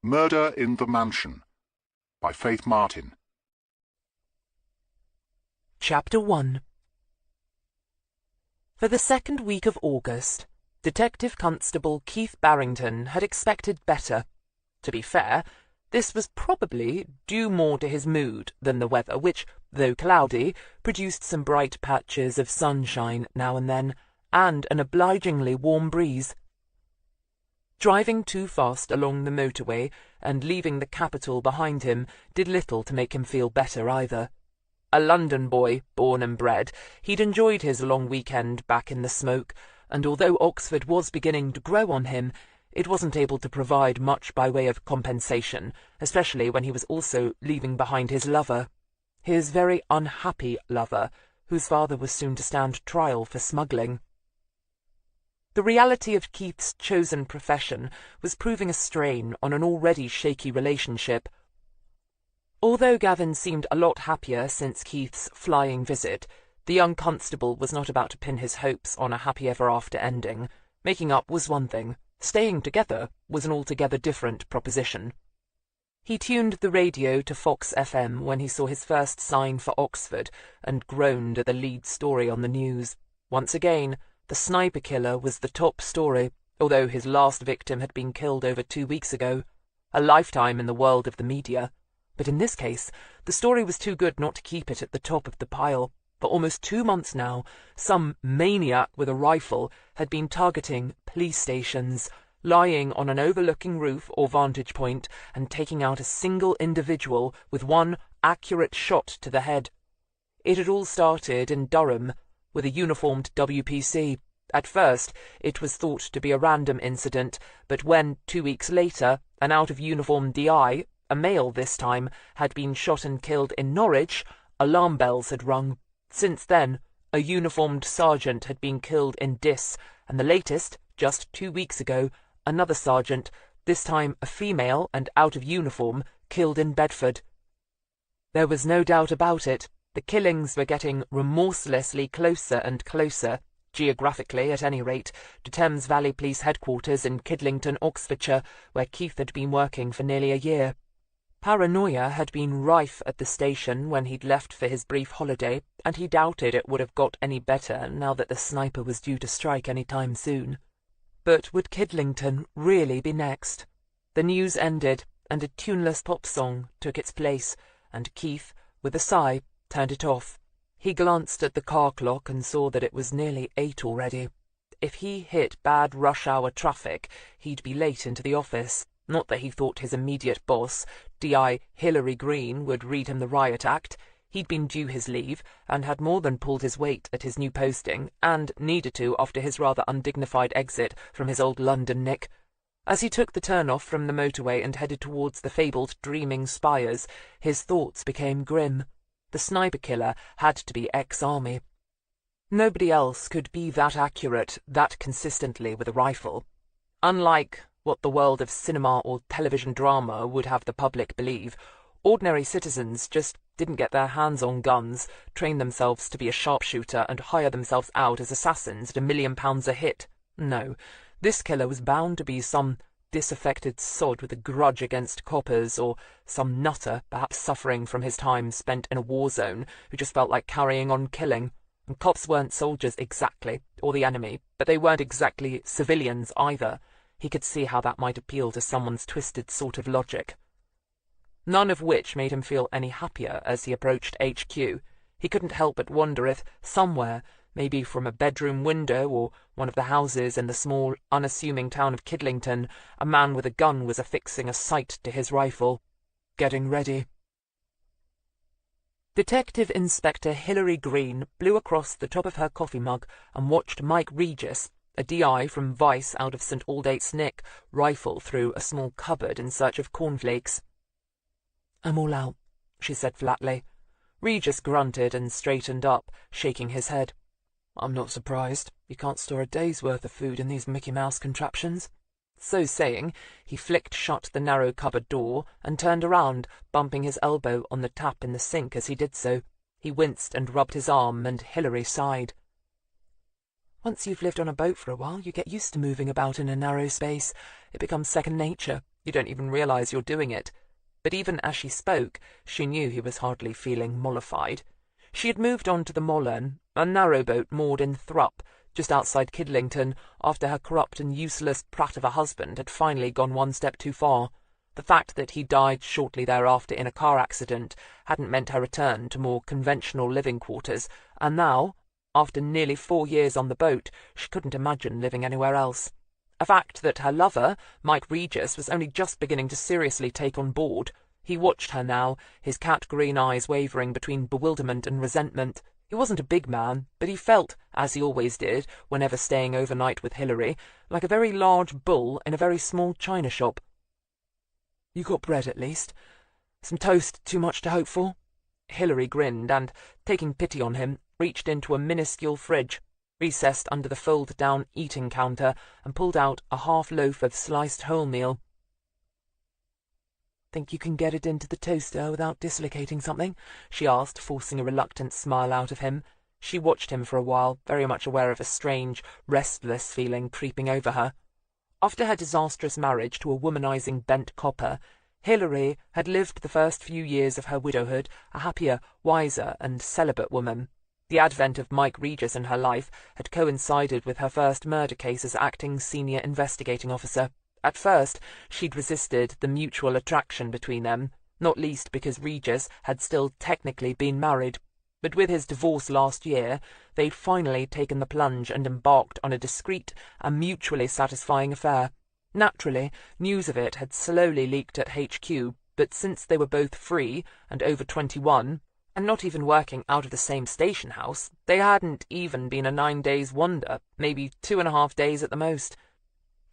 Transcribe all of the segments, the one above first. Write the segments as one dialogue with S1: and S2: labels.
S1: Murder in the Mansion by Faith Martin.
S2: Chapter 1. For the second week of August, Detective Constable Keith Barrington had expected better. To be fair, this was probably due more to his mood than the weather, which, though cloudy, produced some bright patches of sunshine now and then, and an obligingly warm breeze. Driving too fast along the motorway and leaving the capital behind him did little to make him feel better either. A London boy, born and bred, he'd enjoyed his long weekend back in the smoke, and although Oxford was beginning to grow on him, it wasn't able to provide much by way of compensation, especially when he was also leaving behind his lover. His very unhappy lover, whose father was soon to stand trial for smuggling. The reality of Keith's chosen profession was proving a strain on an already shaky relationship. Although Gavin seemed a lot happier since Keith's flying visit, the young constable was not about to pin his hopes on a happy ever after ending. Making up was one thing. Staying together was an altogether different proposition. He tuned the radio to Fox FM when he saw his first sign for Oxford and groaned at the lead story on the news. Once again, the sniper killer was the top story, although his last victim had been killed over 2 weeks ago. A lifetime in the world of the media. But in this case, the story was too good not to keep it at the top of the pile. For almost 2 months now, some maniac with a rifle had been targeting police stations, lying on an overlooking roof or vantage point and taking out a single individual with one accurate shot to the head. It had all started in Durham, with a uniformed WPC. At first, it was thought to be a random incident, but when, 2 weeks later, an out-of-uniform DI, a male this time, had been shot and killed in Norwich, alarm bells had rung. Since then, a uniformed sergeant had been killed in Diss, and the latest, just 2 weeks ago, another sergeant, this time a female and out of uniform, killed in Bedford. There was no doubt about it. The killings were getting remorselessly closer and closer, geographically at any rate, to Thames Valley Police Headquarters in Kidlington, Oxfordshire, where Keith had been working for nearly a year. Paranoia had been rife at the station when he'd left for his brief holiday, and he doubted it would have got any better now that the sniper was due to strike any time soon. But would Kidlington really be next? The news ended, and a tuneless pop song took its place, and Keith, with a sigh, turned it off. He glanced at the car clock and saw that it was nearly 8 already. If he hit bad rush-hour traffic, he'd be late into the office. Not that he thought his immediate boss, D.I. Hilary Greene, would read him the riot act. He'd been due his leave, and had more than pulled his weight at his new posting, and needed to after his rather undignified exit from his old London nick. As he took the turn-off from the motorway and headed towards the fabled dreaming spires, his thoughts became grim. The sniper killer had to be ex-army. Nobody else could be that accurate, that consistently with a rifle. Unlike what the world of cinema or television drama would have the public believe, ordinary citizens just didn't get their hands on guns, train themselves to be a sharpshooter, and hire themselves out as assassins at £1 million a hit. No, this killer was bound to be some disaffected sod with a grudge against coppers, or some nutter, perhaps suffering from his time spent in a war zone, who just felt like carrying on killing. And cops weren't soldiers exactly, or the enemy, but they weren't exactly civilians either. He could see how that might appeal to someone's twisted sort of logic. None of which made him feel any happier as he approached HQ. He couldn't help but wonder if, somewhere, maybe from a bedroom window or one of the houses in the small, unassuming town of Kidlington, a man with a gun was affixing a sight to his rifle. Getting ready. Detective Inspector Hilary Greene blew across the top of her coffee mug and watched Mike Regis, a DI from Vice out of St. Aldate's Nick, rifle through a small cupboard in search of cornflakes. "I'm all out," she said flatly. Regis grunted and straightened up, shaking his head. "I'm not surprised. You can't store a day's worth of food in these Mickey Mouse contraptions." So saying, he flicked shut the narrow cupboard door and turned around, bumping his elbow on the tap in the sink as he did so. He winced and rubbed his arm, and Hilary sighed. "Once you've lived on a boat for a while, you get used to moving about in a narrow space. It becomes second nature. You don't even realise you're doing it. But even as she spoke, she knew he was hardly feeling mollified. She had moved on to the Mollern, a narrowboat moored in Thrupp, just outside Kidlington, after her corrupt and useless prat of a husband had finally gone one step too far. The fact that he died shortly thereafter in a car accident hadn't meant her return to more conventional living quarters, and now, after nearly 4 years on the boat, she couldn't imagine living anywhere else. A fact that her lover, Mike Regis, was only just beginning to seriously take on board. He watched her now, his cat-green eyes wavering between bewilderment and resentment. He wasn't a big man, but he felt, as he always did, whenever staying overnight with Hilary, like a very large bull in a very small china shop. "You got bread, at least? Some toast too much to hope for?" Hilary grinned and, taking pity on him, reached into a minuscule fridge, recessed under the fold-down eating counter, and pulled out a half-loaf of sliced wholemeal. "Think you can get it into the toaster without dislocating something?" she asked, forcing a reluctant smile out of him. She watched him for a while, very much aware of a strange, restless feeling creeping over her. After her disastrous marriage to a womanizing bent copper, Hilary had lived the first few years of her widowhood a happier, wiser, and celibate woman. The advent of Mike Regis in her life had coincided with her first murder case as acting senior investigating officer. At first, she'd resisted the mutual attraction between them, not least because Regis had still technically been married. But with his divorce last year, they'd finally taken the plunge and embarked on a discreet and mutually satisfying affair. Naturally, news of it had slowly leaked at HQ, but since they were both free and over 21, and not even working out of the same station house, they hadn't even been a 9 days wonder, maybe 2.5 days at the most.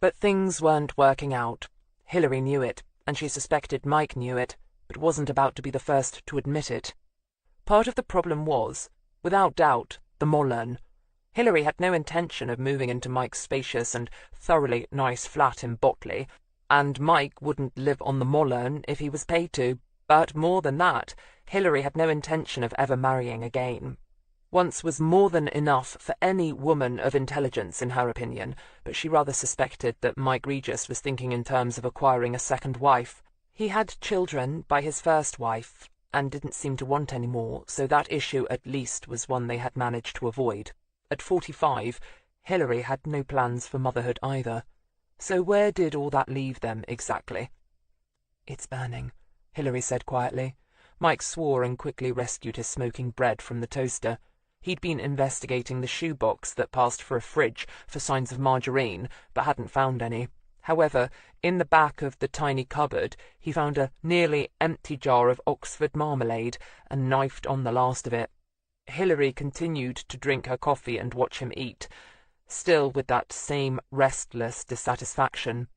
S2: But things weren't working out. Hilary knew it, and she suspected Mike knew it, but wasn't about to be the first to admit it. Part of the problem was, without doubt, the Mollern. Hilary had no intention of moving into Mike's spacious and thoroughly nice flat in Botley, and Mike wouldn't live on the Mollern if he was paid to. But more than that, Hilary had no intention of ever marrying again. Once was more than enough for any woman of intelligence, in her opinion, but she rather suspected that Mike Regis was thinking in terms of acquiring a second wife. He had children by his first wife, and didn't seem to want any more, so that issue at least was one they had managed to avoid. At 45, Hilary had no plans for motherhood either. So where did all that leave them exactly? "It's burning," Hilary said quietly. Mike swore and quickly rescued his smoking bread from the toaster. He'd been investigating the shoebox that passed for a fridge for signs of margarine, but hadn't found any. However, in the back of the tiny cupboard, he found a nearly empty jar of Oxford marmalade, and knifed on the last of it. Hilary continued to drink her coffee and watch him eat, still with that same restless dissatisfaction.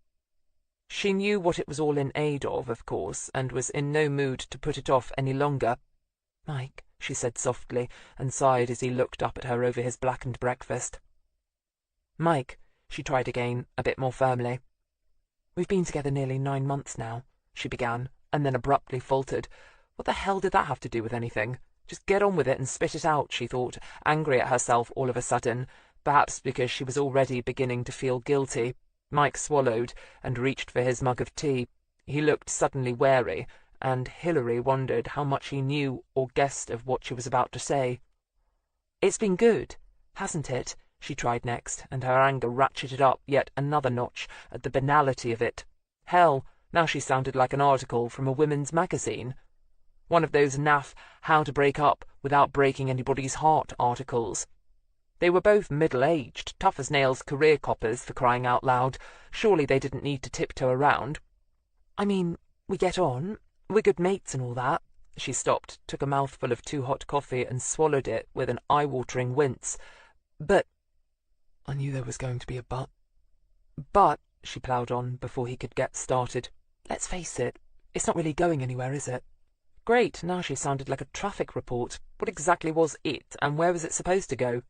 S2: She knew what it was all in aid of course, and was in no mood to put it off any longer. "Mike," she said softly, and sighed as he looked up at her over his blackened breakfast. "Mike," she tried again, a bit more firmly. "We've been together nearly 9 months now," she began, and then abruptly faltered. What the hell did that have to do with anything? Just get on with it and spit it out, she thought, angry at herself all of a sudden, perhaps because she was already beginning to feel guilty. Mike swallowed and reached for his mug of tea. He looked suddenly wary, and Hilary wondered how much he knew or guessed of what she was about to say. "It's been good, hasn't it?" she tried next, and her anger ratcheted up yet another notch at the banality of it. Hell, now she sounded like an article from a women's magazine. One of those naff how to break up without breaking anybody's heart articles. They were both middle-aged, tough-as-nails career coppers, for crying out loud. Surely they didn't need to tiptoe around. "I mean, we get on. We're good mates and all that." She stopped, took a mouthful of too-hot coffee, and swallowed it with an eye-watering wince. "But—" "I knew there was going to be a but." "But," she ploughed on before he could get started, "let's face it, it's not really going anywhere, is it?" Great, now she sounded like a traffic report. What exactly was it, and where was it supposed to go?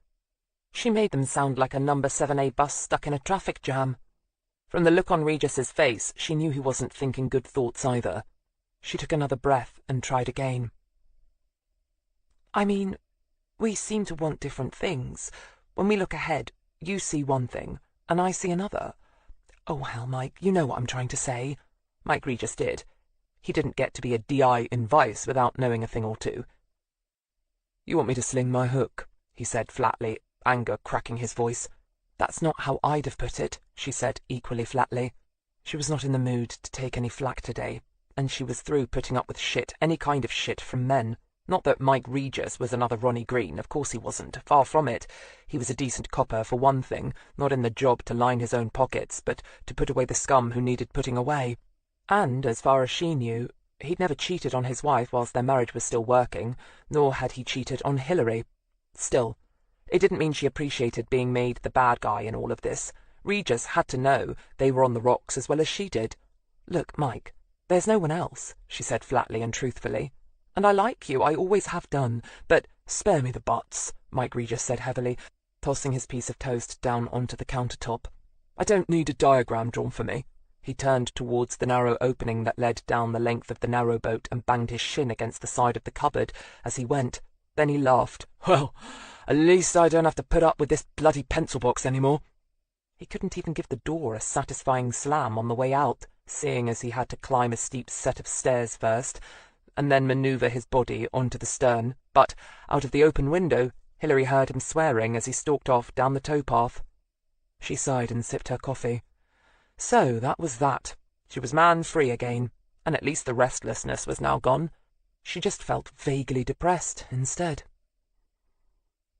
S2: She made them sound like a number 7A bus stuck in a traffic jam. From the look on Regis's face, she knew he wasn't thinking good thoughts either. She took another breath and tried again. "I mean, we seem to want different things. When we look ahead, you see one thing, and I see another. Oh, hell, Mike, you know what I'm trying to say." Mike Regis did. He didn't get to be a DI in Vice without knowing a thing or two. "You want me to sling my hook," he said flatly, anger cracking his voice. "That's not how I'd have put it," she said equally flatly. She was not in the mood to take any flack today, and she was through putting up with shit, any kind of shit, from men. Not that Mike Regis was another Ronnie Greene, of course he wasn't, far from it. He was a decent copper, for one thing, not in the job to line his own pockets, but to put away the scum who needed putting away. And, as far as she knew, he'd never cheated on his wife whilst their marriage was still working, nor had he cheated on Hillary. Still, it didn't mean she appreciated being made the bad guy in all of this. Regis had to know they were on the rocks as well as she did. "Look, Mike, there's no one else," she said flatly and truthfully. "And I like you, I always have done, but—" "Spare me the buts," Mike Regis said heavily, tossing his piece of toast down onto the countertop. "I don't need a diagram drawn for me." He turned towards the narrow opening that led down the length of the narrow boat and banged his shin against the side of the cupboard as he went. Then he laughed. "Well, at least I don't have to put up with this bloody pencil box anymore." He couldn't even give the door a satisfying slam on the way out, seeing as he had to climb a steep set of stairs first, and then manoeuvre his body onto the stern. But, out of the open window, Hillary heard him swearing as he stalked off down the towpath. She sighed and sipped her coffee. So that was that. She was man-free again, and at least the restlessness was now gone. She just felt vaguely depressed instead.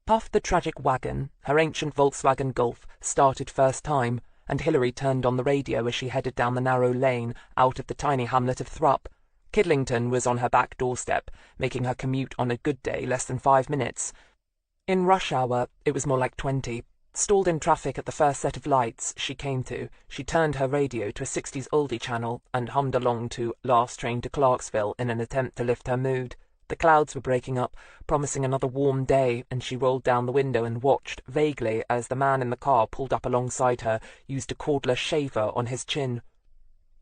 S2: Puff the tragic wagon, her ancient Volkswagen Golf, started first time, and Hillary turned on the radio as she headed down the narrow lane out of the tiny hamlet of Thrupp. Kidlington was on her back doorstep, making her commute on a good day less than 5 minutes. In rush hour, it was more like 20. Stalled in traffic at the first set of lights she came to, she turned her radio to a 60s oldie channel and hummed along to Last Train to Clarksville in an attempt to lift her mood. The clouds were breaking up, promising another warm day, and she rolled down the window and watched, vaguely, as the man in the car pulled up alongside her, used a cordless shaver on his chin.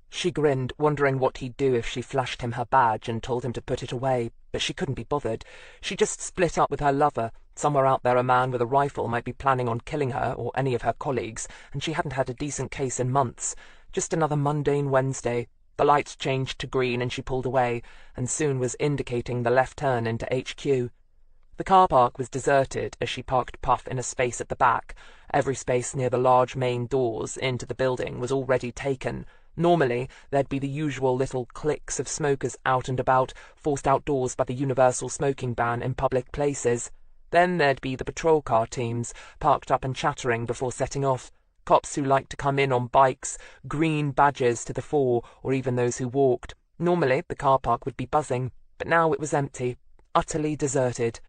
S2: She grinned, wondering what he'd do if she flashed him her badge and told him to put it away, but she couldn't be bothered. She just split up with her lover. Somewhere out there a man with a rifle might be planning on killing her or any of her colleagues, and she hadn't had a decent case in months. Just another mundane Wednesday. The lights changed to green and she pulled away, and soon was indicating the left turn into HQ. The car park was deserted as she parked Puff in a space at the back. Every space near the large main doors into the building was already taken. Normally, there'd be the usual little cliques of smokers out and about, forced outdoors by the universal smoking ban in public places. Then there'd be the patrol car teams, parked up and chattering before setting off. Cops who liked to come in on bikes, green badges to the fore, or even those who walked. Normally, the car park would be buzzing, but now it was empty, utterly deserted.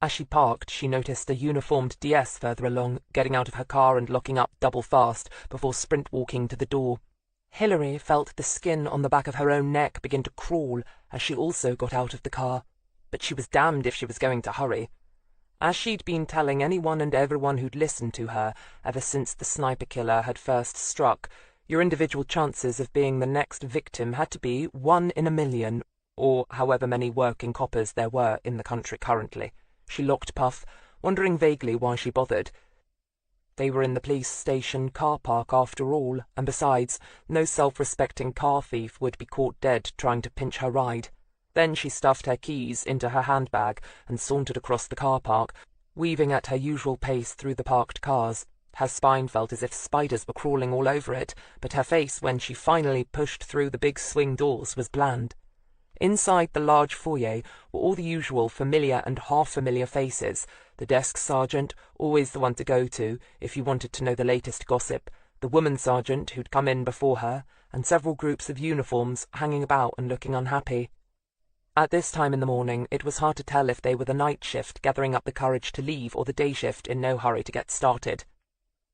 S2: As she parked, she noticed a uniformed DS further along, getting out of her car and locking up double fast before sprint-walking to the door. Hillary felt the skin on the back of her own neck begin to crawl as she also got out of the car, but she was damned if she was going to hurry. As she'd been telling anyone and everyone who'd listened to her ever since the sniper killer had first struck, your individual chances of being the next victim had to be 1 in a million, or however many working coppers there were in the country currently. She locked Puff, wondering vaguely why she bothered. They were in the police station car park after all, and besides, no self-respecting car thief would be caught dead trying to pinch her ride. Then she stuffed her keys into her handbag and sauntered across the car park, weaving at her usual pace through the parked cars. Her spine felt as if spiders were crawling all over it, but her face, when she finally pushed through the big swing doors, was bland. Inside the large foyer were all the usual familiar and half-familiar faces: the desk sergeant, always the one to go to if you wanted to know the latest gossip, the woman sergeant who'd come in before her, and several groups of uniforms hanging about and looking unhappy. At this time in the morning, it was hard to tell if they were the night shift gathering up the courage to leave or the day shift in no hurry to get started.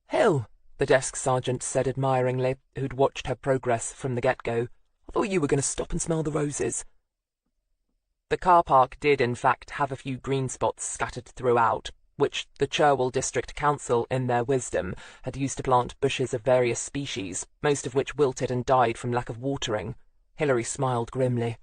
S2: "Hell," the desk sergeant said admiringly, who'd watched her progress from the get-go. "I thought you were going to stop and smell the roses." The car park did in fact have a few green spots scattered throughout, which the Cherwell District Council, in their wisdom, had used to plant bushes of various species, most of which wilted and died from lack of watering. Hillary smiled grimly.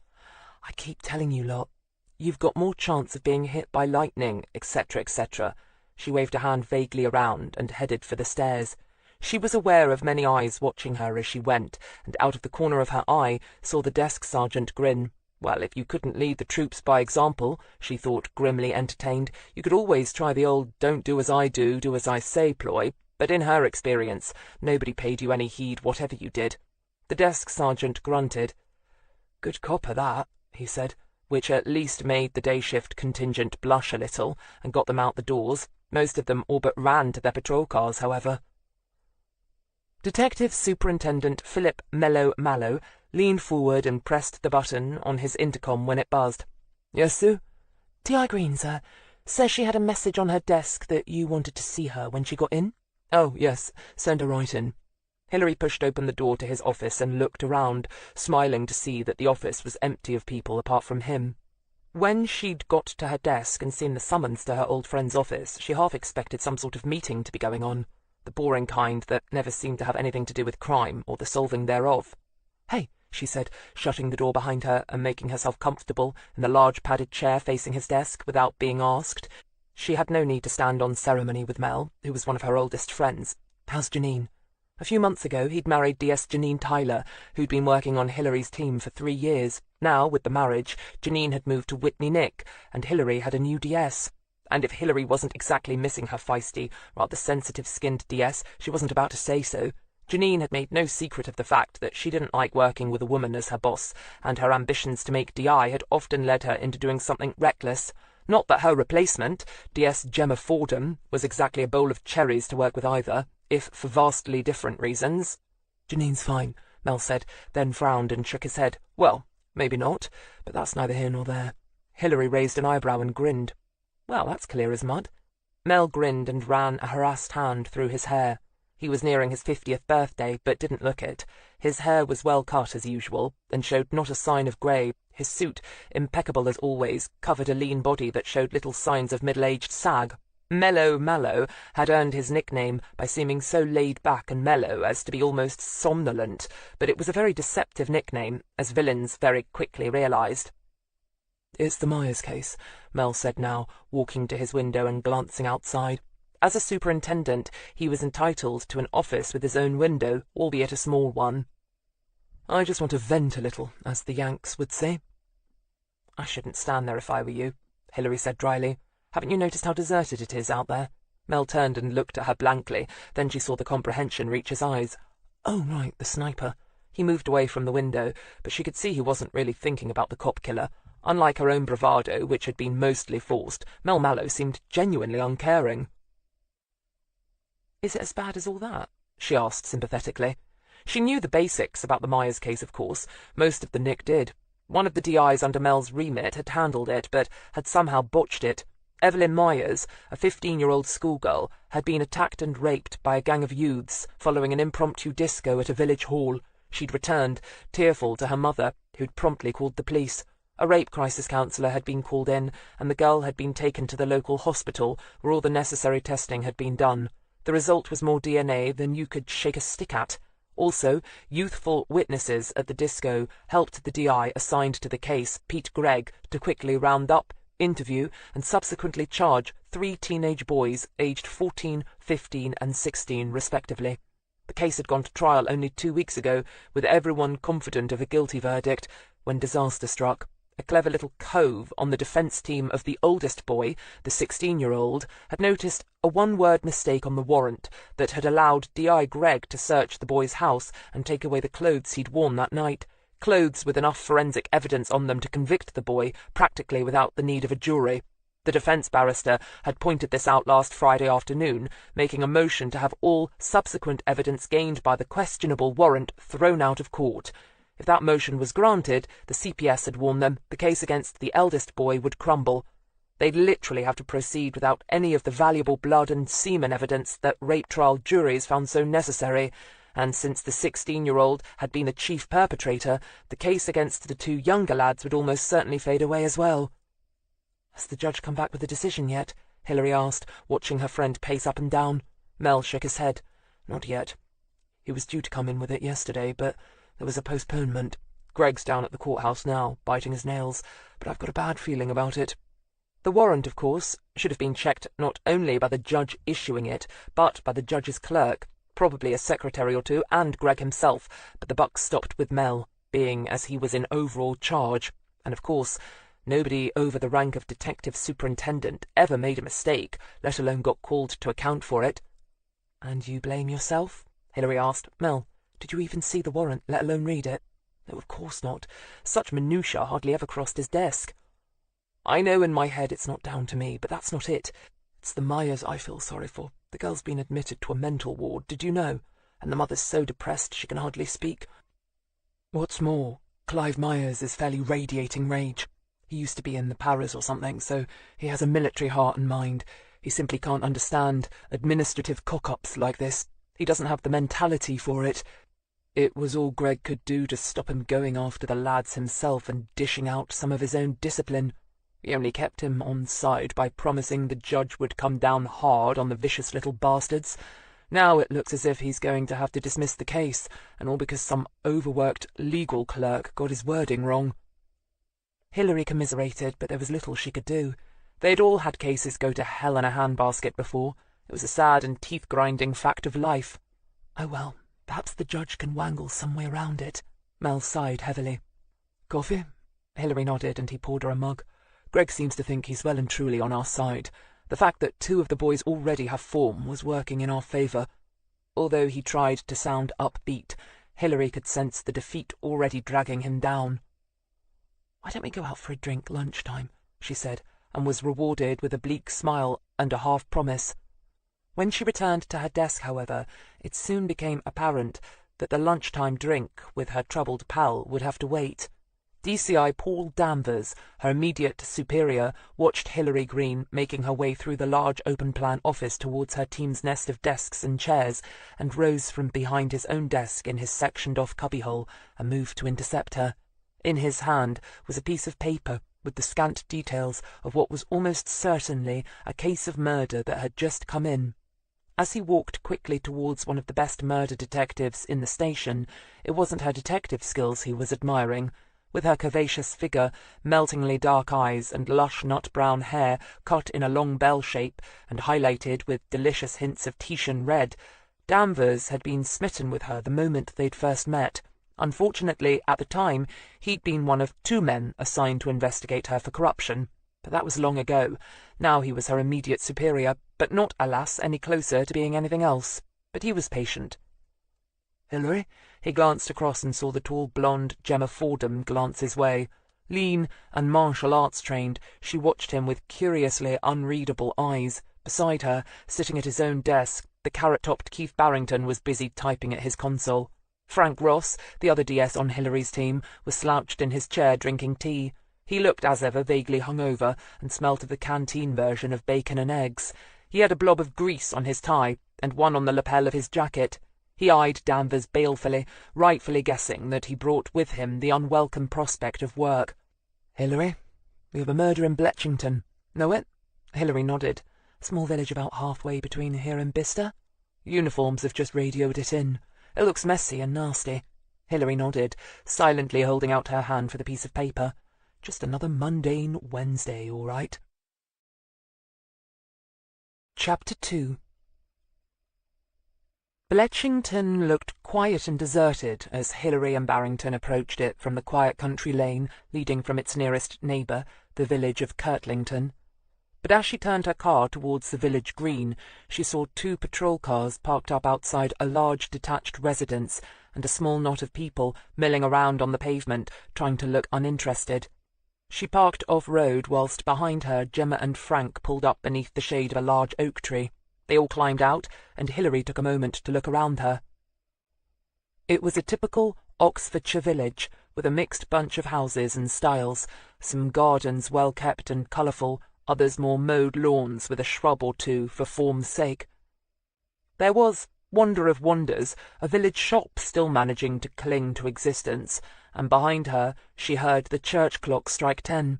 S2: "I keep telling you lot, you've got more chance of being hit by lightning, etc., etc." She waved a hand vaguely around and headed for the stairs. She was aware of many eyes watching her as she went, and out of the corner of her eye saw the desk sergeant grin. Well, if you couldn't lead the troops by example, she thought, grimly entertained, you could always try the old don't do as I do as I say ploy, but in her experience, nobody paid you any heed whatever you did. The desk sergeant grunted. "Good copper, that," he said, which at least made the day-shift contingent blush a little, and got them out the doors. Most of them all but ran to their patrol cars, however. Detective Superintendent Philip Mallow leaned forward and pressed the button on his intercom when it buzzed. "Yes, Sue?" "T.I. Greene, sir. Says she had a message on her desk that you wanted to see her when she got in." "Oh, yes. Send her right in." Hilary pushed open the door to his office and looked around, smiling to see that the office was empty of people apart from him. When she'd got to her desk and seen the summons to her old friend's office, she half expected some sort of meeting to be going on, the boring kind that never seemed to have anything to do with crime or the solving thereof. "Hey," she said, shutting the door behind her and making herself comfortable in the large padded chair facing his desk without being asked. She had no need to stand on ceremony with Mel, who was one of her oldest friends. "How's Janine?" A few months ago he'd married DS Janine Tyler, who'd been working on Hilary's team for 3 years. Now, with the marriage, Janine had moved to Whitney Nick, and Hilary had a new DS. And if Hilary wasn't exactly missing her feisty, rather sensitive-skinned DS, she wasn't about to say so. Janine had made no secret of the fact that she didn't like working with a woman as her boss, and her ambitions to make DI had often led her into doing something reckless. Not that her replacement, DS Gemma Fordham, was exactly a bowl of cherries to work with either, if for vastly different reasons. "Janine's fine," Mel said, then frowned and shook his head. "Well, maybe not, but that's neither here nor there." Hilary raised an eyebrow and grinned. "Well, that's clear as mud." Mel grinned and ran a harassed hand through his hair. He was nearing his 50th birthday, but didn't look it. His hair was well cut as usual, and showed not a sign of grey. His suit, impeccable as always, covered a lean body that showed little signs of middle-aged sag. Mallow had earned his nickname by seeming so laid back and mellow as to be almost somnolent, but it was a very deceptive nickname, as villains very quickly realized. "It's the Myers case," Mel said now, walking to his window and glancing outside. As a superintendent, he was entitled to an office with his own window, albeit a small one. "I just want to vent a little, as the Yanks would say." "I shouldn't stand there if I were you," Hilary said dryly. "Haven't you noticed how deserted it is out there?" Mel turned and looked at her blankly. Then she saw the comprehension reach his eyes. "Oh, right, the sniper." He moved away from the window, but she could see he wasn't really thinking about the cop killer. Unlike her own bravado, which had been mostly forced, Mel Mallow seemed genuinely uncaring. "Is it as bad as all that?" she asked sympathetically. She knew the basics about the Myers case, of course. Most of the Nick did. One of the DIs under Mel's remit had handled it, but had somehow botched it. Evelyn Myers, a 15-year-old schoolgirl, had been attacked and raped by a gang of youths following an impromptu disco at a village hall. She'd returned, tearful, to her mother, who'd promptly called the police. A rape crisis counsellor had been called in, and the girl had been taken to the local hospital, where all the necessary testing had been done. The result was more DNA than you could shake a stick at. Also, youthful witnesses at the disco helped the DI assigned to the case, Pete Gregg, to quickly round up, interview, and subsequently charge 3 teenage boys aged 14, 15, and 16, respectively. The case had gone to trial only 2 weeks ago, with everyone confident of a guilty verdict, when disaster struck. A clever little cove on the defence team of the oldest boy, the 16-year-old, had noticed a one-word mistake on the warrant that had allowed D.I. Gregg to search the boy's house and take away the clothes he'd worn that night. Clothes with enough forensic evidence on them to convict the boy, practically without the need of a jury. The defence barrister had pointed this out last Friday afternoon, making a motion to have all subsequent evidence gained by the questionable warrant thrown out of court. If that motion was granted, the CPS had warned them, the case against the eldest boy would crumble. They'd literally have to proceed without any of the valuable blood and semen evidence that rape trial juries found so necessary, and since the 16-year-old had been the chief perpetrator, the case against the 2 younger lads would almost certainly fade away as well. "Has the judge come back with a decision yet?" Hilary asked, watching her friend pace up and down. Mel shook his head. "Not yet. He was due to come in with it yesterday, but there was a postponement. Greg's down at the courthouse now, biting his nails, but I've got a bad feeling about it." The warrant, of course, should have been checked not only by the judge issuing it, but by the judge's clerk. probably a secretary or two, and Greg himself, but the buck stopped with Mel, being as he was in overall charge, and of course nobody over the rank of detective superintendent ever made a mistake, let alone got called to account for it. "And you blame yourself?" Hilary asked. "Mel, did you even see the warrant, let alone read it?" "No, of course not. Such minutiae hardly ever crossed his desk." "I know in my head it's not down to me, but that's not it. It's the Myers I feel sorry for. The girl's been admitted to a mental ward, did you know? And the mother's so depressed she can hardly speak. What's more, Clive Myers is fairly radiating rage. He used to be in the Paras or something, so he has a military heart and mind. He simply can't understand administrative cock-ups like this. He doesn't have the mentality for it. It was all Greg could do to stop him going after the lads himself and dishing out some of his own discipline. He only kept him on side by promising the judge would come down hard on the vicious little bastards. Now it looks as if he's going to have to dismiss the case, and all because some overworked legal clerk got his wording wrong." Hilary commiserated, but there was little she could do. They'd all had cases go to hell in a handbasket before. It was a sad and teeth-grinding fact of life. "Oh well, perhaps the judge can wangle some way around it." Mel sighed heavily. "Coffee?" Hilary nodded, and he poured her a mug. "Greg seems to think he's well and truly on our side. The fact that 2 of the boys already have form was working in our favour." Although he tried to sound upbeat, Hilary could sense the defeat already dragging him down. "Why don't we go out for a drink lunchtime?" she said, and was rewarded with a bleak smile and a half-promise. When she returned to her desk, however, it soon became apparent that the lunchtime drink with her troubled pal would have to wait. DCI Paul Danvers, her immediate superior, watched Hilary Greene making her way through the large open-plan office towards her team's nest of desks and chairs, and rose from behind his own desk in his sectioned-off cubbyhole and moved to intercept her. In his hand was a piece of paper with the scant details of what was almost certainly a case of murder that had just come in. As he walked quickly towards one of the best murder detectives in the station, it wasn't her detective skills he was admiring. With her curvaceous figure, meltingly dark eyes, and lush nut-brown hair cut in a long bell shape and highlighted with delicious hints of Titian red, Danvers had been smitten with her the moment they'd first met. Unfortunately, at the time, he'd been one of 2 men assigned to investigate her for corruption. But that was long ago. Now he was her immediate superior, but not, alas, any closer to being anything else. But he was patient. "Hilary?" He glanced across and saw the tall blonde Gemma Fordham glance his way. Lean and martial arts trained, she watched him with curiously unreadable eyes. Beside her, sitting at his own desk, the carrot-topped Keith Barrington was busy typing at his console. Frank Ross, the other DS on Hilary's team, was slouched in his chair drinking tea. He looked, as ever, vaguely hungover, and smelt of the canteen version of bacon and eggs. He had a blob of grease on his tie, and one on the lapel of his jacket. He eyed Danvers balefully, rightfully guessing that he brought with him the unwelcome prospect of work. "Hilary, we have a murder in Bletchington. Know it?" Hilary nodded. "Small village about halfway between here and Bicester. Uniforms have just radioed it in. It looks messy and nasty." Hilary nodded, silently holding out her hand for the piece of paper. "Just another mundane Wednesday, all right." Chapter 2. Bletchington looked quiet and deserted as Hilary and Barrington approached it from the quiet country lane leading from its nearest neighbour, the village of Kirtlington. But as she turned her car towards the village green, she saw 2 patrol cars parked up outside a large detached residence, and a small knot of people milling around on the pavement, trying to look uninterested. She parked off-road whilst behind her Gemma and Frank pulled up beneath the shade of a large oak tree. They all climbed out, and Hilary took a moment to look around her. It was a typical Oxfordshire village, with a mixed bunch of houses and styles, some gardens well kept and colourful, others more mowed lawns with a shrub or 2 for form's sake. There was, wonder of wonders, a village shop still managing to cling to existence, and behind her she heard the church clock strike 10.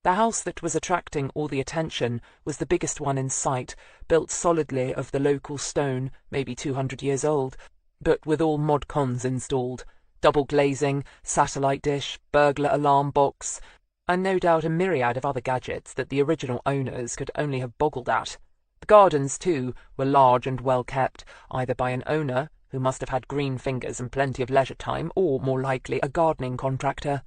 S2: The house that was attracting all the attention was the biggest one in sight, built solidly of the local stone, maybe 200 years old, but with all mod cons installed. Double glazing, satellite dish, burglar alarm box, and no doubt a myriad of other gadgets that the original owners could only have boggled at. The gardens, too, were large and well kept, either by an owner, who must have had green fingers and plenty of leisure time, or, more likely, a gardening contractor.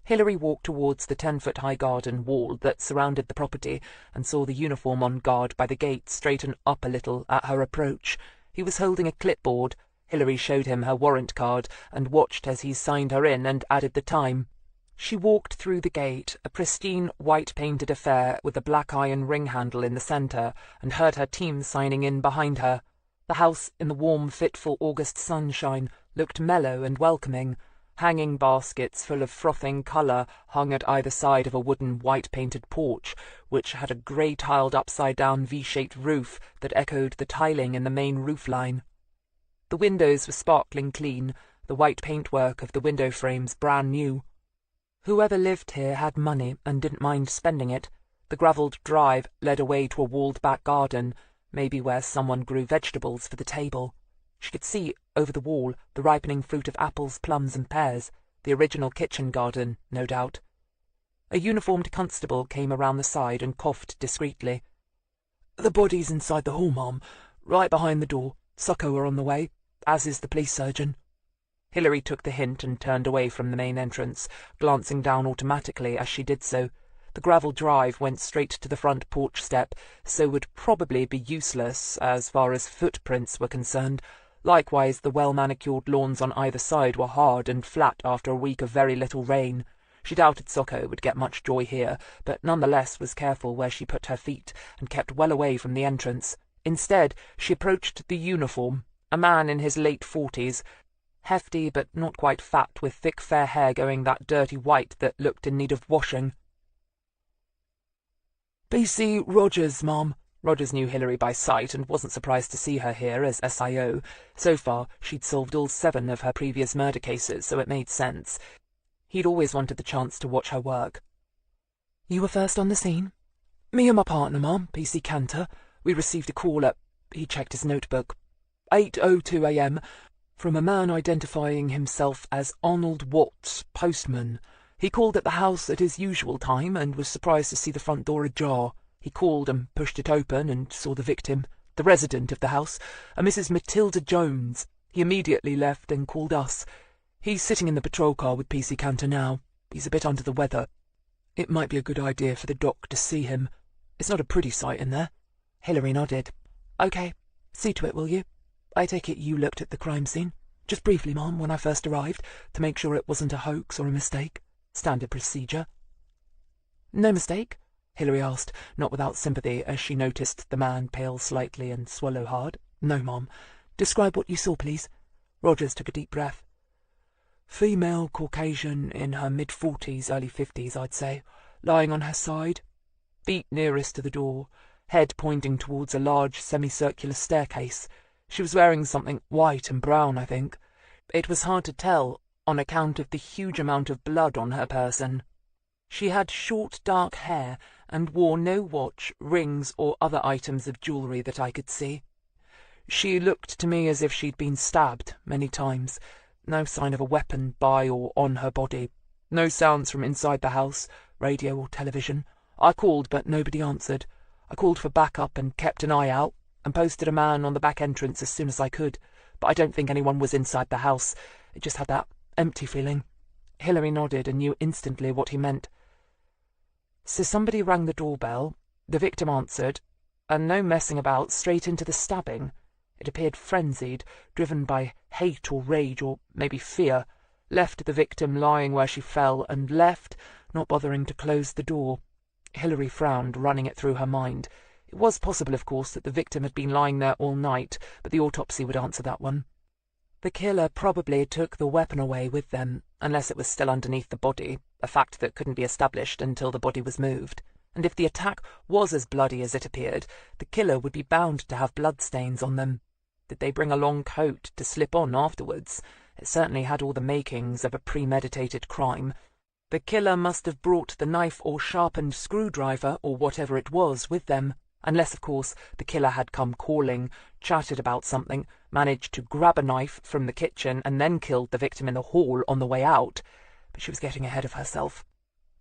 S2: Hilary walked towards the 10-foot-high garden wall that surrounded the property, and saw the uniform on guard by the gate straighten up a little at her approach. He was holding a clipboard. Hilary showed him her warrant card, and watched as he signed her in and added the time. She walked through the gate, a pristine white-painted affair with a black iron ring-handle in the centre, and heard her team signing in behind her. The house, in the warm, fitful August sunshine, looked mellow and welcoming. Hanging baskets full of frothing colour hung at either side of a wooden white-painted porch, which had a grey-tiled upside-down V-shaped roof that echoed the tiling in the main roof-line. The windows were sparkling clean, the white paintwork of the window frames brand new. Whoever lived here had money and didn't mind spending it. The gravelled drive led away to a walled-back garden, maybe where someone grew vegetables for the table. She could see, over the wall, the ripening fruit of apples, plums, and pears, the original kitchen garden, no doubt. A uniformed constable came around the side and coughed discreetly. "The body's inside the hall, ma'am, right behind the door. Succo are on the way, as is the police surgeon." Hilary took the hint and turned away from the main entrance, glancing down automatically as she did so. The gravel drive went straight to the front porch step, so would probably be useless as far as footprints were concerned. Likewise, the well-manicured lawns on either side were hard and flat after a week of very little rain. She doubted Succo would get much joy here, but nonetheless was careful where she put her feet, and kept well away from the entrance. Instead, she approached the uniform, a man in his late 40s, hefty but not quite fat, with thick fair hair going that dirty white that looked in need of washing. "B.C. Rogers, ma'am." Rogers knew Hilary by sight, and wasn't surprised to see her here as SIO. So far, she'd solved all 7 of her previous murder cases, so it made sense. He'd always wanted the chance to watch her work. "You were first on the scene?" "Me and my partner, ma'am, P.C. Cantor. We received a call at—" he checked his notebook— 8:02 a.m., from a man identifying himself as Arnold Watts, postman. He called at the house at his usual time and was surprised to see the front door ajar. He called and pushed it open and saw the victim, the resident of the house, a Mrs. Matilda Jones. He immediately left and called us. He's sitting in the patrol car with P.C. Cantor now. He's a bit under the weather. It might be a good idea for the doc to see him. It's not a pretty sight in there." Hilary nodded. "OK. See to it, will you? I take it you looked at the crime scene? Just briefly, ma'am, when I first arrived, to make sure it wasn't a hoax or a mistake. Standard procedure." "No mistake?" Hilary asked, not without sympathy, as she noticed the man pale slightly and swallow hard. "No, ma'am. Describe what you saw, please." Rogers took a deep breath. "Female Caucasian in her mid-40s, early 50s, I'd say, lying on her side, feet nearest to the door, head pointing towards a large semicircular staircase. She was wearing something white and brown, I think. It was hard to tell on account of the huge amount of blood on her person. She had short dark hair and wore no watch, rings, or other items of jewellery that I could see. She looked to me as if she'd been stabbed many times. No sign of a weapon by or on her body. No sounds from inside the house, radio or television. I called, but nobody answered. I called for backup and kept an eye out, and posted a man on the back entrance as soon as I could, but I don't think anyone was inside the house. It just had that empty feeling." Hilary nodded and knew instantly what he meant. "So somebody rang the doorbell, the victim answered, and no messing about, straight into the stabbing. It appeared frenzied, driven by hate or rage, or maybe fear. Left the victim lying where she fell, and left, not bothering to close the door." Hilary frowned, running it through her mind. It was possible, of course, that the victim had been lying there all night, but the autopsy would answer that one. The killer probably took the weapon away with them, unless it was still underneath the body, a fact that couldn't be established until the body was moved. And if the attack was as bloody as it appeared, the killer would be bound to have bloodstains on them. Did they bring a long coat to slip on afterwards? It certainly had all the makings of a premeditated crime. The killer must have brought the knife or sharpened screwdriver or whatever it was with them. Unless, of course, the killer had come calling, chatted about something, managed to grab a knife from the kitchen, and then killed the victim in the hall on the way out. But she was getting ahead of herself.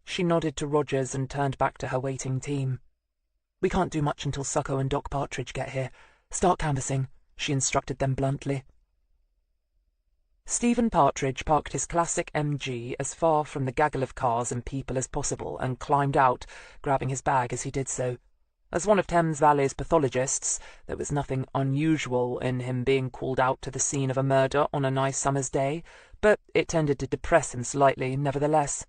S2: She nodded to Rogers and turned back to her waiting team. "We can't do much until Succo and Doc Partridge get here. Start canvassing," she instructed them bluntly. Stephen Partridge parked his classic MG as far from the gaggle of cars and people as possible and climbed out, grabbing his bag as he did so. As one of Thames Valley's pathologists, there was nothing unusual in him being called out to the scene of a murder on a nice summer's day, but it tended to depress him slightly, nevertheless.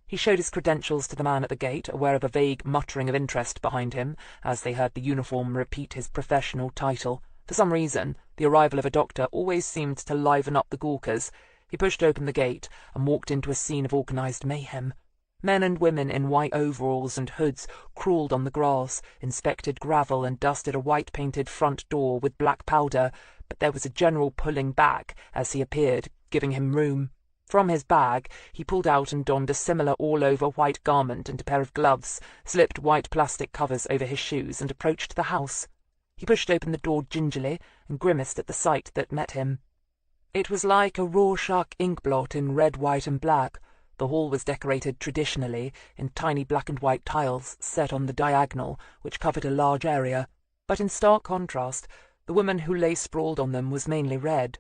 S2: He showed his credentials to the man at the gate, aware of a vague muttering of interest behind him, as they heard the uniform repeat his professional title. For some reason, the arrival of a doctor always seemed to liven up the Gawkers. He pushed open the gate and walked into a scene of organised mayhem. Men and women in white overalls and hoods crawled on the grass, inspected gravel, and dusted a white-painted front door with black powder, but there was a general pulling back as he appeared, giving him room. From his bag he pulled out and donned a similar all-over white garment and a pair of gloves, slipped white plastic covers over his shoes, and approached the house. He pushed open the door gingerly and grimaced at the sight that met him. It was like a Rorschach inkblot in red, white, and black. The hall was decorated traditionally in tiny black and white tiles set on the diagonal, which covered a large area, but in stark contrast, the woman who lay sprawled on them was mainly red.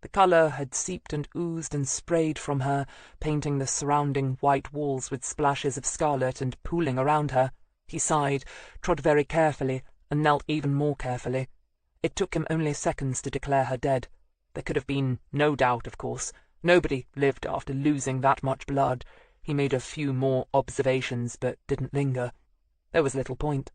S2: The colour had seeped and oozed and sprayed from her, painting the surrounding white walls with splashes of scarlet and pooling around her. He sighed, trod very carefully, and knelt even more carefully. It took him only seconds to declare her dead. There could have been no doubt, of course. Nobody lived after losing that much blood. He made a few more observations, but didn't linger. There was little point.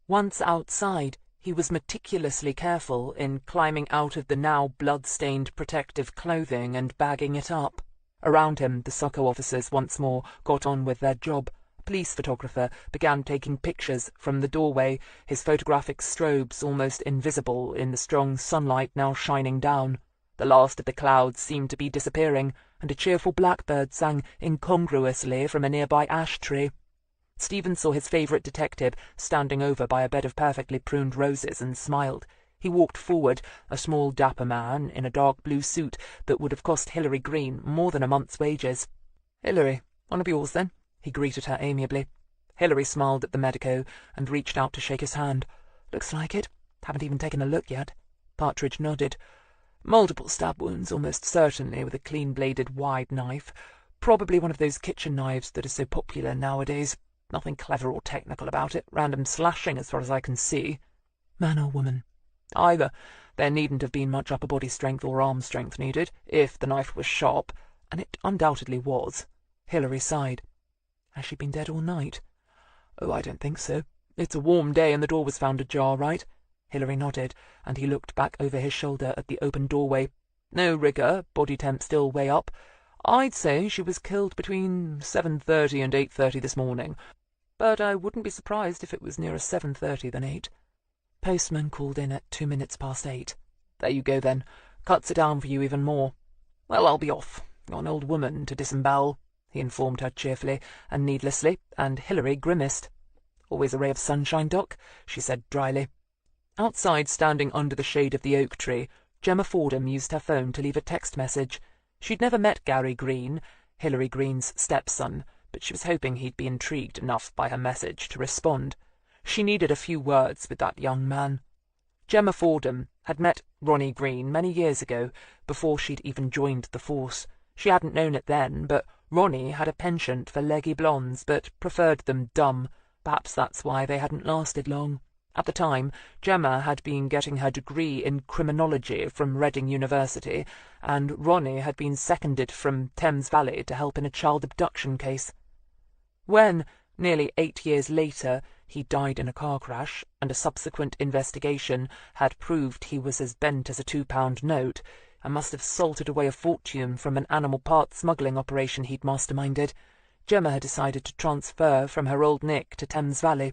S2: Once outside, he was meticulously careful in climbing out of the now blood-stained protective clothing and bagging it up. Around him, the Succo officers once more got on with their job. A police photographer began taking pictures from the doorway, his photographic strobes almost invisible in the strong sunlight now shining down. The last of the clouds seemed to be disappearing, and a cheerful blackbird sang incongruously from a nearby ash tree. Stephen saw his favourite detective standing over by a bed of perfectly pruned roses and smiled. He walked forward, a small dapper man in a dark blue suit that would have cost Hilary Greene more than a month's wages. "Hilary, one of yours, then?" he greeted her amiably. Hilary smiled at the medico and reached out to shake his hand. "Looks like it. Haven't even taken a look yet." Partridge nodded. "Multiple stab wounds, almost certainly, with a clean-bladed wide knife. Probably one of those kitchen knives that are so popular nowadays. Nothing clever or technical about it. Random slashing, as far as I can see." "Man or woman?" "Either. There needn't have been much upper body strength or arm strength needed, if the knife was sharp, and it undoubtedly was." Hilary sighed. "Has she been dead all night?" "Oh, I don't think so. It's a warm day, and the door was found ajar, right?" Hilary nodded, and he looked back over his shoulder at the open doorway. "No rigour, body temp still way up. I'd say she was killed between 7:30 and 8:30 this morning, but I wouldn't be surprised if it was nearer 7:30 than 8. Postman called in at 2 minutes past 8. "There you go, then. Cuts it down for you even more." "Well, I'll be off. Got an old woman to disembowel," he informed her cheerfully and needlessly, and Hilary grimaced. "Always a ray of sunshine, Doc," she said dryly. Outside, standing under the shade of the oak tree, Gemma Fordham used her phone to leave a text message. She'd never met Gary Greene, Hilary Greene's stepson, but she was hoping he'd be intrigued enough by her message to respond. She needed a few words with that young man. Gemma Fordham had met Ronnie Greene many years ago, before she'd even joined the force. She hadn't known it then, but Ronnie had a penchant for leggy blondes, but preferred them dumb. Perhaps that's why they hadn't lasted long. At the time, Gemma had been getting her degree in criminology from Reading University, and Ronnie had been seconded from Thames Valley to help in a child abduction case. When, nearly 8 years later, he died in a car crash, and a subsequent investigation had proved he was as bent as a £2 note, and must have salted away a fortune from an animal part smuggling operation he'd masterminded, Gemma had decided to transfer from her old nick to Thames Valley.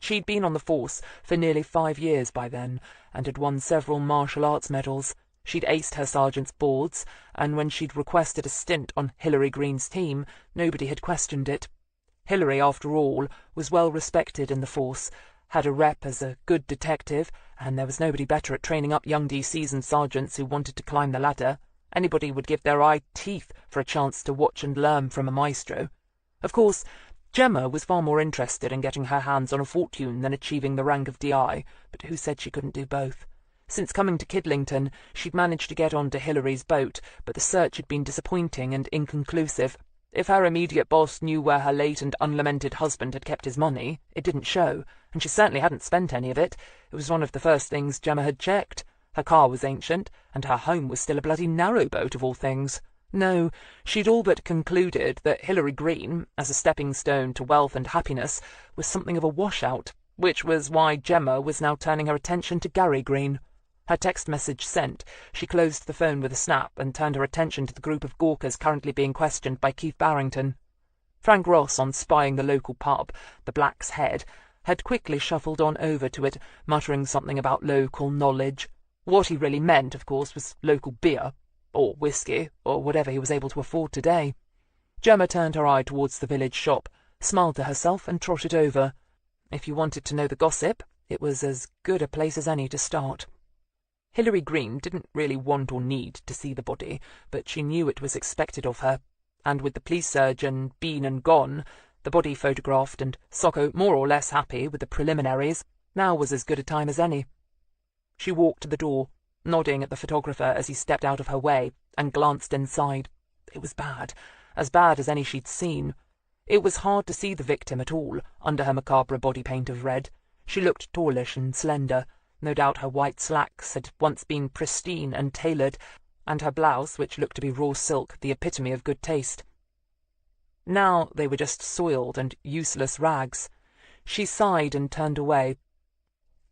S2: She'd been on the force for nearly 5 years by then, and had won several martial arts medals. She'd aced her sergeant's boards, and when she'd requested a stint on Hilary Greene's team, nobody had questioned it. Hilary, after all, was well respected in the force, had a rep as a good detective, and there was nobody better at training up young DCs and sergeants who wanted to climb the ladder. Anybody would give their eye teeth for a chance to watch and learn from a maestro. Of course, Gemma was far more interested in getting her hands on a fortune than achieving the rank of DI, but who said she couldn't do both? Since coming to Kidlington, she'd managed to get onto Hilary's boat, but the search had been disappointing and inconclusive. If her immediate boss knew where her late and unlamented husband had kept his money, it didn't show, and she certainly hadn't spent any of it. It was one of the first things Gemma had checked. Her car was ancient, and her home was still a bloody narrowboat of all things. No, she'd all but concluded that Hilary Greene, as a stepping stone to wealth and happiness, was something of a washout, which was why Gemma was now turning her attention to Gary Greene. Her text message sent, she closed the phone with a snap and turned her attention to the group of gawkers currently being questioned by Keith Barrington. Frank Ross, on spying the local pub, the Black's Head, had quickly shuffled on over to it, muttering something about local knowledge. What he really meant, of course, was local beer, or whiskey, or whatever he was able to afford today. Gemma turned her eye towards the village shop, smiled to herself, and trotted over. If you wanted to know the gossip, it was as good a place as any to start. Hilary Greene didn't really want or need to see the body, but she knew it was expected of her, and with the police surgeon been and gone, the body photographed, and Socko more or less happy with the preliminaries, now was as good a time as any. She walked to the door, nodding at the photographer as he stepped out of her way, and glanced inside. It was bad as any she'd seen. It was hard to see the victim at all, under her macabre body paint of red. She looked tallish and slender. No doubt her white slacks had once been pristine and tailored, and her blouse, which looked to be raw silk, the epitome of good taste. Now they were just soiled and useless rags. She sighed and turned away.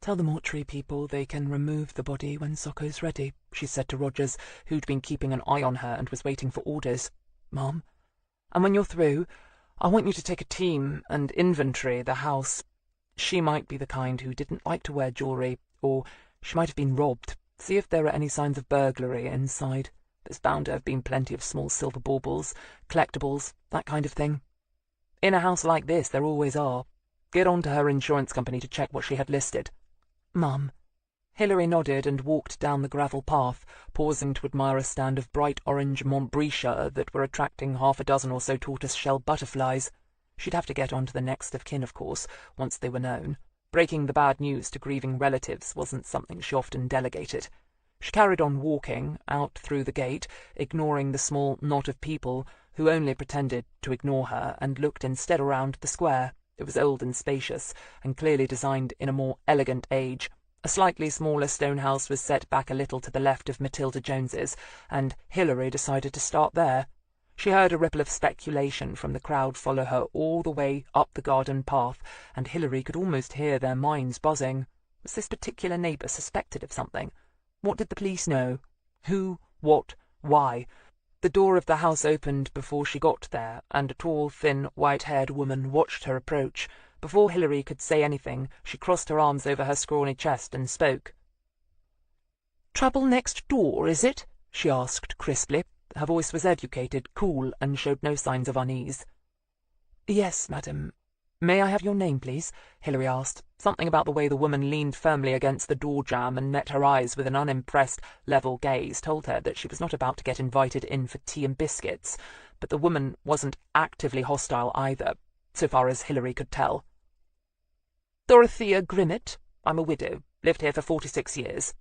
S2: "Tell the mortuary people they can remove the body when Socko's ready," she said to Rogers, who'd been keeping an eye on her and was waiting for orders. "Mum, and when you're through, I want you to take a team and inventory the house. She might be the kind who didn't like to wear jewellery, or she might have been robbed. See if there are any signs of burglary inside. There's bound to have been plenty of small silver baubles, collectibles, that kind of thing. In a house like this there always are. Get on to her insurance company to check what she had listed." "Mum." Hilary nodded and walked down the gravel path, pausing to admire a stand of bright orange Montbretia that were attracting half a dozen or so tortoise-shell butterflies. She'd have to get on to the next of kin, of course, once they were known. Breaking the bad news to grieving relatives wasn't something she often delegated. She carried on walking, out through the gate, ignoring the small knot of people who only pretended to ignore her and looked instead around the square. It was old and spacious, and clearly designed in a more elegant age. A slightly smaller stone house was set back a little to the left of Matilda Jones's, and Hilary decided to start there. She heard a ripple of speculation from the crowd follow her all the way up the garden path, and Hilary could almost hear their minds buzzing. Was this particular neighbour suspected of something? What did the police know? Who? What? Why? The door of the house opened before she got there, and a tall, thin, white-haired woman watched her approach. Before Hilary could say anything, she crossed her arms over her scrawny chest and spoke. "Trouble next door, is it?" she asked crisply. Her voice was educated, cool, and showed no signs of unease. "Yes, madam. May I have your name, please?" Hilary asked. Something about the way the woman leaned firmly against the door jamb and met her eyes with an unimpressed, level gaze told her that she was not about to get invited in for tea and biscuits, but the woman wasn't actively hostile either, so far as Hilary could tell. "Dorothea Grimmett. I'm a widow. Lived here for 46 years.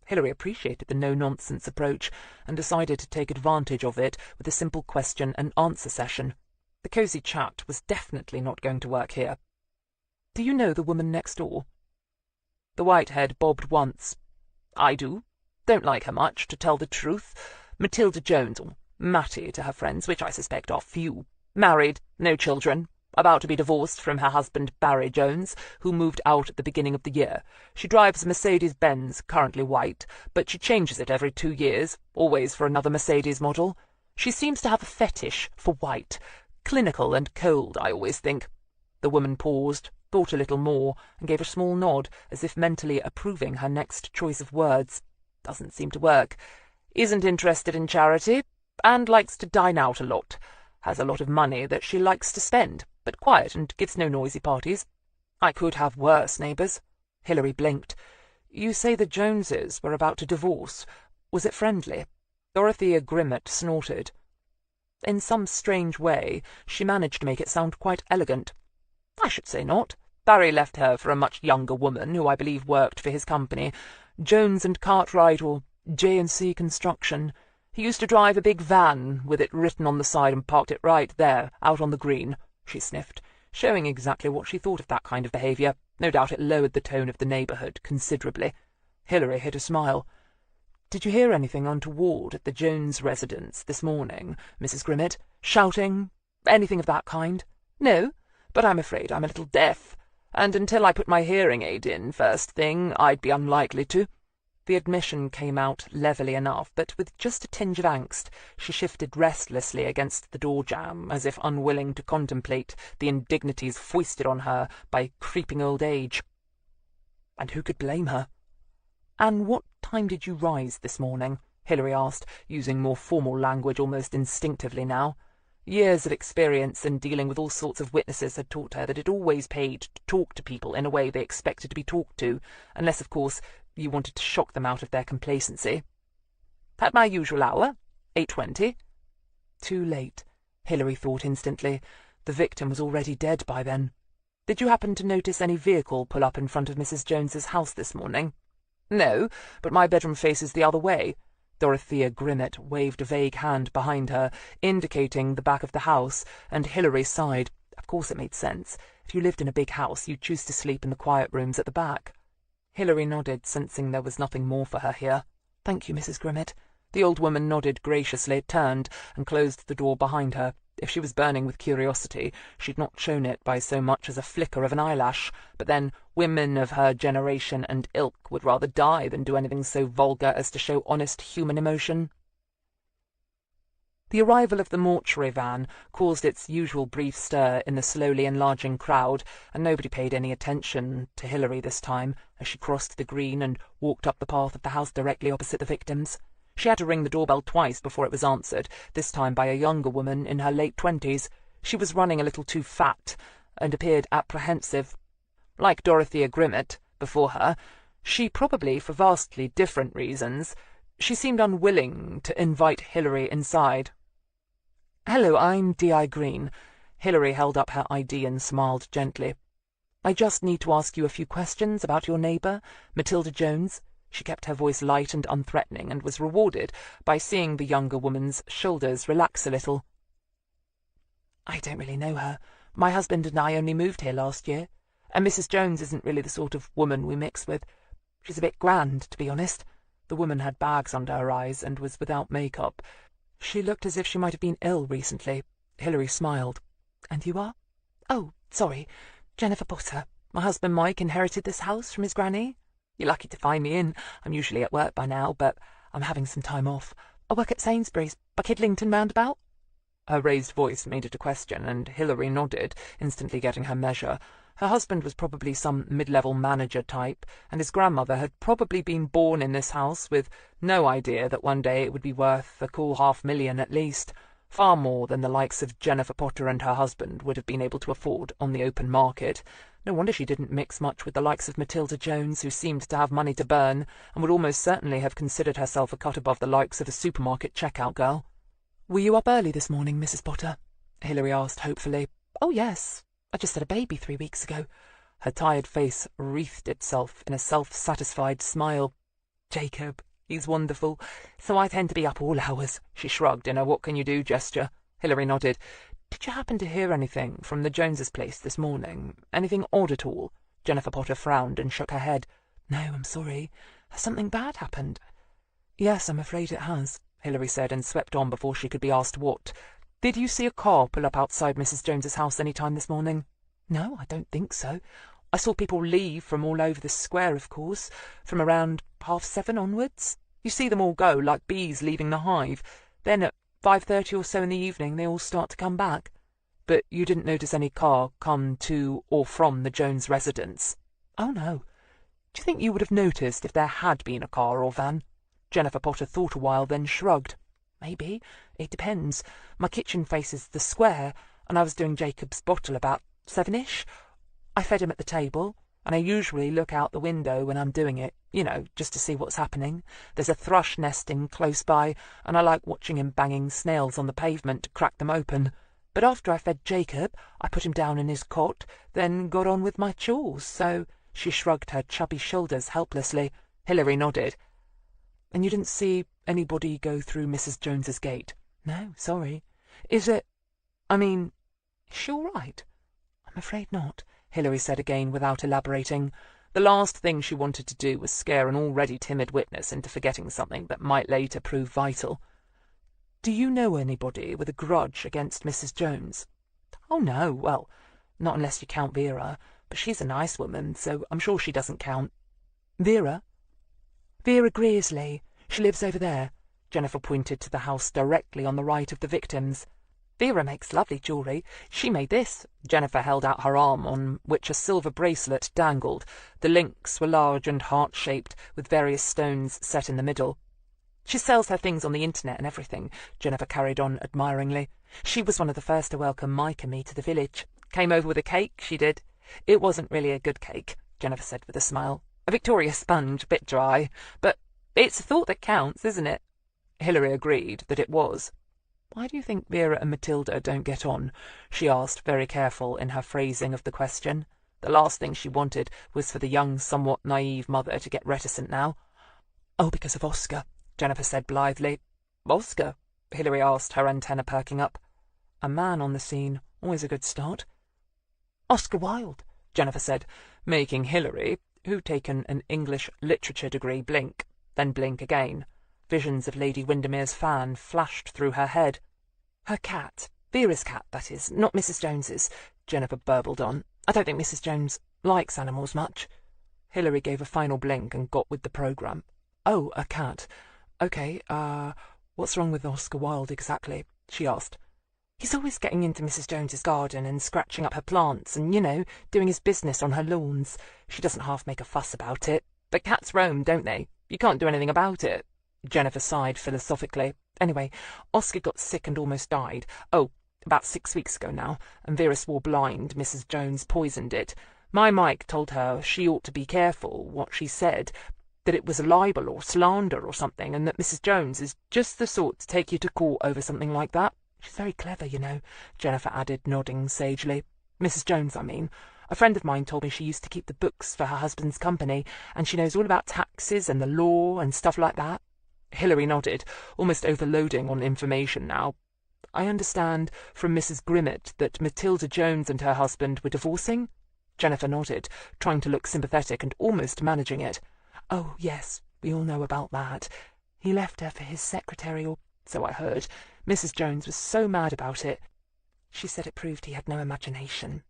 S2: Hilary appreciated the no-nonsense approach and decided to take advantage of it with a simple question-and-answer session. The cosy chat was definitely not going to work here. "Do you know the woman next door?" The white head bobbed once. "I do. Don't like her much, to tell the truth. Matilda Jones, or Mattie to her friends, which I suspect are few. Married, no children. About to be divorced from her husband Barry Jones, who moved out at the beginning of the year. She drives a Mercedes-Benz, currently white, but she changes it every 2 years, always for another Mercedes model. She seems to have a fetish for white. Clinical and cold, I always think." The woman paused, thought a little more, and gave a small nod, as if mentally approving her next choice of words. "Doesn't seem to work. Isn't interested in charity, and likes to dine out a lot. Has a lot of money that she likes to spend, but quiet and gives no noisy parties. I could have worse neighbours." Hilary blinked. "You say the Joneses were about to divorce. Was it friendly?" Dorothea Grimmett snorted. In some strange way, she managed to make it sound quite elegant. "I should say not. Barry left her for a much younger woman, who I believe worked for his company, Jones and Cartwright, or J&C Construction. He used to drive a big van with it written on the side and parked it right there, out on the green," she sniffed, showing exactly what she thought of that kind of behaviour. No doubt it lowered the tone of the neighbourhood considerably. Hilary hid a smile. "Did you hear anything untoward at the Jones residence this morning, Mrs. Grimmett? Shouting? Anything of that kind?" "No, but I'm afraid I'm a little deaf, and until I put my hearing aid in first thing, I'd be unlikely to." The admission came out levelly enough, but with just a tinge of angst. She shifted restlessly against the door-jamb, as if unwilling to contemplate the indignities foisted on her by creeping old age. And who could blame her? "And what time did you rise this morning?" Hilary asked, using more formal language almost instinctively now. Years of experience in dealing with all sorts of witnesses had taught her that it always paid to talk to people in a way they expected to be talked to, unless, of course, you wanted to shock them out of their complacency. "At my usual hour, 8:20. Too late, Hilary thought instantly. The victim was already dead by then. "Did you happen to notice any vehicle pull up in front of Mrs. Jones's house this morning?" "No, but my bedroom faces the other way." Dorothea Grimmett waved a vague hand behind her, indicating the back of the house, and Hilary sighed. Of course it made sense. If you lived in a big house, you'd choose to sleep in the quiet rooms at the back. Hilary nodded, sensing there was nothing more for her here. "Thank you, Mrs. Grimmett." The old woman nodded graciously, turned, and closed the door behind her. If she was burning with curiosity, she'd not shown it by so much as a flicker of an eyelash. But then, women of her generation and ilk would rather die than do anything so vulgar as to show honest human emotion. The arrival of the mortuary van caused its usual brief stir in the slowly enlarging crowd, and nobody paid any attention to Hilary this time, as she crossed the green and walked up the path of the house directly opposite the victims. She had to ring the doorbell twice before it was answered, this time by a younger woman in her late 20s. She was running a little too fat, and appeared apprehensive. Like Dorothea Grimmett, before her, she probably for vastly different reasons, she seemed unwilling to invite Hilary inside. "Hello, I'm D.I. Greene." Hilary held up her ID and smiled gently. "I just need to ask you a few questions about your neighbour, Matilda Jones." She kept her voice light and unthreatening, and was rewarded by seeing the younger woman's shoulders relax a little. "I don't really know her. My husband and I only moved here last year, and Mrs. Jones isn't really the sort of woman we mix with. She's a bit grand, to be honest." The woman had bags under her eyes and was without makeup. She looked as if she might have been ill recently. Hilary smiled. "And you are?" "Oh, sorry. Jennifer Potter. My husband Mike inherited this house from his granny. You're lucky to find me in. I'm usually at work by now, but I'm having some time off. I work at Sainsbury's, by Kidlington roundabout." Her raised voice made it a question, and Hilary nodded, instantly getting her measure. Her husband was probably some mid-level manager type, and his grandmother had probably been born in this house with no idea that one day it would be worth a cool $500,000 at least, far more than the likes of Jennifer Potter and her husband would have been able to afford on the open market. No wonder she didn't mix much with the likes of Matilda Jones, who seemed to have money to burn, and would almost certainly have considered herself a cut above the likes of a supermarket checkout girl. "Were you up early this morning, Mrs. Potter?" Hilary asked hopefully. "Oh, yes. I just had a baby 3 weeks ago." Her tired face wreathed itself in a self-satisfied smile. "Jacob, he's wonderful. So I tend to be up all hours." She shrugged in a what-can-you-do gesture. Hilary nodded. "Did you happen to hear anything from the Joneses' place this morning? Anything odd at all?" Jennifer Potter frowned and shook her head. "No, I'm sorry. Has something bad happened?" "Yes, I'm afraid it has," Hilary said, and swept on before she could be asked what. "Did you see a car pull up outside Mrs. Jones's house any time this morning?" "No, I don't think so. I saw people leave from all over the square, of course, from around 7:30 onwards. You see them all go, like bees leaving the hive. Then at 5:30 or so in the evening they all start to come back." "But you didn't notice any car come to or from the Jones residence?" "Oh, no." "Do you think you would have noticed if there had been a car or van?" Jennifer Potter thought a while, then shrugged. "Maybe. It depends. My kitchen faces the square, and I was doing Jacob's bottle about 7-ish. I fed him at the table. and I usually look out the window when I'm doing it, just to see what's happening. There's a thrush nesting close by, and I like watching him banging snails on the pavement to crack them open. But after I fed Jacob, I put him down in his cot, then got on with my chores, so—" She shrugged her chubby shoulders helplessly. Hilary nodded. "And you didn't see anybody go through Mrs. Jones's gate?" "No, sorry." "Is it— is she all right?" "I'm afraid not," Hilary said again without elaborating. The last thing she wanted to do was scare an already timid witness into forgetting something that might later prove vital. "Do you know anybody with a grudge against Mrs. Jones?" "Oh, no. Well, not unless you count Vera. But she's a nice woman, so I'm sure she doesn't count." "Vera?" "Vera Greersley. She lives over there." Jennifer pointed to the house directly on the right of the victims. "Vera makes lovely jewelry. She made this." Jennifer held out her arm, on which a silver bracelet dangled. The links were large and heart-shaped, with various stones set in the middle. "She sells her things on the internet and everything," Jennifer carried on admiringly. "She was one of the first to welcome Mike and me to the village. Came over with a cake, she did. It wasn't really a good cake," Jennifer said with a smile. "A Victoria sponge, a bit dry. But it's a thought that counts, isn't it?" Hilary agreed that it was. "Why do you think Vera and Matilda don't get on?" she asked, very careful in her phrasing of the question. The last thing she wanted was for the young, somewhat naive mother to get reticent now. "Oh, because of Oscar," Jennifer said blithely. "Oscar?" Hilary asked, her antenna perking up. "A man on the scene. Always a good start." "Oscar Wilde," Jennifer said, making Hilary, who'd taken an English literature degree, blink, then blink again. Visions of Lady Windermere's fan flashed through her head. "Her cat. Vera's cat, that is, not Mrs. Jones's," Jennifer burbled on. "I don't think Mrs. Jones likes animals much." Hilary gave a final blink and got with the programme. "Oh, a cat. Okay, what's wrong with Oscar Wilde exactly?" she asked. "He's always getting into Mrs. Jones's garden and scratching up her plants and, doing his business on her lawns. She doesn't half make a fuss about it. But cats roam, don't they? You can't do anything about it." Jennifer sighed philosophically. "Anyway, Oscar got sick and almost died. Oh, about 6 weeks ago now, and Vera swore blind Mrs. Jones poisoned it. My Mike told her she ought to be careful what she said, that it was a libel or slander or something, and that Mrs. Jones is just the sort to take you to court over something like that. She's very clever, Jennifer added, nodding sagely. Mrs. Jones, I mean. A friend of mine told me she used to keep the books for her husband's company, and she knows all about taxes and the law and stuff like that." Hilary nodded, almost overloading on information now. "I understand from Mrs. Grimmett that Matilda Jones and her husband were divorcing?" Jennifer nodded, trying to look sympathetic and almost managing it. "Oh, yes, we all know about that. He left her for his secretary, or so I heard. Mrs. Jones was so mad about it. She said it proved he had no imagination.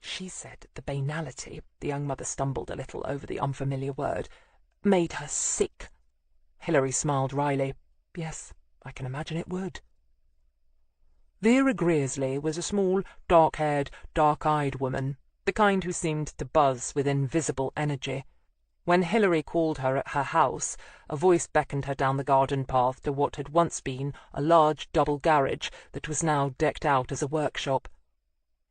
S2: She said the banality," the young mother stumbled a little over the unfamiliar word, "made her sick." Hilary smiled wryly. "Yes, I can imagine it would." Vera Greersley was a small, dark-haired, dark-eyed woman, the kind who seemed to buzz with invisible energy. When Hilary called her at her house, a voice beckoned her down the garden path to what had once been a large double garage that was now decked out as a workshop.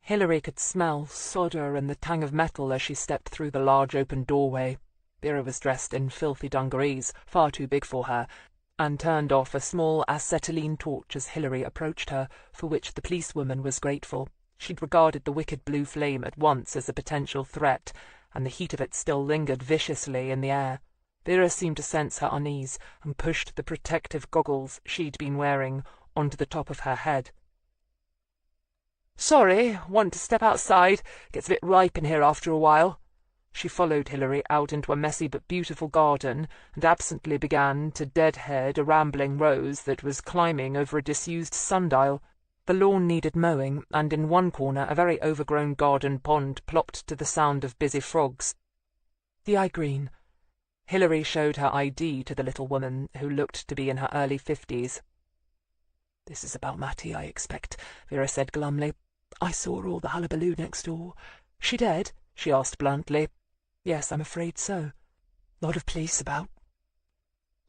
S2: Hilary could smell solder and the tang of metal as she stepped through the large open doorway. Vera was dressed in filthy dungarees, far too big for her, and turned off a small acetylene torch as Hilary approached her, for which the policewoman was grateful. She'd regarded the wicked blue flame at once as a potential threat, and the heat of it still lingered viciously in the air. Vera seemed to sense her unease and pushed the protective goggles she'd been wearing onto the top of her head. "Sorry, want to step outside. Gets a bit ripe in here after a while." She followed Hilary out into a messy but beautiful garden and absently began to deadhead a rambling rose that was climbing over a disused sundial. The lawn needed mowing, and in one corner a very overgrown garden pond plopped to the sound of busy frogs. "The Greene." Hilary showed her ID to the little woman, who looked to be in her early 50s. "This is about Mattie, I expect," Vera said glumly. "I saw all the hullabaloo next door." "She dead?" she asked bluntly. "Yes, I'm afraid so. Lot of police about,"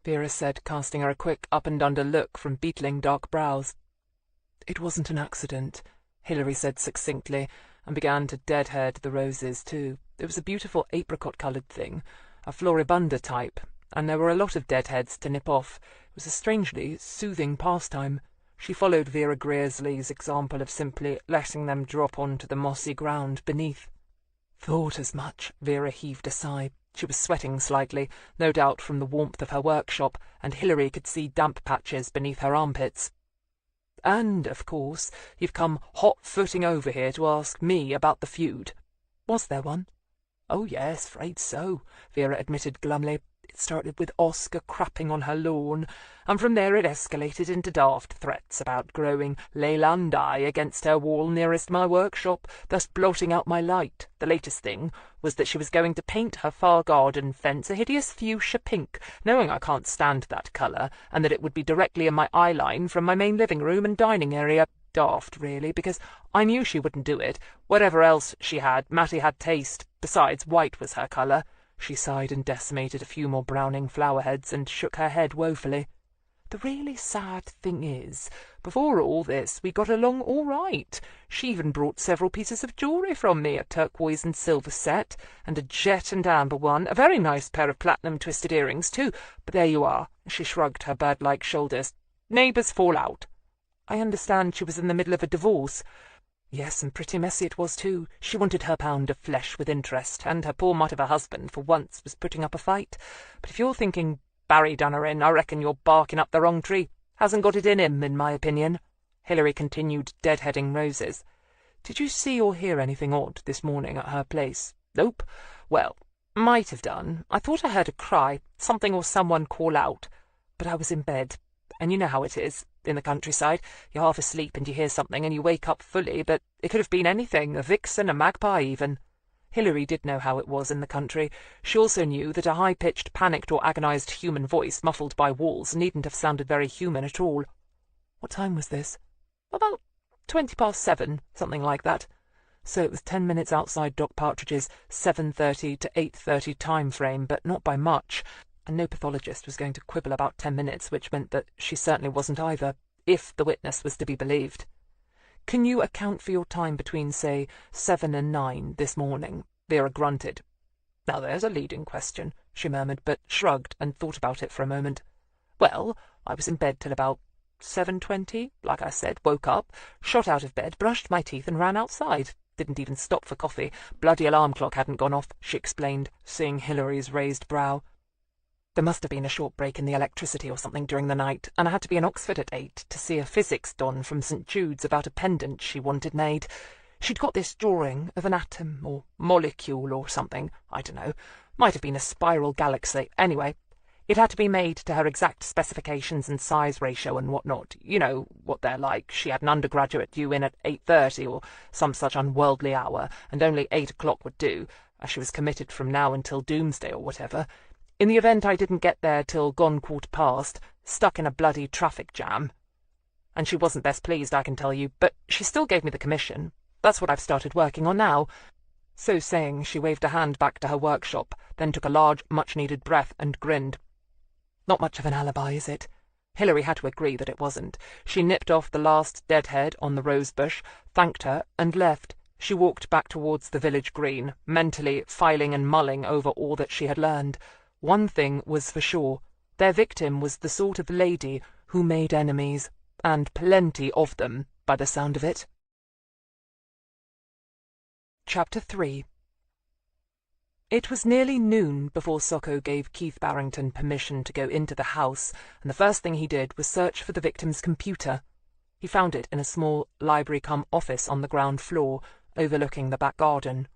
S2: Vera said, casting her a quick up-and-under look from beetling dark brows. "It wasn't an accident," Hilary said succinctly, and began to deadhead the roses too. It was a beautiful apricot-coloured thing, a floribunda type, and there were a lot of deadheads to nip off. It was a strangely soothing pastime. She followed Vera Greersley's example of simply letting them drop onto the mossy ground beneath. Thought as much. Vera heaved a sigh. She was sweating slightly, no doubt from the warmth of her workshop, and Hilary could see damp patches beneath her armpits. And, of course, you've come hot-footing over here to ask me about the feud. Was there one? Oh, yes, afraid so, Vera admitted glumly. It started with Oscar crapping on her lawn, and from there it escalated into daft threats about growing Leylandi against her wall nearest my workshop, thus blotting out my light. The latest thing was that she was going to paint her far garden fence a hideous fuchsia pink, knowing I can't stand that colour, and that it would be directly in my eye line from my main living room and dining area. Daft, really, because I knew she wouldn't do it. Whatever else she had, Mattie had taste. Besides, white was her colour. She sighed and decimated a few more browning flower-heads and shook her head woefully. The really sad thing is, before all this, we got along all right. She even brought several pieces of jewellery from me, a turquoise and silver set, and a jet and amber one, a very nice pair of platinum twisted earrings, too. But there you are. She shrugged her bird-like shoulders. Neighbours fall out. I understand she was in the middle of a divorce. Yes, and pretty messy it was, too. She wanted her pound of flesh with interest, and her poor mutt of a husband, for once, was putting up a fight. But if you're thinking Barry done her in, I reckon you're barking up the wrong tree. Hasn't got it in him, in my opinion. Hilary continued deadheading roses. Did you see or hear anything odd this morning at her place? Nope. Well, might have done. I thought I heard a cry, something or someone call out. But I was in bed, and you know how it is. In the countryside, you're half asleep and you hear something and you wake up fully, but it could have been anything, a vixen, a magpie even. Hilary did know how it was in the country. She also knew that a high-pitched, panicked or agonized human voice, muffled by walls, needn't have sounded very human at all. What time was this? About 7:20, something like that. So it was 10 minutes outside Doc Partridge's 7:30 to 8:30 time frame, but not by much. And no pathologist was going to quibble about 10 minutes, which meant that she certainly wasn't either, if the witness was to be believed. Can you account for your time between, say, 7 and 9 this morning? Vera grunted. Now there's a leading question, she murmured, but shrugged and thought about it for a moment. Well, I was in bed till about 7:20, like I said, woke up, shot out of bed, brushed my teeth and ran outside. Didn't even stop for coffee. Bloody alarm clock hadn't gone off, she explained, seeing Hilary's raised brow. There must have been a short break in the electricity or something during the night, and I had to be in Oxford at 8 to see a physics don from St. Jude's about a pendant she wanted made. She'd got this drawing of an atom or molecule or something, I don't know. Might have been a spiral galaxy. Anyway, it had to be made to her exact specifications and size ratio and whatnot. You know what they're like. She had an undergraduate due in at 8:30 or some such unworldly hour, and only 8 o'clock would do, as she was committed from now until doomsday or whatever. In the event I didn't get there till gone 15:15, stuck in a bloody traffic jam. And she wasn't best pleased, I can tell you, but she still gave me the commission. That's what I've started working on now. So saying, she waved a hand back to her workshop, then took a large, much-needed breath and grinned. Not much of an alibi, is it? Hilary had to agree that it wasn't. She nipped off the last deadhead on the rosebush, thanked her, and left. She walked back towards the village green, mentally filing and mulling over all that she had learned. One thing was for sure. Their victim was the sort of lady who made enemies, and plenty of them, by the sound of it. Chapter 3. It was nearly noon before Socko gave Keith Barrington permission to go into the house, and the first thing he did was search for the victim's computer. He found it in a small library-cum-office on the ground floor, overlooking the back garden.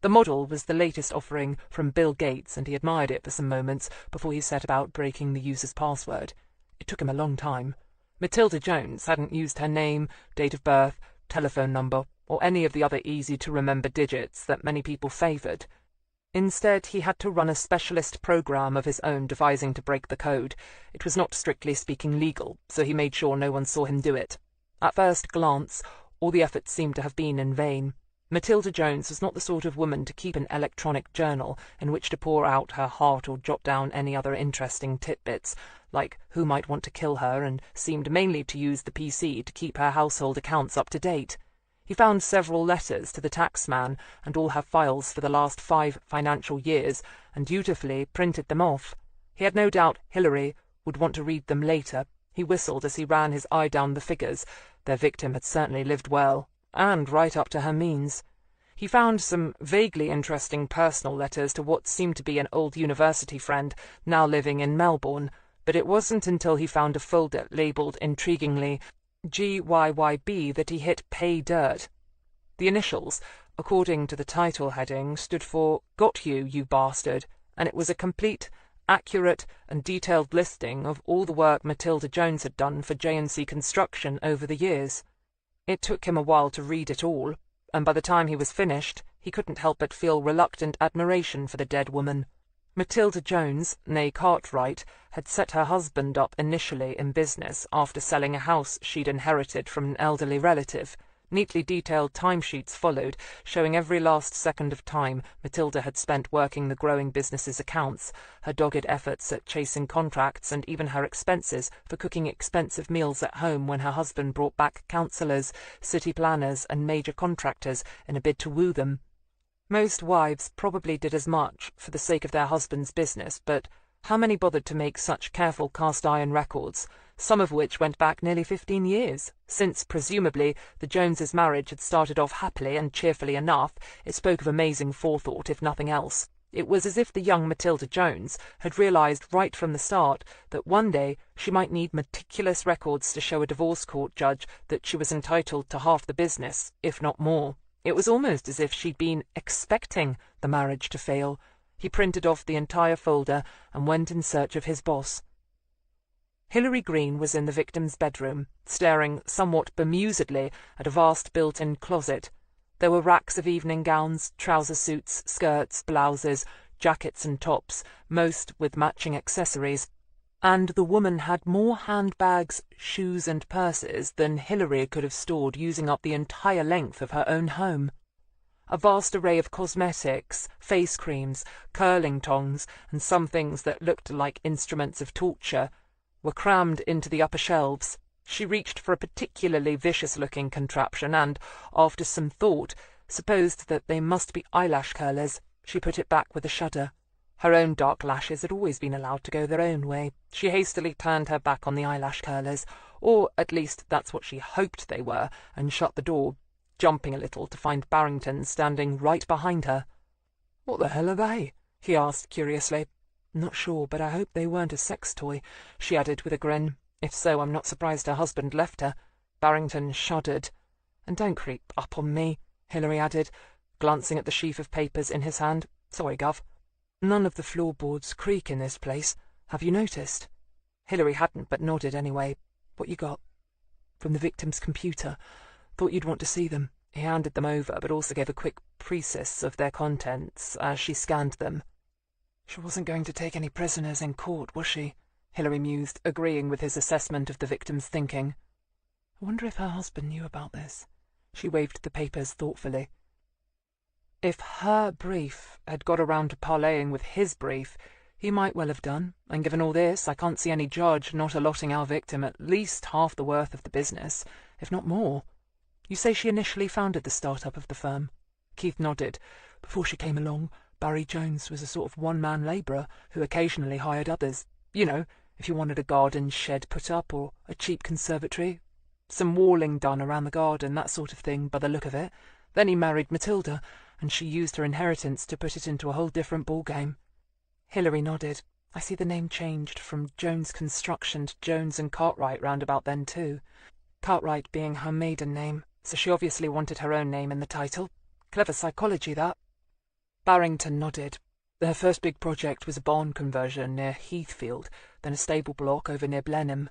S2: The model was the latest offering from Bill Gates, and he admired it for some moments before he set about breaking the user's password. It took him a long time. Matilda Jones hadn't used her name, date of birth, telephone number, or any of the other easy-to-remember digits that many people favoured. Instead, he had to run a specialist program of his own devising to break the code. It was not strictly speaking legal, so he made sure no one saw him do it. At first glance, all the efforts seemed to have been in vain. Matilda Jones was not the sort of woman to keep an electronic journal in which to pour out her heart or jot down any other interesting titbits, like who might want to kill her, and seemed mainly to use the PC to keep her household accounts up to date. He found several letters to the taxman and all her files for the last 5 financial years, and dutifully printed them off. He had no doubt Hilary would want to read them later. He whistled as he ran his eye down the figures. Their victim had certainly lived well, and right up to her means. He found some vaguely interesting personal letters to what seemed to be an old university friend, now living in Melbourne, but it wasn't until he found a folder labelled intriguingly GYYB that he hit pay dirt. The initials, according to the title heading, stood for Got You, You Bastard, and it was a complete, accurate and detailed listing of all the work Matilda Jones had done for J&C Construction over the years. It took him a while to read it all, and by the time he was finished, he couldn't help but feel reluctant admiration for the dead woman. Matilda Jones, née Cartwright, had set her husband up initially in business after selling a house she'd inherited from an elderly relative. Neatly detailed timesheets followed, showing every last second of time Matilda had spent working the growing business's accounts, her dogged efforts at chasing contracts, and even her expenses for cooking expensive meals at home when her husband brought back councillors, city planners, and major contractors in a bid to woo them. Most wives probably did as much for the sake of their husband's business, but how many bothered to make such careful cast-iron records, some of which went back nearly 15 years, since, presumably, the Joneses' marriage had started off happily and cheerfully enough. It spoke of amazing forethought, if nothing else. It was as if the young Matilda Jones had realised right from the start that one day she might need meticulous records to show a divorce court judge that she was entitled to half the business, if not more. It was almost as if she'd been expecting the marriage to fail. He printed off the entire folder and went in search of his boss. Hilary Greene was in the victim's bedroom, staring somewhat bemusedly at a vast built-in closet. There were racks of evening gowns, trouser suits, skirts, blouses, jackets and tops, most with matching accessories. And the woman had more handbags, shoes and purses than Hilary could have stored, using up the entire length of her own home. A vast array of cosmetics, face creams, curling tongs, and some things that looked like instruments of torture were crammed into the upper shelves. She reached for a particularly vicious-looking contraption and, after some thought, supposed that they must be eyelash curlers. She put it back with a shudder. Her own dark lashes had always been allowed to go their own way. She hastily turned her back on the eyelash curlers, or at least that's what she hoped they were, and shut the door, jumping a little to find Barrington standing right behind her. "What the hell are they?" he asked curiously. "Not sure, but I hope they weren't a sex toy," she added with a grin. "If so, I'm not surprised her husband left her." Barrington shuddered. "And don't creep up on me," Hilary added, glancing at the sheaf of papers in his hand. "Sorry, Gov. None of the floorboards creak in this place. Have you noticed?" Hilary hadn't, but nodded anyway. "What you got?" "From the victim's computer. Thought you'd want to see them." He handed them over, but also gave a quick precis of their contents as she scanned them. "She wasn't going to take any prisoners in court, was she?" Hilary mused, agreeing with his assessment of the victim's thinking. "I wonder if her husband knew about this." She waved the papers thoughtfully. If her brief had got around to parleying with his brief, he might well have done, and given all this, I can't see any judge not allotting our victim at least half the worth of the business, if not more. You say she initially founded the start-up of the firm?" Keith nodded. "Before she came along, Barry Jones was a sort of one-man labourer who occasionally hired others. You know, if you wanted a garden shed put up, or a cheap conservatory, some walling done around the garden, that sort of thing, by the look of it. Then he married Matilda, and she used her inheritance to put it into a whole different ballgame." Hilary nodded. "I see the name changed from Jones Construction to Jones and Cartwright round about then too. Cartwright being her maiden name, so she obviously wanted her own name in the title. Clever psychology, that." Barrington nodded. Her first big project was a barn conversion near Heathfield, then a stable block over near Blenheim.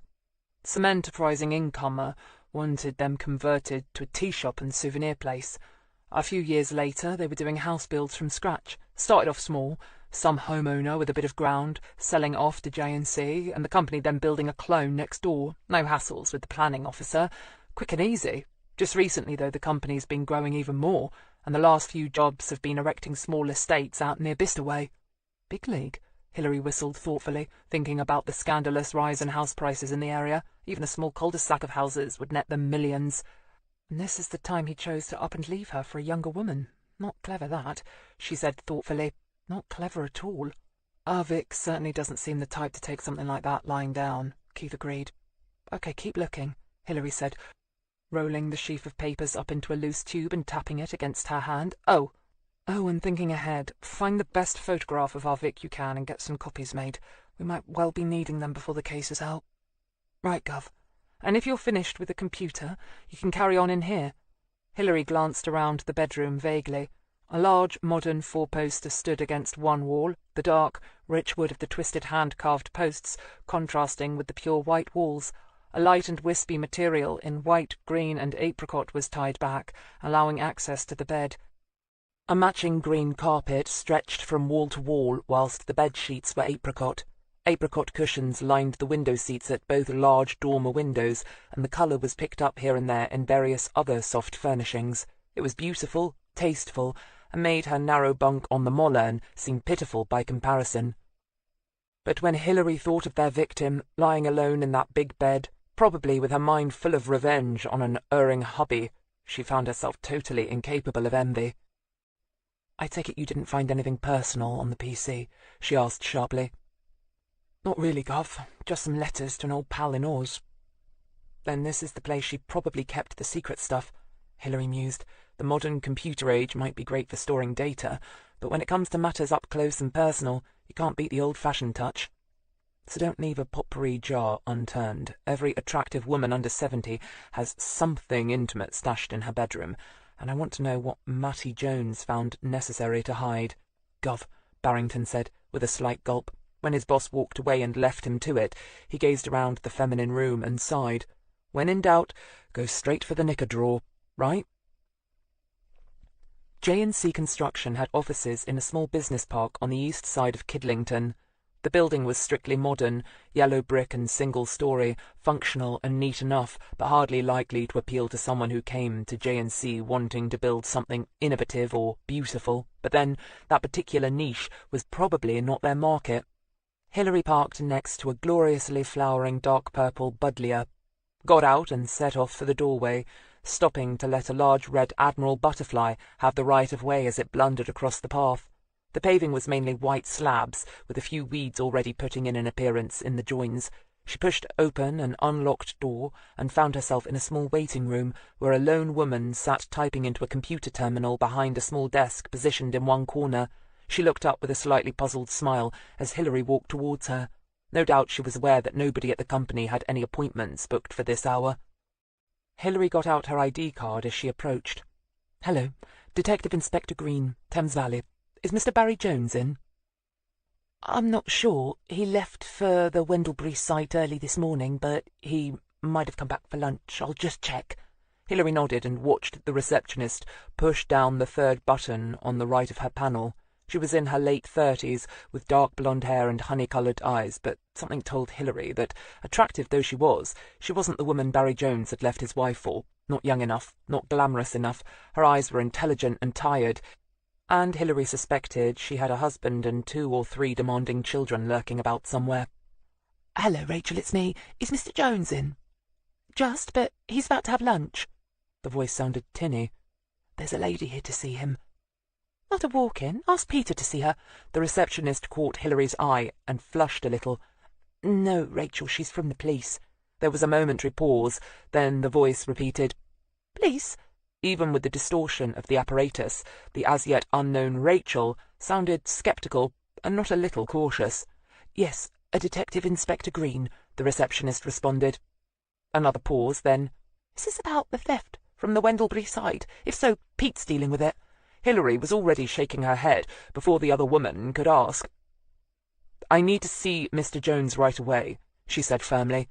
S2: Some enterprising incomer wanted them converted to a tea shop and souvenir place. A few years later, they were doing house builds from scratch. Started off small, some homeowner with a bit of ground selling off to J&C, and the company then building a clone next door. No hassles with the planning officer. Quick and easy. Just recently, though, the company's been growing even more, and the last few jobs have been erecting small estates out near Bicester. "Big league," Hilary whistled thoughtfully, thinking about the scandalous rise in house prices in the area. Even a small cul-de-sac of houses would net them millions. And this is the time he chose to up and leave her for a younger woman. Not clever, that, she said thoughtfully. Not clever at all. Vic certainly doesn't seem the type to take something like that lying down, Keith agreed. Okay, keep looking, Hilary said, rolling the sheaf of papers up into a loose tube and tapping it against her hand. Oh, and thinking ahead, find the best photograph of our Vic you can and get some copies made. We might well be needing them before the case is out. Right, Gov. And if you're finished with the computer, you can carry on in here. Hilary glanced around the bedroom vaguely. A large, modern four-poster stood against one wall, the dark, rich wood of the twisted hand-carved posts contrasting with the pure white walls. A light and wispy material in white, green, and apricot was tied back, allowing access to the bed. A matching green carpet stretched from wall to wall, whilst the bed-sheets were apricot. Apricot cushions lined the window seats at both large dormer windows, and the colour was picked up here and there in various other soft furnishings. It was beautiful, tasteful, and made her narrow bunk on the mollern seem pitiful by comparison. But when Hilary thought of their victim, lying alone in that big bed, probably with her mind full of revenge on an erring hubby, she found herself totally incapable of envy. "I take it you didn't find anything personal on the PC?" she asked sharply. "Not really, Gov. Just some letters to an old pal in Oz." "Then this is the place she probably kept the secret stuff," Hilary mused. "The modern computer age might be great for storing data, but when it comes to matters up close and personal, you can't beat the old-fashioned touch. So don't leave a potpourri jar unturned. Every attractive woman under 70 has something intimate stashed in her bedroom, and I want to know what Mattie Jones found necessary to hide." "Gov," Barrington said, with a slight gulp. When his boss walked away and left him to it, he gazed around the feminine room and sighed. "When in doubt, go straight for the knicker drawer, right?" J&C Construction had offices in a small business park on the east side of Kidlington. The building was strictly modern, yellow brick and single-story, functional and neat enough, but hardly likely to appeal to someone who came to J&C wanting to build something innovative or beautiful. But then, that particular niche was probably not their market. Hilary parked next to a gloriously flowering dark purple buddleia, got out and set off for the doorway, stopping to let a large red admiral butterfly have the right of way as it blundered across the path. The paving was mainly white slabs, with a few weeds already putting in an appearance in the joins. She pushed open an unlocked door and found herself in a small waiting room, where a lone woman sat typing into a computer terminal behind a small desk positioned in one corner. She looked up with a slightly puzzled smile as Hilary walked towards her. No doubt she was aware that nobody at the company had any appointments booked for this hour. Hilary got out her ID card as she approached. "Hello, Detective Inspector Greene, Thames Valley. Is Mr. Barry Jones in?" "I'm not sure. He left for the Wendlebury site early this morning, but he might have come back for lunch. I'll just check." Hilary nodded and watched the receptionist push down the third button on the right of her panel. She was in her late 30s, with dark blonde hair and honey-coloured eyes, but something told Hilary that, attractive though she wasn't the woman Barry Jones had left his wife for. Not young enough, not glamorous enough. Her eyes were intelligent and tired, and Hilary suspected she had a husband and 2 or 3 demanding children lurking about somewhere. "Hello, Rachel, it's me. Is Mr. Jones in?" "Just, but he's about to have lunch." The voice sounded tinny. "There's a lady here to see him." "Not a walk-in. Ask Peter to see her." The receptionist caught Hilary's eye and flushed a little. "No, Rachel, she's from the police." There was a momentary pause, then the voice repeated, "Police?" Even with the distortion of the apparatus, the as-yet unknown Rachel sounded sceptical and not a little cautious. "Yes, a Detective Inspector Greene," the receptionist responded. Another pause, then, "Is this about the theft from the Wendlebury site? If so, Pete's dealing with it." Hilary was already shaking her head before the other woman could ask. "I need to see Mr. Jones right away," she said firmly.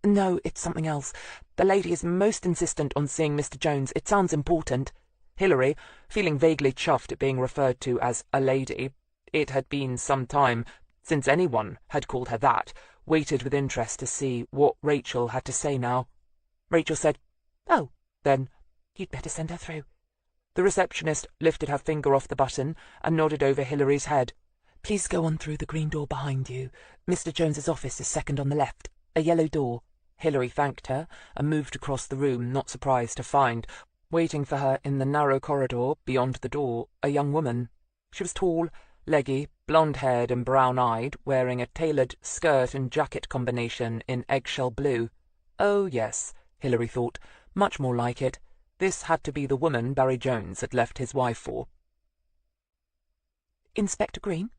S2: "No, it's something else. The lady is most insistent on seeing Mr. Jones. It sounds important." Hilary, feeling vaguely chuffed at being referred to as a lady, it had been some time since anyone had called her that, waited with interest to see what Rachel had to say now. Rachel said, "Oh, then you'd better send her through." The receptionist lifted her finger off the button and nodded over Hilary's head. "Please go on through the green door behind you. Mr. Jones's office is second on the left, a yellow door." Hilary thanked her and moved across the room, not surprised to find, waiting for her in the narrow corridor beyond the door, a young woman. She was tall, leggy, blonde-haired and brown-eyed, wearing a tailored skirt and jacket combination in eggshell blue. Oh, yes, Hilary thought, much more like it. This had to be the woman Barry Jones had left his wife for. "Inspector Greene?"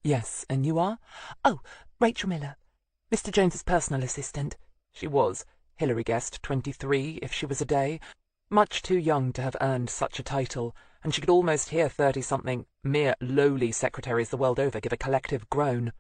S2: "Yes, and you are?" "Oh, Rachel Miller, Mr. Jones's personal assistant." She was, Hilary guessed, 23 if she was a day, much too young to have earned such a title, and she could almost hear 30-something mere lowly secretaries the world over give a collective groan.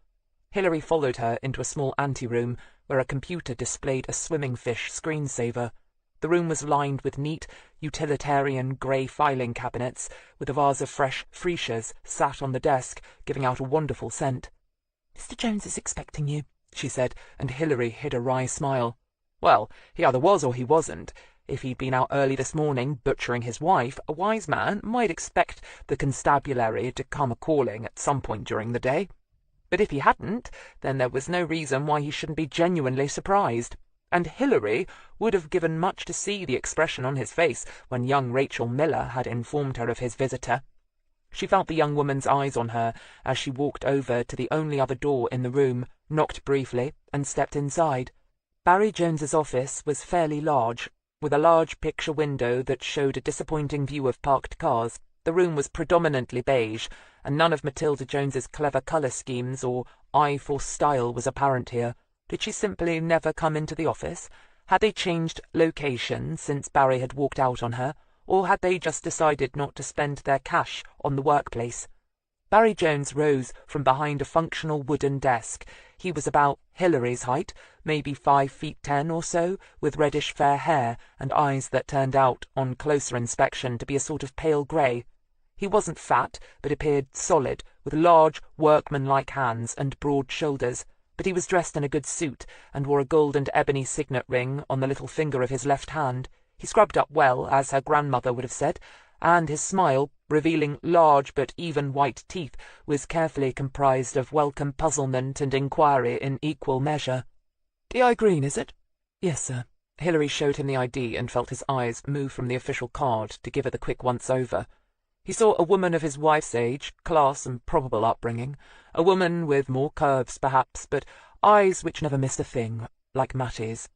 S2: Hilary followed her into a small anteroom where a computer displayed a swimming fish screensaver. The room was lined with neat, utilitarian grey filing cabinets, with a vase of fresh freesias sat on the desk, giving out a wonderful scent. "Mr. Jones is expecting you," she said, and Hilary hid a wry smile. Well, he either was or he wasn't. If he'd been out early this morning butchering his wife, a wise man might expect the constabulary to come a-calling at some point during the day. But if he hadn't, then there was no reason why he shouldn't be genuinely surprised. And Hilary would have given much to see the expression on his face when young Rachel Miller had informed her of his visitor. She felt the young woman's eyes on her as she walked over to the only other door in the room, knocked briefly, and stepped inside. Barry Jones's office was fairly large, with a large picture window that showed a disappointing view of parked cars. The room was predominantly beige, and none of Matilda Jones's clever colour schemes or eye for style was apparent here. Did she simply never come into the office? Had they changed location since Barry had walked out on her, or had they just decided not to spend their cash on the workplace? Barry Jones rose from behind a functional wooden desk. He was about Hilary's height, maybe 5'10" or so, with reddish-fair hair and eyes that turned out, on closer inspection, to be a sort of pale grey. He wasn't fat, but appeared solid, with large, workmanlike hands and broad shoulders. But he was dressed in a good suit, and wore a gold and ebony signet ring on the little finger of his left hand. He scrubbed up well, as her grandmother would have said, and his smile, revealing large but even white teeth, was carefully comprised of welcome puzzlement and inquiry in equal measure. "D.I. Greene, is it?" "Yes, sir." Hilary showed him the ID and felt his eyes move from the official card to give her the quick once-over. He saw a woman of his wife's age, class and probable upbringing, a woman with more curves, perhaps, but eyes which never missed a thing, like Mattie's.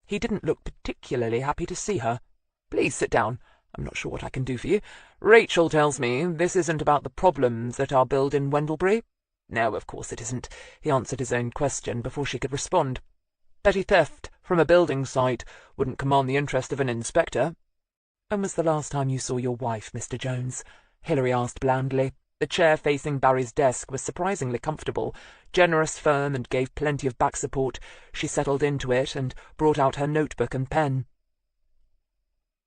S2: He didn't look particularly happy to see her. "Please sit down. I'm not sure what I can do for you. Rachel tells me this isn't about the problems that are billed in Wendlebury." "No, of course it isn't." He answered his own question before she could respond. "Petty theft from a building site wouldn't command the interest of an inspector." "When was the last time you saw your wife, Mr. Jones?" Hilary asked blandly. The chair facing Barry's desk was surprisingly comfortable, generous, firm, and gave plenty of back support. She settled into it and brought out her notebook and pen.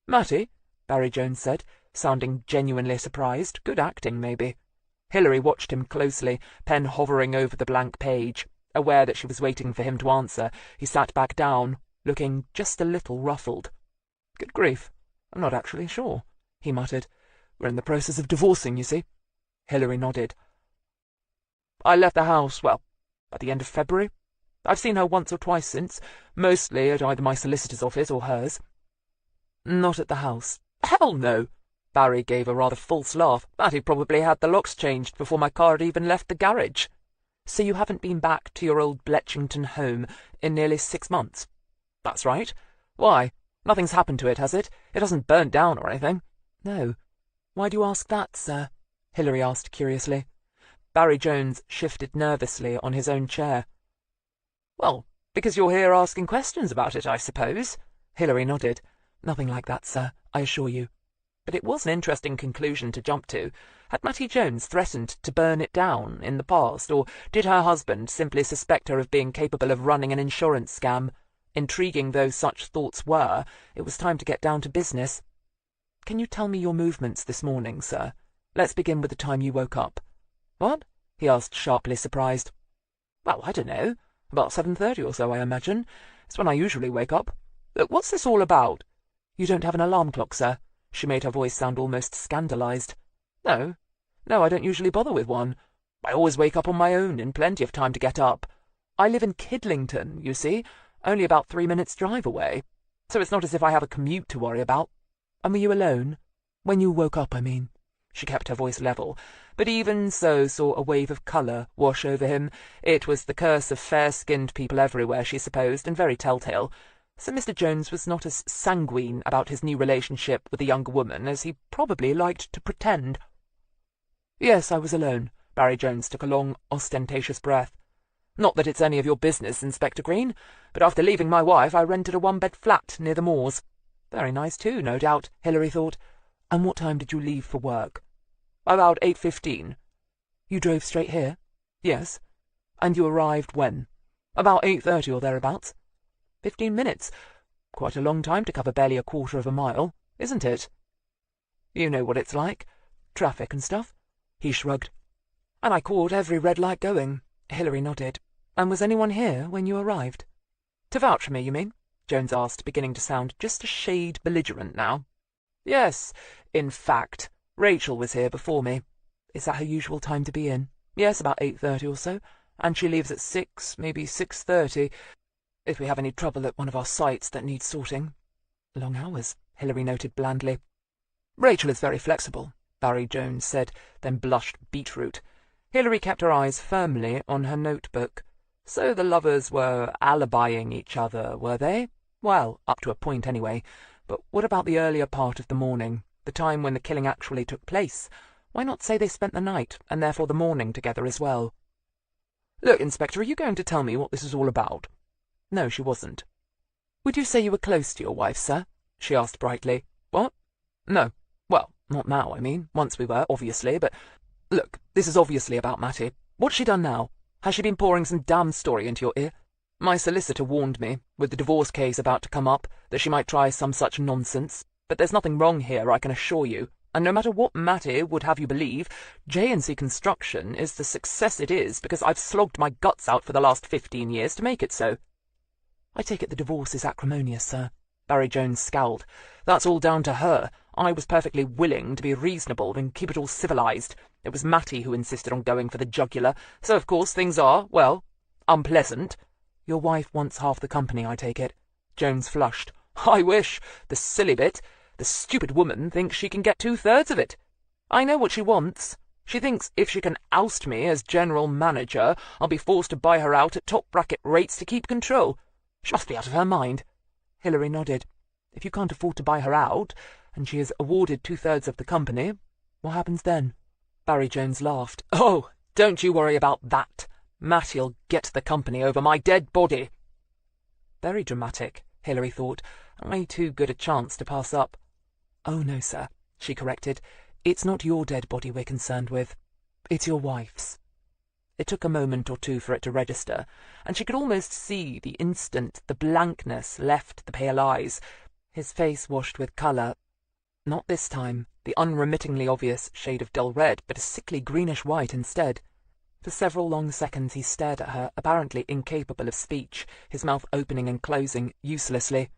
S2: "Mattie," Barry Jones said, sounding genuinely surprised. Good acting, maybe. Hilary watched him closely, pen hovering over the blank page. Aware that she was waiting for him to answer, he sat back down, looking just a little ruffled. "Good grief, I'm not actually sure," he muttered. "We're in the process of divorcing, you see." Hilary nodded. "I left the house, well, at the end of February. I've seen her once or twice since, mostly at either my solicitor's office or hers." "Not at the house?" "Hell no!" Barry gave a rather false laugh. "Mattie probably had the locks changed before my car had even left the garage." "So you haven't been back to your old Bletchington home in nearly 6 months?" "That's right. Why? Nothing's happened to it, has it? It hasn't burnt down or anything?" "No. Why do you ask that, sir?" Hilary asked curiously. Barry Jones shifted nervously on his own chair. "Well, because you're here asking questions about it, I suppose." Hilary nodded. "Nothing like that, sir, I assure you." But it was an interesting conclusion to jump to. Had Mattie Jones threatened to burn it down in the past, or did her husband simply suspect her of being capable of running an insurance scam? Intriguing though such thoughts were, it was time to get down to business. "Can you tell me your movements this morning, sir? Let's begin with the time you woke up." "What?" he asked, sharply surprised. "Well, I don't know. About 7:30 or so, I imagine. It's when I usually wake up. Look, what's this all about?" "You don't have an alarm clock, sir?" She made her voice sound almost scandalized. No, I don't usually bother with one. I always wake up on my own in plenty of time to get up." I live in Kidlington, you see, only about 3 minutes' drive away, so it's not as if I have a commute to worry about. And were you alone? When you woke up, I mean." She kept her voice level, but even so saw a wave of colour wash over him. It was the curse of fair-skinned people everywhere, she supposed, and very telltale. So Mr. Jones was not as sanguine about his new relationship with the younger woman as he probably liked to pretend. "Yes, I was alone." Barry Jones took a long, ostentatious breath. "Not that it's any of your business, Inspector Greene, but after leaving my wife I rented a one-bed flat near the moors. Very nice too, no doubt," Hilary thought. "And what time did you leave for work?" "About 8:15. "You drove straight here?" "Yes." "And you arrived when?" "About 8:30 or thereabouts." 15 minutes. Quite a long time to cover barely a quarter of a mile, isn't it?" "You know what it's like. Traffic and stuff." He shrugged. "And I caught every red light going." Hilary nodded. "And was anyone here when you arrived?" "To vouch for me, you mean?" Jones asked, beginning to sound just a shade belligerent now. "Yes. In fact, Rachel was here before me." "Is that her usual time to be in?" "Yes, about 8:30 or so. And she leaves at 6, maybe 6:30, if we have any trouble at one of our sites that needs sorting." "Long hours," Hilary noted blandly. "Rachel is very flexible," Barry Jones said, then blushed beetroot. Hilary kept her eyes firmly on her notebook. So the lovers were alibying each other, were they? Well, up to a point anyway. But what about the earlier part of the morning, the time when the killing actually took place? Why not say they spent the night, and therefore the morning, together as well? "Look, Inspector, are you going to tell me what this is all about?" No, she wasn't. "Would you say you were close to your wife, sir?" she asked brightly. "What? No. Well, not now, I mean. Once we were, obviously, but... Look, this is obviously about Mattie. What's she done now? Has she been pouring some damn story into your ear? My solicitor warned me, with the divorce case about to come up, that she might try some such nonsense. But there's nothing wrong here, I can assure you. And no matter what Mattie would have you believe, J&C Construction is the success it is because I've slogged my guts out for the last 15 years to make it so." "I take it the divorce is acrimonious, sir." Barry Jones scowled. "That's all down to her. I was perfectly willing to be reasonable and keep it all civilized. It was Mattie who insisted on going for the jugular, so of course things are, well, unpleasant." "Your wife wants half the company, I take it." Jones flushed. "I wish. The silly bit. The stupid woman thinks she can get 2/3 of it. I know what she wants. She thinks if she can oust me as general manager, I'll be forced to buy her out at top-bracket rates to keep control. She must be out of her mind." Hilary nodded. "If you can't afford to buy her out, and she is awarded 2/3 of the company, what happens then?" Barry Jones laughed. "Oh, don't you worry about that. Mattie'll get the company over my dead body." Very dramatic, Hilary thought. Way too good a chance to pass up. "Oh, no, sir," she corrected. "It's not your dead body we're concerned with. It's your wife's." It took a moment or two for it to register, and she could almost see the instant the blankness left the pale eyes. His face washed with colour. Not this time the unremittingly obvious shade of dull red, but a sickly greenish-white instead. For several long seconds he stared at her, apparently incapable of speech, his mouth opening and closing uselessly.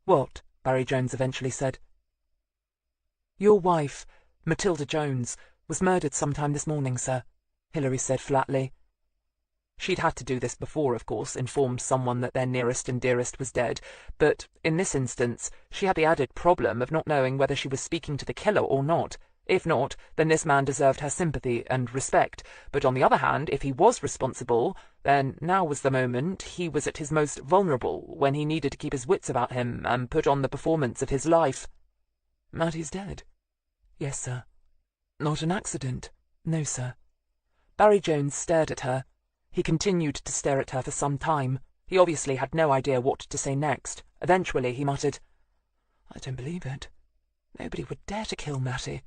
S2: "What?" Barry Jones eventually said. "Your wife, Matilda Jones, was murdered sometime this morning, sir," Hilary said flatly. She'd had to do this before, of course, inform someone that their nearest and dearest was dead, but in this instance she had the added problem of not knowing whether she was speaking to the killer or not. If not, then this man deserved her sympathy and respect, but on the other hand, if he was responsible, then now was the moment he was at his most vulnerable, when he needed to keep his wits about him and put on the performance of his life. "Mattie's dead?" "Yes, sir." "Not an accident?" "No, sir." Barry Jones stared at her. He continued to stare at her for some time. He obviously had no idea what to say next. Eventually he muttered, "I don't believe it. Nobody would dare to kill Mattie."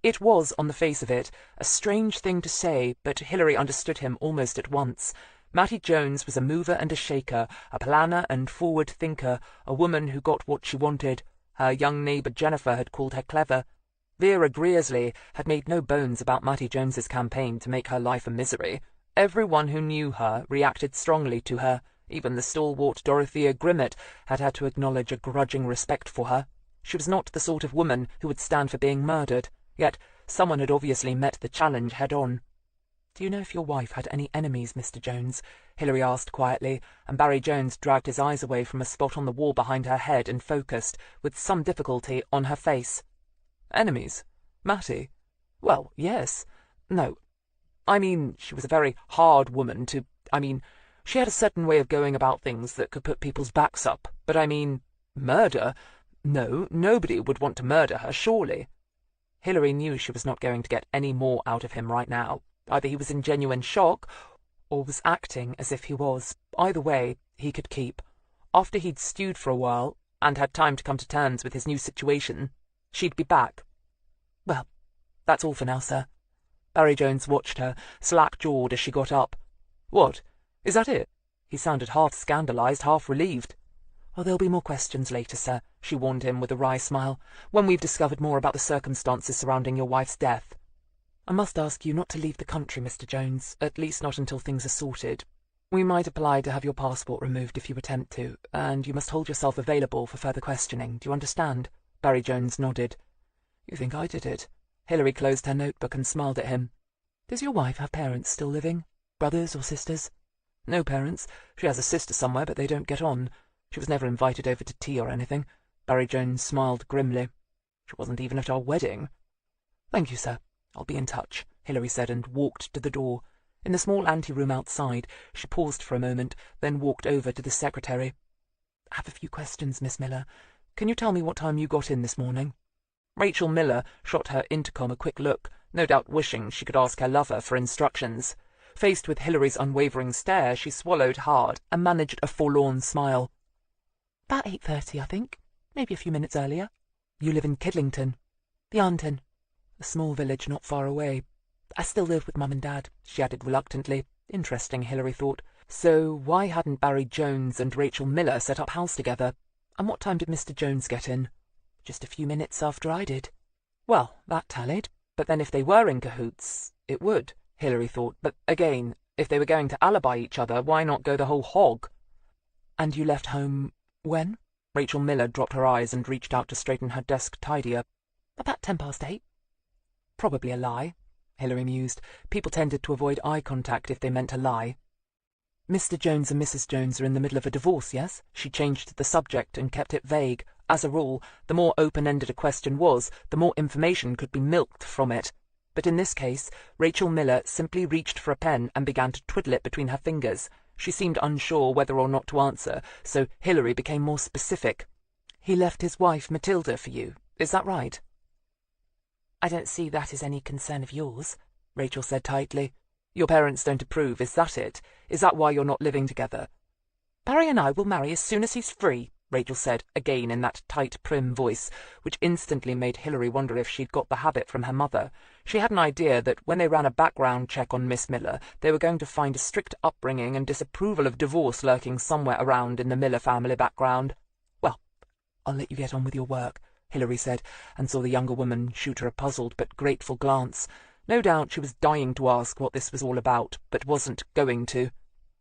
S2: It was, on the face of it, a strange thing to say, but Hilary understood him almost at once. Mattie Jones was a mover and a shaker, a planner and forward thinker, a woman who got what she wanted. Her young neighbour Jennifer had called her clever. Vera Greersley had made no bones about Mattie Jones's campaign to make her life a misery. Everyone who knew her reacted strongly to her. Even the stalwart Dorothea Grimmett had had to acknowledge a grudging respect for her. She was not the sort of woman who would stand for being murdered, yet someone had obviously met the challenge head-on. "Do you know if your wife had any enemies, Mr. Jones?" Hilary asked quietly, and Barry Jones dragged his eyes away from a spot on the wall behind her head and focused, with some difficulty, on her face. "Enemies? Mattie? Well, yes. No. I mean, she was a very hard woman to... she had a certain way of going about things that could put people's backs up. But murder? No, nobody would want to murder her, surely." Hilary knew she was not going to get any more out of him right now. Either he was in genuine shock, or was acting as if he was. Either way, he could keep. After he'd stewed for a while, and had time to come to terms with his new situation, she'd be back. "Well, that's all for now, sir." Barry Jones watched her, slack-jawed as she got up. "What? Is that it?" He sounded half scandalized, half relieved. "Oh, there'll be more questions later, sir," she warned him with a wry smile, "when we've discovered more about the circumstances surrounding your wife's death. I must ask you not to leave the country, Mr. Jones, at least not until things are sorted. We might apply to have your passport removed if you attempt to, and you must hold yourself available for further questioning. Do you understand?" Barry Jones nodded. "You think I did it?" Hilary closed her notebook and smiled at him. "Does your wife have parents still living? Brothers or sisters?" "No parents. She has a sister somewhere, but they don't get on. She was never invited over to tea or anything." Barry Jones smiled grimly. "She wasn't even at our wedding." "Thank you, sir. I'll be in touch," Hilary said, and walked to the door. In the small anteroom outside, she paused for a moment, then walked over to the secretary. "I have a few questions, Miss Miller. Can you tell me what time you got in this morning?" Rachel Miller shot her intercom a quick look, no doubt wishing she could ask her lover for instructions. Faced with Hilary's unwavering stare, she swallowed hard and managed a forlorn smile. "About 8:30, I think. Maybe a few minutes earlier." "You live in Kidlington?" "Yarnton. A small village not far away. I still live with Mum and Dad," she added reluctantly. Interesting, Hilary thought. So why hadn't Barry Jones and Rachel Miller set up house together? And what time did Mr. Jones get in? "Just a few minutes after I did." Well, that tallied. But then if they were in cahoots, it would, Hilary thought. But again, if they were going to alibi each other, why not go the whole hog? "And you left home when?" Rachel Miller dropped her eyes and reached out to straighten her desk tidier. "About 8:10. "Probably a lie," Hilary mused. People tended to avoid eye contact if they meant to lie. "Mr. Jones and Mrs. Jones are in the middle of a divorce, yes?" She changed the subject and kept it vague. As a rule, the more open-ended a question was, the more information could be milked from it. But in this case, Rachel Miller simply reached for a pen and began to twiddle it between her fingers. She seemed unsure whether or not to answer, so Hilary became more specific. "He left his wife Matilda for you, is that right?" "I don't see that as any concern of yours," Rachel said tightly. "Your parents don't approve, is that it? Is that why you're not living together?" "Barry and I will marry as soon as he's free," Rachel said, again in that tight, prim voice, which instantly made Hilary wonder if she'd got the habit from her mother. She had an idea that when they ran a background check on Miss Miller, they were going to find a strict upbringing and disapproval of divorce lurking somewhere around in the Miller family background. "Well, I'll let you get on with your work," Hilary said, and saw the younger woman shoot her a puzzled but grateful glance. No doubt she was dying to ask what this was all about, but wasn't going to.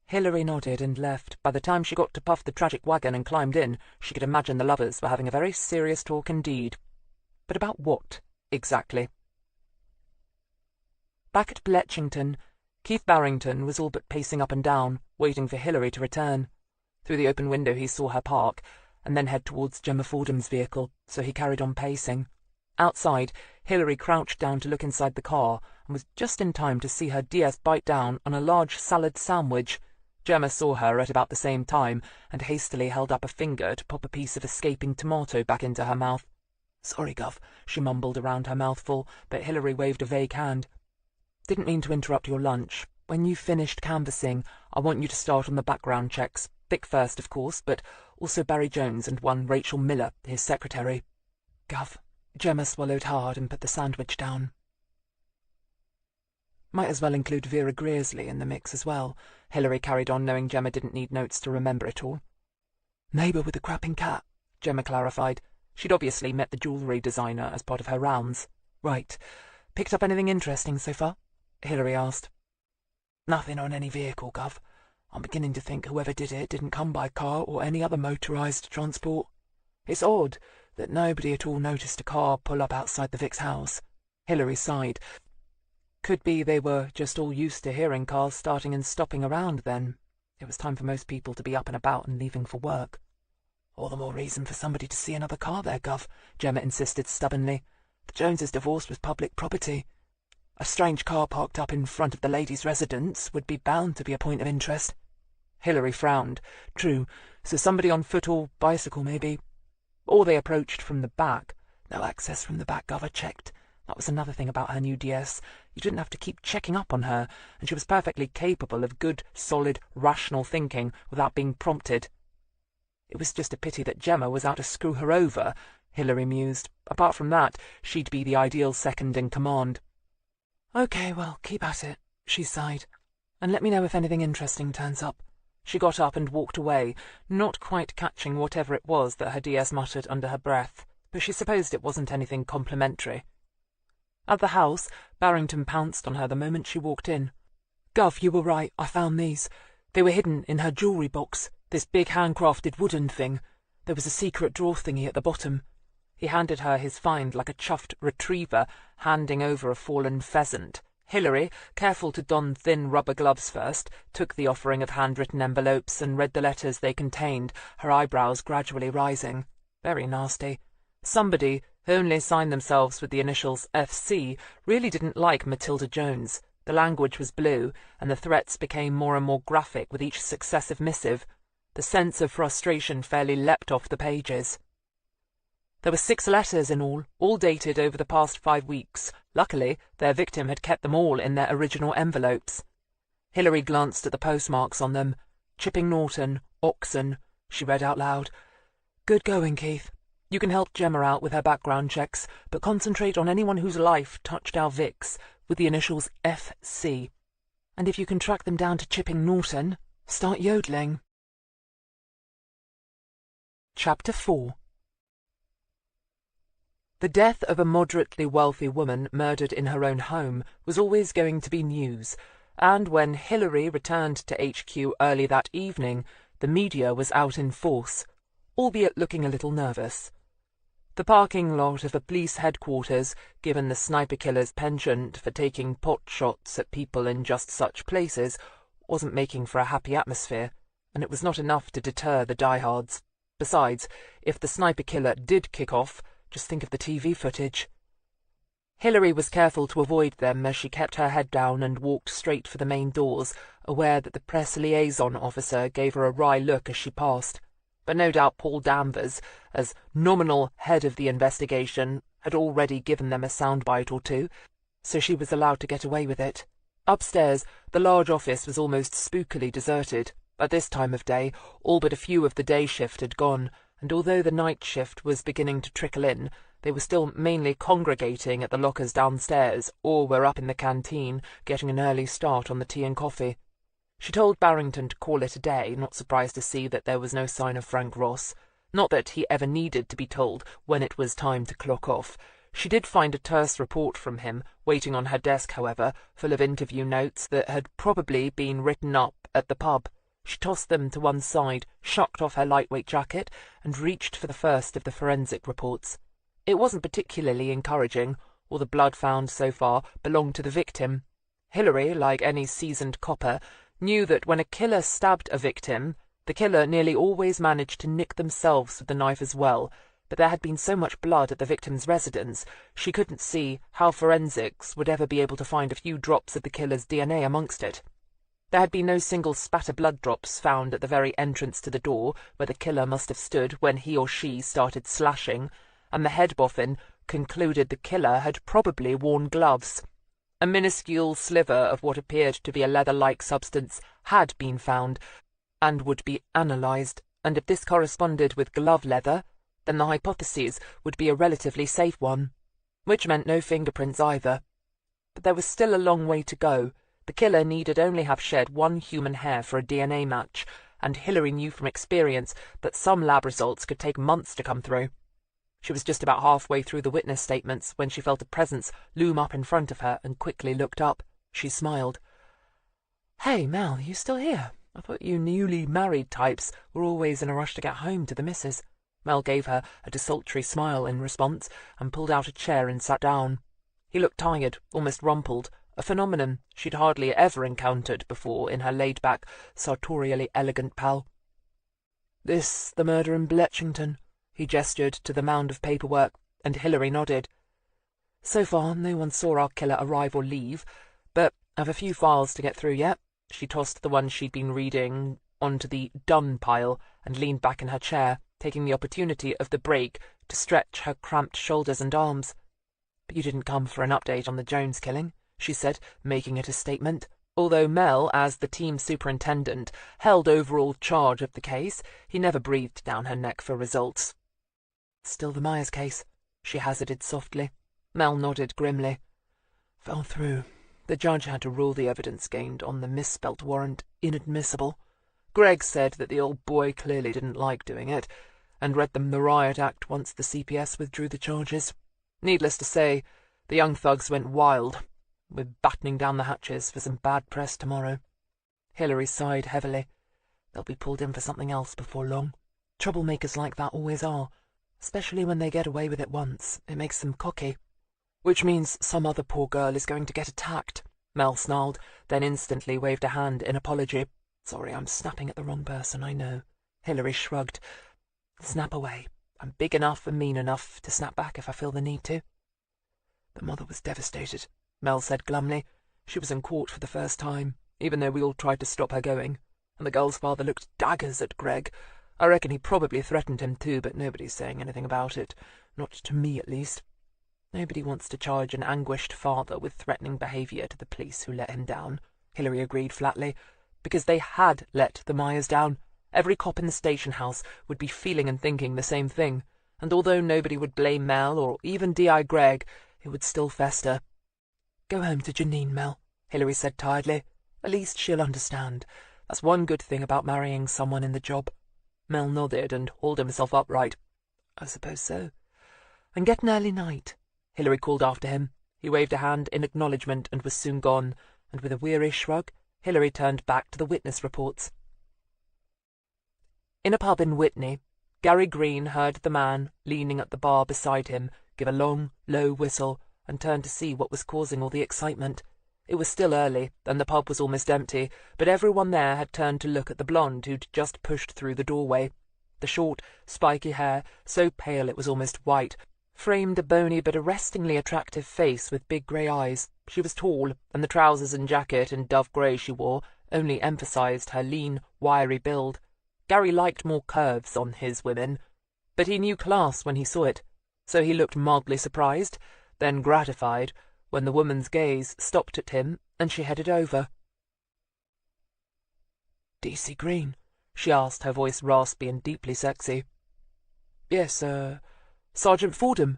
S2: Hilary nodded and left. By the time she got to Puff the tragic wagon and climbed in, she could imagine the lovers were having a very serious talk indeed. But about what, exactly? Back at Bletchington, Keith Barrington was all but pacing up and down, waiting for Hilary to return. Through the open window he saw her park, and then head towards Gemma Fordham's vehicle, so he carried on pacing. Outside, Hilary crouched down to look inside the car, and was just in time to see her DS bite down on a large salad sandwich. Gemma saw her at about the same time, and hastily held up a finger to pop a piece of escaping tomato back into her mouth. "Sorry, Gov," she mumbled around her mouthful, but Hilary waved a vague hand. "Didn't mean to interrupt your lunch. When you've finished canvassing, I want you to start on the background checks. Dick first, of course, but also Barry Jones and one Rachel Miller, his secretary." "Gov." Gemma swallowed hard and put the sandwich down. "Might as well include Vera Greersley in the mix as well," Hilary carried on, knowing Gemma didn't need notes to remember it all. "Neighbour with the crapping cat," Gemma clarified. She'd obviously met the jewellery designer as part of her rounds. "Right. Picked up anything interesting so far?" Hilary asked. "Nothing on any vehicle, Gov. I'm beginning to think whoever did it didn't come by car or any other motorised transport. It's odd that nobody at all noticed a car pull up outside the Vic's house." Hilary sighed. Could be they were just all used to hearing cars starting and stopping around then. It was time for most people to be up and about and leaving for work. All the more reason for somebody to see another car there, Gov, Gemma insisted stubbornly. The Joneses' divorce was public property. A strange car parked up in front of the lady's residence would be bound to be a point of interest. Hilary frowned. True, so somebody on foot or bicycle, maybe. Or they approached from the back. No access from the back, Gov, I checked. That was another thing about her new DS. You didn't have to keep checking up on her, and she was perfectly capable of good, solid, rational thinking without being prompted. It was just a pity that Gemma was out to screw her over, Hilary mused. Apart from that, she'd be the ideal second in command. Okay, well, keep at it, she sighed. And let me know if anything interesting turns up. She got up and walked away, not quite catching whatever it was that her DS muttered under her breath, but she supposed it wasn't anything complimentary. At the house, Barrington pounced on her the moment she walked in. Gov, you were right, I found these. They were hidden in her jewellery box, this big handcrafted wooden thing. There was a secret drawer thingy at the bottom. He handed her his find like a chuffed retriever handing over a fallen pheasant. Hilary, careful to don thin rubber gloves first, took the offering of handwritten envelopes and read the letters they contained, her eyebrows gradually rising. Very nasty. Somebody who only signed themselves with the initials FC really didn't like Matilda Jones. The language was blue, and the threats became more and more graphic with each successive missive. The sense of frustration fairly leapt off the pages. There were 6 letters in all dated over the past 5 weeks. Luckily, their victim had kept them all in their original envelopes. Hilary glanced at the postmarks on them. Chipping Norton, Oxon, she read out loud. Good going, Keith. You can help Gemma out with her background checks, but concentrate on anyone whose life touched our Vicks with the initials FC. And if you can track them down to Chipping Norton, start yodeling. Chapter 4. The death of a moderately wealthy woman murdered in her own home was always going to be news, and when Hilary returned to HQ early that evening, the media was out in force, albeit looking a little nervous. The parking lot of a police headquarters, given the sniper killer's penchant for taking pot shots at people in just such places, wasn't making for a happy atmosphere, and it was not enough to deter the diehards. Besides, if the sniper killer did kick off, just think of the TV footage. Hilary was careful to avoid them as she kept her head down and walked straight for the main doors, aware that the press liaison officer gave her a wry look as she passed. But no doubt Paul Danvers, as nominal head of the investigation, had already given them a soundbite or two, so she was allowed to get away with it. Upstairs, the large office was almost spookily deserted. At this time of day, all but a few of the day shift had gone, and although the night shift was beginning to trickle in, they were still mainly congregating at the lockers downstairs, or were up in the canteen, getting an early start on the tea and coffee. She told Barrington to call it a day, not surprised to see that there was no sign of Frank Ross. Not that he ever needed to be told when it was time to clock off. She did find a terse report from him, waiting on her desk, however, full of interview notes that had probably been written up at the pub. She tossed them to one side, shucked off her lightweight jacket, and reached for the first of the forensic reports. It wasn't particularly encouraging. All the blood found so far belonged to the victim. Hilary, like any seasoned copper, knew that when a killer stabbed a victim, the killer nearly always managed to nick themselves with the knife as well, but there had been so much blood at the victim's residence, she couldn't see how forensics would ever be able to find a few drops of the killer's DNA amongst it. There had been no single spatter blood drops found at the very entrance to the door where the killer must have stood when he or she started slashing, and the head boffin concluded the killer had probably worn gloves. A minuscule sliver of what appeared to be a leather-like substance had been found, and would be analysed, and if this corresponded with glove leather, then the hypothesis would be a relatively safe one, which meant no fingerprints either. But there was still a long way to go. The killer needed only have shed one human hair for a DNA match, and Hilary knew from experience that some lab results could take months to come through. She was just about halfway through the witness statements when she felt a presence loom up in front of her and quickly looked up. She smiled. "Hey, Mel, you still here? I thought you newly married types were always in a rush to get home to the missus." Mel gave her a desultory smile in response and pulled out a chair and sat down. He looked tired, almost rumpled, a phenomenon she'd hardly ever encountered before in her laid-back, sartorially elegant pal. "This the murder in Bletchington?" He gestured to the mound of paperwork, and Hilary nodded. "So far, no one saw our killer arrive or leave, but I've a few files to get through yet." She tossed the one she'd been reading onto the done pile and leaned back in her chair, taking the opportunity of the break to stretch her cramped shoulders and arms. "But you didn't come for an update on the Jones killing," she said, making it a statement. Although Mel, as the team superintendent, held overall charge of the case, he never breathed down her neck for results. "Still the Myers case," she hazarded softly. Mel nodded grimly. "Fell through. The judge had to rule the evidence gained on the misspelt warrant inadmissible. Greg said that the old boy clearly didn't like doing it, and read them the riot act once the CPS withdrew the charges. Needless to say, the young thugs went wild. We're battening down the hatches for some bad press tomorrow." Hilary sighed heavily. "They'll be pulled in for something else before long. Troublemakers like that always are, especially when they get away with it once. It makes them cocky." "Which means some other poor girl is going to get attacked," Mel snarled, then instantly waved a hand in apology. "Sorry, I'm snapping at the wrong person, I know." Hilary shrugged. "Snap away. I'm big enough and mean enough to snap back if I feel the need to." "The mother was devastated," Mel said glumly. "She was in court for the first time, even though we all tried to stop her going, and the girl's father looked daggers at Greg. I reckon he probably threatened him too, but nobody's saying anything about it. Not to me, at least. Nobody wants to charge an anguished father with threatening behaviour to the police who let him down," Hilary agreed flatly, "because they had let the Myers down. Every cop in the station house would be feeling and thinking the same thing, and although nobody would blame Mel or even D.I. Gregg, it would still fester." "Go home to Janine, Mel," Hilary said tiredly. "At least she'll understand. That's one good thing about marrying someone in the job." Mel nodded and hauled himself upright. "I suppose so." "And get an early night," Hilary called after him. He waved a hand in acknowledgement and was soon gone, and with a weary shrug, Hilary turned back to the witness reports. In a pub in Whitney, Gary Greene heard the man leaning at the bar beside him give a long, low whistle and turned to see what was causing all the excitement. It was still early, and the pub was almost empty, but everyone there had turned to look at the blonde who'd just pushed through the doorway. The short, spiky hair, so pale it was almost white, framed a bony but arrestingly attractive face with big grey eyes. She was tall, and the trousers and jacket in dove grey she wore only emphasized her lean, wiry build. Gary liked more curves on his women, but he knew class when he saw it, so he looked mildly surprised, then gratified, when the woman's gaze stopped at him and she headed over. "D.C. Greene?" she asked, her voice raspy and deeply sexy. "Yes, Sergeant Fordham."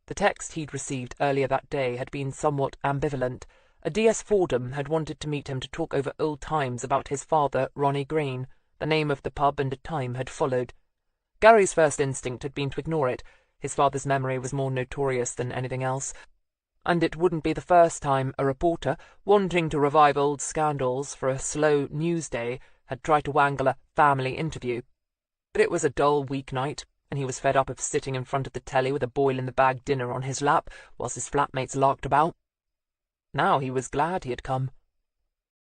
S2: The text he'd received earlier that day had been somewhat ambivalent. A D.S. Fordham had wanted to meet him to talk over old times about his father, Ronnie Greene. The name of the pub and a time had followed. Gary's first instinct had been to ignore it. His father's memory was more notorious than anything else, and it wouldn't be the first time a reporter, wanting to revive old scandals for a slow news day, had tried to wangle a family interview. But it was a dull weeknight, and he was fed up of sitting in front of the telly with a boil-in-the-bag dinner on his lap, whilst his flatmates larked about. Now he was glad he had come.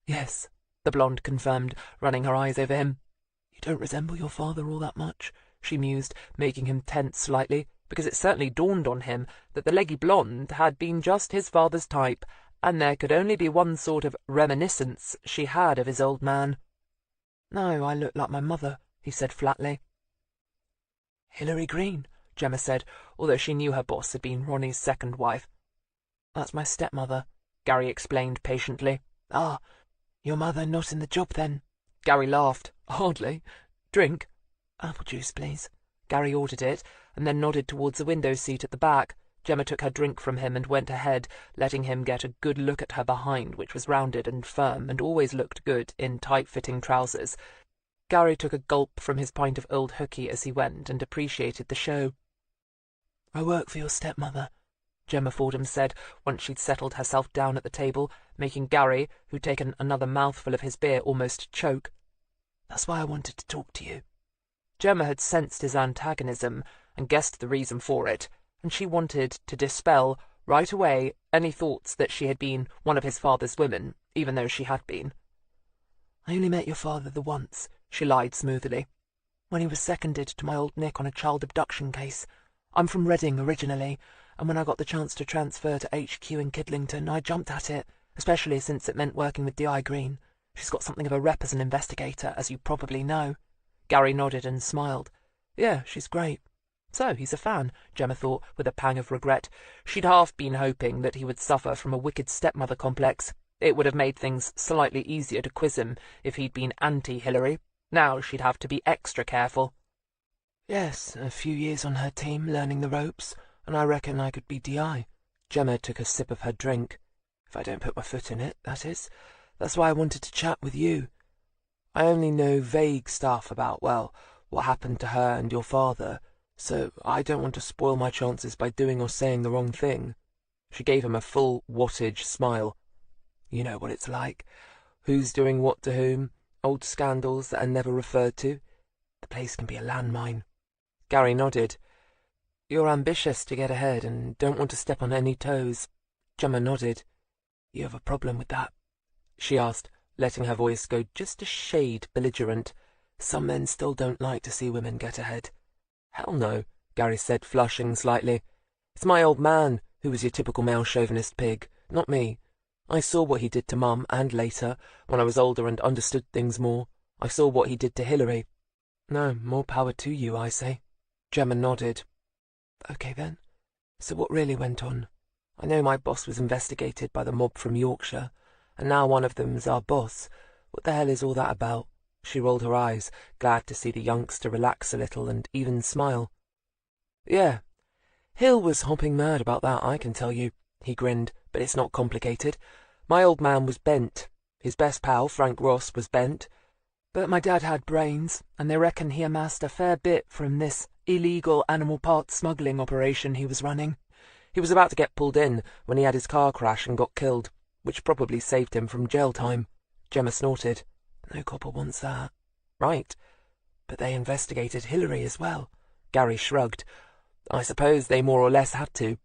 S2: "Yes," the blonde confirmed, running her eyes over him. "You don't resemble your father all that much," she mused, making him tense slightly, because it certainly dawned on him that the leggy blonde had been just his father's type, and there could only be one sort of reminiscence she had of his old man. "No, I look like my mother," he said flatly. "Hilary Greene," Gemma said, although she knew her boss had been Ronnie's second wife. "That's my stepmother," Gary explained patiently. "Ah, your mother not in the job, then?" Gary laughed. "Hardly. Drink?" "Apple juice, please." Gary ordered it, and then nodded towards the window seat at the back. Gemma took her drink from him and went ahead, letting him get a good look at her behind, which was rounded and firm, and always looked good in tight-fitting trousers. Gary took a gulp from his pint of old hooky as he went, and appreciated the show. "I work for your stepmother," Gemma Fordham said, once she'd settled herself down at the table, making Gary, who'd taken another mouthful of his beer, almost choke. "That's why I wanted to talk to you." Gemma had sensed his antagonism and guessed the reason for it, and she wanted to dispel, right away, any thoughts that she had been one of his father's women, even though she had been. "I only met your father the once," she lied smoothly, "when he was seconded to my old Nick on a child abduction case. I'm from Reading originally, and when I got the chance to transfer to HQ in Kidlington, I jumped at it, especially since it meant working with D.I. Greene. She's got something of a rep as an investigator, as you probably know." Gary nodded and smiled. "Yeah, she's great." So he's a fan, Gemma thought, with a pang of regret. She'd half been hoping that he would suffer from a wicked stepmother complex. It would have made things slightly easier to quiz him if he'd been anti-Hillary. Now she'd have to be extra careful. "Yes, a few years on her team, learning the ropes, and I reckon I could be DI. Gemma took a sip of her drink. "If I don't put my foot in it, that is. That's why I wanted to chat with you. I only know vague stuff about, well, what happened to her and your father, so I don't want to spoil my chances by doing or saying the wrong thing." She gave him a full wattage smile. "You know what it's like. Who's doing what to whom, old scandals that are never referred to. The place can be a landmine." Gary nodded. "You're ambitious to get ahead and don't want to step on any toes." Gemma nodded. "You have a problem with that?" she asked, letting her voice go just a shade belligerent. "Some men still don't like to see women get ahead." "Hell no," Gary said, flushing slightly. "It's my old man who was your typical male chauvinist pig, not me. I saw what he did to Mum, and later, when I was older and understood things more, I saw what he did to Hillary. No, more power to you, I say." Gemma nodded. "Okay then. So what really went on? I know my boss was investigated by the mob from Yorkshire, and now one of them's our boss. What the hell is all that about?" She rolled her eyes, glad to see the youngster relax a little and even smile. "Yeah, Hill was hopping mad about that, I can tell you." He grinned. "But it's not complicated. My old man was bent. His best pal, Frank Ross, was bent. But my dad had brains, and they reckon he amassed a fair bit from this illegal animal parts smuggling operation he was running. He was about to get pulled in when he had his car crash and got killed, which probably saved him from jail time." Gemma snorted. "No copper wants that." "Right. But they investigated Hillary as well." Gary shrugged. "I suppose they more or less had to.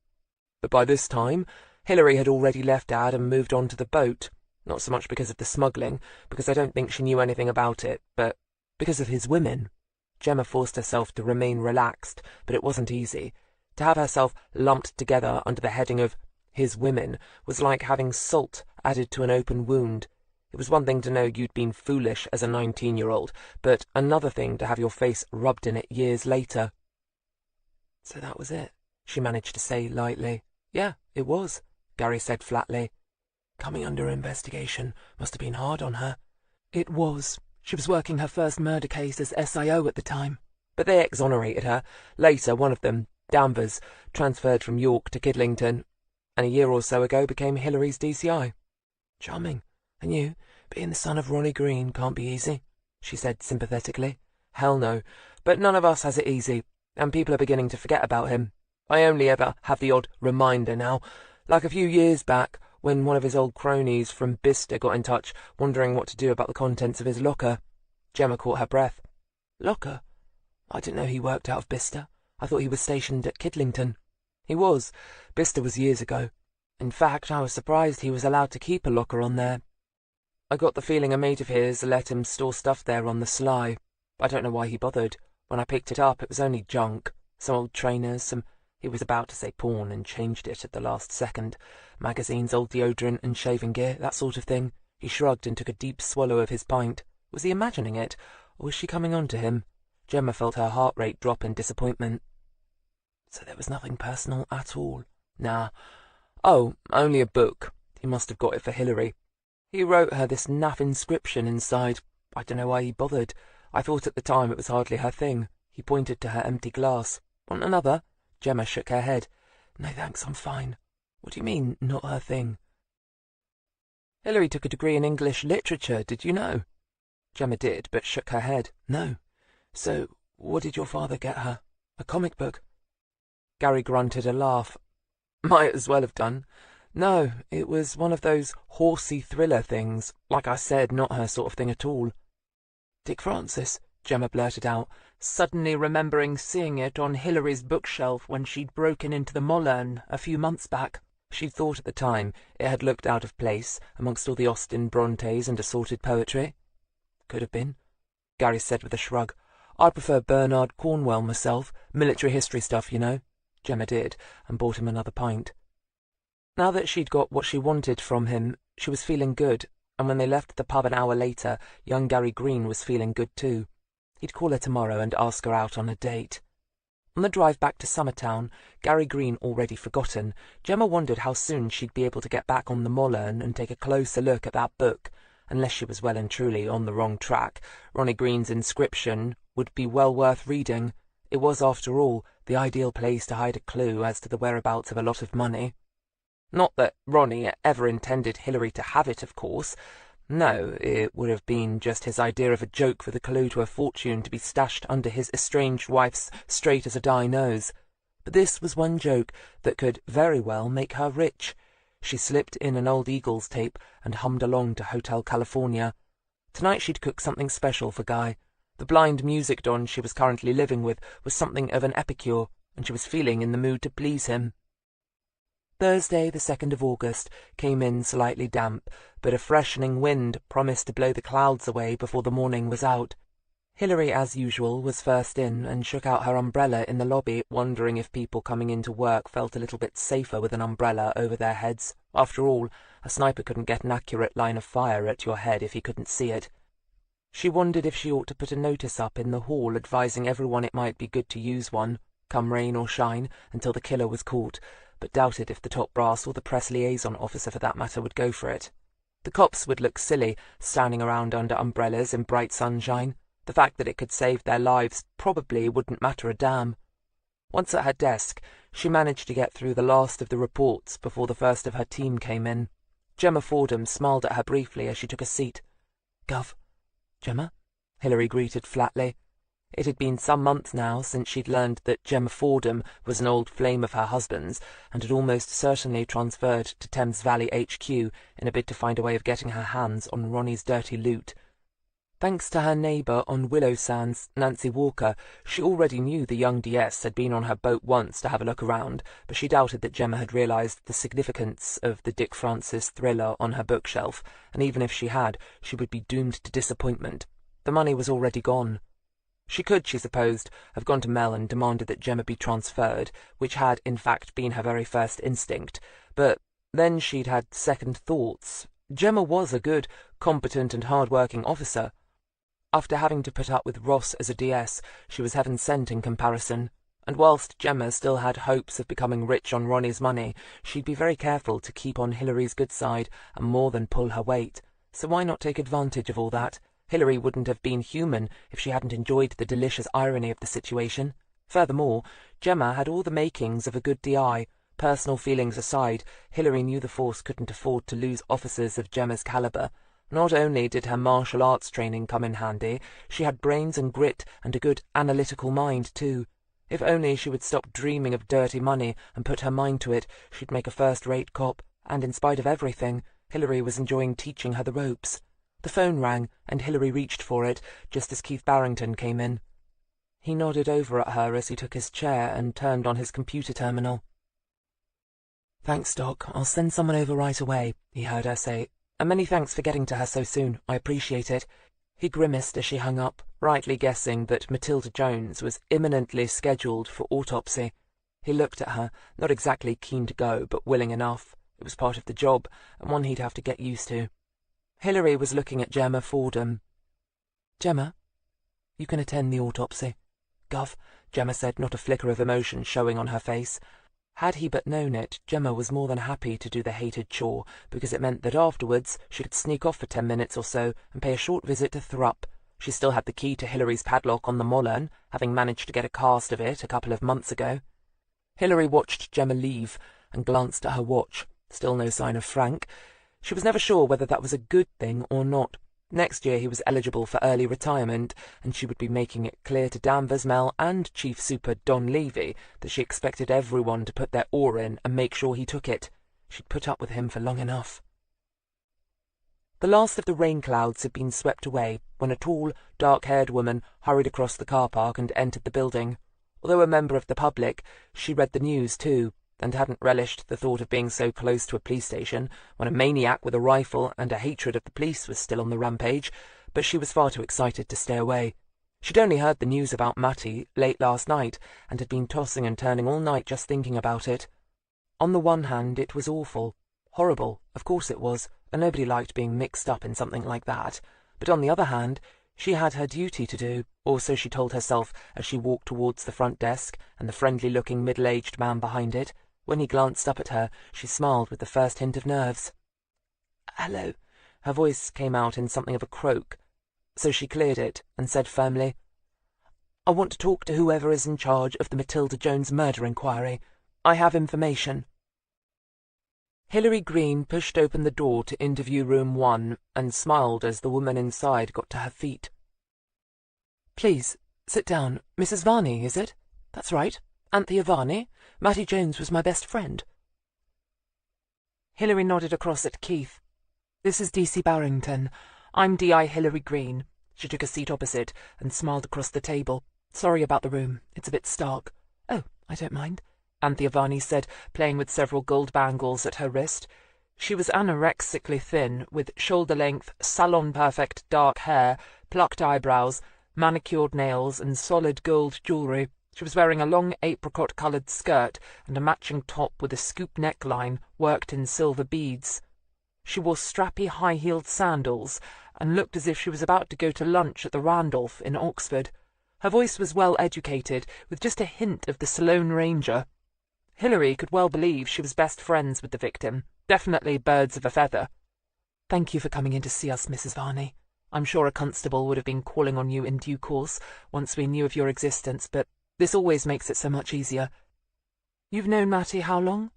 S2: But by this time, Hillary had already left Dad and moved on to the boat. Not so much because of the smuggling, because I don't think she knew anything about it, but because of his women." Gemma forced herself to remain relaxed, but it wasn't easy. To have herself lumped together under the heading of his women was like having salt added to an open wound. It was one thing to know you'd been foolish as a 19-year-old, but another thing to have your face rubbed in it years later. "So that was it," she managed to say lightly. "Yeah, it was," Gary said flatly. "Coming under investigation must have been hard on her." "It was. She was working her first murder case as SIO at the time. But they exonerated her. Later, one of them, Danvers, transferred from York to Kidlington, and a year or so ago became Hillary's DCI. "Charming. And you, being the son of Ronnie Greene, can't be easy," she said sympathetically. "Hell no. But none of us has it easy, and people are beginning to forget about him. I only ever have the odd reminder now, like a few years back, when one of his old cronies from Bicester got in touch, wondering what to do about the contents of his locker." Gemma caught her breath. "Locker? I didn't know he worked out of Bicester. I thought he was stationed at Kidlington." "He was. Bicester was years ago. In fact, I was surprised he was allowed to keep a locker on there. I got the feeling a mate of his let him store stuff there on the sly. I don't know why he bothered. When I picked it up, it was only junk. Some old trainers, some—" He was about to say porn and changed it at the last second. "Magazines, old deodorant and shaving gear, that sort of thing." He shrugged and took a deep swallow of his pint. Was he imagining it, or was she coming on to him? Gemma felt her heart rate drop in disappointment. "So there was nothing personal at all?" "Nah. Oh, only a book. He must have got it for Hillary. He wrote her this naff inscription inside. I don't know why he bothered. I thought at the time it was hardly her thing." He pointed to her empty glass. "Want another?" Gemma shook her head. "No thanks, I'm fine." "What do you mean, not her thing?" "Hillary took a degree in English literature, did you know?" Gemma did, but shook her head. "No. So, what did your father get her? A comic book?" Gary grunted a laugh. "Might as well have done. No, it was one of those horsey thriller things. Like I said, not her sort of thing at all." "Dick Francis?" Gemma blurted out, suddenly remembering seeing it on Hillary's bookshelf when she'd broken into the Mollern a few months back. She'd thought at the time it had looked out of place amongst all the Austen Brontes and assorted poetry. Could have been, Gary said with a shrug. I prefer Bernard Cornwell myself, military history stuff, you know. Gemma did, and bought him another pint. Now that she'd got what she wanted from him, she was feeling good, and when they left the pub an hour later, young Gary Greene was feeling good too. He'd call her tomorrow and ask her out on a date. On the drive back to Summertown, Gary Greene already forgotten, Gemma wondered how soon she'd be able to get back on the Mollern and take a closer look at that book. Unless she was well and truly on the wrong track, Ronnie Greene's Inscription would be well worth reading. It was, after all, the ideal place to hide a clue as to the whereabouts of a lot of money. Not that Ronnie ever intended Hilary to have it, of course. No, it would have been just his idea of a joke for the clue to a fortune to be stashed under his estranged wife's straight-as-a-die nose. But this was one joke that could very well make her rich. She slipped in an old Eagles tape and hummed along to Hotel California. Tonight she'd cook something special for Guy. The blind music don she was currently living with was something of an epicure, and she was feeling in the mood to please him. Thursday, the 2nd of August, came in slightly damp, but a freshening wind promised to blow the clouds away before the morning was out. Hilary, as usual, was first in and shook out her umbrella in the lobby, wondering if people coming into work felt a little bit safer with an umbrella over their heads. After all, a sniper couldn't get an accurate line of fire at your head if he couldn't see it. She wondered if she ought to put a notice up in the hall advising everyone it might be good to use one, come rain or shine, until the killer was caught, but doubted if the top brass or the press liaison officer for that matter would go for it. The cops would look silly, standing around under umbrellas in bright sunshine. The fact that it could save their lives probably wouldn't matter a damn. Once at her desk, she managed to get through the last of the reports before the first of her team came in. Gemma Fordham smiled at her briefly as she took a seat. "Gov." "Gemma?" Hilary greeted flatly. It had been some months now since she'd learned that Gemma Fordham was an old flame of her husband's, and had almost certainly transferred to Thames Valley HQ in a bid to find a way of getting her hands on Ronnie's dirty loot. Thanks to her neighbour on Willow Sands, Nancy Walker, she already knew the young DS had been on her boat once to have a look around, but she doubted that Gemma had realised the significance of the Dick Francis thriller on her bookshelf, and even if she had, she would be doomed to disappointment. The money was already gone. She could, she supposed, have gone to Mel and demanded that Gemma be transferred, which had, in fact, been her very first instinct, but then she'd had second thoughts. Gemma was a good, competent and hard-working officer. After having to put up with Ross as a DS, she was heaven sent in comparison, and whilst Gemma still had hopes of becoming rich on Ronnie's money, she'd be very careful to keep on Hilary's good side and more than pull her weight. So why not take advantage of all that? Hilary wouldn't have been human if she hadn't enjoyed the delicious irony of the situation. Furthermore, Gemma had all the makings of a good DI. Personal feelings aside, Hilary knew the force couldn't afford to lose officers of Gemma's calibre. Not only did her martial arts training come in handy, she had brains and grit and a good analytical mind too. If only she would stop dreaming of dirty money and put her mind to it, she'd make a first-rate cop, and in spite of everything, Hilary was enjoying teaching her the ropes. The phone rang, and Hilary reached for it, just as Keith Barrington came in. He nodded over at her as he took his chair and turned on his computer terminal. "Thanks, Doc. I'll send someone over right away," he heard her say. "And many thanks for getting to her so soon. I appreciate it." He grimaced as she hung up, rightly guessing that Matilda Jones was imminently scheduled for autopsy. He looked at her, not exactly keen to go, but willing enough. It was part of the job, and one he'd have to get used to. Hilary was looking at Gemma Fordham. "Gemma, you can attend the autopsy." "Gov," Gemma said, not a flicker of emotion showing on her face. Had he but known it, Gemma was more than happy to do the hated chore, because it meant that afterwards she could sneak off for 10 minutes or so and pay a short visit to Thrupp. She still had the key to Hilary's padlock on the Mollern, having managed to get a cast of it a couple of months ago. Hilary watched Gemma leave and glanced at her watch. Still no sign of Frank. She was never sure whether that was a good thing or not. Next year he was eligible for early retirement, and she would be making it clear to Danvers, Mel, and Chief Super Don Levy that she expected everyone to put their oar in and make sure he took it. She'd put up with him for long enough. The last of the rain clouds had been swept away when a tall, dark-haired woman hurried across the car park and entered the building. Although a member of the public, she read the news too. and hadn't relished the thought of being so close to a police station when a maniac with a rifle and a hatred of the police was still on the rampage, but she was far too excited to stay away. She'd only heard the news about Mattie late last night, and had been tossing and turning all night just thinking about it. On the one hand, it was awful. Horrible, of course it was, and nobody liked being mixed up in something like that. But on the other hand, she had her duty to do, or so she told herself as she walked towards the front desk and the friendly-looking middle-aged man behind it. When he glanced up at her, she smiled with the first hint of nerves. "Hello." Her voice came out in something of a croak, so she cleared it and said firmly, "I want to talk to whoever is in charge of the Matilda Jones murder inquiry. I have information." Hilary Greene pushed open the door to interview room 1 and smiled as the woman inside got to her feet. "Please, sit down. Mrs. Varney, is it? That's right. Anthea Varney. Mattie Jones was my best friend." Hilary nodded across at Keith. "This is D.C. Barrington. I'm D.I. Hilary Greene." She took a seat opposite and smiled across the table. "Sorry about the room. It's a bit stark." "Oh, I don't mind," Anthea Varney said, playing with several gold bangles at her wrist. She was anorexically thin, with shoulder-length, salon-perfect dark hair, plucked eyebrows, manicured nails, and solid gold jewellery. She was wearing a long apricot-coloured skirt and a matching top with a scoop neckline worked in silver beads. She wore strappy high-heeled sandals and looked as if she was about to go to lunch at the Randolph in Oxford. Her voice was well-educated, with just a hint of the Sloane Ranger. Hilary could well believe she was best friends with the victim. Definitely birds of a feather. "Thank you for coming in to see us, Mrs. Varney. I'm sure a constable would have been calling on you in due course, once we knew of your existence, but this always makes it so much easier." "You've known Mattie how long?"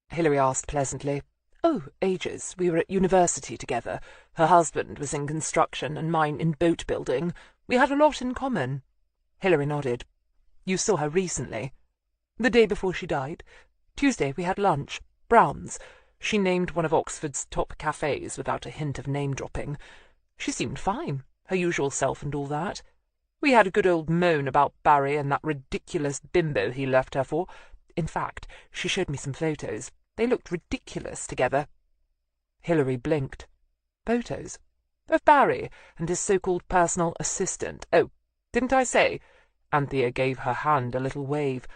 S2: Hilary asked pleasantly. "Oh, ages. We were at university together. Her husband was in construction and mine in boat building. We had a lot in common." Hilary nodded. "You saw her recently?" "The day before she died. Tuesday we had lunch. Brown's." She named one of Oxford's top cafes without a hint of name-dropping. "She seemed fine, her usual self and all that. We had a good old moan about Barry and that ridiculous bimbo he left her for. In fact, she showed me some photos. They looked ridiculous together." Hilary blinked. "Photos? Of Barry and his so-called personal assistant? Oh, didn't I say?" Anthea gave her hand a little wave.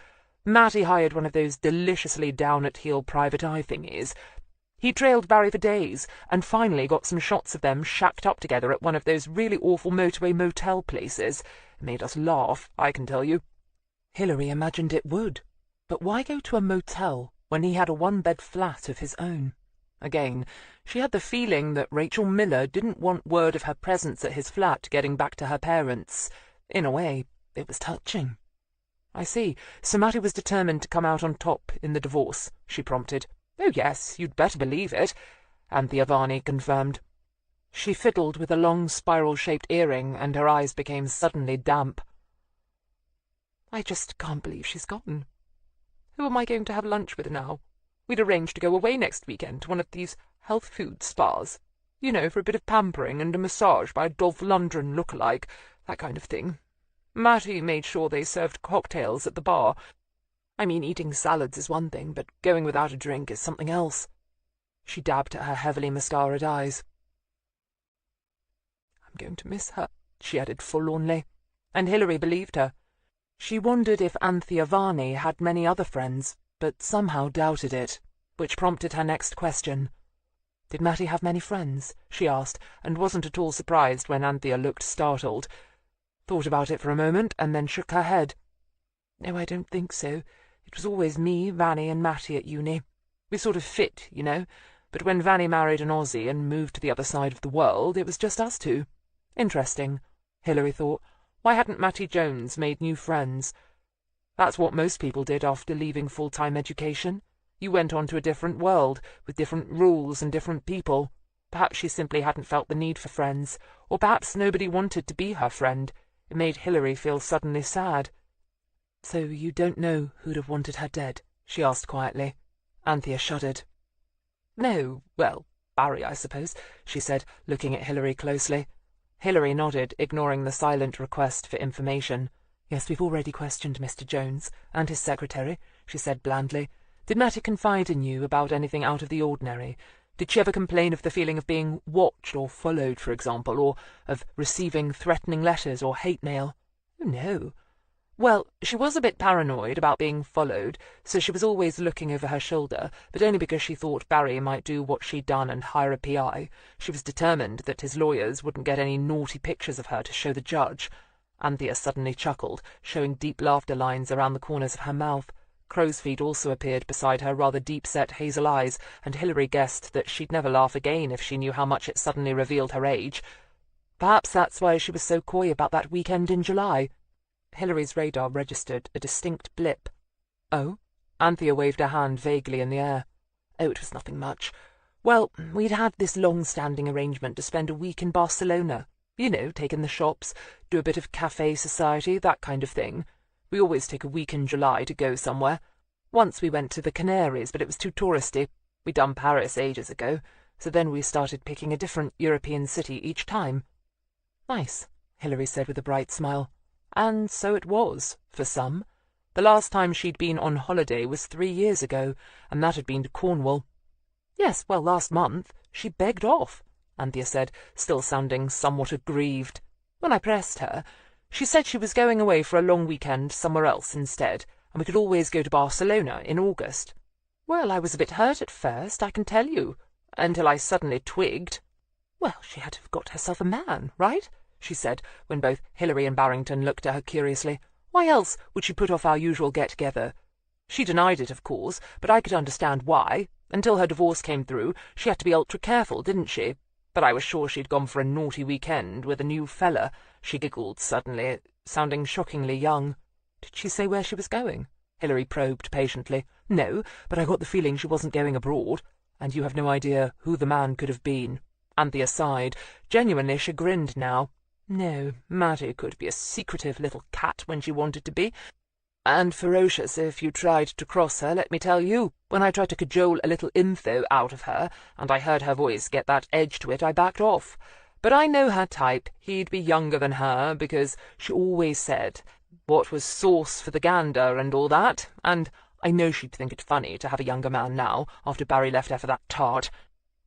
S2: "Mattie hired one of those deliciously down-at-heel private eye thingies. He trailed Barry for days, and finally got some shots of them shacked up together at one of those really awful motorway motel places. It made us laugh, I can tell you." Hilary imagined it would. But why go to a motel when he had a one-bed flat of his own? Again, she had the feeling that Rachel Miller didn't want word of her presence at his flat getting back to her parents. In a way, it was touching. "I see. So Mattie was determined to come out on top in the divorce," she prompted. "Oh, yes, you'd better believe it," Anthea Varney confirmed. She fiddled with a long spiral-shaped earring, and her eyes became suddenly damp. "I just can't believe she's gone. Who am I going to have lunch with now? We'd arranged to go away next weekend to one of these health food spas. You know, for a bit of pampering and a massage by a Dolph Lundgren look-alike, that kind of thing. Mattie made sure they served cocktails at the bar. I mean, eating salads is one thing, but going without a drink is something else." She dabbed at her heavily mascaraed eyes. "I'm going to miss her," she added forlornly, and Hilary believed her. She wondered if Anthea Varney had many other friends, but somehow doubted it, which prompted her next question. "Did Mattie have many friends?" she asked, and wasn't at all surprised when Anthea looked startled. Thought about it for a moment, and then shook her head. "No, I don't think so. It was always me, Vanny, and Mattie at uni. We sort of fit, you know, but when Vanny married an Aussie and moved to the other side of the world, it was just us two." Interesting, Hilary thought. Why hadn't Mattie Jones made new friends? That's what most people did after leaving full-time education. You went on to a different world, with different rules and different people. Perhaps she simply hadn't felt the need for friends, or perhaps nobody wanted to be her friend. It made Hilary feel suddenly sad. "So you don't know who'd have wanted her dead?" she asked quietly. Anthea shuddered. "No, well, Barry, I suppose," she said, looking at Hilary closely. Hilary nodded, ignoring the silent request for information. "Yes, we've already questioned Mr. Jones and his secretary," she said blandly. Did Mattie confide in you about anything out of the ordinary? Did she ever complain of the feeling of being watched or followed, for example, or of receiving threatening letters or hate mail? Oh, no. Well, she was a bit paranoid about being followed, so she was always looking over her shoulder, but only because she thought Barry might do what she'd done and hire a PI. She was determined that his lawyers wouldn't get any naughty pictures of her to show the judge. Anthea suddenly chuckled, showing deep laughter lines around the corners of her mouth. Crow's feet also appeared beside her rather deep-set hazel eyes, and Hilary guessed that she'd never laugh again if she knew how much it suddenly revealed her age. Perhaps that's why she was so coy about that weekend in July. Hilary's radar registered a distinct blip. Oh? Anthea waved her hand vaguely in the air. Oh, it was nothing much. Well, we'd had this long-standing arrangement to spend a week in Barcelona. You know, take in the shops, do a bit of café society, that kind of thing. We always take a week in July to go somewhere. Once we went to the Canaries, but it was too touristy. We'd done Paris ages ago, so then we started picking a different European city each time. Nice, Hilary said with a bright smile. And so it was, for some. The last time she'd been on holiday was 3 years ago, and that had been to Cornwall. Yes, well, last month. She begged off, Anthea said, still sounding somewhat aggrieved. When I pressed her, she said she was going away for a long weekend somewhere else instead, and we could always go to Barcelona in August. Well, I was a bit hurt at first, I can tell you, until I suddenly twigged. Well, she had to have got herself a man, right? She said, when both Hilary and Barrington looked at her curiously. Why else would she put off our usual get-together? She denied it, of course, but I could understand why. Until her divorce came through, she had to be ultra-careful, didn't she? But I was sure she'd gone for a naughty weekend with a new fella. She giggled suddenly, sounding shockingly young. Did she say where she was going? Hilary probed patiently. No, but I got the feeling she wasn't going abroad. And you have no idea who the man could have been. Anthea sighed, genuinely chagrined now. No, Mattie could be a secretive little cat when she wanted to be, and ferocious if you tried to cross her, let me tell you. When I tried to cajole a little info out of her, and I heard her voice get that edge to it, I backed off. But I know her type. He'd be younger than her, because she always said what was sauce for the gander and all that, and I know she'd think it funny to have a younger man now, after Barry left her for that tart.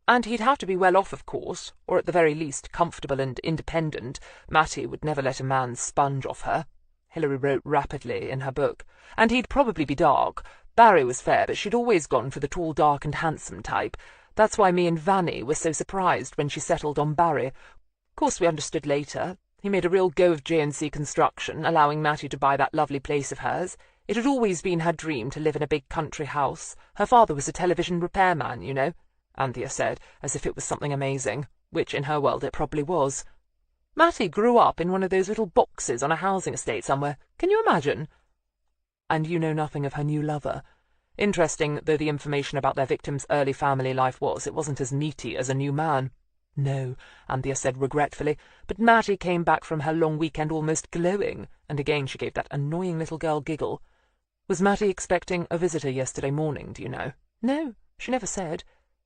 S2: And he'd have to be well off, of course, or at the very least comfortable and independent. Mattie would never let a man sponge off her. Hilary wrote rapidly in her book. And he'd probably be dark. Barry was fair, but she'd always gone for the tall, dark and handsome type. That's why me and Vanny were so surprised when she settled on Barry. Of course we understood later. He made a real go of J&C Construction, allowing Mattie to buy that lovely place of hers. It had always been her dream to live in a big country house. Her father was a television repairman, you know, Anthea said, as if it was something amazing, which in her world it probably was. Mattie grew up in one of those little boxes on a housing estate somewhere. Can you imagine? And you know nothing of her new lover. Interesting though the information about their victim's early family life was, it wasn't as meaty as a new man. No, Anthea said regretfully, but Mattie came back from her long weekend almost glowing, and again she gave that annoying little girl giggle. Was Mattie expecting a visitor yesterday morning, do you know? No, she never said.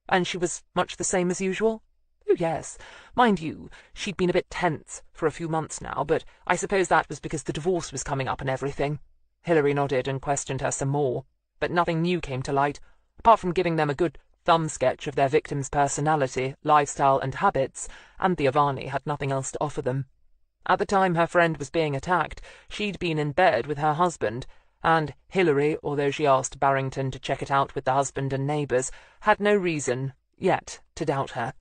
S2: And she was much the same as usual? Oh, yes. Mind you, she'd been a bit tense for a few months now, but I suppose that was because the divorce was coming up and everything. Hilary nodded and questioned her some more, but nothing new came to light, apart from giving them a good thumb sketch of their victim's personality, lifestyle and habits. Anthea Varney had nothing else to offer them. At the time her friend was being attacked, she'd been in bed with her husband, and Hilary, although she asked Barrington to check it out with the husband and neighbours, had no reason, yet, to doubt her.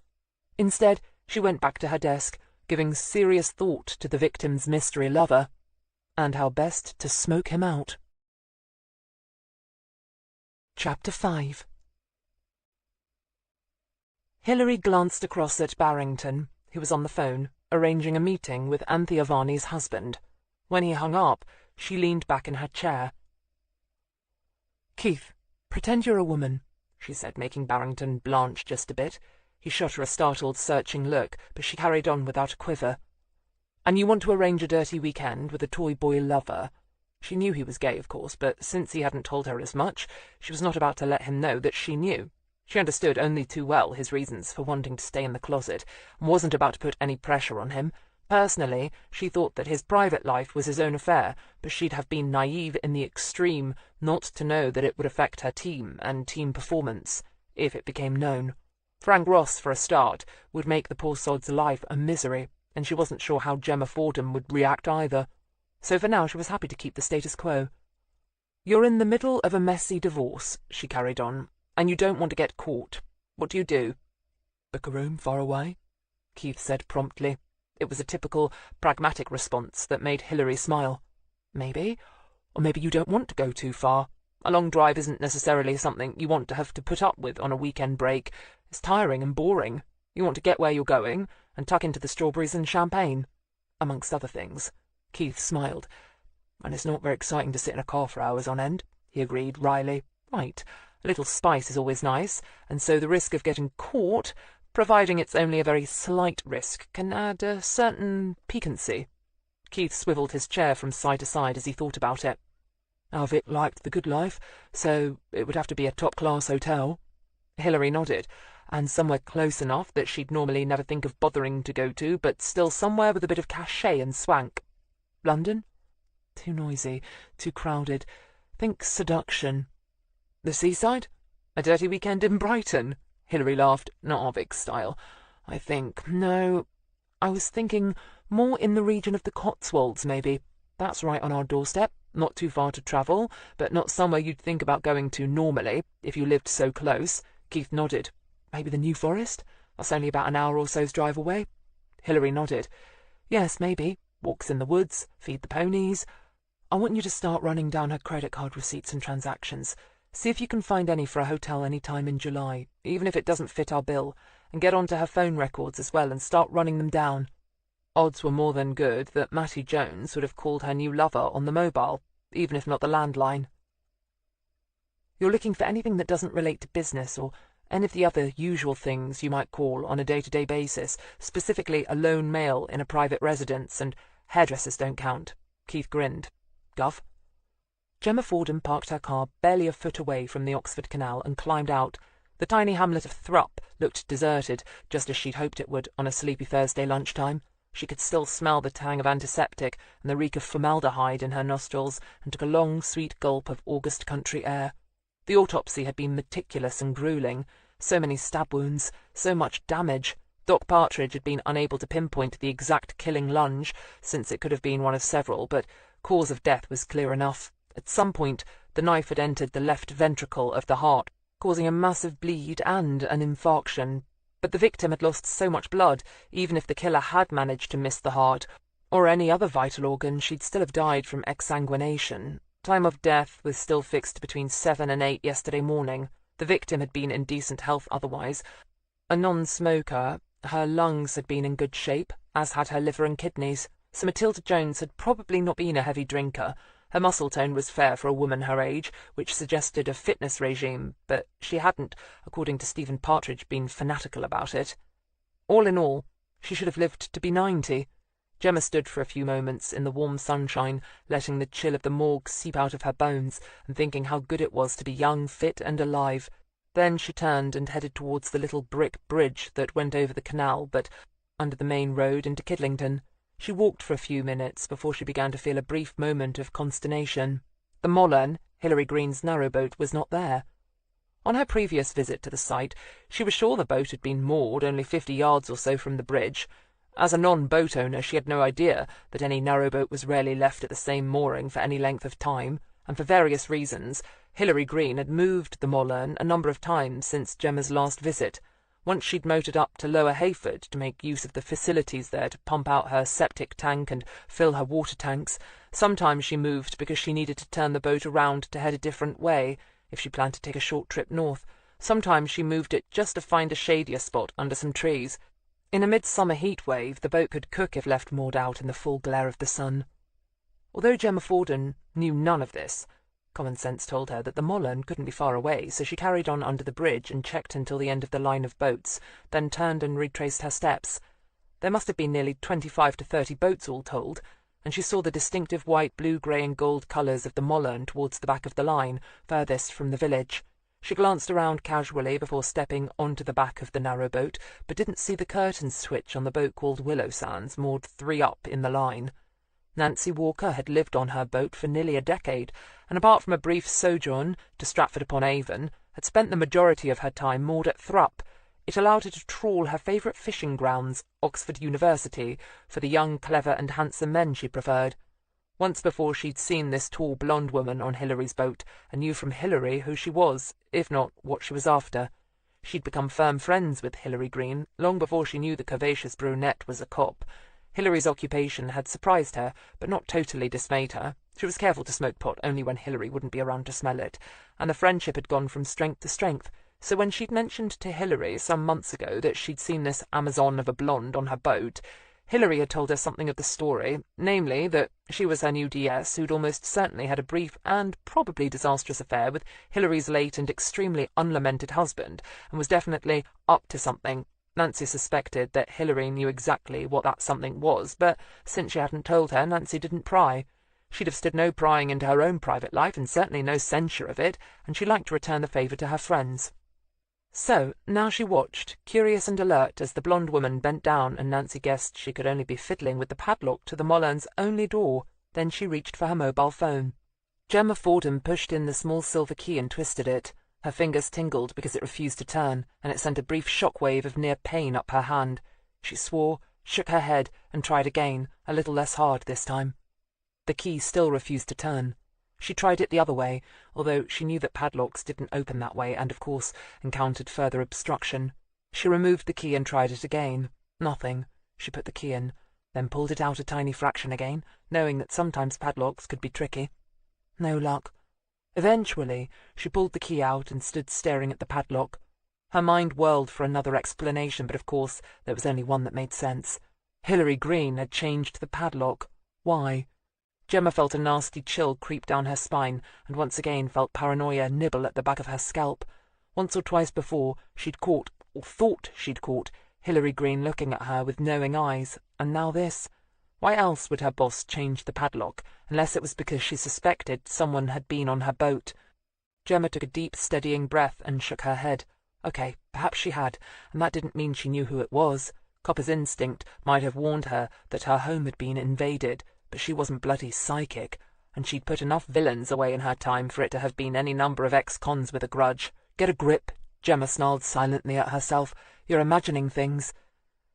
S2: Instead, she went back to her desk, giving serious thought to the victim's mystery lover, and how best to smoke him out. Chapter 5. Hilary glanced across at Barrington, who was on the phone, arranging a meeting with Anthea Varney's husband. When he hung up, she leaned back in her chair. "Keith, pretend you're a woman," she said, making Barrington blanch just a bit. He shot her a startled, searching look, but she carried on without a quiver. "And you want to arrange a dirty weekend with a toy boy lover." She knew he was gay, of course, but since he hadn't told her as much, she was not about to let him know that she knew. She understood only too well his reasons for wanting to stay in the closet, and wasn't about to put any pressure on him. Personally, she thought that his private life was his own affair, but she'd have been naive in the extreme not to know that it would affect her team and team performance, if it became known. Frank Ross, for a start, would make the poor sod's life a misery, and she wasn't sure how Gemma Fordham would react either. So for now she was happy to keep the status quo. "You're in the middle of a messy divorce," she carried on, "and you don't want to get caught. What do you do?" "Book a room far away," Keith said promptly. It was a typical, pragmatic response that made Hilary smile. "Maybe. Or maybe you don't want to go too far. A long drive isn't necessarily something you want to have to put up with on a weekend break. It's tiring and boring. You want to get where you're going and tuck into the strawberries and champagne. Amongst other things." Keith smiled. "And it's not very exciting to sit in a car for hours on end," he agreed wryly. "Right. A little spice is always nice, and so the risk of getting caught, providing it's only a very slight risk, can add a certain piquancy." Keith swiveled his chair from side to side as he thought about it. "Our Vic liked the good life, so it would have to be a top-class hotel." Hilary nodded. "And somewhere close enough that she'd normally never think of bothering to go to, but still somewhere with a bit of cachet and swank." "London?" "Too noisy, too crowded. Think seduction." "The seaside? A dirty weekend in Brighton?" Hilary laughed. "Not our Vic style, I think. No, I was thinking more in the region of the Cotswolds, maybe. That's right on our doorstep, not too far to travel, but not somewhere you'd think about going to normally, if you lived so close." Keith nodded. "Maybe the New Forest? That's only about an hour or so's drive away." Hilary nodded. "Yes, maybe. Walks in the woods, feed the ponies." "I want you to start running down her credit card receipts and transactions. See if you can find any for a hotel any time in July, even if it doesn't fit our bill, and get onto her phone records as well and start running them down." Odds were more than good that Mattie Jones would have called her new lover on the mobile, even if not the landline. "You're looking for anything that doesn't relate to business or any of the other usual things you might call on a day-to-day basis, specifically a lone male in a private residence, and hairdressers don't count." Keith grinned. "Gov." Gemma Fordham parked her car barely a foot away from the Oxford Canal and climbed out. The tiny hamlet of Thrupp looked deserted, just as she'd hoped it would on a sleepy Thursday lunchtime. She could still smell the tang of antiseptic and the reek of formaldehyde in her nostrils, and took a long, sweet gulp of August country air. The autopsy had been meticulous and grueling. So many stab wounds, so much damage. Doc Partridge had been unable to pinpoint the exact killing lunge, since it could have been one of several, but cause of death was clear enough. At some point, the knife had entered the left ventricle of the heart, causing a massive bleed and an infarction. But the victim had lost so much blood, even if the killer had managed to miss the heart, or any other vital organ, she'd still have died from exsanguination. Time of death was still fixed between 7 and 8 yesterday morning. The victim had been in decent health otherwise. A non-smoker, her lungs had been in good shape, as had her liver and kidneys. So Matilda Jones had probably not been a heavy drinker. Her muscle tone was fair for a woman her age, which suggested a fitness regime, but she hadn't, according to Stephen Partridge, been fanatical about it. All in all, she should have lived to be 90. Gemma stood for a few moments in the warm sunshine, letting the chill of the morgue seep out of her bones, and thinking how good it was to be young, fit, and alive. Then she turned and headed towards the little brick bridge that went over the canal, but under the main road into Kidlington. She walked for a few minutes before she began to feel a brief moment of consternation. The Mollern, Hilary Greene's narrowboat, was not there. On her previous visit to the site, she was sure the boat had been moored only 50 yards or so from the bridge. As a non-boat owner, she had no idea that any narrowboat was rarely left at the same mooring for any length of time, and for various reasons, Hilary Greene had moved the Mollern a number of times since Gemma's last visit. Once she'd motored up to Lower Hayford to make use of the facilities there to pump out her septic tank and fill her water tanks. Sometimes she moved because she needed to turn the boat around to head a different way, if she planned to take a short trip north. Sometimes she moved it just to find a shadier spot under some trees. In a midsummer heat wave, the boat could cook if left moored out in the full glare of the sun. Although Gemma Fordham knew none of this, common sense told her that the Mollern couldn't be far away, so she carried on under the bridge and checked until the end of the line of boats, then turned and retraced her steps. There must have been nearly 25 to 30 boats all told, and she saw the distinctive white, blue, grey and gold colours of the Mollern towards the back of the line, furthest from the village. She glanced around casually before stepping onto the back of the narrow boat, but didn't see the curtains switch on the boat called Willow Sands, moored 3 up in the line. Nancy Walker had lived on her boat for nearly a decade, and apart from a brief sojourn to Stratford-upon-Avon, had spent the majority of her time moored at Thrupp. It allowed her to trawl her favourite fishing grounds, Oxford University, for the young, clever and handsome men she preferred. Once before she'd seen this tall blonde woman on Hilary's boat, and knew from Hilary who she was, if not what she was after. She'd become firm friends with Hilary Greene long before she knew the curvaceous brunette was a cop. Hilary's occupation had surprised her, but not totally dismayed her. She was careful to smoke pot only when Hilary wouldn't be around to smell it, and the friendship had gone from strength to strength. So when she'd mentioned to Hilary some months ago that she'd seen this Amazon of a blonde on her boat, Hilary had told her something of the story, namely that she was her new DS, who'd almost certainly had a brief and probably disastrous affair with Hilary's late and extremely unlamented husband, and was definitely up to something. Nancy suspected that Hilary knew exactly what that something was, but since she hadn't told her, Nancy didn't pry. She'd have stood no prying into her own private life, and certainly no censure of it, and she liked to return the favour to her friends. So now she watched, curious and alert, as the blonde woman bent down, and Nancy guessed she could only be fiddling with the padlock to the Mollerns' only door. Then she reached for her mobile phone. Gemma Fordham pushed in the small silver key and twisted it. Her fingers tingled because it refused to turn, and it sent a brief shock-wave of near pain up her hand. She swore, shook her head, and tried again, a little less hard this time. The key still refused to turn. She tried it the other way, although she knew that padlocks didn't open that way and, of course, encountered further obstruction. She removed the key and tried it again. Nothing. She put the key in, then pulled it out a tiny fraction again, knowing that sometimes padlocks could be tricky. No luck. Eventually, she pulled the key out and stood staring at the padlock. Her mind whirled for another explanation, but of course there was only one that made sense. Hilary Greene had changed the padlock. Why? Gemma felt a nasty chill creep down her spine, and once again felt paranoia nibble at the back of her scalp. Once or twice before, she'd caught, or thought she'd caught, Hilary Greene looking at her with knowing eyes, and now this. Why else would her boss change the padlock, unless it was because she suspected someone had been on her boat? Gemma took a deep, steadying breath and shook her head. Okay, perhaps she had, and that didn't mean she knew who it was. Copper's instinct might have warned her that her home had been invaded, but she wasn't bloody psychic, and she'd put enough villains away in her time for it to have been any number of ex-cons with a grudge. Get a grip, Gemma snarled silently at herself. You're imagining things.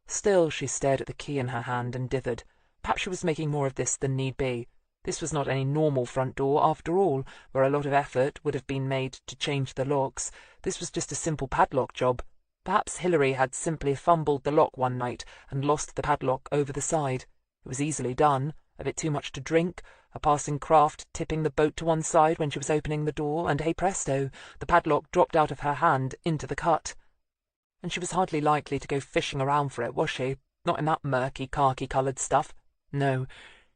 S2: Still, she stared at the key in her hand and dithered. Perhaps she was making more of this than need be. This was not any normal front door, after all, where a lot of effort would have been made to change the locks. This was just a simple padlock job. Perhaps Hilary had simply fumbled the lock one night and lost the padlock over the side. It was easily done. A bit too much to drink, a passing craft tipping the boat to one side when she was opening the door, and hey presto, the padlock dropped out of her hand into the cut. And she was hardly likely to go fishing around for it, was she? Not in that murky, khaki-coloured stuff. No,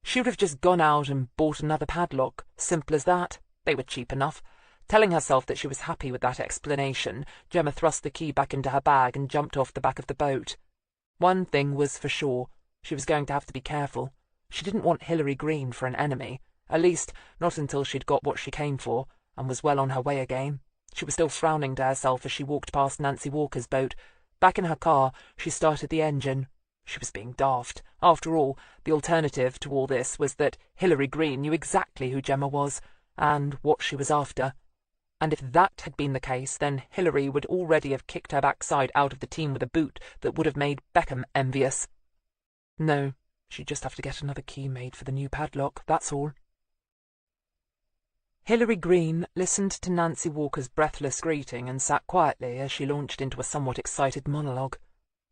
S2: she would have just gone out and bought another padlock. Simple as that. They were cheap enough. Telling herself that she was happy with that explanation, Gemma thrust the key back into her bag and jumped off the back of the boat. One thing was for sure. She was going to have to be careful. She didn't want Hilary Greene for an enemy, at least not until she'd got what she came for, and was well on her way again. She was still frowning to herself as she walked past Nancy Walker's boat. Back in her car, she started the engine. She was being daft. After all, the alternative to all this was that Hilary Greene knew exactly who Gemma was, and what she was after. And if that had been the case, then Hilary would already have kicked her backside out of the team with a boot that would have made Beckham envious. No. She'd just have to get another key made for the new padlock, that's all. Hilary Greene listened to Nancy Walker's breathless greeting and sat quietly as she launched into a somewhat excited monologue.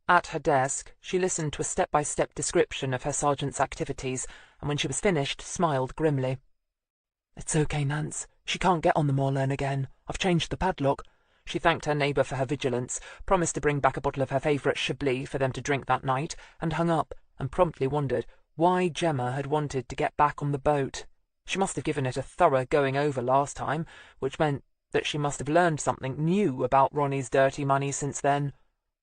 S2: At her desk, she listened to a step-by-step description of her sergeant's activities, and when she was finished, smiled grimly. It's okay, Nance. She can't get on the Moorland again. I've changed the padlock. She thanked her neighbour for her vigilance, promised to bring back a bottle of her favourite Chablis for them to drink that night, and hung up, and promptly wondered why Gemma had wanted to get back on the boat. She must have given it a thorough going over last time, which meant that she must have learned something new about Ronnie's dirty money since then.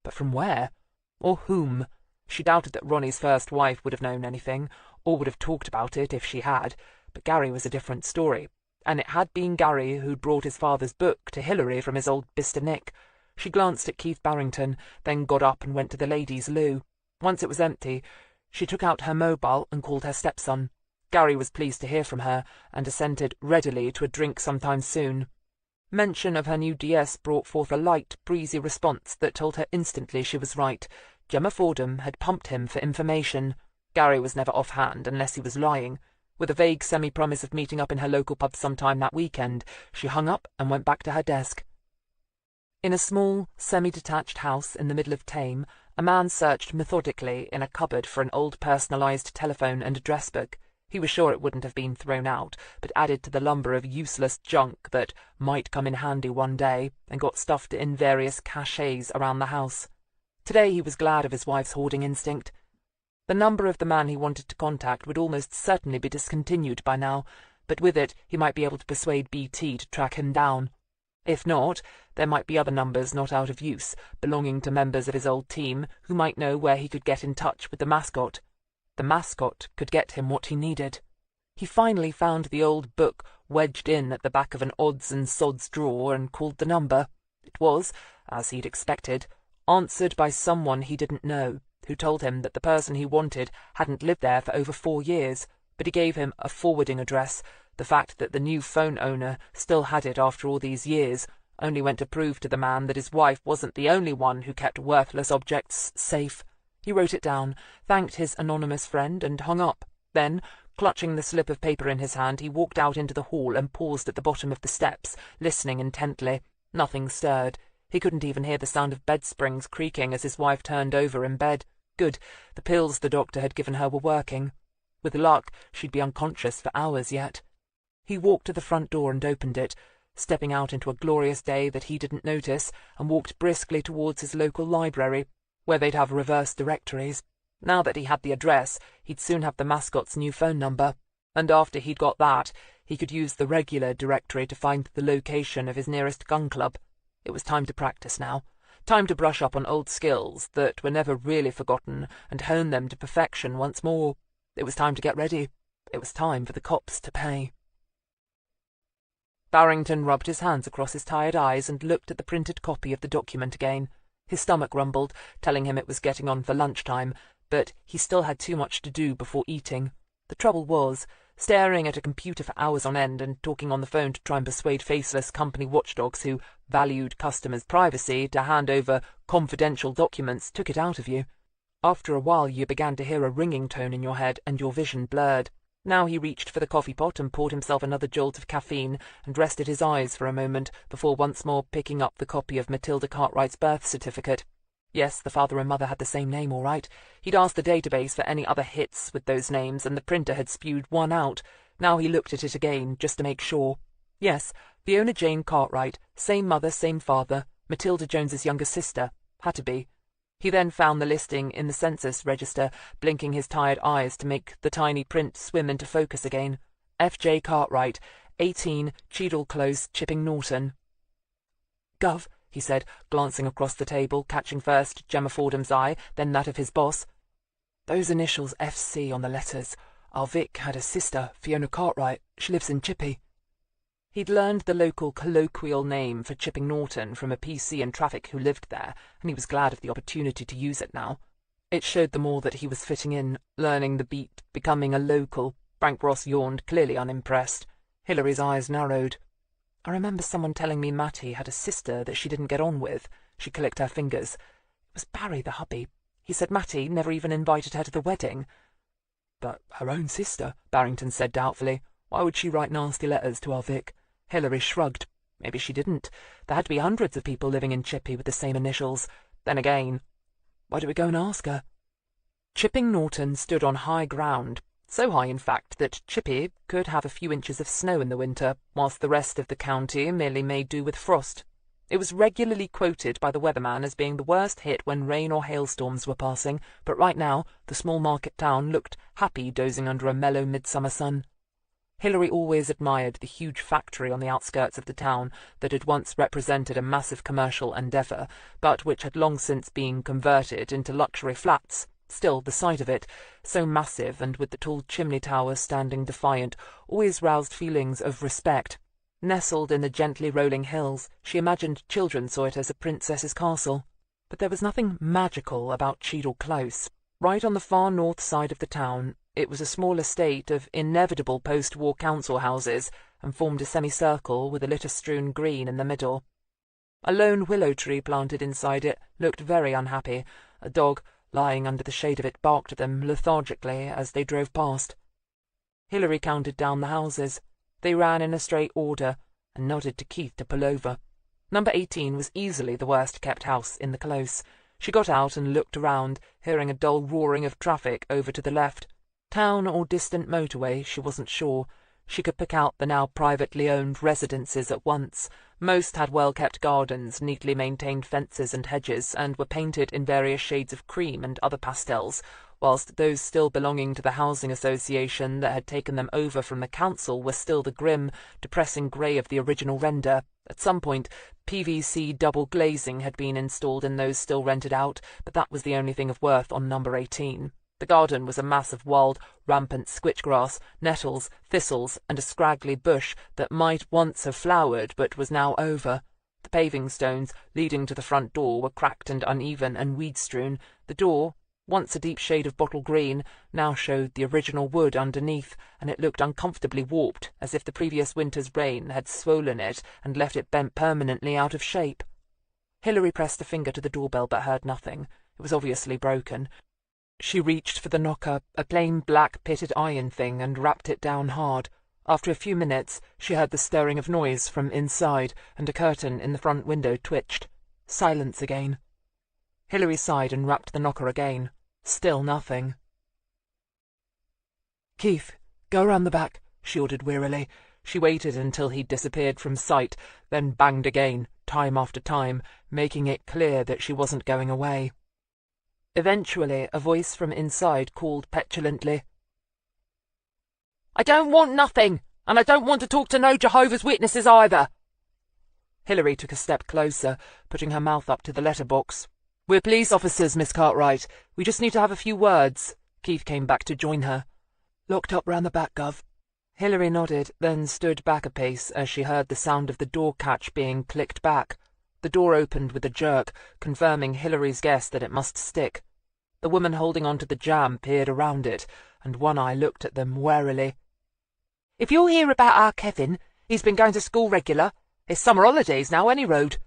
S2: But from where? Or whom? She doubted that Ronnie's first wife would have known anything, or would have talked about it if she had, but Gary was a different story. and it had been Gary who'd brought his father's book to Hilary from his old Mr. Nick. She glanced at Keith Barrington, then got up and went to the ladies' loo. Once it was empty, she took out her mobile and called her stepson. Gary was pleased to hear from her, and assented readily to a drink sometime soon. Mention of her new DS brought forth a light, breezy response that told her instantly she was right. Gemma Fordham had pumped him for information. Gary was never off-hand unless he was lying. With a vague semi-promise of meeting up in her local pub sometime that weekend, she hung up and went back to her desk. In a small, semi-detached house in the middle of Thame, a man searched methodically in a cupboard for an old personalised telephone and address book. He was sure it wouldn't have been thrown out, but added to the lumber of useless junk that might come in handy one day, and got stuffed in various cachets around the house. Today he was glad of his wife's hoarding instinct. The number of the man he wanted to contact would almost certainly be discontinued by now, but with it he might be able to persuade BT to track him down. If not, there might be other numbers not out of use, belonging to members of his old team, who might know where he could get in touch with the mascot. The mascot could get him what he needed. He finally found the old book wedged in at the back of an odds and sods drawer and called the number. It was, as he'd expected, answered by someone he didn't know, who told him that the person he wanted hadn't lived there for over 4 years, but he gave him a forwarding address. The fact that the new phone owner still had it after all these years only went to prove to the man that his wife wasn't the only one who kept worthless objects safe. He wrote it down, thanked his anonymous friend, and hung up. Then, clutching the slip of paper in his hand, he walked out into the hall and paused at the bottom of the steps, listening intently. Nothing stirred. He couldn't even hear the sound of bed springs creaking as his wife turned over in bed. Good. The pills the doctor had given her were working. With luck, she'd be unconscious for hours yet. He walked to the front door and opened it, stepping out into a glorious day that he didn't notice, and walked briskly towards his local library, where they'd have reverse directories. Now that he had the address, he'd soon have the mascot's new phone number, and after he'd got that, he could use the regular directory to find the location of his nearest gun club. It was time to practice now. Time to brush up on old skills that were never really forgotten and hone them to perfection once more. It was time to get ready. It was time for the cops to pay. Barrington rubbed his hands across his tired eyes and looked at the printed copy of the document again. His stomach rumbled, telling him it was getting on for lunchtime, but he still had too much to do before eating. The trouble was, staring at a computer for hours on end and talking on the phone to try and persuade faceless company watchdogs who valued customers' privacy to hand over confidential documents took it out of you. After a while you began to hear a ringing tone in your head and your vision blurred. Now he reached for the coffee pot and poured himself another jolt of caffeine and rested his eyes for a moment before once more picking up the copy of Matilda Cartwright's birth certificate. Yes, the father and mother had the same name, all right. He'd asked the database for any other hits with those names, and the printer had spewed one out. Now he looked at it again, just to make sure. Yes, Fiona Jane Cartwright, same mother, same father, Matilda Jones's younger sister. Had to be. He then found the listing in the census register, blinking his tired eyes to make the tiny print swim into focus again. F.J. Cartwright, 18, Cheadle Close, Chipping Norton. "Gov," he said, glancing across the table, catching first Gemma Fordham's eye, then that of his boss. "Those initials F.C. on the letters. Our Vic had a sister, Fiona Cartwright. She lives in Chippy." He'd learned the local colloquial name for Chipping Norton from a PC in traffic who lived there, and he was glad of the opportunity to use it now. It showed them all that he was fitting in, learning the beat, becoming a local. Frank Ross yawned, clearly unimpressed. Hilary's eyes narrowed. "I remember someone telling me Mattie had a sister that she didn't get on with." She clicked her fingers. "It was Barry, the hubby. He said Mattie never even invited her to the wedding." "But her own sister," Barrington said doubtfully. "Why would she write nasty letters to our Vic?" Hilary shrugged. Maybe she didn't. There had to be hundreds of people living in Chippy with the same initials. Then again, why don't we go and ask her? Chipping Norton stood on high ground, so high in fact that Chippy could have a few inches of snow in the winter, whilst the rest of the county merely made do with frost. It was regularly quoted by the weatherman as being the worst hit when rain or hailstorms were passing, but right now the small market town looked happy dozing under a mellow midsummer sun. Hilary always admired the huge factory on the outskirts of the town that had once represented a massive commercial endeavour, but which had long since been converted into luxury flats, Still, the sight of it, so massive and with the tall chimney tower standing defiant, always roused feelings of respect. Nestled in the gently rolling hills, she imagined children saw it as a princess's castle. But there was nothing magical about Cheadle Close. Right on the far north side of the town, it was a small estate of inevitable post-war council houses, and formed a semicircle with a litter-strewn green in the middle. A lone willow tree planted inside it looked very unhappy. A dog, lying under the shade of it, barked at them lethargically as they drove past. Hilary counted down the houses. They ran in a straight order, and nodded to Keith to pull over. Number 18 was easily the worst-kept house in the close. She got out and looked around, hearing a dull roaring of traffic over to the left. Town or distant motorway, she wasn't sure. She could pick out the now privately owned residences at once. Most had well-kept gardens, neatly maintained fences and hedges, and were painted in various shades of cream and other pastels, whilst those still belonging to the housing association that had taken them over from the council were still the grim, depressing grey of the original render. At some point, PVC double glazing had been installed in those still rented out, but that was the only thing of worth on number 18. The garden was a mass of wild, rampant switchgrass, nettles, thistles, and a scraggly bush that might once have flowered but was now over. The paving stones leading to the front door were cracked and uneven and weed-strewn. The door, once a deep shade of bottle green, now showed the original wood underneath, and it looked uncomfortably warped, as if the previous winter's rain had swollen it and left it bent permanently out of shape. Hilary pressed a finger to the doorbell but heard nothing. It was obviously broken. She reached for the knocker, a plain black pitted iron thing, and rapped it down hard. After a few minutes, she heard the stirring of noise from inside, and a curtain in the front window twitched. Silence again. Hilary sighed and rapped the knocker again. Still nothing. "Keith, go round the back," she ordered wearily. She waited until he'd disappeared from sight, then banged again, time after time, making it clear that she wasn't going away. Eventually, a voice from inside called petulantly, "I don't want nothing, and I don't want to talk to no Jehovah's Witnesses either." Hilary took a step closer, putting her mouth up to the letterbox. "We're police officers, Miss Cartwright. We just need to have a few words." Keith came back to join her. "Locked up round the back, Gov." Hilary nodded, then stood back a pace as she heard the sound of the door catch being clicked back. The door opened with a jerk, confirming Hilary's guess that it must stick. The woman holding on to the jamb peered around it, and one eye looked at them warily. "If you'll hear about our Kevin, he's been going to school regular. It's summer holidays now, any road."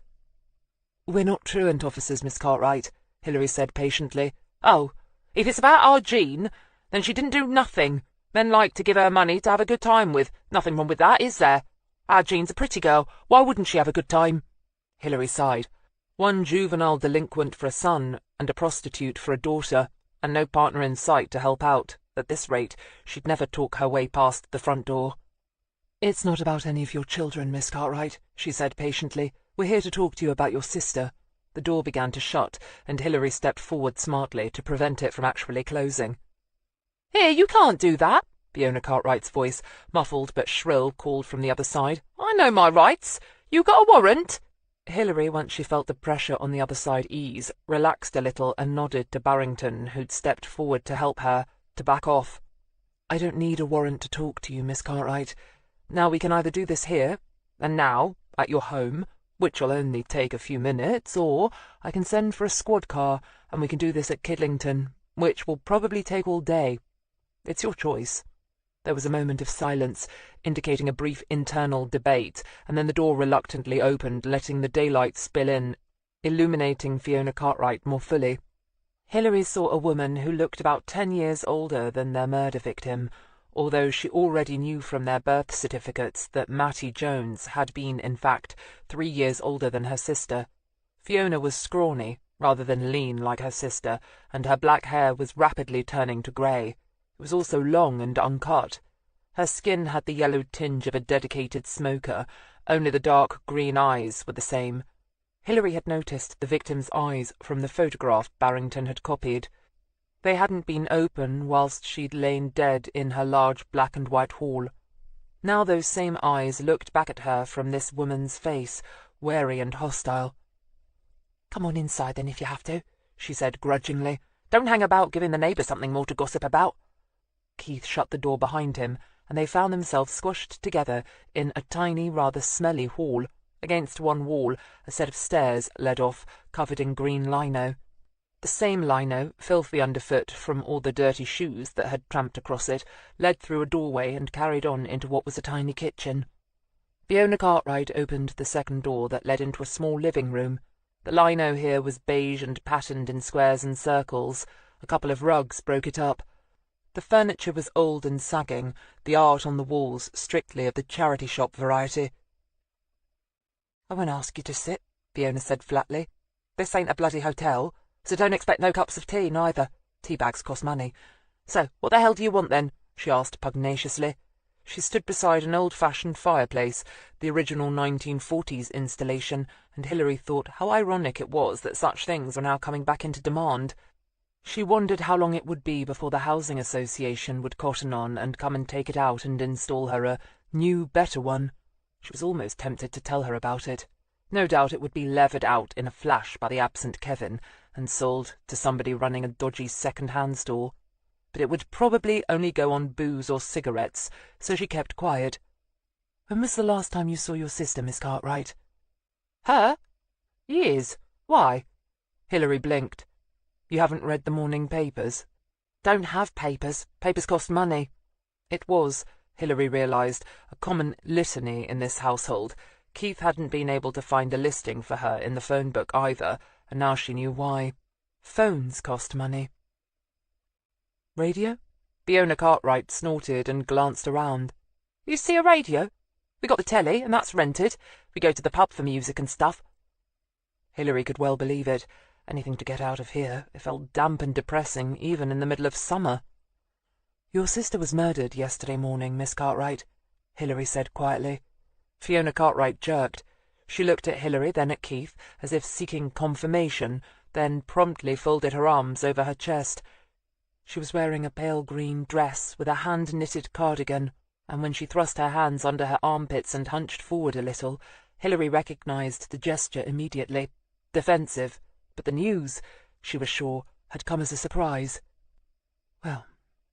S2: "We're not truant officers, Miss Cartwright," Hilary said patiently. "Oh, if it's about our Jean, then she didn't do nothing. Men like to give her money to have a good time with. Nothing wrong with that, is there? Our Jean's a pretty girl. Why wouldn't she have a good time?" Hilary sighed. One juvenile delinquent for a son, and a prostitute for a daughter, and no partner in sight to help out. At this rate, she'd never talk her way past the front door. "It's not about any of your children, Miss Cartwright," she said patiently. "We're here to talk to you about your sister." The door began to shut, and Hilary stepped forward smartly to prevent it from actually closing. "Here, you can't do that," Fiona Cartwright's voice, muffled but shrill, called from the other side. "I know my rights. You got a warrant?" Hilary, once she felt the pressure on the other side ease, relaxed a little and nodded to Barrington, who'd stepped forward to help her, to back off. "I don't need a warrant to talk to you, Miss Cartwright. Now we can either do this here, and now, at your home, which'll only take a few minutes, or I can send for a squad car, and we can do this at Kidlington, which will probably take all day. It's your choice." There was a moment of silence, indicating a brief internal debate, and then the door reluctantly opened, letting the daylight spill in, illuminating Fiona Cartwright more fully. Hilary saw a woman who looked about 10 years older than their murder victim, although she already knew from their birth certificates that Mattie Jones had been, in fact, 3 years older than her sister. Fiona was scrawny, rather than lean like her sister, and her black hair was rapidly turning to grey. It was also long and uncut. Her skin had the yellow tinge of a dedicated smoker, only the dark green eyes were the same. Hilary had noticed the victim's eyes from the photograph Barrington had copied. They hadn't been open whilst she'd lain dead in her large black and white hall. Now those same eyes looked back at her from this woman's face, wary and hostile. "Come on inside then if you have to," she said grudgingly. Don't hang about giving the neighbours something more to gossip about." Keith shut the door behind him, and they found themselves squashed together in a tiny, rather smelly hall. Against one wall, a set of stairs led off, covered in green lino. The same lino, filthy underfoot from all the dirty shoes that had tramped across it, led through a doorway and carried on into what was a tiny kitchen. Fiona Cartwright opened the second door that led into a small living room. The lino here was beige and patterned in squares and circles. A couple of rugs broke it up. The furniture was old and sagging, the art on the walls strictly of the charity shop variety. "I won't ask you to sit," Fiona said flatly. "This ain't a bloody hotel, so don't expect no cups of tea, neither. Tea bags cost money. So, what the hell do you want, then?" she asked pugnaciously. She stood beside an old-fashioned fireplace, the original 1940s installation, and Hilary thought how ironic it was that such things were now coming back into demand. She wondered how long it would be before the Housing Association would cotton on and come and take it out and install her a new, better one. She was almost tempted to tell her about it. No doubt it would be levered out in a flash by the absent Kevin and sold to somebody running a dodgy second-hand store. But it would probably only go on booze or cigarettes, so she kept quiet. "When was the last time you saw your sister, Miss Cartwright?" "Her? Years. Why?" Hilary blinked. "You haven't read the morning papers?" "Don't have papers. Papers cost money." It was, Hilary realised, a common litany in this household. Keith hadn't been able to find a listing for her in the phone book either, and now she knew why. Phones cost money. "Radio?" Fiona Cartwright snorted and glanced around. "You see a radio? We got the telly, and that's rented. We go to the pub for music and stuff." Hilary could well believe it. Anything to get out of here. It felt damp and depressing, even in the middle of summer. "Your sister was murdered yesterday morning, Miss Cartwright," Hilary said quietly. Fiona Cartwright jerked. She looked at Hilary, then at Keith, as if seeking confirmation, then promptly folded her arms over her chest. She was wearing a pale green dress with a hand-knitted cardigan, and when she thrust her hands under her armpits and hunched forward a little, Hilary recognised the gesture immediately. Defensive. But the news, she was sure, had come as a surprise. "Well,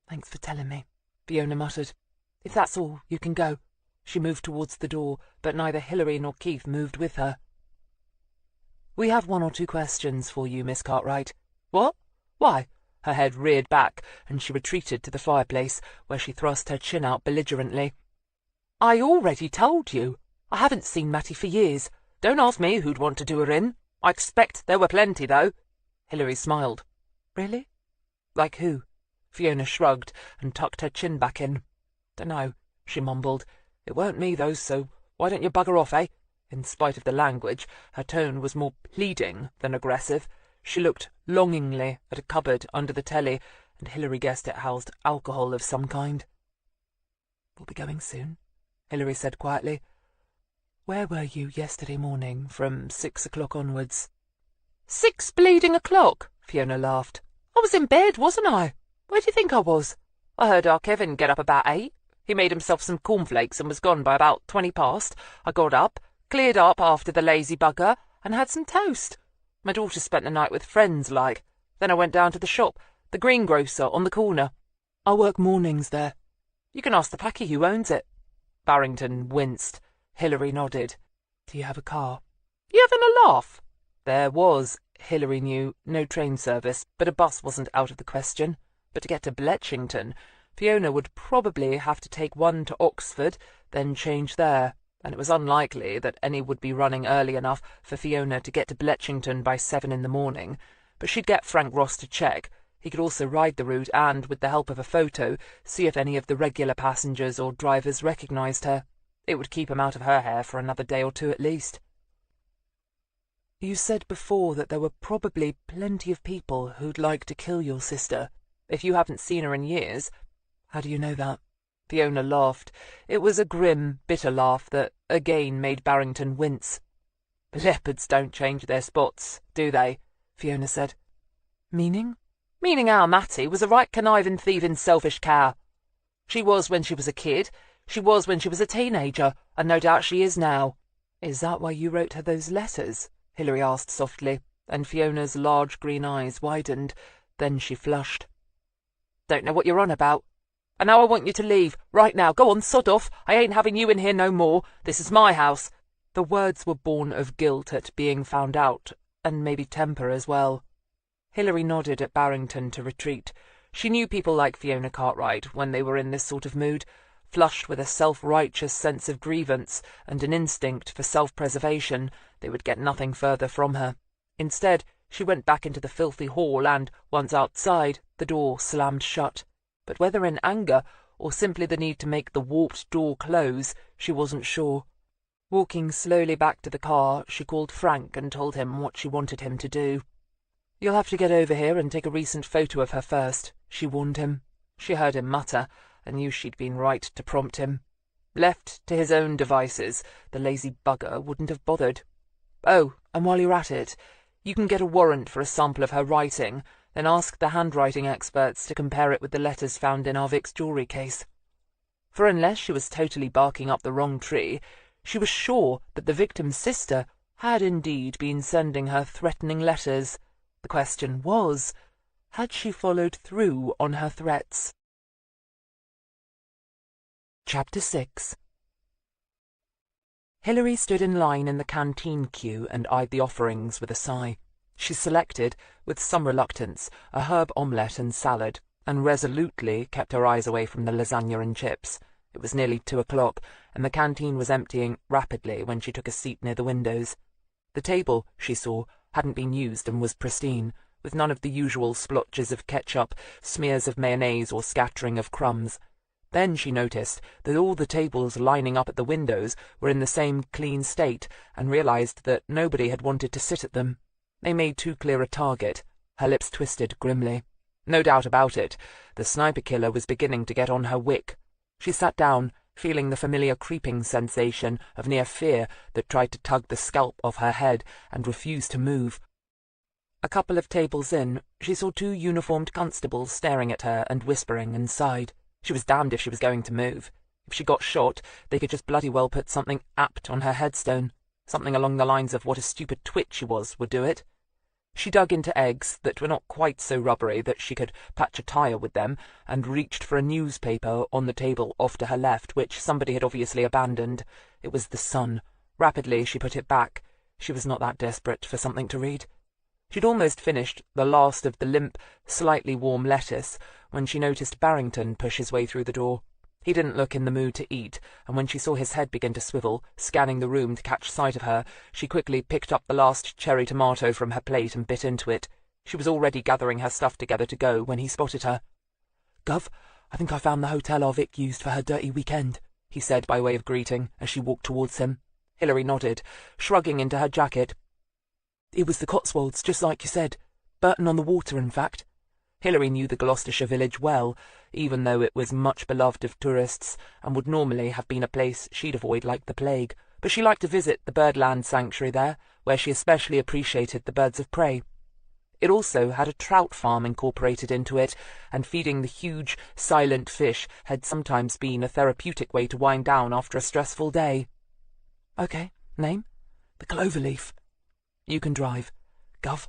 S2: thanks for telling me," Fiona muttered. "If that's all, you can go." She moved towards the door, but neither Hilary nor Keith moved with her. "We have one or two questions for you, Miss Cartwright." "What? Why?" Her head reared back, and she retreated to the fireplace, where she thrust her chin out belligerently. "I already told you. I haven't seen Mattie for years. Don't ask me who'd want to do her in. I expect there were plenty, though." Hilary smiled. "Really? Like who?" Fiona shrugged and tucked her chin back in. "Dunno," she mumbled. "It weren't me, though, so why don't you bugger off, eh?" In spite of the language, her tone was more pleading than aggressive. She looked longingly at a cupboard under the telly, and Hilary guessed it housed alcohol of some kind. "We'll be going soon," Hilary said quietly. "Where were you yesterday morning from 6 o'clock onwards?" 6 bleeding o'clock, Fiona laughed. "I was in bed, wasn't I? Where do you think I was? I heard our Kevin get up about 8. He made himself some cornflakes and was gone by about 20 past. I got up, cleared up after the lazy bugger, and had some toast. My daughter spent the night with friends, like. Then I went down to the shop, the greengrocer on the corner. I work mornings there. You can ask the packy who owns it." Barrington winced. Hilary nodded. "Do you have a car?" "You having a laugh?" There was, Hilary knew, no train service, but a bus wasn't out of the question. But to get to Bletchington, Fiona would probably have to take one to Oxford, then change there, and it was unlikely that any would be running early enough for Fiona to get to Bletchington by 7 in the morning. But she'd get Frank Ross to check. He could also ride the route and, with the help of a photo, see if any of the regular passengers or drivers recognised her. It would keep him out of her hair for another day or two at least. "You said before that there were probably plenty of people who'd like to kill your sister. If you haven't seen her in years, how do you know that?" Fiona laughed. It was a grim, bitter laugh that again made Barrington wince. "Leopards don't change their spots, do they?" Fiona said. "Meaning?" "Meaning our Mattie was a right conniving, thieving, selfish cow. She was when she was a kid. She was when she was a teenager, and no doubt she is now." "Is that why you wrote her those letters?" Hilary asked softly, and Fiona's large green eyes widened. Then she flushed. "Don't know what you're on about. And now I want you to leave. Right now. Go on, sod off. I ain't having you in here no more. This is my house." The words were born of guilt at being found out, and maybe temper as well. Hilary nodded at Barrington to retreat. She knew people like Fiona Cartwright when they were in this sort of mood, flushed with a self-righteous sense of grievance and an instinct for self-preservation. They would get nothing further from her. Instead, she went back into the filthy hall and, once outside, the door slammed shut. But whether in anger or simply the need to make the warped door close, she wasn't sure. Walking slowly back to the car, she called Frank and told him what she wanted him to do. "You'll have to get over here and take a recent photo of her first," she warned him. She heard him mutter, and knew she'd been right to prompt him. Left to his own devices, the lazy bugger wouldn't have bothered. "Oh, and while you're at it, you can get a warrant for a sample of her writing, then ask the handwriting experts to compare it with the letters found in our Vic's jewellery case." For unless she was totally barking up the wrong tree, she was sure that the victim's sister had indeed been sending her threatening letters. The question was, had she followed through on her threats? Chapter 6. Hilary stood in line in the canteen queue and eyed the offerings with a sigh. She selected, with some reluctance, a herb omelette and salad, and resolutely kept her eyes away from the lasagna and chips. It was nearly 2 o'clock, and the canteen was emptying rapidly when she took a seat near the windows. The table, she saw, hadn't been used and was pristine, with none of the usual splotches of ketchup, smears of mayonnaise, or scattering of crumbs. Then she noticed that all the tables lining up at the windows were in the same clean state, and realized that nobody had wanted to sit at them. They made too clear a target. Her lips twisted grimly. No doubt about it, the sniper killer was beginning to get on her wick. She sat down, feeling the familiar creeping sensation of near fear that tried to tug the scalp off her head and refused to move. A couple of tables in, she saw 2 uniformed constables staring at her and whispering, and sighed. She was damned if she was going to move. If she got shot, they could just bloody well put something apt on her headstone. Something along the lines of what a stupid twit she was would do it. She dug into eggs that were not quite so rubbery that she could patch a tire with them, and reached for a newspaper on the table off to her left, which somebody had obviously abandoned. It was the Sun. Rapidly she put it back. She was not that desperate for something to read. She'd almost finished the last of the limp, slightly warm lettuce when she noticed Barrington push his way through the door. He didn't look in the mood to eat, and when she saw his head begin to swivel, scanning the room to catch sight of her, she quickly picked up the last cherry tomato from her plate and bit into it. She was already gathering her stuff together to go when he spotted her. "Gov, I think I found the hotel our Vic used for her dirty weekend," he said by way of greeting as she walked towards him. Hilary nodded, shrugging into her jacket. "It was the Cotswolds, just like you said. Burton-on-the-Water, in fact." Hilary knew the Gloucestershire village well, even though it was much beloved of tourists, and would normally have been a place she'd avoid like the plague. But she liked to visit the birdland sanctuary there, where she especially appreciated the birds of prey. It also had a trout farm incorporated into it, and feeding the huge, silent fish had sometimes been a therapeutic way to wind down after a stressful day. "Okay, name?" "The Cloverleaf." "You can drive. Gov."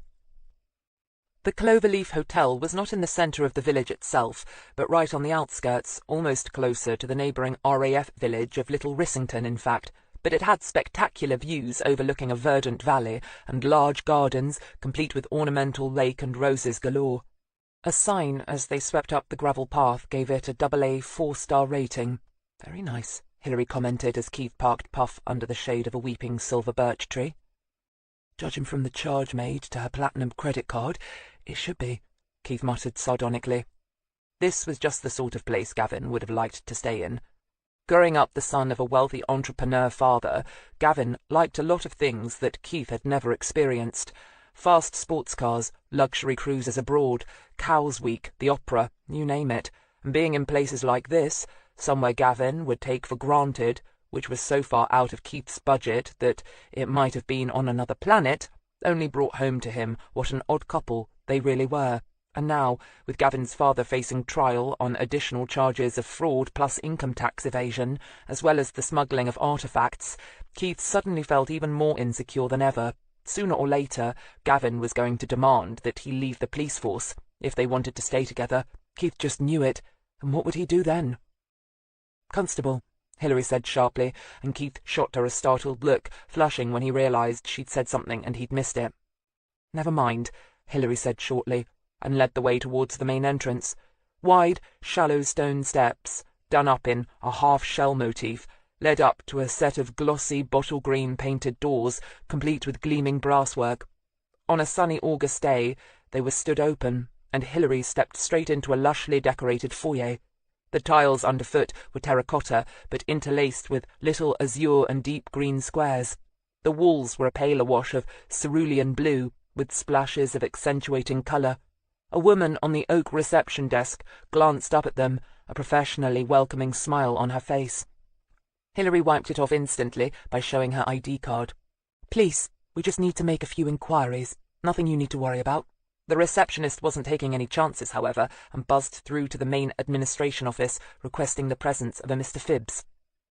S2: The Cloverleaf Hotel was not in the centre of the village itself, but right on the outskirts, almost closer to the neighbouring RAF village of Little Rissington, in fact. But it had spectacular views overlooking a verdant valley, and large gardens, complete with ornamental lake and roses galore. A sign, as they swept up the gravel path, gave it a AA 4-star rating. "Very nice," Hilary commented as Keith parked Puff under the shade of a weeping silver birch tree. "Judging from the charge made to her platinum credit card, it should be," Keith muttered sardonically. This was just the sort of place Gavin would have liked to stay in. Growing up the son of a wealthy entrepreneur father, Gavin liked a lot of things that Keith had never experienced. Fast sports cars, luxury cruises abroad, Cows Week, the opera, you name it. And being in places like this, somewhere Gavin would take for granted, which was so far out of Keith's budget that it might have been on another planet, only brought home to him what an odd couple they really were. And now, with Gavin's father facing trial on additional charges of fraud plus income tax evasion, as well as the smuggling of artefacts, Keith suddenly felt even more insecure than ever. Sooner or later, Gavin was going to demand that he leave the police force. If they wanted to stay together, Keith just knew it, and what would he do then? "Constable," Hilary said sharply, and Keith shot her a startled look, flushing when he realized she'd said something and he'd missed it. "Never mind," Hilary said shortly, and led the way towards the main entrance. Wide, shallow stone steps, done up in a half-shell motif, led up to a set of glossy bottle-green painted doors, complete with gleaming brasswork. On a sunny August day, they were stood open, and Hilary stepped straight into a lushly decorated foyer. The tiles underfoot were terracotta, but interlaced with little azure and deep green squares. The walls were a paler wash of cerulean blue, with splashes of accentuating colour. A woman on the oak reception desk glanced up at them, a professionally welcoming smile on her face. Hilary wiped it off instantly by showing her ID card. "Please, we just need to make a few inquiries. Nothing you need to worry about." The receptionist wasn't taking any chances, however, and buzzed through to the main administration office, requesting the presence of a Mr. Phibbs.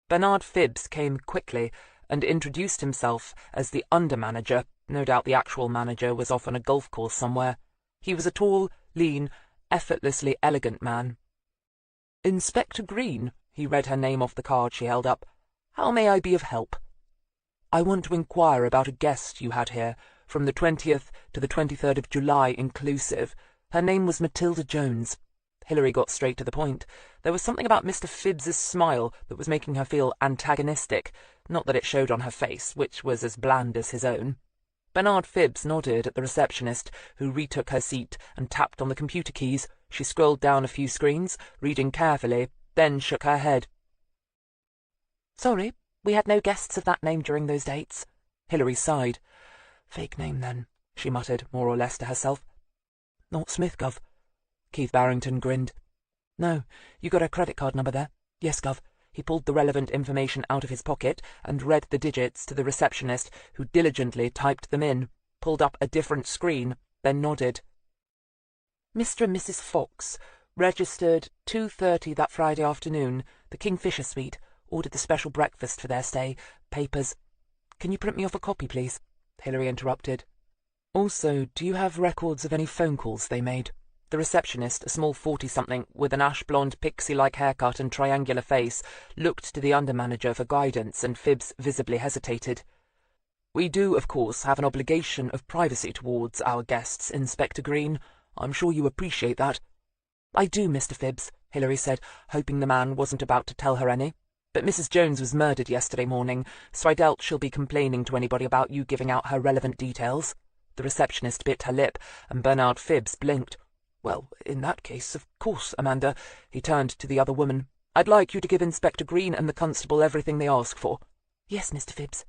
S2: Bernard Phibbs came quickly and introduced himself as the under-manager. No doubt the actual manager was off on a golf course somewhere. He was a tall, lean, effortlessly elegant man. "Inspector Greene," he read her name off the card she held up. "How may I be of help?" "I want to inquire about a guest you had here, from the 20th to the 23rd of July inclusive. Her name was Matilda Jones." Hilary got straight to the point. There was something about Mr. Phibbs's smile that was making her feel antagonistic, not that it showed on her face, which was as bland as his own. Bernard Phibbs nodded at the receptionist, who retook her seat and tapped on the computer keys. She scrolled down a few screens, reading carefully, then shook her head. "Sorry, we had no guests of that name during those dates." Hilary sighed. "Fake name, then," she muttered, more or less to herself. "Not Smith, Gov." Keith Barrington grinned. "No, you got her credit card number there?" "Yes, Gov." He pulled the relevant information out of his pocket and read the digits to the receptionist, who diligently typed them in, pulled up a different screen, then nodded. "Mr. and Mrs. Fox, registered 2:30 that Friday afternoon, the Kingfisher Suite, ordered the special breakfast for their stay. Papers." "Can you print me off a copy, please?" Hilary interrupted. "Also, do you have records of any phone calls they made?" The receptionist, a small 40-something with an ash-blonde pixie-like haircut and triangular face, looked to the under-manager for guidance, and Phibbs visibly hesitated. "We do, of course, have an obligation of privacy towards our guests, Inspector Greene. I'm sure you appreciate that." "I do, Mr. Phibbs," Hilary said, hoping the man wasn't about to tell her any. "But Mrs. Jones was murdered yesterday morning, so I doubt she'll be complaining to anybody about you giving out her relevant details." The receptionist bit her lip, and Bernard Phibbs blinked. "Well, in that case, of course, Amanda," he turned to the other woman, "I'd like you to give Inspector Greene and the constable everything they ask for." "Yes, Mr. Phibbs."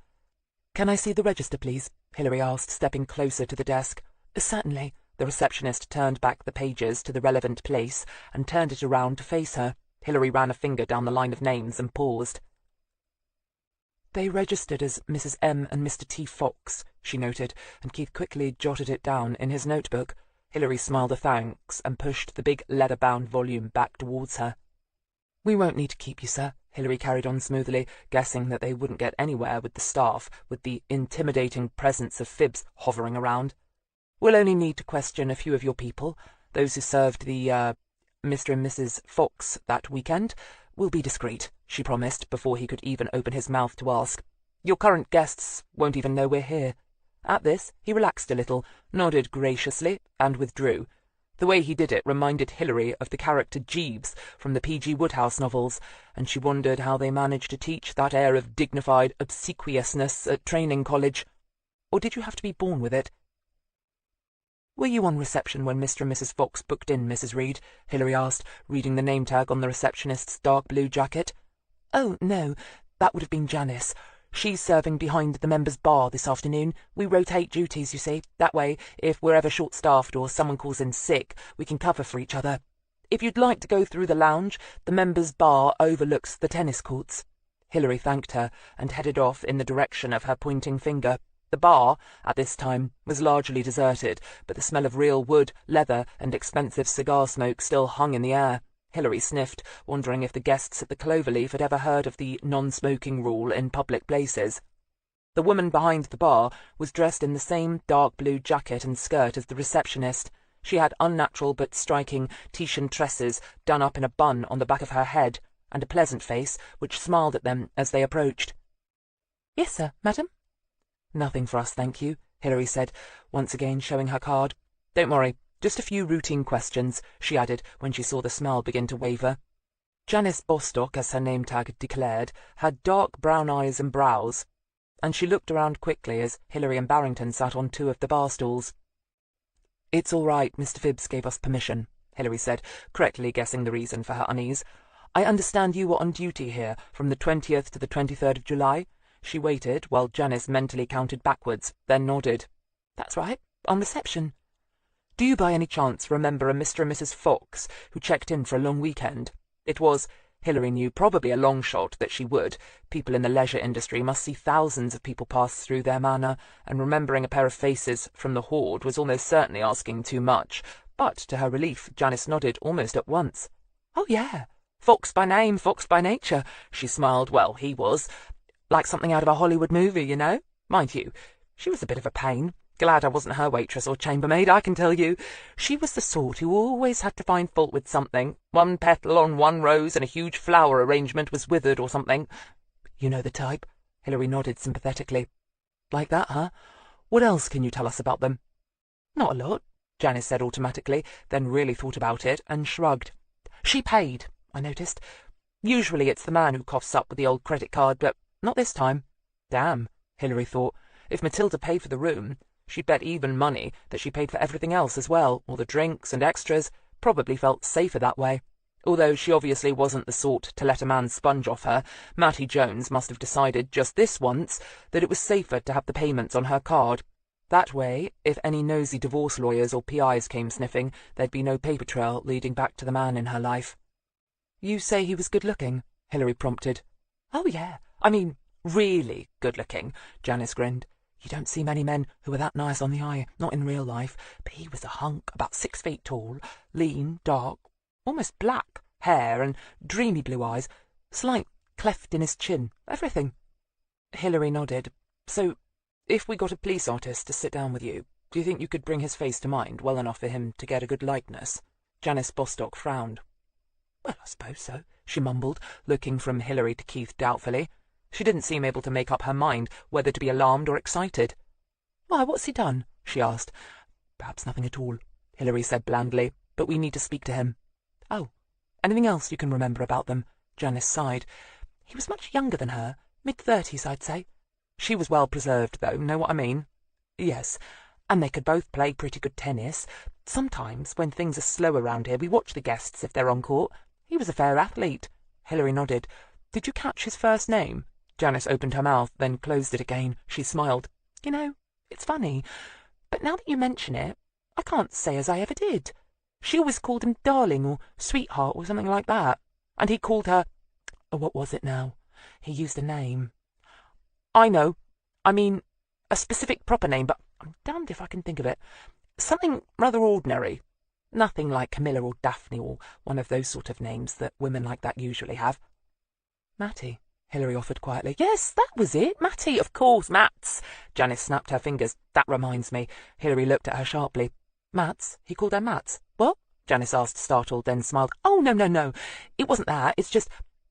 S2: "Can I see the register, please?" Hilary asked, stepping closer to the desk. "Certainly." The receptionist turned back the pages to the relevant place and turned it around to face her. Hilary ran a finger down the line of names and paused. "They registered as Mrs. M. and Mr. T. Fox," she noted, and Keith quickly jotted it down in his notebook. Hilary smiled a thanks and pushed the big leather-bound volume back towards her. "We won't need to keep you, sir," Hilary carried on smoothly, guessing that they wouldn't get anywhere with the staff, with the intimidating presence of Phibbs hovering around. "We'll only need to question a few of your people, those who served the, Mr. and Mrs. Fox that weekend. We'll be discreet," she promised, before he could even open his mouth to ask. "Your current guests won't even know we're here." At this, he relaxed a little, nodded graciously, and withdrew. The way he did it reminded Hilary of the character Jeeves from the P.G. Wodehouse novels, and she wondered how they managed to teach that air of dignified obsequiousness at training college. Or did you have to be born with it? "Were you on reception when Mr. and Mrs. Fox booked in, Mrs. Reed?" Hilary asked, reading the name tag on the receptionist's dark blue jacket. "Oh, no, that would have been Janice. She's serving behind the members' bar this afternoon. We rotate duties, you see. That way, if we're ever short-staffed or someone calls in sick, we can cover for each other. If you'd like to go through the lounge, the members' bar overlooks the tennis courts." Hilary thanked her and headed off in the direction of her pointing finger. The bar, at this time, was largely deserted, but the smell of real wood, leather, and expensive cigar smoke still hung in the air. Hilary sniffed, wondering if the guests at the Cloverleaf had ever heard of the non-smoking rule in public places. The woman behind the bar was dressed in the same dark blue jacket and skirt as the receptionist. She had unnatural but striking Titian tresses done up in a bun on the back of her head, and a pleasant face, which smiled at them as they approached. "Yes, sir, madam?" "Nothing for us, thank you," Hilary said, once again showing her card. "Don't worry, just a few routine questions," she added when she saw the smile begin to waver. Janice Bostock, as her name tag declared, had dark brown eyes and brows, and she looked around quickly as Hilary and Barrington sat on 2 of the bar stools. "It's all right, Mr. Phibbs gave us permission," Hilary said, correctly guessing the reason for her unease. "I understand you were on duty here from the 20th to the 23rd of July?" She waited while Janice mentally counted backwards, then nodded. "That's right, on reception." "Do you by any chance remember a Mr. and Mrs. Fox who checked in for a long weekend? It was, Hilary knew, probably a long shot that she would. People in the leisure industry must see thousands of people pass through their manor, and remembering a pair of faces from the horde was almost certainly asking too much. But, to her relief, Janice nodded almost at once. "Oh, yeah. Fox by name, Fox by nature," she smiled. "Well, he was. Like something out of a Hollywood movie, you know. Mind you, she was a bit of a pain. Glad I wasn't her waitress or chambermaid, I can tell you. She was the sort who always had to find fault with something. One petal on one rose and a huge flower arrangement was withered or something. You know the type?" Hilary nodded sympathetically. "Like that, huh? What else can you tell us about them?" "Not a lot," Janice said automatically, then really thought about it and shrugged. "She paid, I noticed. Usually it's the man who coughs up with the old credit card, but not this time." Damn, Hilary thought. If Matilda paid for the room, she'd bet even money that she paid for everything else as well, all the drinks and extras. Probably felt safer that way. Although she obviously wasn't the sort to let a man sponge off her, Mattie Jones must have decided just this once that it was safer to have the payments on her card. That way, if any nosy divorce lawyers or PIs came sniffing, there'd be no paper trail leading back to the man in her life. "You say he was good-looking?" Hilary prompted. "Oh, yeah. I mean, really good-looking," Janice grinned. "You don't see many men who are that nice on the eye, not in real life, but he was a hunk, about 6 feet tall, lean, dark, almost black hair, and dreamy blue eyes, slight cleft in his chin, everything." Hilary nodded. "So, if we got a police artist to sit down with you, do you think you could bring his face to mind well enough for him to get a good likeness?" Janice Bostock frowned. "Well, I suppose so," she mumbled, looking from Hilary to Keith doubtfully. She didn't seem able to make up her mind whether to be alarmed or excited. "Why, what's he done?" she asked. "Perhaps nothing at all," Hilary said blandly, "but we need to speak to him." "Oh, anything else you can remember about them?" Janice sighed. "He was much younger than her, mid-30s, I'd say. She was well preserved, though, know what I mean?" "Yes, and they could both play pretty good tennis. Sometimes, when things are slow around here, we watch the guests if they're on court. He was a fair athlete." Hilary nodded. "Did you catch his first name?" Janice opened her mouth, then closed it again. She smiled. "You know, it's funny, but now that you mention it, I can't say as I ever did. She always called him darling or sweetheart or something like that. And he called her... Oh, what was it now? He used a name. I know. I mean, a specific proper name, but I'm damned if I can think of it. Something rather ordinary. Nothing like Camilla or Daphne or one of those sort of names that women like that usually have." "Mattie," Hilary offered quietly. "Yes, that was it. Mattie, of course, Mats." Janice snapped her fingers. "That reminds me." Hilary looked at her sharply. "Mats? He called her Mats? What?" Janice asked, startled, then smiled. "Oh, no. It wasn't that. It's just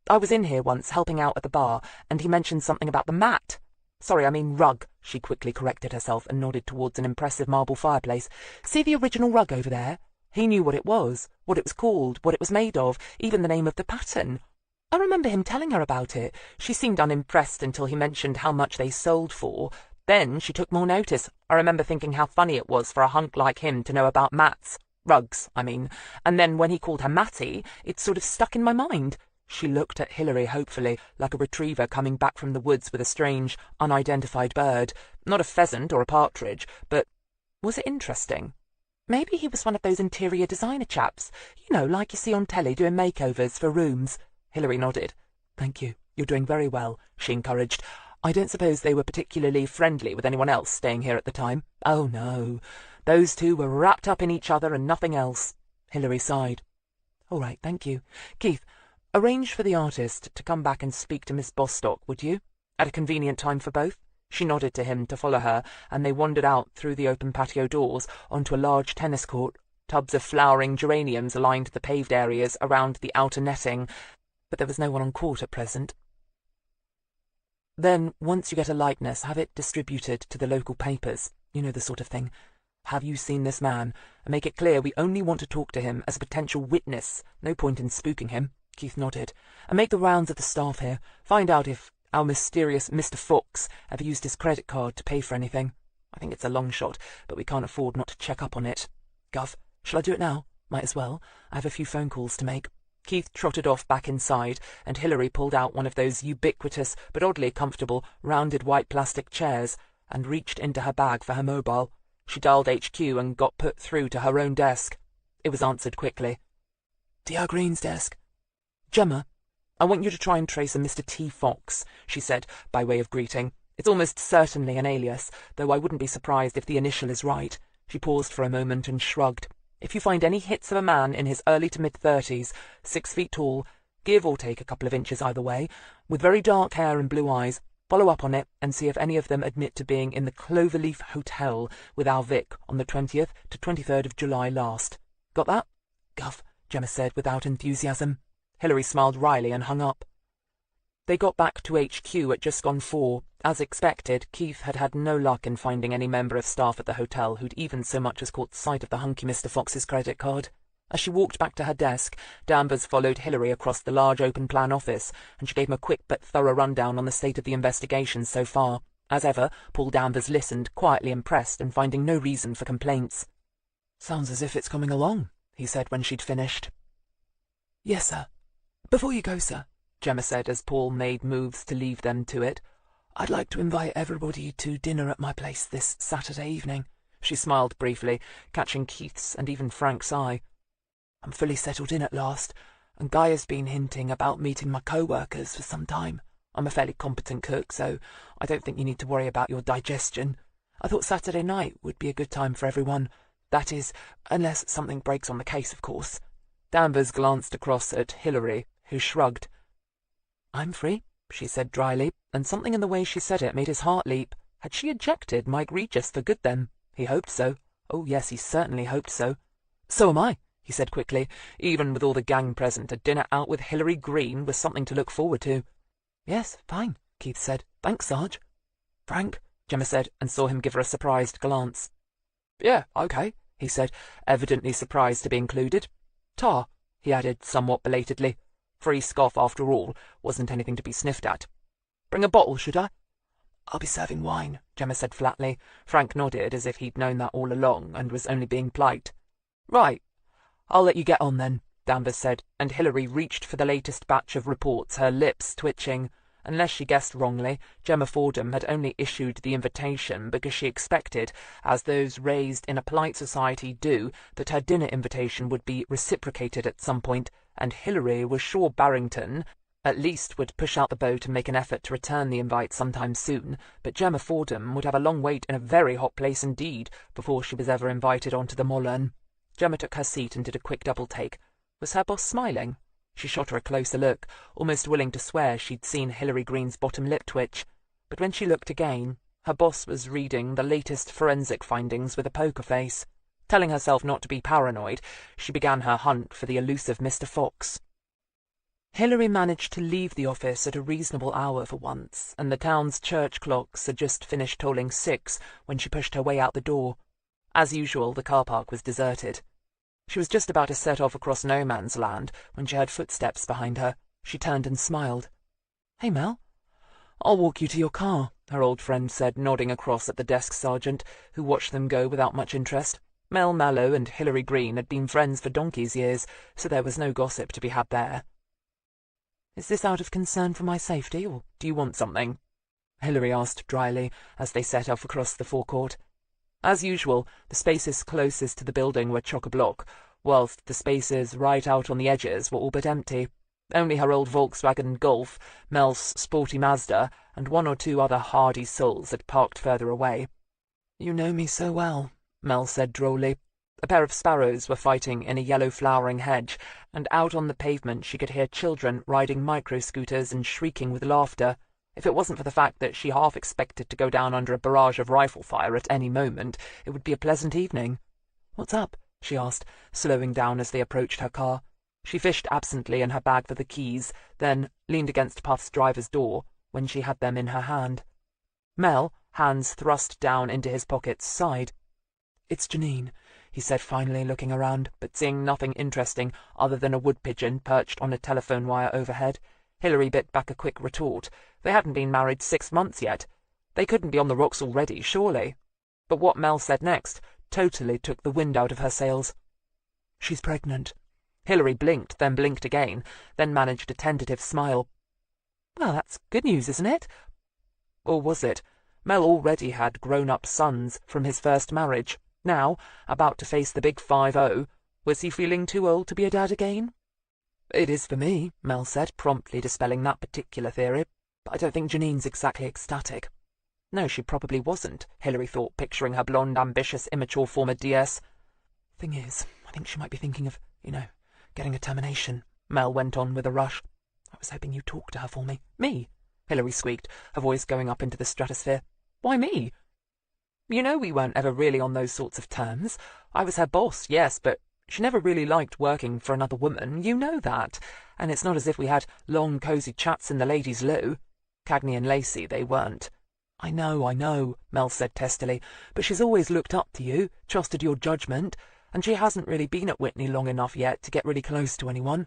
S2: I was in here once helping out at the bar, and he mentioned something about the mat. Sorry, I mean rug." She quickly corrected herself and nodded towards an impressive marble fireplace. "See the original rug over there? He knew what it was called, what it was made of, even the name of the pattern. I remember him telling her about it. She seemed unimpressed until he mentioned how much they sold for. Then she took more notice. I remember thinking how funny it was for a hunk like him to know about mats. Rugs, I mean. And then when he called her Mattie, it sort of stuck in my mind." She looked at Hilary hopefully, like a retriever coming back from the woods with a strange, unidentified bird. Not a pheasant or a partridge, but was it interesting? Maybe he was one of those interior designer chaps, you know, like you see on telly doing makeovers for rooms. Hilary nodded. "Thank you. You're doing very well," she encouraged. "I don't suppose they were particularly friendly with anyone else staying here at the time?" "Oh, no. Those two were wrapped up in each other and nothing else." Hilary sighed. "All right, thank you. Keith, arrange for the artist to come back and speak to Miss Bostock, would you? At a convenient time for both?" She nodded to him to follow her, and they wandered out through the open patio doors onto a large tennis court. Tubs of flowering geraniums lined the paved areas around the outer netting, but there was no one on court at present. Then, once you get a likeness, have it distributed to the local papers. You know the sort of thing. Have you seen this man? And make it clear we only want to talk to him as a potential witness. No point in spooking him. Keith nodded. And make the rounds of the staff here. Find out if our mysterious Mr. Fox ever used his credit card to pay for anything. I think it's a long shot, but we can't afford not to check up on it. Gov, shall I do it now? Might as well. I have a few phone calls to make. Keith trotted off back inside, and Hilary pulled out one of those ubiquitous but oddly comfortable rounded white plastic chairs and reached into her bag for her mobile. She dialed HQ and got put through to her own desk. It was answered quickly. D.R. Greene's desk. Gemma, I want you to try and trace a Mr. T. Fox, she said, by way of greeting. It's almost certainly an alias, though I wouldn't be surprised if the initial is right. She paused for a moment and shrugged. If you find any hits of a man in his early to mid-30s, 6 feet tall, give or take a couple of inches either way, with very dark hair and blue eyes, follow up on it and see if any of them admit to being in the Cloverleaf Hotel with our Vic on the 20th to 23rd of July last. Got that? Gov, Gemma said without enthusiasm. Hilary smiled wryly and hung up. They got back to HQ at just gone 4. As expected, Keith had had no luck in finding any member of staff at the hotel who'd even so much as caught sight of the hunky Mr. Fox's credit card. As she walked back to her desk, Danvers followed Hilary across the large open-plan office, and she gave him a quick but thorough rundown on the state of the investigation so far. As ever, Paul Danvers listened, quietly impressed and finding no reason for complaints. "Sounds as if it's coming along," he said when she'd finished. "Yes, sir. Before you go, sir," Gemma said as Paul made moves to leave them to it, "I'd like to invite everybody to dinner at my place this Saturday evening." She smiled briefly, catching Keith's and even Frank's eye. "I'm fully settled in at last, and Guy has been hinting about meeting my co-workers for some time. I'm a fairly competent cook, so I don't think you need to worry about your digestion. I thought Saturday night would be a good time for everyone. That is, unless something breaks on the case, of course." Danvers glanced across at Hilary, who shrugged. "I'm free," she said dryly, and something in the way she said it made his heart leap. Had she ejected Mike Regis for good then? He hoped so. Oh yes, he certainly hoped so. "So am I," he said quickly. Even with all the gang present, a dinner out with Hilary Greene was something to look forward to. "Yes, fine," Keith said. "Thanks, Sarge." "Frank," Gemma said, and saw him give her a surprised glance. "Yeah, okay," he said, evidently surprised to be included. "Tar," he added somewhat belatedly. Free scoff, after all, wasn't anything to be sniffed at. "Bring a bottle, should I?" "I'll be serving wine," Gemma said flatly. Frank nodded as if he'd known that all along and was only being polite. "Right. I'll let you get on then," Danvers said, and Hilary reached for the latest batch of reports, her lips twitching. Unless she guessed wrongly, Gemma Fordham had only issued the invitation because she expected, as those raised in a polite society do, that her dinner invitation would be reciprocated at some point, and Hilary was sure Barrington, at least, would push out the boat and make an effort to return the invite sometime soon, but Gemma Fordham would have a long wait in a very hot place indeed before she was ever invited onto the Mollern. Gemma took her seat and did a quick double-take. Was her boss smiling? She shot her a closer look, almost willing to swear she'd seen Hilary Greene's bottom lip twitch. But when she looked again, her boss was reading the latest forensic findings with a poker face. Telling herself not to be paranoid, she began her hunt for the elusive Mr. Fox. Hilary managed to leave the office at a reasonable hour for once, and the town's church clocks had just finished tolling 6 when she pushed her way out the door. As usual, the car park was deserted. She was just about to set off across no man's land when she heard footsteps behind her. She turned and smiled. "Hey, Mel." "I'll walk you to your car," her old friend said, nodding across at the desk sergeant, who watched them go without much interest. Mel Mallow and Hilary Greene had been friends for donkey's years, so there was no gossip to be had there. "Is this out of concern for my safety, or do you want something?" Hilary asked dryly, as they set off across the forecourt. As usual, the spaces closest to the building were chock-a-block, whilst the spaces right out on the edges were all but empty. Only her old Volkswagen Golf, Mel's sporty Mazda, and 1 or 2 other hardy souls had parked further away. "You know me so well," Mel said drolly. A pair of sparrows were fighting in a yellow-flowering hedge, and out on the pavement she could hear children riding micro-scooters and shrieking with laughter. If it wasn't for the fact that she half expected to go down under a barrage of rifle fire at any moment, it would be a pleasant evening. "What's up?" she asked, slowing down as they approached her car. She fished absently in her bag for the keys, then leaned against Puff's driver's door when she had them in her hand. Mel, hands thrust down into his pockets, sighed. "It's Janine," he said finally, looking around, but seeing nothing interesting other than a wood pigeon perched on a telephone wire overhead. Hilary bit back a quick retort. They hadn't been married 6 months yet. They couldn't be on the rocks already, surely. But what Mel said next totally took the wind out of her sails. "She's pregnant." Hilary blinked, then blinked again, then managed a tentative smile. "Well, that's good news, isn't it?" Or was it? Mel already had grown-up sons from his first marriage. Now, about to face the big 5-0, was he feeling too old to be a dad again? "It is for me," Mel said, promptly dispelling that particular theory. "But I don't think Janine's exactly ecstatic." No, she probably wasn't, Hilary thought, picturing her blonde, ambitious, immature former DS. "Thing is, I think she might be thinking of, getting a termination," Mel went on with a rush. "I was hoping you'd talk to her for me." "Me?" Hilary squeaked, her voice going up into the stratosphere. "Why me?" "You know we weren't ever really on those sorts of terms. I was her boss, yes, but she never really liked working for another woman. You know that. And it's not as if we had long, cosy chats in the ladies' loo. Cagney and Lacey, they weren't." I know, Mel said testily, "but she's always looked up to you, trusted your judgment, and she hasn't really been at Whitney long enough yet to get really close to anyone.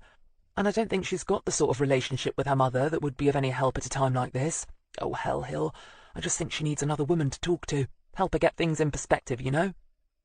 S2: And I don't think she's got the sort of relationship with her mother that would be of any help at a time like this. Oh, hell, Hill, I just think she needs another woman to talk to. Help her get things in perspective, you know?"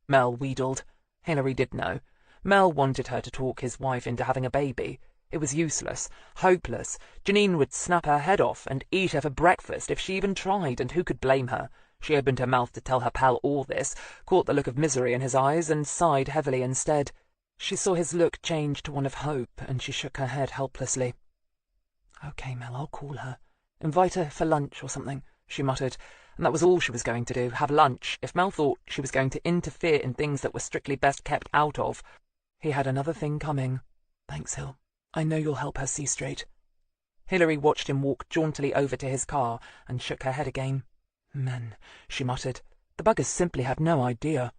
S2: Mel wheedled. Hilary did know. Mel wanted her to talk his wife into having a baby. It was useless, hopeless. Janine would snap her head off and eat her for breakfast if she even tried, and who could blame her? She opened her mouth to tell her pal all this, caught the look of misery in his eyes, and sighed heavily instead. She saw his look change to one of hope, and she shook her head helplessly. "Okay, Mel, I'll call her. Invite her for lunch or something," she muttered, and that was all she was going to do, have lunch, if Mel thought she was going to interfere in things that were strictly best kept out of. He had another thing coming. "Thanks, Hill. I know you'll help her see straight." Hilary watched him walk jauntily over to his car and shook her head again. "Men," she muttered. "The buggers simply had no idea."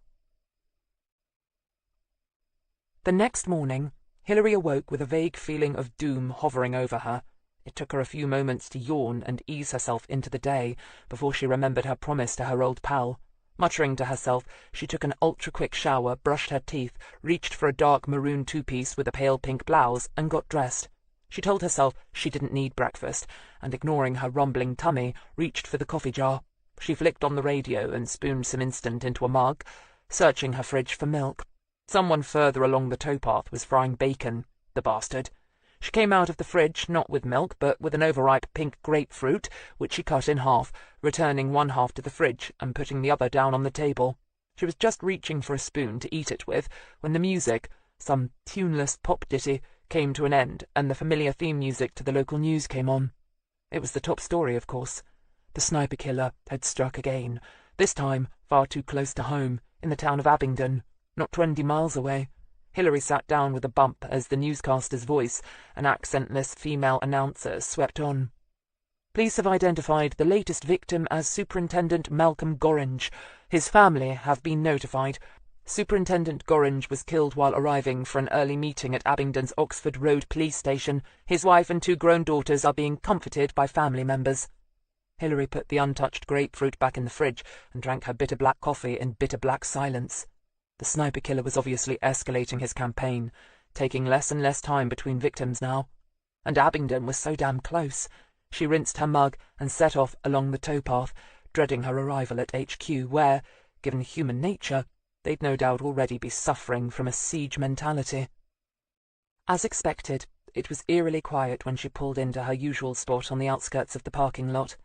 S2: The next morning, Hilary awoke with a vague feeling of doom hovering over her. It took her a few moments to yawn and ease herself into the day before she remembered her promise to her old pal. Muttering to herself, she took an ultra-quick shower, brushed her teeth, reached for a dark maroon two-piece with a pale pink blouse, and got dressed. She told herself she didn't need breakfast, and ignoring her rumbling tummy, reached for the coffee jar. She flicked on the radio and spooned some instant into a mug, searching her fridge for milk. Someone further along the towpath was frying bacon, the bastard. She came out of the fridge, not with milk, but with an overripe pink grapefruit, which she cut in half, returning one half to the fridge and putting the other down on the table. She was just reaching for a spoon to eat it with, when the music, some tuneless pop ditty, came to an end, and the familiar theme music to the local news came on. It was the top story, of course. The sniper killer had struck again, this time far too close to home, in the town of Abingdon, not 20 miles away. Hilary sat down with a bump as the newscaster's voice, an accentless female announcer, swept on. "Police have identified the latest victim as Superintendent Malcolm Gorringe. His family have been notified. Superintendent Gorringe was killed while arriving for an early meeting at Abingdon's Oxford Road police station. His wife and 2 grown daughters are being comforted by family members." Hilary put the untouched grapefruit back in the fridge and drank her bitter black coffee in bitter black silence. The sniper killer was obviously escalating his campaign, taking less and less time between victims now. And Abingdon was so damn close. She rinsed her mug and set off along the towpath, dreading her arrival at HQ, where, given human nature, they'd no doubt already be suffering from a siege mentality. As expected, it was eerily quiet when she pulled into her usual spot on the outskirts of the parking lot.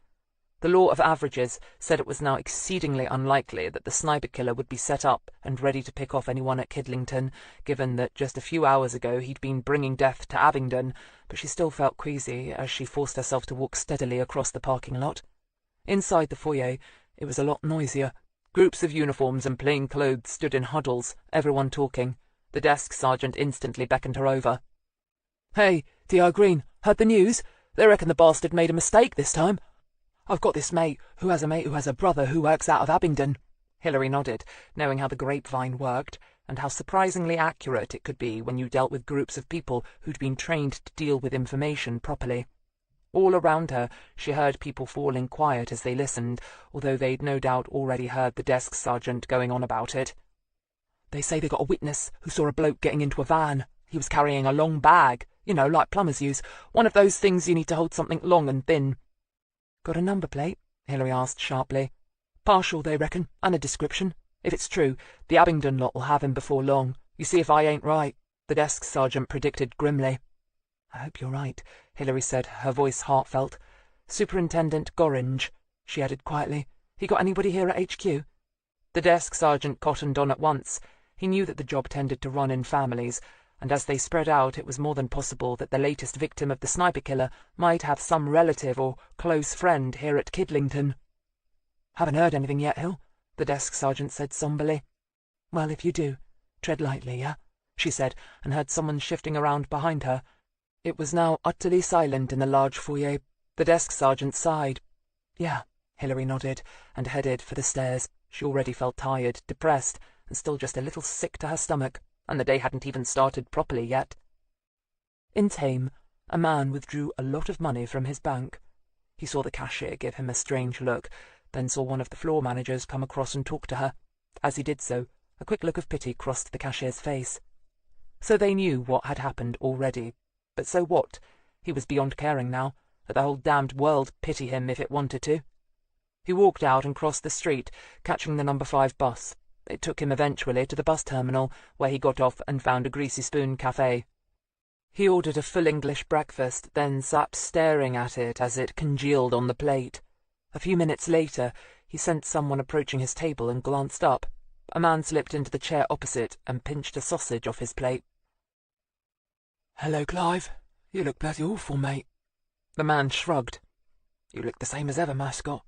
S2: The law of averages said it was now exceedingly unlikely that the sniper killer would be set up and ready to pick off anyone at Kidlington, given that just a few hours ago he'd been bringing death to Abingdon, but she still felt queasy as she forced herself to walk steadily across the parking lot. Inside the foyer, it was a lot noisier. Groups of uniforms and plain clothes stood in huddles, everyone talking. The desk sergeant instantly beckoned her over. "Hey, D.R. Greene, heard the news? They reckon the bastard made a mistake this time. I've got this mate who has a brother who works out of Abingdon." Hilary nodded, knowing how the grapevine worked. and how surprisingly accurate it could be when you dealt with groups of people who'd been trained to deal with information properly. All around her she heard people falling quiet as they listened, although they'd no doubt already heard the desk sergeant going on about it. "They say they got a witness who saw a bloke getting into a van. He was carrying a long bag, you know, like plumbers use, one of those things you need to hold something long and thin." "Got a number plate?" Hilary asked sharply. "Partial, they reckon, and a description. If it's true, the Abingdon lot will have him before long. You see if I ain't right," the desk sergeant predicted grimly. "I hope you're right," Hilary said, her voice heartfelt. "Superintendent Gorringe," she added quietly. "He got anybody here at HQ?" The desk sergeant cottoned on at once. He knew that the job tended to run in families, and as they spread out it was more than possible that the latest victim of the sniper killer might have some relative or close friend here at Kidlington. "Haven't heard anything yet, Hill," the desk sergeant said somberly. "Well, if you do, tread lightly, yeah?" she said, and heard someone shifting around behind her. It was now utterly silent in the large foyer. The desk sergeant sighed. "Yeah," Hilary nodded, and headed for the stairs. She already felt tired, depressed, and still just a little sick to her stomach, and the day hadn't even started properly yet. In Tame, a man withdrew a lot of money from his bank. He saw the cashier give him a strange look, then saw one of the floor managers come across and talk to her. As he did so, a quick look of pity crossed the cashier's face. So they knew what had happened already. But so what? He was beyond caring now. Let the whole damned world pity him if it wanted to. He walked out and crossed the street, catching the number 5 bus. It took him eventually to the bus terminal, where he got off and found a Greasy Spoon cafe. He ordered a full English breakfast, then sat staring at it as it congealed on the plate. A few minutes later, he sensed someone approaching his table and glanced up. A man slipped into the chair opposite and pinched a sausage off his plate. "Hello, Clive. You look bloody awful, mate." The man shrugged. "You look the same as ever, mascot."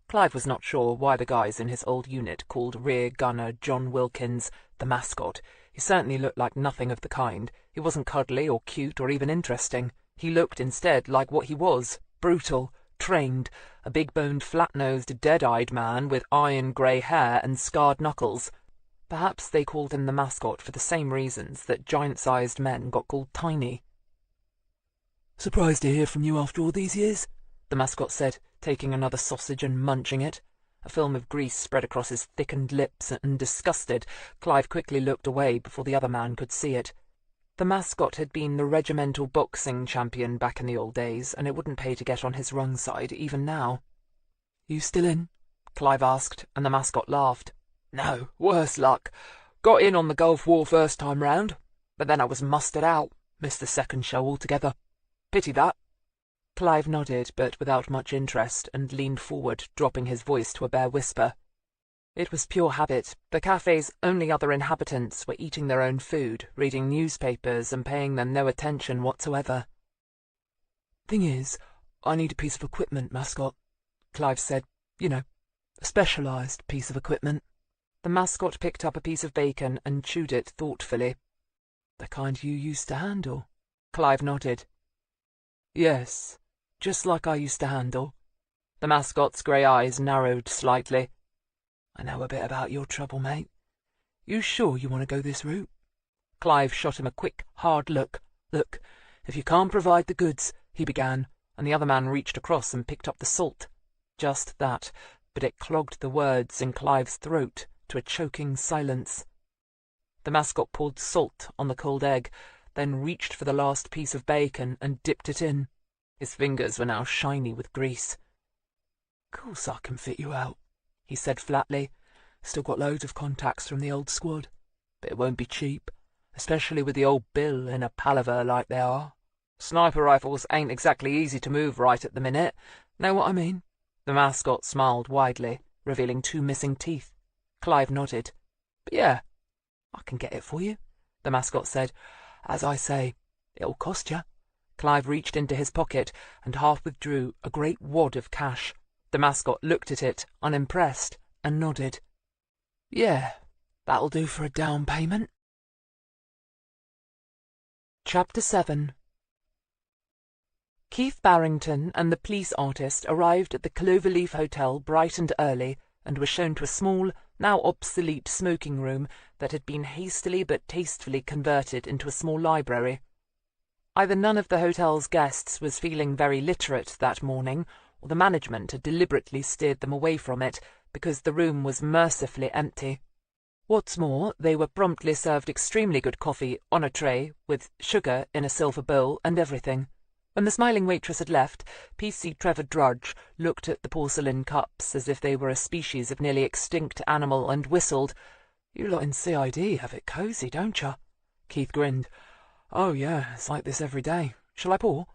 S2: Clive was not sure why the guys in his old unit called Rear Gunner John Wilkins the mascot. He certainly looked like nothing of the kind. He wasn't cuddly or cute or even interesting. He looked instead like what he was, brutal, trained, a big-boned, flat-nosed, dead-eyed man with iron-grey hair and scarred knuckles. Perhaps they called him the mascot for the same reasons that giant-sized men got called tiny. "Surprised to hear from you after all these years," the mascot said, taking another sausage and munching it. A film of grease spread across his thickened lips, and disgusted, Clive quickly looked away before the other man could see it. The mascot had been the regimental boxing champion back in the old days, and it wouldn't pay to get on his wrong side even now. "You still in?" Clive asked, and the mascot laughed. "No, worse luck. Got in on the Gulf War first time round, but then I was mustered out. Missed the second show altogether. Pity that." Clive nodded, but without much interest, and leaned forward, dropping his voice to a bare whisper. It was pure habit. The cafe's only other inhabitants were eating their own food, reading newspapers, and paying them no attention whatsoever. "Thing is, I need a piece of equipment, mascot," Clive said. "You know, a specialized piece of equipment." The mascot picked up a piece of bacon and chewed it thoughtfully. "The kind you used to handle?" Clive nodded. "Yes, just like I used to handle." The mascot's grey eyes narrowed slightly. "I know a bit about your trouble, mate. You sure you want to go this route?" Clive shot him a quick, hard look. "Look, if you can't provide the goods," he began, and the other man reached across and picked up the salt. Just that, but it clogged the words in Clive's throat to a choking silence. The mascot poured salt on the cold egg, then reached for the last piece of bacon and dipped it in. His fingers were now shiny with grease. "Course I can fit you out," he said flatly. "Still got loads of contacts from the old squad, but it won't be cheap, especially with the old bill in a palaver like they are. Sniper rifles ain't exactly easy to move right at the minute. Know what I mean?" The mascot smiled widely, revealing 2 missing teeth. Clive nodded. "But yeah, I can get it for you," the mascot said. "As I say, it'll cost you." Clive reached into his pocket and half withdrew a great wad of cash. The mascot looked at it, unimpressed, and nodded. "Yeah, that'll do for a down payment." Chapter 7. Keith Barrington and the police artist arrived at the Cloverleaf Hotel bright and early, and was shown to a small, now obsolete smoking room that had been hastily but tastefully converted into a small library. Either none of the hotel's guests was feeling very literate that morning, or the management had deliberately steered them away from it, because the room was mercifully empty. What's more, they were promptly served extremely good coffee on a tray, with sugar in a silver bowl and everything. When the smiling waitress had left, P.C. Trevor Drudge looked at the porcelain cups as if they were a species of nearly extinct animal and whistled. "You lot in CID have it cosy, don't you?" Keith grinned. "Oh, yeah, it's like this every day. Shall I pour?"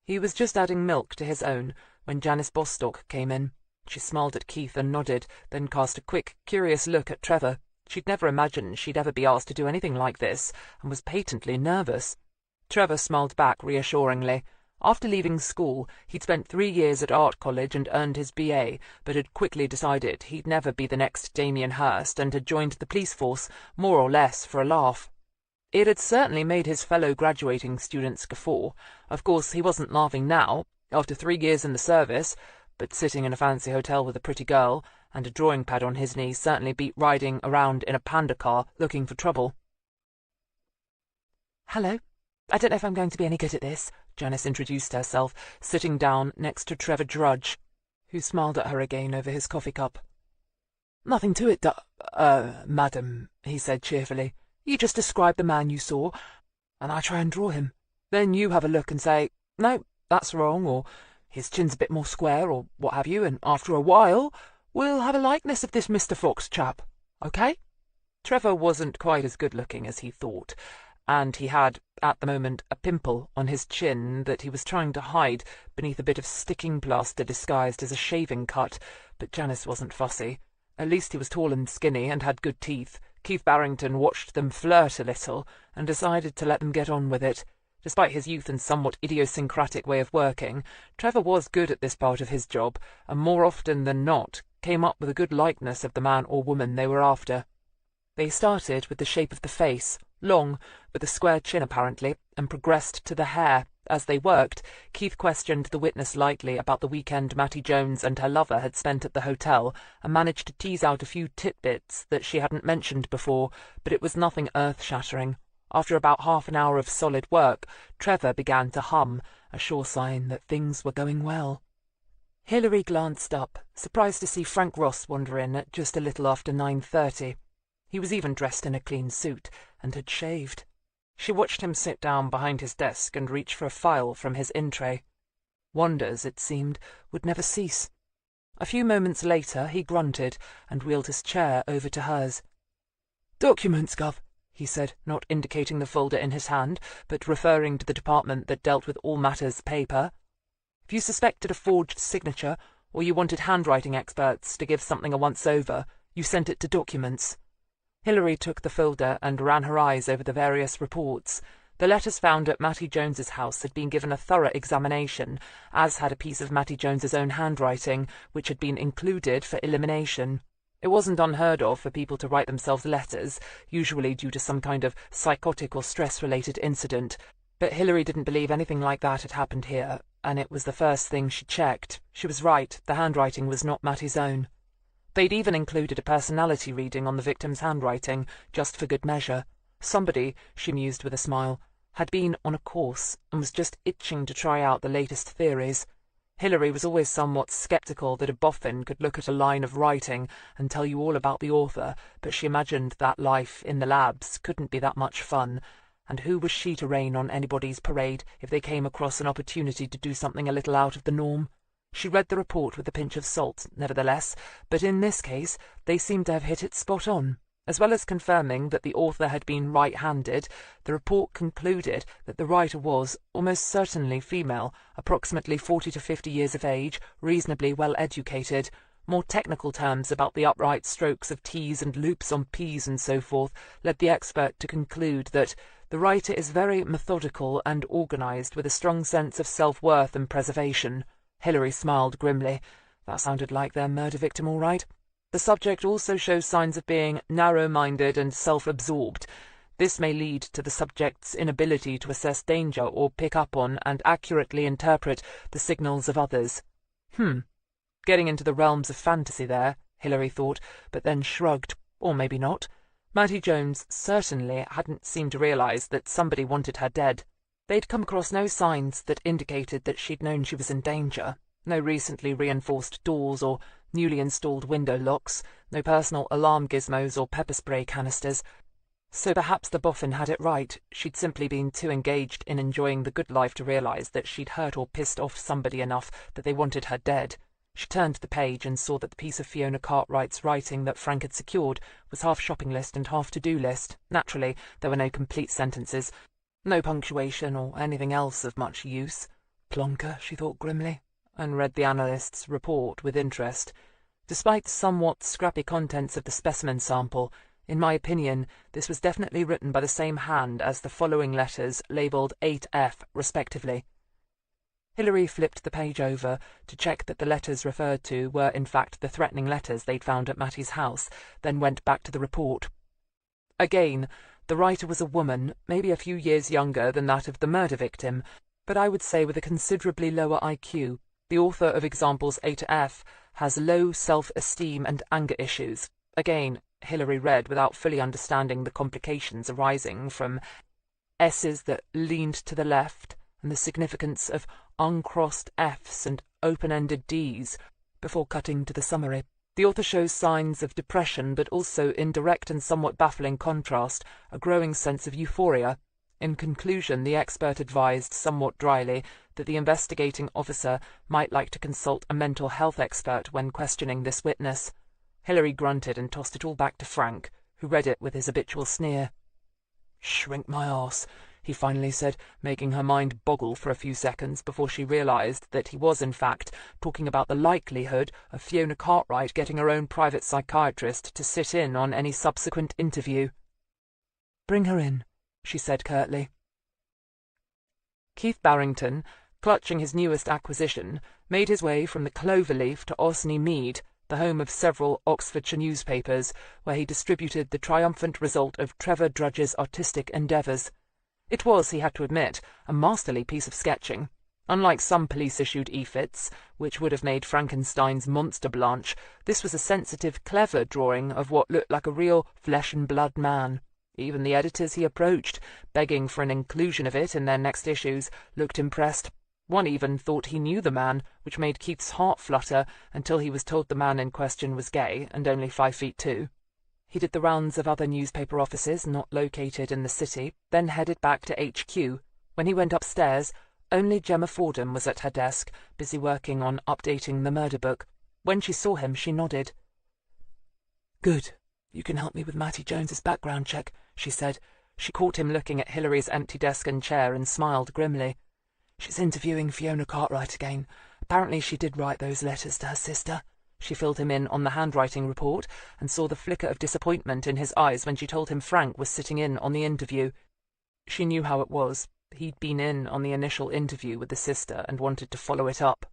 S2: He was just adding milk to his own when Janice Bostock came in. She smiled at Keith and nodded, then cast a quick, curious look at Trevor. She'd never imagined she'd ever be asked to do anything like this, and was patently nervous. Trevor smiled back reassuringly. After leaving school, he'd spent 3 years at art college and earned his B.A., but had quickly decided he'd never be the next Damien Hirst and had joined the police force, more or less for a laugh. It had certainly made his fellow graduating students guffaw. Of course, he wasn't laughing now, after 3 years in the service, but sitting in a fancy hotel with a pretty girl and a drawing pad on his knee certainly beat riding around in a panda car looking for trouble. "Hello. I don't know if I'm going to be any good at this," Janice introduced herself, sitting down next to Trevor Drudge, who smiled at her again over his coffee cup. "Nothing to it, madam," he said cheerfully. "You just describe the man you saw, and I try and draw him. Then you have a look and say, 'No, that's wrong,' or 'his chin's a bit more square,' or what have you, and after a while we'll have a likeness of this Mr. Fox chap. Okay?" Trevor wasn't quite as good-looking as he thought, and he had, at the moment, a pimple on his chin that he was trying to hide beneath a bit of sticking plaster disguised as a shaving cut, but Janice wasn't fussy. At least he was tall and skinny and had good teeth. Keith Barrington watched them flirt a little and decided to let them get on with it. Despite his youth and somewhat idiosyncratic way of working, Trevor was good at this part of his job, and more often than not came up with a good likeness of the man or woman they were after. They started with the shape of the face, long, with a square chin apparently, and progressed to the hair. As they worked, Keith questioned the witness lightly about the weekend Mattie Jones and her lover had spent at the hotel, and managed to tease out a few titbits that she hadn't mentioned before, but it was nothing earth-shattering. After about half an hour of solid work, Trevor began to hum, a sure sign that things were going well. Hilary glanced up, surprised to see Frank Ross wander in at just a little after 9:30. He was even dressed in a clean suit, and had shaved. She watched him sit down behind his desk and reach for a file from his in-tray. Wonders, it seemed, would never cease. A few moments later he grunted and wheeled his chair over to hers. "Documents, Gov," he said, not indicating the folder in his hand, but referring to the department that dealt with all matters paper. "If you suspected a forged signature, or you wanted handwriting experts to give something a once-over, you sent it to Documents." Hilary took the folder and ran her eyes over the various reports. The letters found at Mattie Jones's house had been given a thorough examination, as had a piece of Mattie Jones's own handwriting, which had been included for elimination. It wasn't unheard of for people to write themselves letters, usually due to some kind of psychotic or stress-related incident, but Hilary didn't believe anything like that had happened here, and it was the first thing she checked. She was right, the handwriting was not Mattie's own. They'd even included a personality reading on the victim's handwriting, just for good measure. Somebody, she mused with a smile, had been on a course and was just itching to try out the latest theories. Hilary was always somewhat sceptical that a boffin could look at a line of writing and tell you all about the author, but she imagined that life in the labs couldn't be that much fun, and who was she to rain on anybody's parade if they came across an opportunity to do something a little out of the norm? She read the report with a pinch of salt, nevertheless, but in this case they seemed to have hit it spot on. As well as confirming that the author had been right-handed, the report concluded that the writer was, almost certainly female, approximately 40 to 50 years of age, reasonably well-educated. More technical terms about the upright strokes of T's and loops on P's and so forth led the expert to conclude that the writer is very methodical and organized, with a strong sense of self-worth and preservation. Hilary smiled grimly. That sounded like their murder victim, all right. The subject also shows signs of being narrow-minded and self-absorbed. This may lead to the subject's inability to assess danger or pick up on and accurately interpret the signals of others. Getting into the realms of fantasy there, Hilary thought, but then shrugged. Or maybe not. Mattie Jones certainly hadn't seemed to realise that somebody wanted her dead. They'd come across no signs that indicated that she'd known she was in danger. No recently reinforced doors or newly installed window locks, no personal alarm gizmos or pepper spray canisters. So perhaps the boffin had it right. She'd simply been too engaged in enjoying the good life to realise that she'd hurt or pissed off somebody enough that they wanted her dead. She turned the page and saw that the piece of Fiona Cartwright's writing that Frank had secured was half shopping list and half to-do list. Naturally, there were no complete sentences, no punctuation or anything else of much use. Plonker, she thought grimly, and read the analyst's report with interest. Despite the somewhat scrappy contents of the specimen sample, in my opinion, this was definitely written by the same hand as the following letters, labelled 8F, respectively. Hilary flipped the page over to check that the letters referred to were in fact the threatening letters they'd found at Mattie's house, then went back to the report. Again, the writer was a woman, maybe a few years younger than that of the murder victim, but I would say with a considerably lower IQ. The author of examples A to F has low self-esteem and anger issues. Again, Hilary read without fully understanding the complications arising from S's that leaned to the left, and the significance of uncrossed F's and open-ended D's, before cutting to the summary. The author shows signs of depression, but also, in direct and somewhat baffling contrast, a growing sense of euphoria. In conclusion, the expert advised, somewhat dryly, that the investigating officer might like to consult a mental health expert when questioning this witness. Hilary grunted and tossed it all back to Frank, who read it with his habitual sneer. "Shrink my arse," he finally said, making her mind boggle for a few seconds before she realised that he was, in fact, talking about the likelihood of Fiona Cartwright getting her own private psychiatrist to sit in on any subsequent interview. "Bring her in," she said curtly. Keith Barrington, clutching his newest acquisition, made his way from the Cloverleaf to Osney Mead, the home of several Oxfordshire newspapers, where he distributed the triumphant result of Trevor Drudge's artistic endeavours. It was, he had to admit, a masterly piece of sketching. Unlike some police-issued effits, which would have made Frankenstein's monster blanch, this was a sensitive, clever drawing of what looked like a real flesh-and-blood man. Even the editors he approached, begging for an inclusion of it in their next issues, looked impressed. One even thought he knew the man, which made Keith's heart flutter until he was told the man in question was gay and only 5'2". He did the rounds of other newspaper offices not located in the city, then headed back to HQ. When he went upstairs, only Gemma Fordham was at her desk, busy working on updating the murder book. When she saw him, she nodded. "Good. You can help me with Mattie Jones's background check," she said. She caught him looking at Hilary's empty desk and chair and smiled grimly. "She's interviewing Fiona Cartwright again. Apparently she did write those letters to her sister." She filled him in on the handwriting report and saw the flicker of disappointment in his eyes when she told him Frank was sitting in on the interview. She knew how it was. He'd been in on the initial interview with the sister and wanted to follow it up.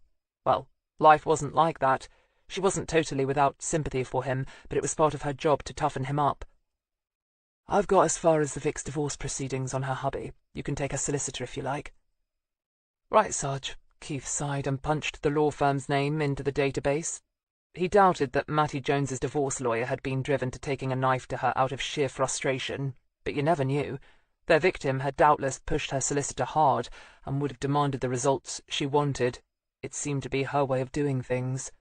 S2: Well, life wasn't like that. She wasn't totally without sympathy for him, but it was part of her job to toughen him up. "I've got as far as the fixed divorce proceedings on her hubby. You can take her solicitor if you like." "Right, Sarge." Keith sighed and punched the law firm's name into the database. He doubted that Mattie Jones's divorce lawyer had been driven to taking a knife to her out of sheer frustration, but you never knew. Their victim had doubtless pushed her solicitor hard and would have demanded the results she wanted. It seemed to be her way of doing things.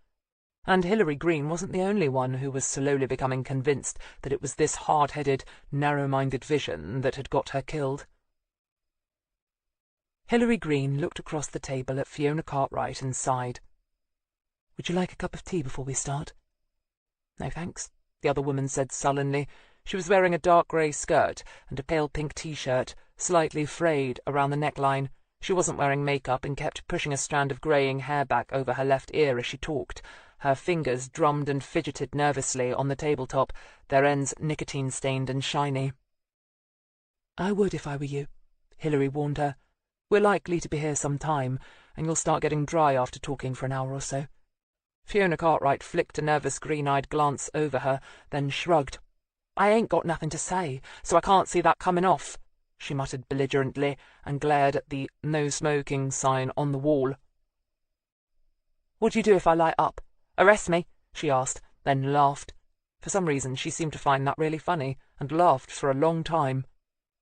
S2: And Hilary Greene wasn't the only one who was slowly becoming convinced that it was this hard-headed, narrow-minded vision that had got her killed. Hilary Greene looked across the table at Fiona Cartwright and sighed. "Would you like a cup of tea before we start?" "No, thanks," the other woman said sullenly. She was wearing a dark grey skirt and a pale pink T-shirt, slightly frayed around the neckline. She wasn't wearing makeup and kept pushing a strand of greying hair back over her left ear as she talked. Her fingers drummed and fidgeted nervously on the tabletop, their ends nicotine-stained and shiny. "I would if I were you," Hilary warned her. "We're likely to be here some time, and you'll start getting dry after talking for an hour or so." Fiona Cartwright flicked a nervous green-eyed glance over her, then shrugged. "I ain't got nothing to say, so I can't see that coming off," she muttered belligerently, and glared at the "no smoking" sign on the wall. "What do you do if I light up? Arrest me?" she asked. then laughed. For some reason she seemed to find that really funny, and laughed for a long time.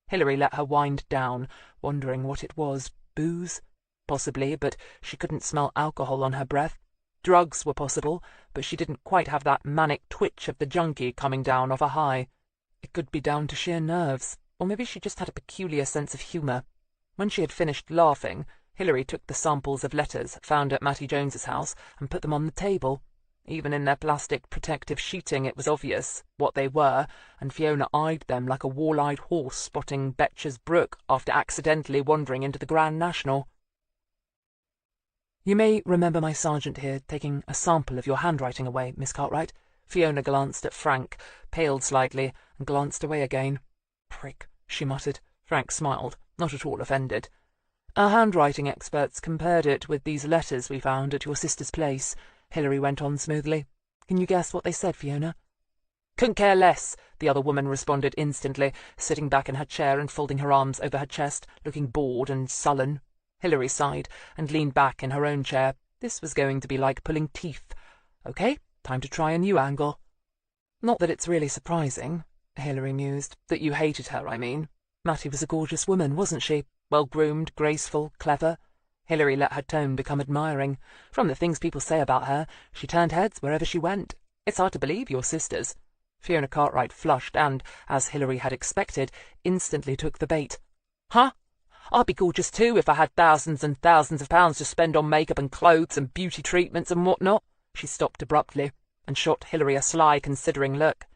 S2: Hilary let her wind down, wondering what it was. Booze? Possibly, but she couldn't smell alcohol on her breath. Drugs were possible, but she didn't quite have that manic twitch of the junkie coming down off a high. It could be down to sheer nerves, or maybe she just had a peculiar sense of humour. When she had finished laughing, Hilary took the samples of letters found at Mattie Jones's house and put them on the table. Even in their plastic protective sheeting it was obvious what they were, and Fiona eyed them like a wall-eyed horse spotting Betcher's Brook after accidentally wandering into the Grand National. "You may remember my sergeant here taking a sample of your handwriting away, Miss Cartwright." Fiona glanced at Frank, paled slightly, and glanced away again. "Prick," she muttered. Frank smiled, not at all offended. "Our handwriting experts compared it with these letters we found at your sister's place," Hilary went on smoothly. "Can you guess what they said, Fiona?" "Couldn't care less," the other woman responded instantly, sitting back in her chair and folding her arms over her chest, looking bored and sullen. Hilary sighed and leaned back in her own chair. This was going to be like pulling teeth. "Okay, time to try a new angle." "Not that it's really surprising," Hilary mused. "That you hated her, I mean. Mattie was a gorgeous woman, wasn't she? Well-groomed, graceful, clever." Hilary let her tone become admiring. "From the things people say about her, she turned heads wherever she went. It's hard to believe you're sisters." Fiona Cartwright flushed and, as Hilary had expected, instantly took the bait. "Huh? I'd be gorgeous too if I had thousands and thousands of pounds to spend on makeup and clothes and beauty treatments and what-not." She stopped abruptly and shot Hilary a sly, considering look.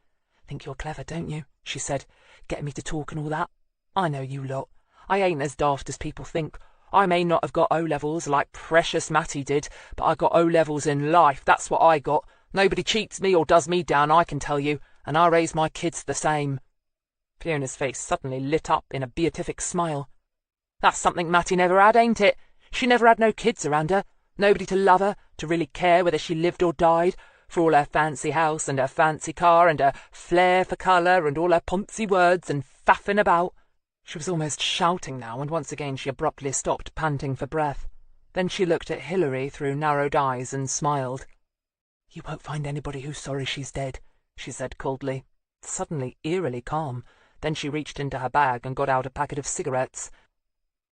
S2: "Think you're clever, don't you?" she said. "Getting me to talk and all that. I know you lot. I ain't as daft as people think. I may not have got O-levels like precious Mattie did, but I got O-levels in life, that's what I got. Nobody cheats me or does me down, I can tell you, and I raise my kids the same." Fiona's face suddenly lit up in a beatific smile. "That's something Mattie never had, ain't it? She never had no kids around her, nobody to love her, to really care whether she lived or died, for all her fancy house and her fancy car and her flair for colour and all her poncy words and faffing about." She was almost shouting now, and once again she abruptly stopped, panting for breath. Then she looked at Hilary through narrowed eyes and smiled. "You won't find anybody who's sorry she's dead," she said coldly, suddenly eerily calm. Then she reached into her bag and got out a packet of cigarettes.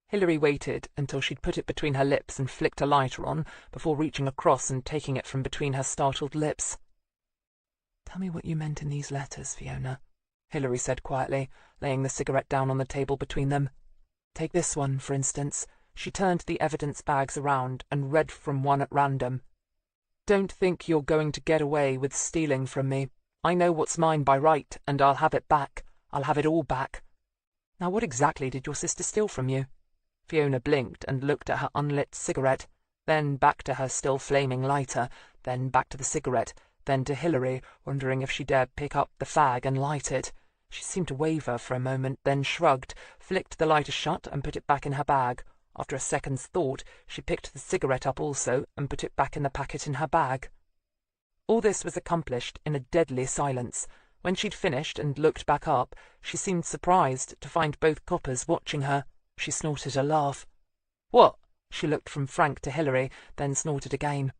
S2: Hilary waited until she'd put it between her lips and flicked a lighter on, before reaching across and taking it from between her startled lips. "Tell me what you meant in these letters, Fiona," Hilary said quietly, laying the cigarette down on the table between them. "Take this one, for instance." She turned the evidence bags around and read from one at random. "Don't think you're going to get away with stealing from me. I know what's mine by right, and I'll have it back. I'll have it all back." "Now what exactly did your sister steal from you?" Fiona blinked and looked at her unlit cigarette, then back to her still flaming lighter, then back to the cigarette, then to Hilary, wondering if she dared pick up the fag and light it. She seemed to waver for a moment, then shrugged, flicked the lighter shut and put it back in her bag. After a second's thought, she picked the cigarette up also and put it back in the packet in her bag. All this was accomplished in a deadly silence. When she'd finished and looked back up, she seemed surprised to find both coppers watching her. She snorted a laugh. "What?" She looked from Frank to Hilary, then snorted again.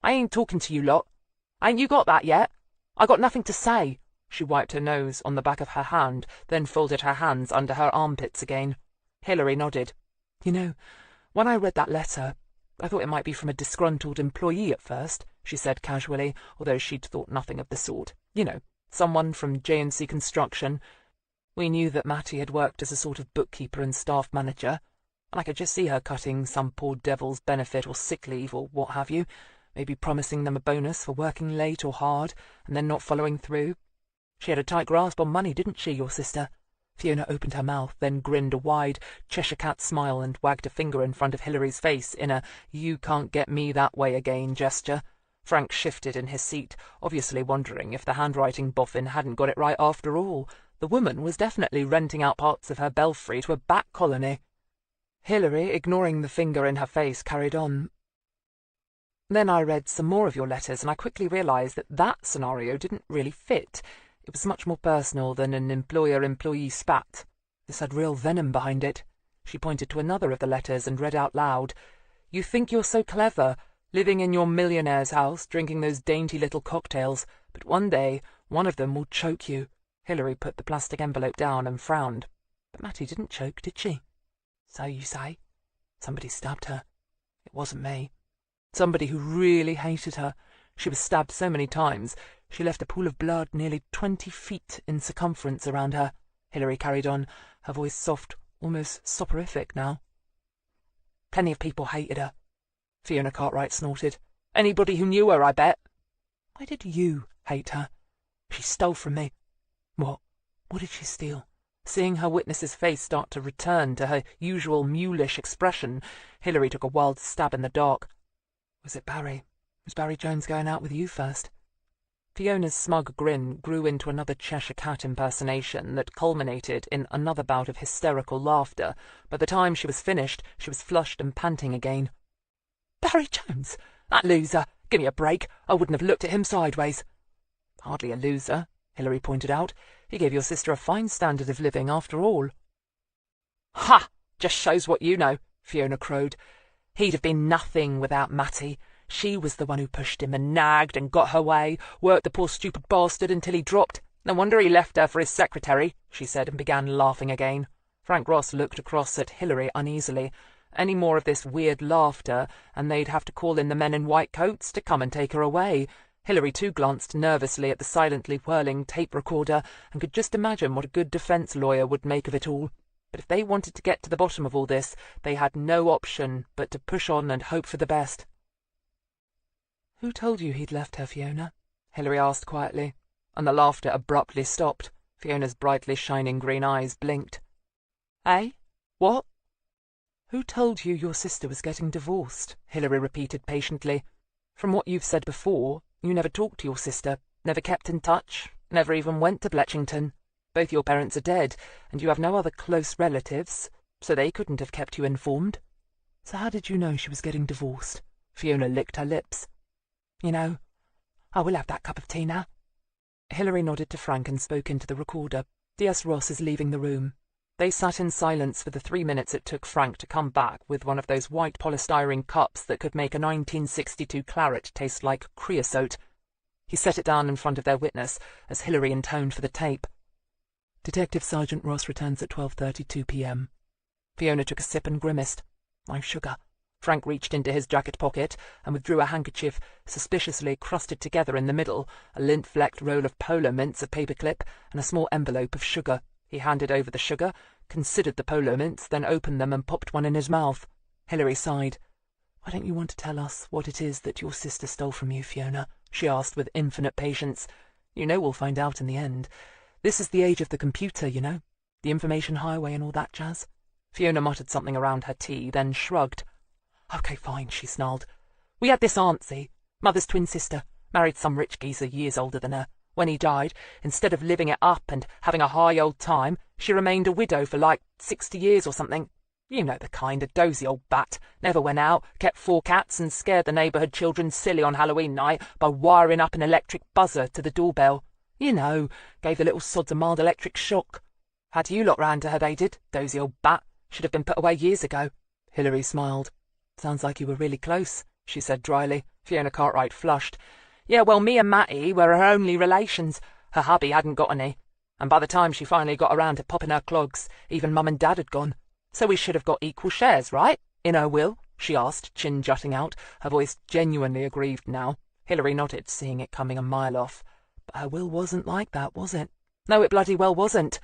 S2: "I ain't talking to you lot. Ain't you got that yet? I got nothing to say." She wiped her nose on the back of her hand, then folded her hands under her armpits again. Hilary nodded. "You know, when I read that letter, I thought it might be from a disgruntled employee at first," she said casually, although she'd thought nothing of the sort. "You know, someone from J&C Construction. We knew that Mattie had worked as a sort of bookkeeper and staff manager, and I could just see her cutting some poor devil's benefit or sick leave or what have you, maybe promising them a bonus for working late or hard, and then not following through. She had a tight grasp on money, didn't she, your sister?" Fiona opened her mouth, then grinned a wide Cheshire Cat smile and wagged a finger in front of Hilary's face in a you-can't-get-me-that-way again gesture. Frank shifted in his seat, obviously wondering if the handwriting boffin hadn't got it right after all. The woman was definitely renting out parts of her belfry to a bat colony. Hilary, ignoring the finger in her face, carried on. "Then I read some more of your letters, and I quickly realised that that scenario didn't really fit. It was much more personal than an employer-employee spat. This had real venom behind it." She pointed to another of the letters and read out loud, "You think you're so clever, living in your millionaire's house, drinking those dainty little cocktails, But one day one of them will choke you." Hilary put the plastic envelope down and frowned. "But Mattie didn't choke, did she?" "So you say. Somebody stabbed her. It wasn't me. Somebody who really hated her. She was stabbed so many times, she left a pool of blood nearly 20 feet in circumference around her," Hilary carried on, her voice soft, almost soporific now. "Plenty of people hated her," Fiona Cartwright snorted. "Anybody who knew her, I bet." "Why did you hate her?" "She stole from me." "What? What did she steal?" Seeing her witness's face start to return to her usual mulish expression, Hilary took a wild stab in the dark. "Was it Barry? Was Barry Jones going out with you first?" Fiona's smug grin grew into another Cheshire Cat impersonation that culminated in another bout of hysterical laughter. By the time she was finished, she was flushed and panting again. "Barry Jones? That loser! Give me a break. I wouldn't have looked at him sideways." "Hardly a loser," Hilary pointed out. "He gave your sister a fine standard of living, after all." "Ha! Just shows what you know," Fiona crowed. "He'd have been nothing without Mattie. She was the one who pushed him and nagged and got her way, worked the poor stupid bastard until he dropped. No wonder he left her for his secretary," she said, and began laughing again. Frank Ross looked across at Hilary uneasily. Any more of this weird laughter, and they'd have to call in the men in white coats to come and take her away. Hilary too glanced nervously at the silently whirling tape recorder, and could just imagine what a good defence lawyer would make of it all. But if they wanted to get to the bottom of all this, they had no option but to push on and hope for the best. "Who told you he'd left her, Fiona?" Hilary asked quietly, and the laughter abruptly stopped. Fiona's brightly shining green eyes blinked. "Eh? What?" "Who told you your sister was getting divorced?" Hilary repeated patiently. "From what you've said before, you never talked to your sister, never kept in touch, never even went to Bletchington. Both your parents are dead, and you have no other close relatives, so they couldn't have kept you informed. So how did you know she was getting divorced?" Fiona licked her lips. "You know, I will have that cup of tea now." Hilary nodded to Frank and spoke into the recorder. "D.S. Ross is leaving the room." They sat in silence for the 3 minutes it took Frank to come back with one of those white polystyrene cups that could make a 1962 claret taste like creosote. He set it down in front of their witness as Hilary intoned for the tape. "Detective Sergeant Ross returns at 12:32 p.m. Fiona took a sip and grimaced. "My sugar." Frank reached into his jacket pocket and withdrew a handkerchief suspiciously crusted together in the middle, a lint-flecked roll of polo mints, a paperclip, and a small envelope of sugar. He handed over the sugar, considered the polo mints, then opened them and popped one in his mouth. Hilary sighed. "Why don't you want to tell us what it is that your sister stole from you, Fiona?" she asked with infinite patience. "You know we'll find out in the end. This is the age of the computer, you know. The information highway and all that jazz." Fiona muttered something around her tea, then shrugged. "Okay, fine," she snarled. "We had this auntie, Mother's twin sister, married some rich geezer years older than her. When he died, instead of living it up and having a high old time, she remained a widow for like 60 years or something. You know the kind, a dozy old bat, never went out, kept 4 cats, and scared the neighbourhood children silly on Halloween night by wiring up an electric buzzer to the doorbell. You know, gave the little sods a mild electric shock. Had you lot round to her, they did, dozy old bat. Should have been put away years ago." Hilary smiled. "Sounds like you were really close," she said dryly. Fiona Cartwright flushed. "Yeah, well, me and Mattie were her only relations. Her hubby hadn't got any. And by the time she finally got around to popping her clogs, even Mum and Dad had gone. So we should have got equal shares, right? In her will?" she asked, chin jutting out, her voice genuinely aggrieved now. Hilary nodded, seeing it coming a mile off. "But her will wasn't like that, was it?" "No, it bloody well wasn't,"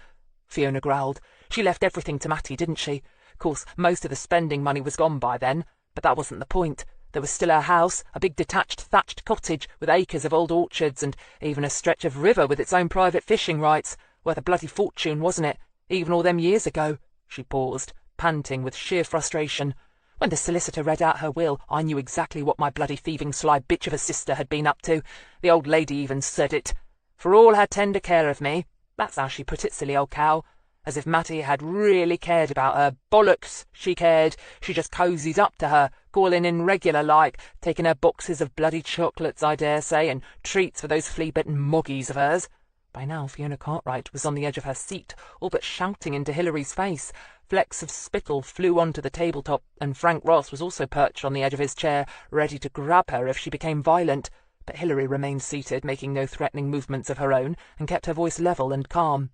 S2: Fiona growled. "She left everything to Mattie, didn't she? Course, most of the spending money was gone by then. But that wasn't the point. There was still her house, a big detached thatched cottage with acres of old orchards and even a stretch of river with its own private fishing rights. Worth a bloody fortune, wasn't it? Even all them years ago." She paused, panting with sheer frustration. "When the solicitor read out her will, I knew exactly what my bloody thieving sly bitch of a sister had been up to. The old lady even said it. For all her tender care of me. That's how she put it, silly old cow. As if Mattie had really cared about her. Bollocks, she cared. She just cosied up to her, calling in regular like, taking her boxes of bloody chocolates, I dare say, and treats for those flea-bitten moggies of hers." By now Fiona Cartwright was on the edge of her seat, all but shouting into Hilary's face. Flecks of spittle flew onto the tabletop, and Frank Ross was also perched on the edge of his chair, ready to grab her if she became violent. But Hilary remained seated, making no threatening movements of her own, and kept her voice level and calm.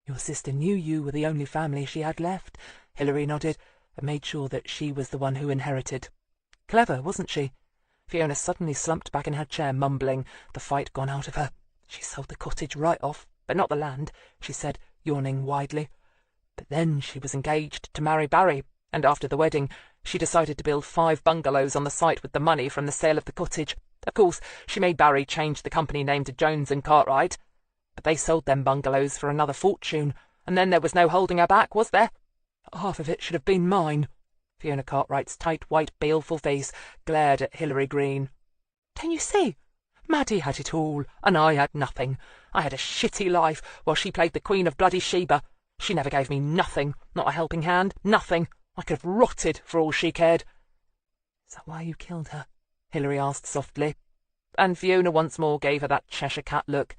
S2: "Your sister knew you were the only family she had left." Hilary nodded, and made sure that she was the one who inherited. Clever, wasn't she? Fiona suddenly slumped back in her chair, mumbling, the fight gone out of her. "She sold the cottage right off, but not the land," she said, yawning widely. "But then she was engaged to marry Barry, and after the wedding she decided to build 5 bungalows on the site with the money from the sale of the cottage. Of course, she made Barry change the company name to Jones and Cartwright, but they sold them bungalows for another fortune, and then there was no holding her back, was there? Half of it should have been mine." Fiona Cartwright's tight, white, baleful face glared at Hilary Greene. "Don't you see? Mattie had it all, and I had nothing. I had a shitty life, while she played the Queen of bloody Sheba. She never gave me nothing, not a helping hand, nothing. I could have rotted for all she cared." "Is that why you killed her?" Hilary asked softly. And Fiona once more gave her that Cheshire cat look.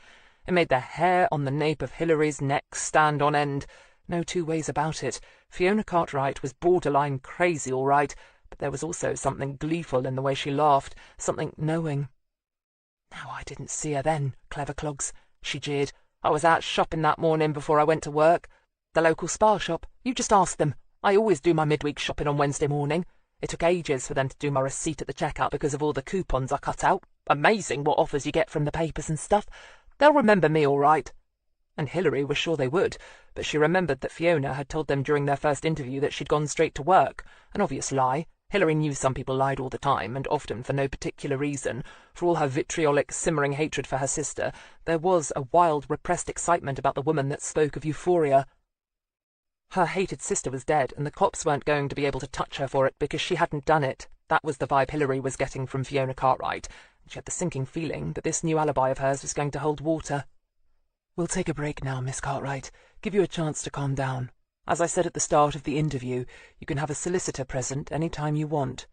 S2: It made the hair on the nape of Hilary's neck stand on end. No two ways about it. Fiona Cartwright was borderline crazy, all right, but there was also something gleeful in the way she laughed, something knowing. "Now I didn't see her then, clever clogs," she jeered. "I was out shopping that morning before I went to work. The local spa shop. You just ask them. I always do my midweek shopping on Wednesday morning. It took ages for them to do my receipt at the checkout because of all the coupons I cut out. Amazing what offers you get from the papers and stuff. They'll remember me all right." And Hilary was sure they would, but she remembered that Fiona had told them during their first interview that she'd gone straight to work. An obvious lie. Hilary knew some people lied all the time, and often for no particular reason. For all her vitriolic, simmering hatred for her sister, there was a wild, repressed excitement about the woman that spoke of euphoria. Her hated sister was dead, and the cops weren't going to be able to touch her for it because she hadn't done it. That was the vibe Hilary was getting from Fiona Cartwright. She had the sinking feeling that this new alibi of hers was going to hold water. "We'll take a break now, Miss Cartwright. Give you a chance to calm down. As I said at the start of the interview, you can have a solicitor present any time you want."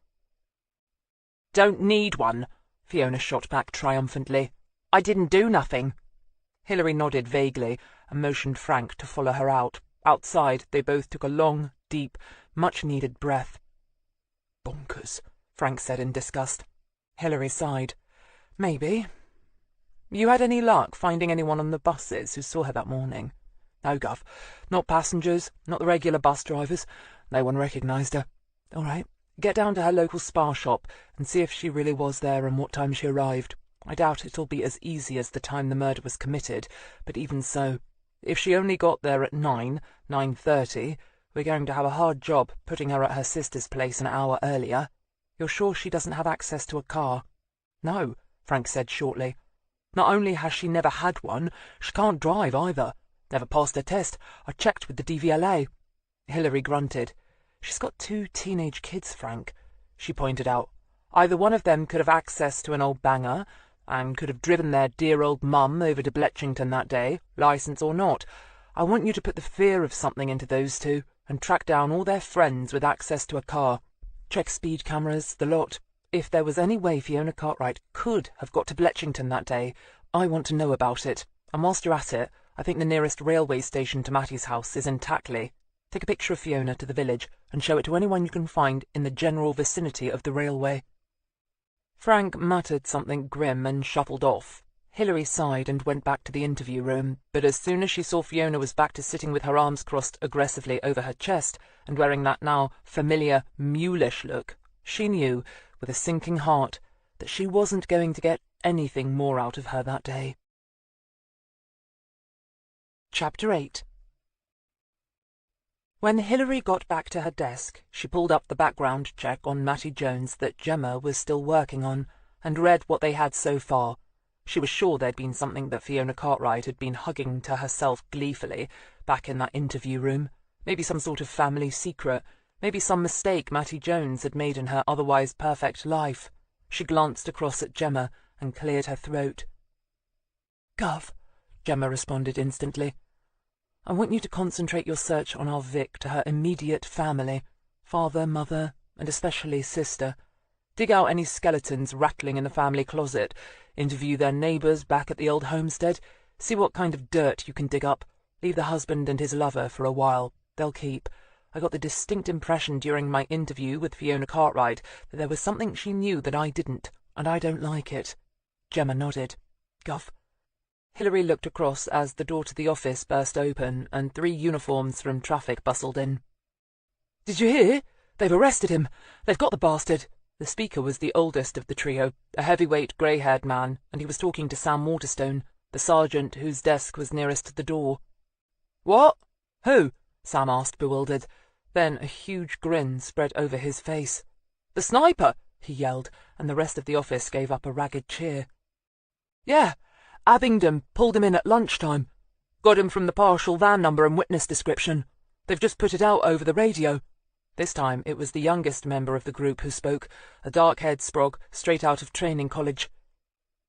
S2: "Don't need one," Fiona shot back triumphantly. "I didn't do nothing." Hilary nodded vaguely and motioned Frank to follow her out. Outside, they both took a long, deep, much-needed breath. "Bonkers," Frank said in disgust. Hilary sighed. "Maybe. You had any luck finding anyone on the buses who saw her that morning?" "No, Gov. Not passengers, not the regular bus drivers. No one recognised her." "All right. Get down to her local spa shop and see if she really was there and what time she arrived. I doubt it'll be as easy as the time the murder was committed, but even so, if she only got there at 9:30, we're going to have a hard job putting her at her sister's place an hour earlier. You're sure she doesn't have access to a car?" "No," Frank said shortly. "Not only has she never had one, she can't drive either. Never passed her test. I checked with the DVLA." Hilary grunted. "She's got 2 teenage kids, Frank," she pointed out. "Either one of them could have access to an old banger, and could have driven their dear old mum over to Bletchington that day, licence or not. I want you to put the fear of something into those 2, and track down all their friends with access to a car. Check speed cameras, the lot. If there was any way Fiona Cartwright could have got to Bletchington that day, I want to know about it. And whilst you're at it, I think the nearest railway station to Mattie's house is in Tackley. Take a picture of Fiona to the village and show it to anyone you can find in the general vicinity of the railway." Frank muttered something grim and shuffled off. Hilary sighed and went back to the interview room, but as soon as she saw Fiona was back to sitting with her arms crossed aggressively over her chest and wearing that now familiar, mulish look, she knew, with a sinking heart, that she wasn't going to get anything more out of her that day. Chapter 8. When Hilary got back to her desk, she pulled up the background check on Mattie Jones that Gemma was still working on, and read what they had so far. She was sure there'd been something that Fiona Cartwright had been hugging to herself gleefully back in that interview room. Maybe some sort of family secret. Maybe some mistake Mattie Jones had made in her otherwise perfect life. She glanced across at Gemma and cleared her throat. "Gov," Gemma responded instantly. "I want you to concentrate your search on our Vic to her immediate family, father, mother, and especially sister. Dig out any skeletons rattling in the family closet, interview their neighbours back at the old homestead, see what kind of dirt you can dig up. Leave the husband and his lover for a while. They'll keep. I got the distinct impression during my interview with Fiona Cartwright that there was something she knew that I didn't, and I don't like it." Gemma nodded. Gov. Hilary looked across as the door to the office burst open and 3 uniforms from traffic bustled in. "Did you hear? They've arrested him. They've got the bastard." The speaker was the oldest of the trio, a heavyweight grey-haired man, and he was talking to Sam Waterstone, the sergeant whose desk was nearest the door. "What? Who?" Sam asked, bewildered. Then a huge grin spread over his face. "The sniper!" he yelled, and the rest of the office gave up a ragged cheer. "Yeah, Abingdon pulled him in at lunchtime. Got him from the partial van number and witness description. They've just put it out over the radio." This time it was the youngest member of the group who spoke, a dark-haired sprog straight out of training college.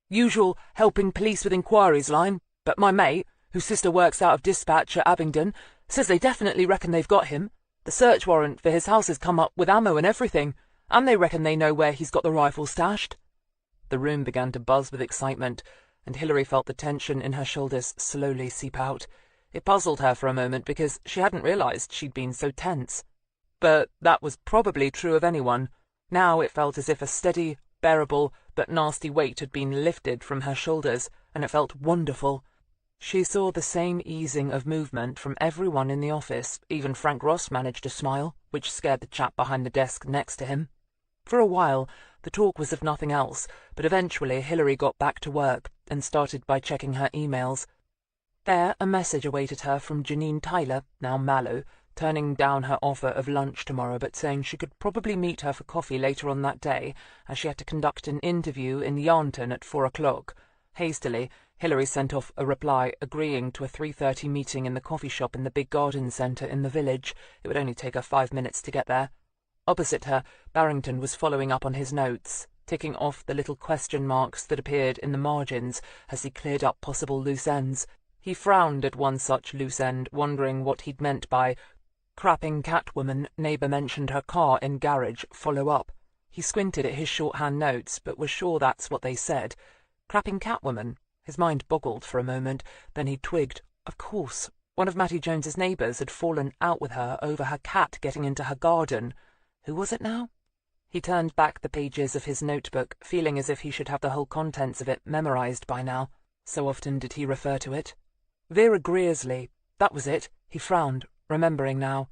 S2: "Usual helping police with inquiries line, but my mate, whose sister works out of dispatch at Abingdon, says they definitely reckon they've got him. The search warrant for his house has come up with ammo and everything, and they reckon they know where he's got the rifle stashed." The room began to buzz with excitement, and Hilary felt the tension in her shoulders slowly seep out. It puzzled her for a moment because she hadn't realized she'd been so tense. But that was probably true of anyone. Now it felt as if a steady, bearable, but nasty weight had been lifted from her shoulders, and it felt wonderful. She saw the same easing of movement from everyone in the office. Even Frank Ross managed a smile, which scared the chap behind the desk next to him. For a while, the talk was of nothing else, but eventually Hilary got back to work and started by checking her emails. There, a message awaited her from Janine Tyler, now Mallow, turning down her offer of lunch tomorrow, but saying she could probably meet her for coffee later on that day, as she had to conduct an interview in Yarnton at 4 o'clock. Hastily, Hilary sent off a reply agreeing to a 3:30 meeting in the coffee shop in the big garden centre in the village. It would only take her 5 minutes to get there. Opposite her, Barrington was following up on his notes, ticking off the little question marks that appeared in the margins as he cleared up possible loose ends. He frowned at one such loose end, wondering what he'd meant by "Crapping Catwoman, neighbour mentioned her car in garage, follow up." He squinted at his shorthand notes, but was sure that's what they said. Crapping Catwoman? His mind boggled for a moment, then he twigged. Of course, one of Mattie Jones's neighbours had fallen out with her over her cat getting into her garden. Who was it now? He turned back the pages of his notebook, feeling as if he should have the whole contents of it memorised by now. So often did he refer to it. Vera Greersley. That was it. He frowned, remembering now.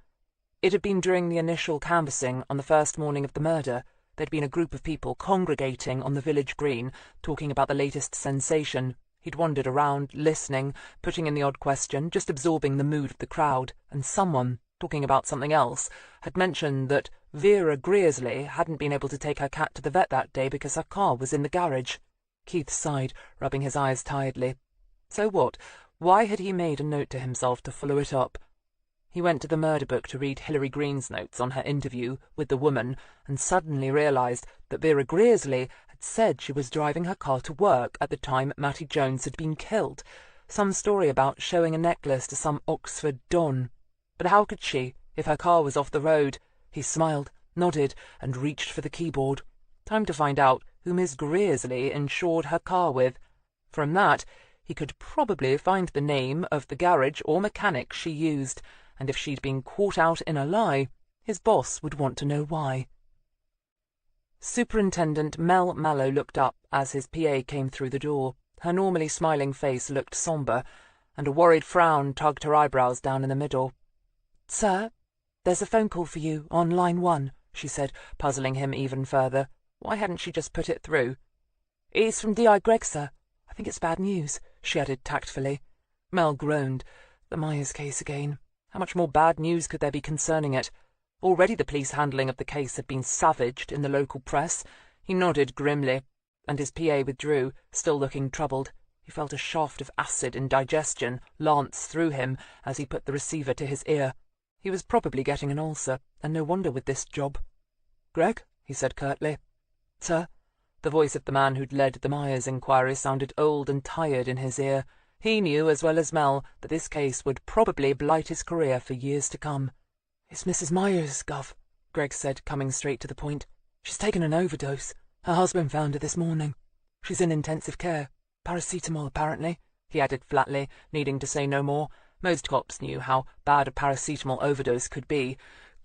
S2: It had been during the initial canvassing on the first morning of the murder. There'd been a group of people congregating on the village green, talking about the latest sensation. He'd wandered around, listening, putting in the odd question, just absorbing the mood of the crowd, and someone, talking about something else, had mentioned that Vera Greersley hadn't been able to take her cat to the vet that day because her car was in the garage. Keith sighed, rubbing his eyes tiredly. So what? Why had he made a note to himself to follow it up? He went to the murder book to read Hilary Greene's notes on her interview with the woman, and suddenly realised that Vera Greersley had said she was driving her car to work at the time Mattie Jones had been killed. Some story about showing a necklace to some Oxford don. But how could she, if her car was off the road? He smiled, nodded, and reached for the keyboard. Time to find out who Miss Greersley insured her car with. From that, he could probably find the name of the garage or mechanic she used, and if she'd been caught out in a lie, his boss would want to know why. Superintendent Mel Mallow looked up as his PA came through the door. Her normally smiling face looked sombre, and a worried frown tugged her eyebrows down in the middle. "Sir, there's a phone call for you on line 1, she said, puzzling him even further. Why hadn't she just put it through? "It's from D.I. Gregg, sir. I think it's bad news," she added tactfully. Mel groaned. The Myers case again. How much more bad news could there be concerning it? Already the police handling of the case had been savaged in the local press. He nodded grimly, and his PA withdrew, still looking troubled. He felt a shaft of acid indigestion lance through him as he put the receiver to his ear. He was probably getting an ulcer, and no wonder with this job. "Gregg?" he said curtly. "Sir?" The voice of the man who'd led the Myers inquiry sounded old and tired in his ear. He knew, as well as Mel, that this case would probably blight his career for years to come. "It's Mrs. Myers, Gov," Gregg said, coming straight to the point. "She's taken an overdose. Her husband found her this morning. She's in intensive care. Paracetamol, apparently," he added flatly, needing to say no more. Most cops knew how bad a paracetamol overdose could be.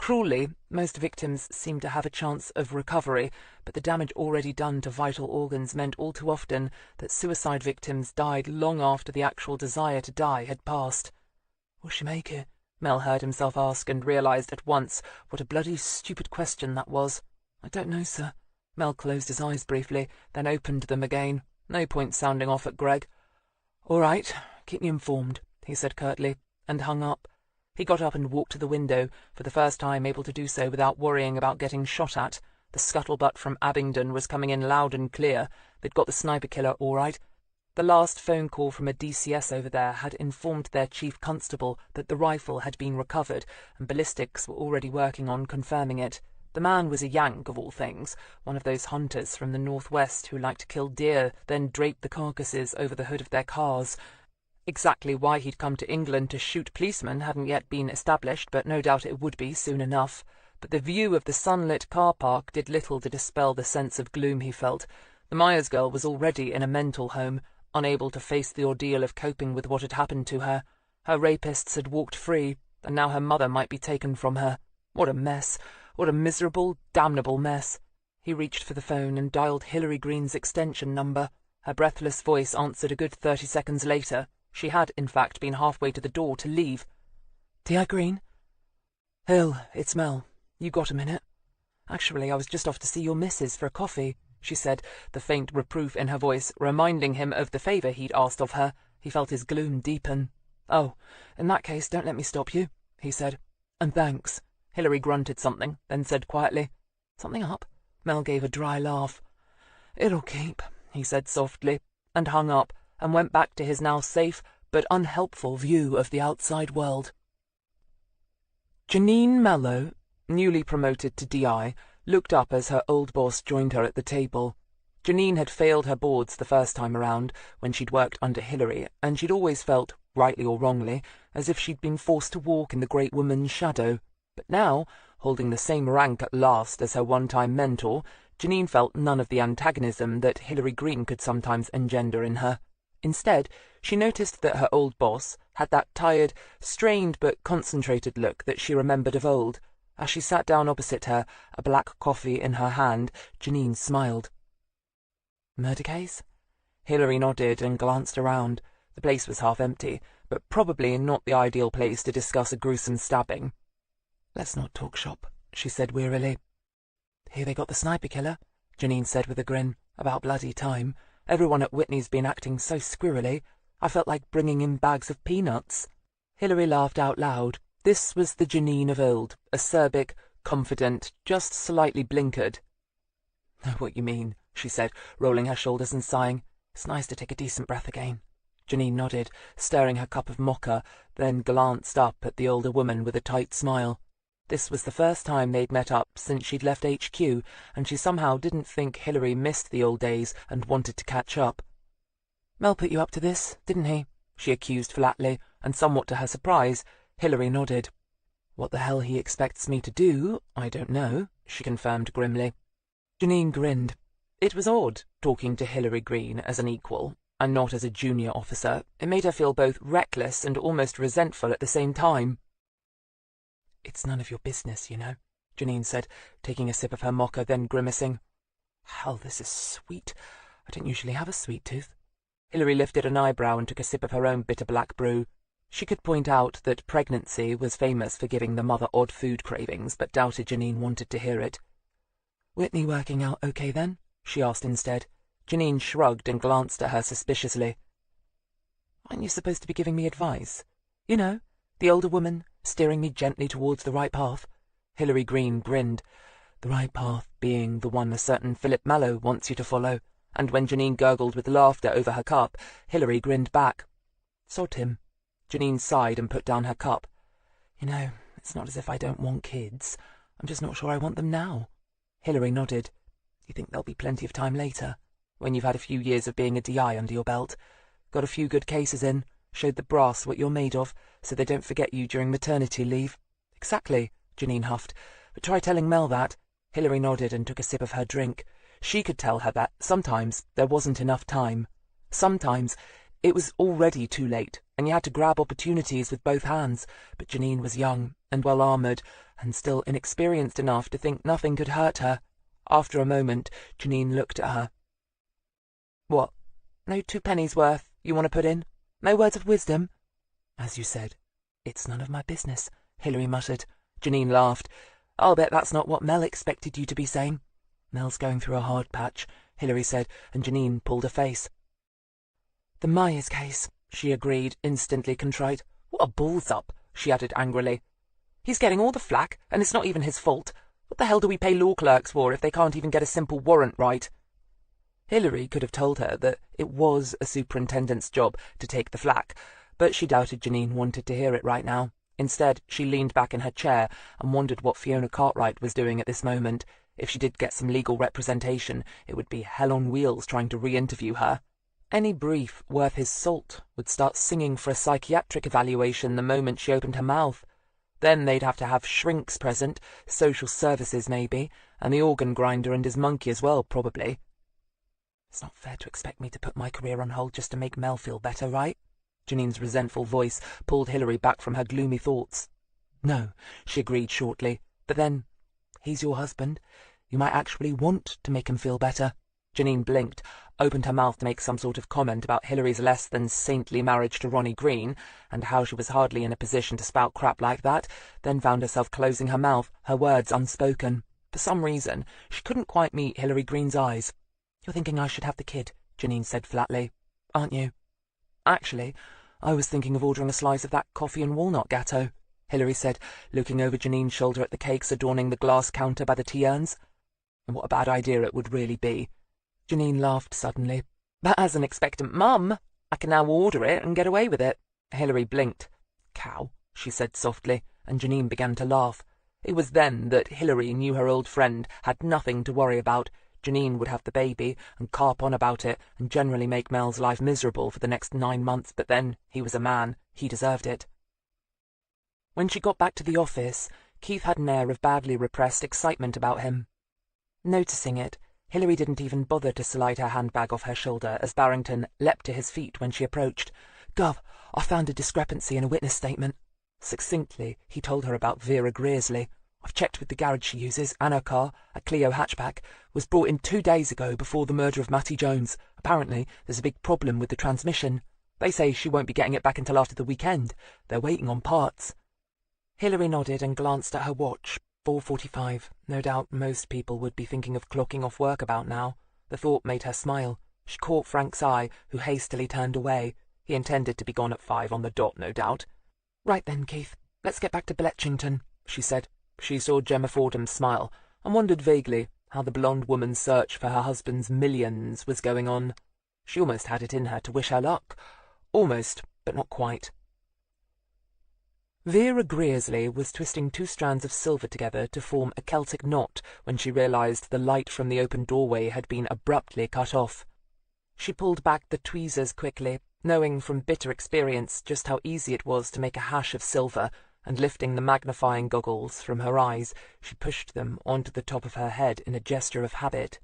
S2: Cruelly, most victims seemed to have a chance of recovery, but the damage already done to vital organs meant all too often that suicide victims died long after the actual desire to die had passed. "Will she make it?" Mel heard himself ask, and realized at once what a bloody stupid question that was. "I don't know, sir." Mel closed his eyes briefly, then opened them again. No point sounding off at Greg. "All right, keep me informed," he said curtly, and hung up. He got up and walked to the window, for the first time able to do so without worrying about getting shot at. The scuttlebutt from Abingdon was coming in loud and clear. They'd got the sniper killer all right. The last phone call from a DCS over there had informed their chief constable that the rifle had been recovered, and ballistics were already working on confirming it. The man was a Yank, of all things, one of those hunters from the northwest who like to kill deer, then drape the carcasses over the hood of their cars. Exactly why he'd come to England to shoot policemen hadn't yet been established, but no doubt it would be soon enough. But the view of the sunlit car park did little to dispel the sense of gloom he felt. The Myers girl was already in a mental home, unable to face the ordeal of coping with what had happened to her. Her rapists had walked free, and now her mother might be taken from her. What a mess! What a miserable, damnable mess! He reached for the phone and dialed Hilary Greene's extension number. Her breathless voice answered a good 30 seconds later. She had, in fact, been halfway to the door to leave. "D.I. Greene?" "Hill, it's Mel. You got a minute?" "Actually, I was just off to see your missus for a coffee," she said, the faint reproof in her voice reminding him of the favour he'd asked of her. He felt his gloom deepen. "Oh, in that case, don't let me stop you," he said. "And thanks." Hilary grunted something, then said quietly, "Something up?" Mel gave a dry laugh. "It'll keep," he said softly, and hung up, and went back to his now safe but unhelpful view of the outside world. Janine Mello, newly promoted to DI, looked up as her old boss joined her at the table. Janine had failed her boards the first time around, when she'd worked under Hilary, and she'd always felt, rightly or wrongly, as if she'd been forced to walk in the great woman's shadow. But now, holding the same rank at last as her one-time mentor, Janine felt none of the antagonism that Hilary Greene could sometimes engender in her. Instead, she noticed that her old boss had that tired, strained but concentrated look that she remembered of old. As she sat down opposite her, a black coffee in her hand, Janine smiled. "Murder case?" Hilary nodded and glanced around. The place was half empty, but probably not the ideal place to discuss a gruesome stabbing. "Let's not talk shop," she said wearily. "Here they got the sniper killer," Janine said with a grin. "About bloody time. Everyone at Whitney's been acting so squirrely. I felt like bringing in bags of peanuts." Hilary laughed out loud. This was the Janine of old, acerbic, confident, just slightly blinkered. "Know what you mean," she said, rolling her shoulders and sighing. "It's nice to take a decent breath again." Janine nodded, stirring her cup of mocha, then glanced up at the older woman with a tight smile. This was the first time they'd met up since she'd left HQ, and she somehow didn't think Hilary missed the old days and wanted to catch up. "Mel put you up to this, didn't he?" she accused flatly, and somewhat to her surprise, Hilary nodded. "What the hell he expects me to do, I don't know," she confirmed grimly. Janine grinned. It was odd, talking to Hilary Greene as an equal, and not as a junior officer. It made her feel both reckless and almost resentful at the same time. "It's none of your business, you know," Janine said, taking a sip of her mocha, then grimacing. "Hell, this is sweet. I don't usually have a sweet tooth." Hilary lifted an eyebrow and took a sip of her own bitter black brew. She could point out that pregnancy was famous for giving the mother odd food cravings, but doubted Janine wanted to hear it. "Whitney working out okay, then?" she asked instead. Janine shrugged and glanced at her suspiciously. "Aren't you supposed to be giving me advice? You know, the older woman, steering me gently towards the right path." Hilary Greene grinned. "The right path being the one a certain Philip Mallow wants you to follow." And when Janine gurgled with laughter over her cup, Hilary grinned back. "Sod him." Janine sighed and put down her cup. "You know, it's not as if I don't want kids. I'm just not sure I want them now." Hilary nodded. "You think there'll be plenty of time later, when you've had a few years of being a DI under your belt? Got a few good cases in, showed the brass what you're made of, so they don't forget you during maternity leave." "Exactly," Janine huffed. "But try telling Mel that." Hilary nodded and took a sip of her drink. She could tell her that sometimes there wasn't enough time. Sometimes It was already too late, and you had to grab opportunities with both hands, but Janine was young and well-armoured, and still inexperienced enough to think nothing could hurt her. After a moment, Janine looked at her. "What? No 2 pennies worth you want to put in? No words of wisdom?" "As you said, it's none of my business," Hilary muttered. Janine laughed. "I'll bet that's not what Mel expected you to be saying." "Mel's going through a hard patch," Hilary said, and Janine pulled a face. "The Myers case," she agreed, instantly contrite. "What a balls up," she added angrily. "He's getting all the flack, and it's not even his fault. What the hell do we pay law clerks for if they can't even get a simple warrant right?" Hilary could have told her that it was a superintendent's job to take the flak, but she doubted Janine wanted to hear it right now. Instead, she leaned back in her chair and wondered what Fiona Cartwright was doing at this moment. If she did get some legal representation, it would be hell on wheels trying to re-interview her. Any brief worth his salt would start singing for a psychiatric evaluation the moment she opened her mouth. Then they'd have to have shrinks present, social services maybe, and the organ grinder and his monkey as well, probably. "It's not fair to expect me to put my career on hold just to make Mel feel better, right?" Janine's resentful voice pulled Hilary back from her gloomy thoughts. "No," she agreed shortly. "But then, he's your husband. You might actually want to make him feel better." Janine blinked, opened her mouth to make some sort of comment about Hilary's less-than-saintly marriage to Ronnie Greene, and how she was hardly in a position to spout crap like that, then found herself closing her mouth, her words unspoken. For some reason, she couldn't quite meet Hilary Greene's eyes. "You're thinking I should have the kid," Janine said flatly, "aren't you?" "Actually, I was thinking of ordering a slice of that coffee and walnut gatto," Hilary said, looking over Janine's shoulder at the cakes adorning the glass counter by the tea urns. And what a bad idea it would really be. Janine laughed suddenly. "But as an expectant mum, I can now order it and get away with it." Hilary blinked. "Cow," she said softly, and Janine began to laugh. It was then that Hilary knew her old friend had nothing to worry about. Janine would have the baby and carp on about it and generally make Mel's life miserable for the next 9 months, but then he was a man. He deserved it. When she got back to the office, Keith had an air of badly repressed excitement about him. Noticing it, Hilary didn't even bother to slide her handbag off her shoulder as Barrington leapt to his feet when she approached. "Gov, I found a discrepancy in a witness statement." Succinctly, he told her about Vera Greersley. "I've checked with the garage she uses, and her car, a Clio hatchback, was brought in 2 days ago before the murder of Mattie Jones. Apparently, there's a big problem with the transmission. They say she won't be getting it back until after the weekend. They're waiting on parts." Hilary nodded and glanced at her watch. 4:45. No doubt most people would be thinking of clocking off work about now. The thought made her smile. She caught Frank's eye, who hastily turned away. He intended to be gone at 5 on the dot, no doubt. "Right then, Keith, let's get back to Bletchington," she said. She saw Gemma Fordham smile, and wondered vaguely how the blonde woman's search for her husband's millions was going on. She almost had it in her to wish her luck. Almost, but not quite. Vera Greersley was twisting 2 strands of silver together to form a Celtic knot when she realized the light from the open doorway had been abruptly cut off. She pulled back the tweezers quickly, knowing from bitter experience just how easy it was to make a hash of silver, and lifting the magnifying goggles from her eyes, she pushed them onto the top of her head in a gesture of habit.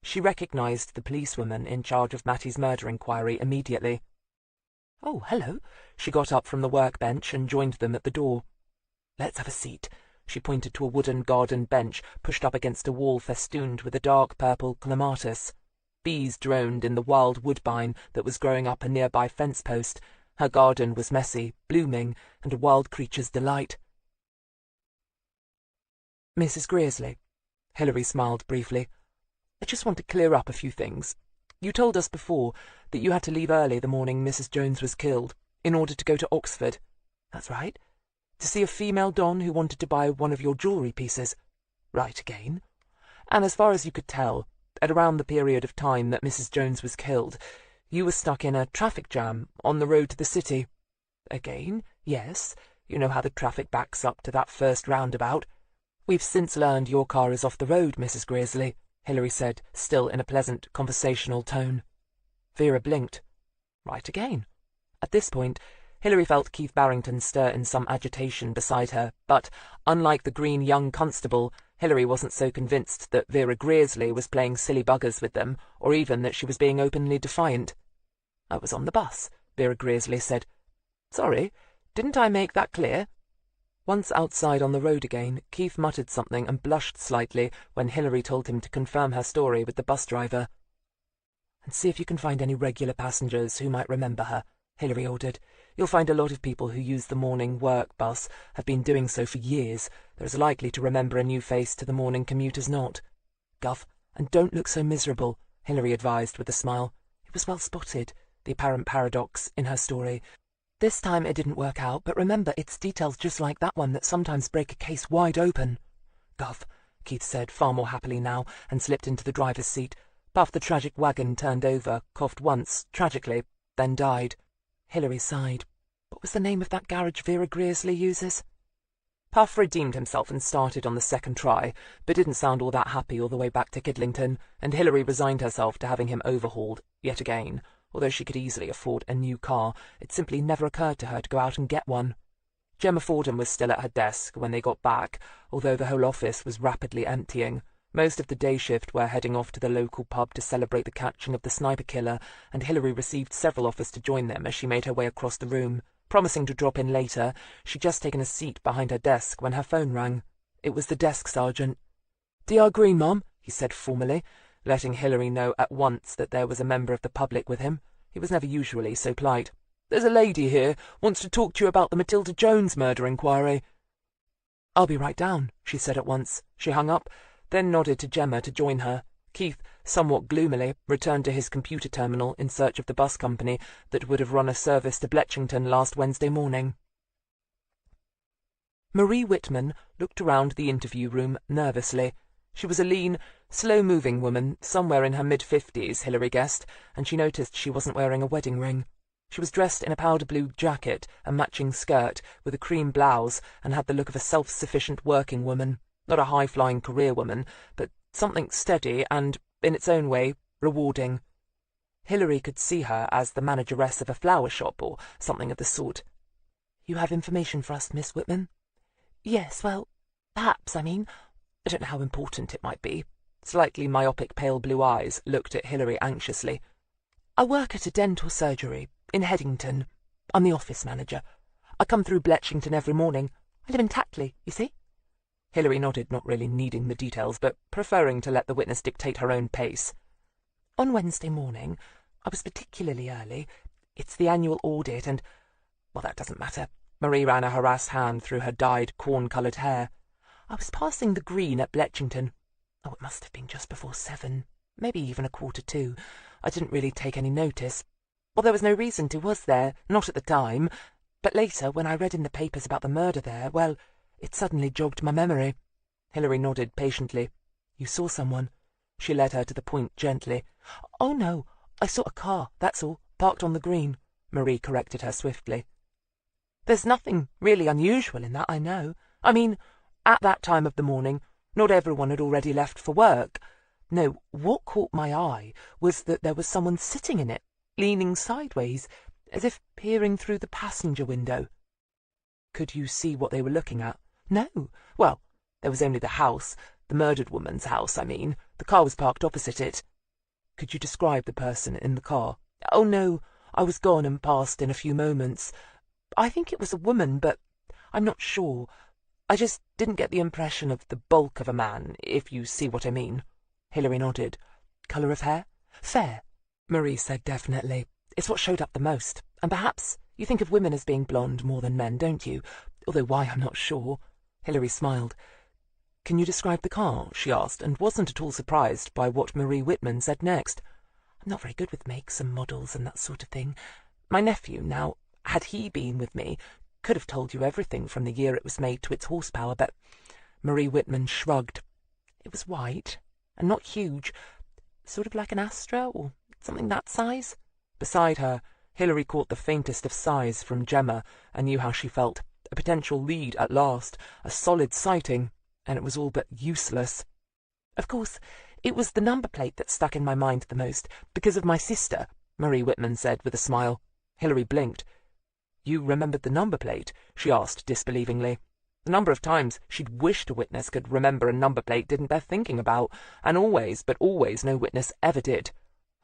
S2: She recognized the policewoman in charge of Mattie's murder inquiry immediately. "Oh, hello." She got up from the workbench and joined them at the door. "Let's have a seat." She pointed to a wooden garden bench pushed up against a wall festooned with a dark purple clematis. Bees droned in the wild woodbine that was growing up a nearby fence post. Her garden was messy, blooming, and a wild creature's delight. "Mrs. Greersley," Hilary smiled briefly, "I just want to clear up a few things. You told us before that you had to leave early the morning Mrs. Jones was killed, in order to go to Oxford. That's right. To see a female don who wanted to buy one of your jewellery pieces. Right again. And as far as you could tell, at around the period of time that Mrs. Jones was killed, you were stuck in a traffic jam on the road to the city. Again, yes, you know how the traffic backs up to that first roundabout. We've since learned your car is off the road, Mrs. Greersley," Hilary said, still in a pleasant, conversational tone. Vera blinked. Right again. At this point, Hilary felt Keith Barrington stir in some agitation beside her, but, unlike the green young constable, Hilary wasn't so convinced that Vera Greersley was playing silly buggers with them, or even that she was being openly defiant. "I was on the bus," Vera Greersley said. "Sorry, didn't I make that clear?" Once outside on the road again, Keith muttered something and blushed slightly when Hilary told him to confirm her story with the bus driver. "And see if you can find any regular passengers who might remember her," Hilary ordered. "You'll find a lot of people who use the morning work bus have been doing so for years. They're as likely to remember a new face to the morning commute as not." "Guff, and don't look so miserable," Hilary advised with a smile. It was well spotted, the apparent paradox in her story. "This time it didn't work out, but remember, it's details just like that one that sometimes break a case wide open." "Guff," Keith said, far more happily now, and slipped into the driver's seat. Puff the tragic wagon turned over, coughed once, tragically, then died. Hilary sighed. What was the name of that garage Vera Greersley uses? Puff redeemed himself and started on the second try, but didn't sound all that happy all the way back to Kidlington, and Hilary resigned herself to having him overhauled, yet again. Although she could easily afford a new car, it simply never occurred to her to go out and get one. Gemma Fordham was still at her desk when they got back, although the whole office was rapidly emptying. Most of the day shift were heading off to the local pub to celebrate the catching of the sniper killer, and Hilary received several offers to join them as she made her way across the room. Promising to drop in later, she'd just taken a seat behind her desk when her phone rang. It was the desk sergeant. "D.R. Greene, Mum," he said formally, letting Hilary know at once that there was a member of the public with him. He was never usually so polite. "There's a lady here, wants to talk to you about the Matilda Jones murder inquiry." "I'll be right down," she said at once. She hung up, then nodded to Gemma to join her. Keith, somewhat gloomily, returned to his computer terminal in search of the bus company that would have run a service to Bletchington last Wednesday morning. Marie Whitman looked around the interview room nervously. She was a lean, slow-moving woman, somewhere in her mid-50s, Hilary guessed, and she noticed she wasn't wearing a wedding ring. She was dressed in a powder-blue jacket, a matching skirt, with a cream blouse, and had the look of a self-sufficient working woman. Not a high-flying career woman, but something steady and, in its own way, rewarding. Hilary could see her as the manageress of a flower shop or something of the sort. "You have information for us, Miss Whitman?" "Yes, well, perhaps, I don't know how important it might be." Slightly myopic pale blue eyes looked at Hilary anxiously. "I work at a dental surgery in Headington. I'm the office manager. I come through Bletchington every morning. I live in Tackley, you see." Hilary nodded, not really needing the details, but preferring to let the witness dictate her own pace. "On Wednesday morning, I was particularly early. It's the annual audit, and, well, that doesn't matter." Marie ran a harassed hand through her dyed, corn-coloured hair. "I was passing the Greene at Bletchington. Oh, it must have been just before 7, maybe even 1:45. I didn't really take any notice. Well, there was no reason to, was there? Not at the time. But later, when I read in the papers about the murder there, well, it suddenly jogged my memory." Hilary nodded patiently. "You saw someone?" She led her to the point gently. "Oh, no, I saw a car, that's all, parked on the green," Marie corrected her swiftly. "There's nothing really unusual in that, I know. At that time of the morning, not everyone had already left for work. No, what caught my eye was that there was someone sitting in it, leaning sideways, as if peering through the passenger window." "Could you see what they were looking at?" "No. Well, there was only the house, the murdered woman's house, The car was parked opposite it." "Could you describe the person in the car?" "Oh, no, I was gone and passed in a few moments. I think it was a woman, but I'm not sure. I just didn't get the impression of the bulk of a man, if you see what I mean." Hilary nodded. "Colour of hair?" "Fair," Marie said definitely. "It's what showed up the most. And perhaps you think of women as being blonde more than men, don't you? Although why, I'm not sure." Hilary smiled. "Can you describe the car?" she asked, and wasn't at all surprised by what Marie Whitman said next. "I'm not very good with makes and models and that sort of thing. My nephew, now, had he been with me, could have told you everything from the year it was made to its horsepower, but—" Marie Whitman shrugged. "It was white, and not huge, sort of like an Astra, or something that size." Beside her, Hilary caught the faintest of sighs from Gemma, and knew how she felt. A potential lead at last, a solid sighting, and it was all but useless. "Of course, it was the number plate that stuck in my mind the most, because of my sister," Marie Whitman said with a smile. Hilary blinked. "You remembered the number plate?" she asked disbelievingly. The number of times she'd wished a witness could remember a number plate didn't bear thinking about, and always, but always, no witness ever did.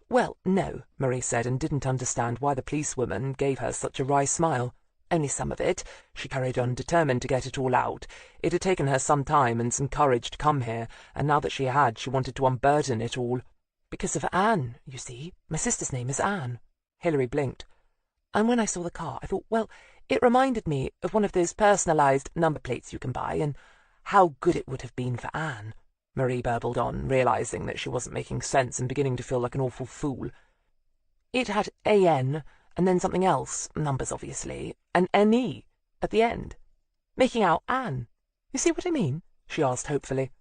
S2: Well, no, Marie said, and didn't understand why the policewoman gave her such a wry smile. Only some of it, she carried on, determined to get it all out. It had taken her some time and some courage to come here, and now that she had, she wanted to unburden it all. Because of Anne, you see. My sister's name is Anne. Hilary blinked. And when I saw the car, I thought, well, it reminded me of one of those personalised number plates you can buy, and how good it would have been for Anne. Marie burbled on, realising that she wasn't making sense and beginning to feel like an awful fool. It had AN, and then something else, numbers obviously, and NE at the end, making out Anne. You see what I mean? She asked hopefully.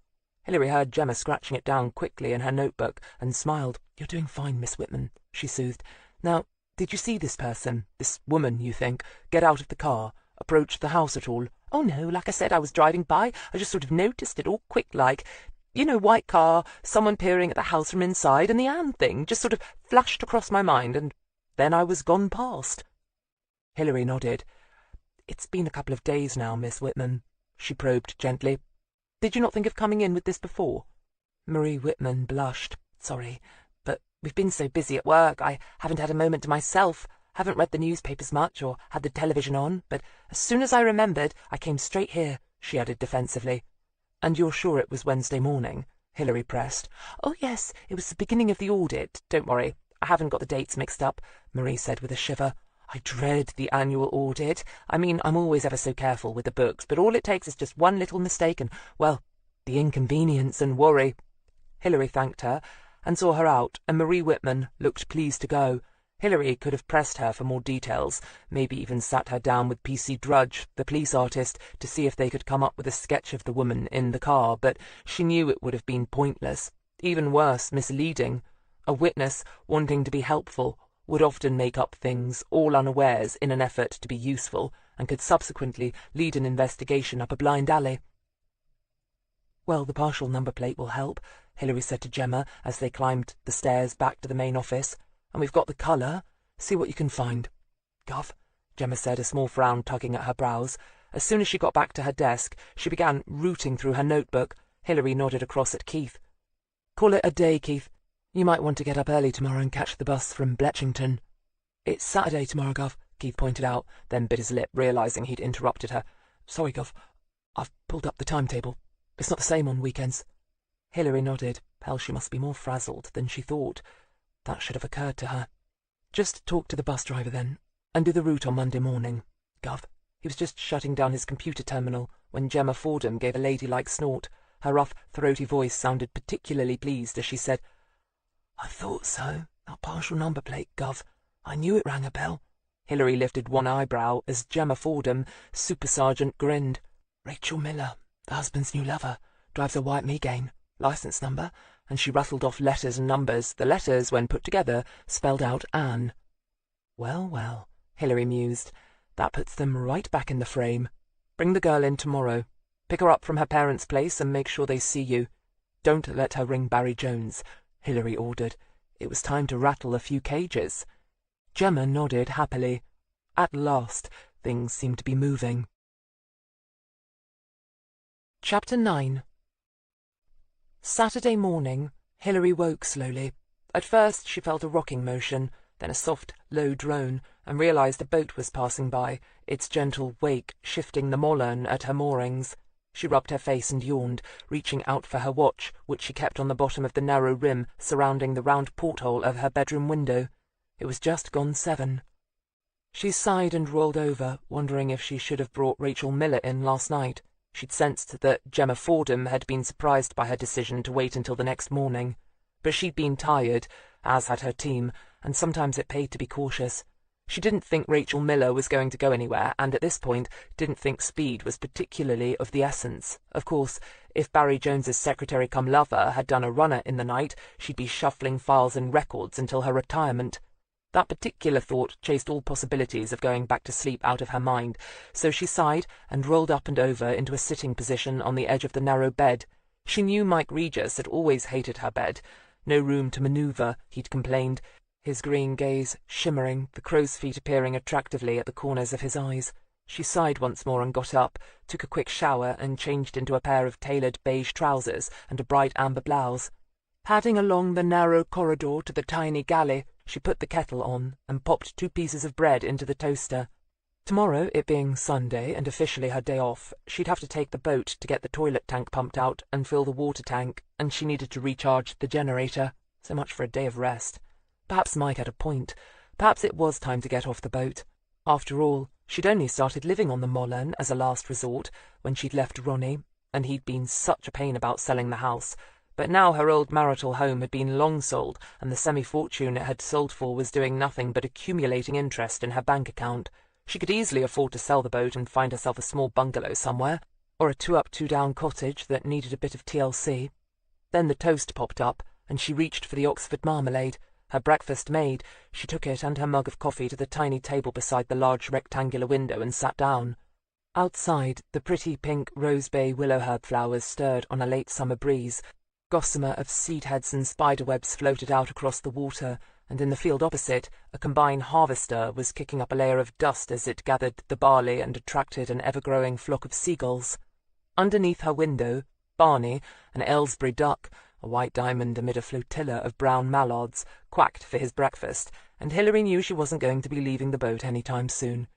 S2: Hilary heard Gemma scratching it down quickly in her notebook and smiled. You're doing fine, Miss Whitman, she soothed. Now, did you see this person, this woman, you think, get out of the car, approach the house at all? Oh, no, like I said, I was driving by. I just sort of noticed it all quick-like. You know, white car, someone peering at the house from inside, and the Anne thing just sort of flashed across my mind, and then I was gone past. Hilary nodded. It's been a couple of days now, Miss Whitman, she probed gently. Did you not think of coming in with this before? Marie Whitman blushed. Sorry, but we've been so busy at work, I haven't had a moment to myself, haven't read the newspapers much or had the television on, but as soon as I remembered, I came straight here, she added defensively. And you're sure it was Wednesday morning? Hilary pressed. Oh, yes, it was the beginning of the audit. Don't worry, I haven't got the dates mixed up, Marie said with a shiver. I dread the annual audit. I mean, I'm always ever so careful with the books, but all it takes is just one little mistake and, well, the inconvenience and worry. Hilary thanked her and saw her out, and Marie Whitman looked pleased to go. Hilary could have pressed her for more details, maybe even sat her down with P.C. Drudge, the police artist, to see if they could come up with a sketch of the woman in the car, but she knew it would have been pointless, even worse, misleading. A witness, wanting to be helpful, would often make up things, all unawares, in an effort to be useful, and could subsequently lead an investigation up a blind alley. Well, the partial number plate will help, Hilary said to Gemma as they climbed the stairs back to the main office. And we've got the colour. See what you can find. Gov, Gemma said, a small frown tugging at her brows. As soon as she got back to her desk, she began rooting through her notebook. Hilary nodded across at Keith. Call it a day, Keith. You might want to get up early tomorrow and catch the bus from Bletchington. It's Saturday tomorrow, Gov, Keith pointed out, then bit his lip, realising he'd interrupted her. Sorry, Gov. I've pulled up the timetable. It's not the same on weekends. Hilary nodded. Hell, she must be more frazzled than she thought. That should have occurred to her. Just talk to the bus driver, then, and do the route on Monday morning. Gov. He was just shutting down his computer terminal when Gemma Fordham gave a ladylike snort. Her rough, throaty voice sounded particularly pleased as she said, I thought so. That partial number plate, Gov. I knew it rang a bell. Hilary lifted one eyebrow as Gemma Fordham, Super Sergeant, grinned. Rachel Miller, the husband's new lover, drives a white Megain. Licence number, and she rattled off letters and numbers. The letters, when put together, spelled out Anne. Well, well, Hilary mused. That puts them right back in the frame. Bring the girl in tomorrow. Pick her up from her parents' place and make sure they see you. Don't let her ring Barry Jones, Hilary ordered. It was time to rattle a few cages. Gemma nodded happily. At last, things seemed to be moving. Chapter 9. Saturday morning, Hilary woke slowly. At first she felt a rocking motion, then a soft, low drone, and realised a boat was passing by, its gentle wake shifting the mollern at her moorings. She rubbed her face and yawned, reaching out for her watch, which she kept on the bottom of the narrow rim surrounding the round porthole of her bedroom window. It was just gone 7. She sighed and rolled over, wondering if she should have brought Rachel Miller in last night. She'd sensed that Gemma Fordham had been surprised by her decision to wait until the next morning. But she'd been tired, as had her team, and sometimes it paid to be cautious. She didn't think Rachel Miller was going to go anywhere, and at this point didn't think speed was particularly of the essence. Of course, if Barry Jones's secretary-cum-lover had done a runner in the night, she'd be shuffling files and records until her retirement. That particular thought chased all possibilities of going back to sleep out of her mind, so she sighed and rolled up and over into a sitting position on the edge of the narrow bed. She knew Mike Regis had always hated her bed. No room to manoeuvre, he'd complained, his green gaze shimmering, the crow's feet appearing attractively at the corners of his eyes. She sighed once more and got up, took a quick shower, and changed into a pair of tailored beige trousers and a bright amber blouse. Padding along the narrow corridor to the tiny galley, she put the kettle on and popped 2 pieces of bread into the toaster. Tomorrow, it being Sunday and officially her day off, she'd have to take the boat to get the toilet tank pumped out and fill the water tank, and she needed to recharge the generator. So much for a day of rest. Perhaps Mike had a point. Perhaps it was time to get off the boat. After all, she'd only started living on the Molen as a last resort when she'd left Ronnie, and he'd been such a pain about selling the house. But now her old marital home had been long sold, and the semi-fortune it had sold for was doing nothing but accumulating interest in her bank account. She could easily afford to sell the boat and find herself a small bungalow somewhere, or a 2-up, 2-down cottage that needed a bit of TLC. Then the toast popped up, and she reached for the Oxford marmalade. Her breakfast made, she took it and her mug of coffee to the tiny table beside the large rectangular window and sat down. Outside, the pretty pink rose-bay willow-herb flowers stirred on a late summer breeze. Gossamer of seed-heads and spider-webs floated out across the water, and in the field opposite, a combine harvester was kicking up a layer of dust as it gathered the barley and attracted an ever-growing flock of seagulls. Underneath her window, Barney, an Aylesbury duck, a white diamond amid a flotilla of brown mallards, quacked for his breakfast, and Hilary knew she wasn't going to be leaving the boat any time soon.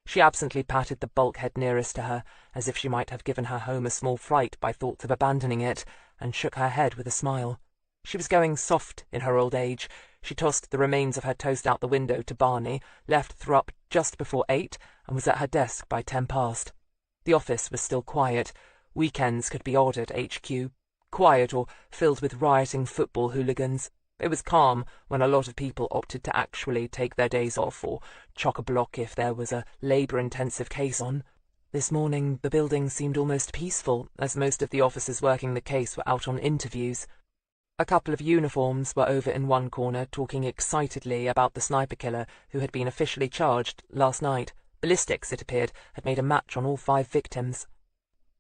S2: She absently patted the bulkhead nearest to her, as if she might have given her home a small fright by thoughts of abandoning it, and shook her head with a smile. She was going soft in her old age. She tossed the remains of her toast out the window to Barney, left Thrupp just before 8, and was at her desk by 10 past. The office was still quiet. Weekends could be odd at HQ. Quiet or filled with rioting football hooligans. It was calm when a lot of people opted to actually take their days off or chock-a-block if there was a labour-intensive case on. This morning the building seemed almost peaceful, as most of the officers working the case were out on interviews. A couple of uniforms were over in one corner talking excitedly about the sniper killer who had been officially charged last night. Ballistics, it appeared, had made a match on all 5 victims.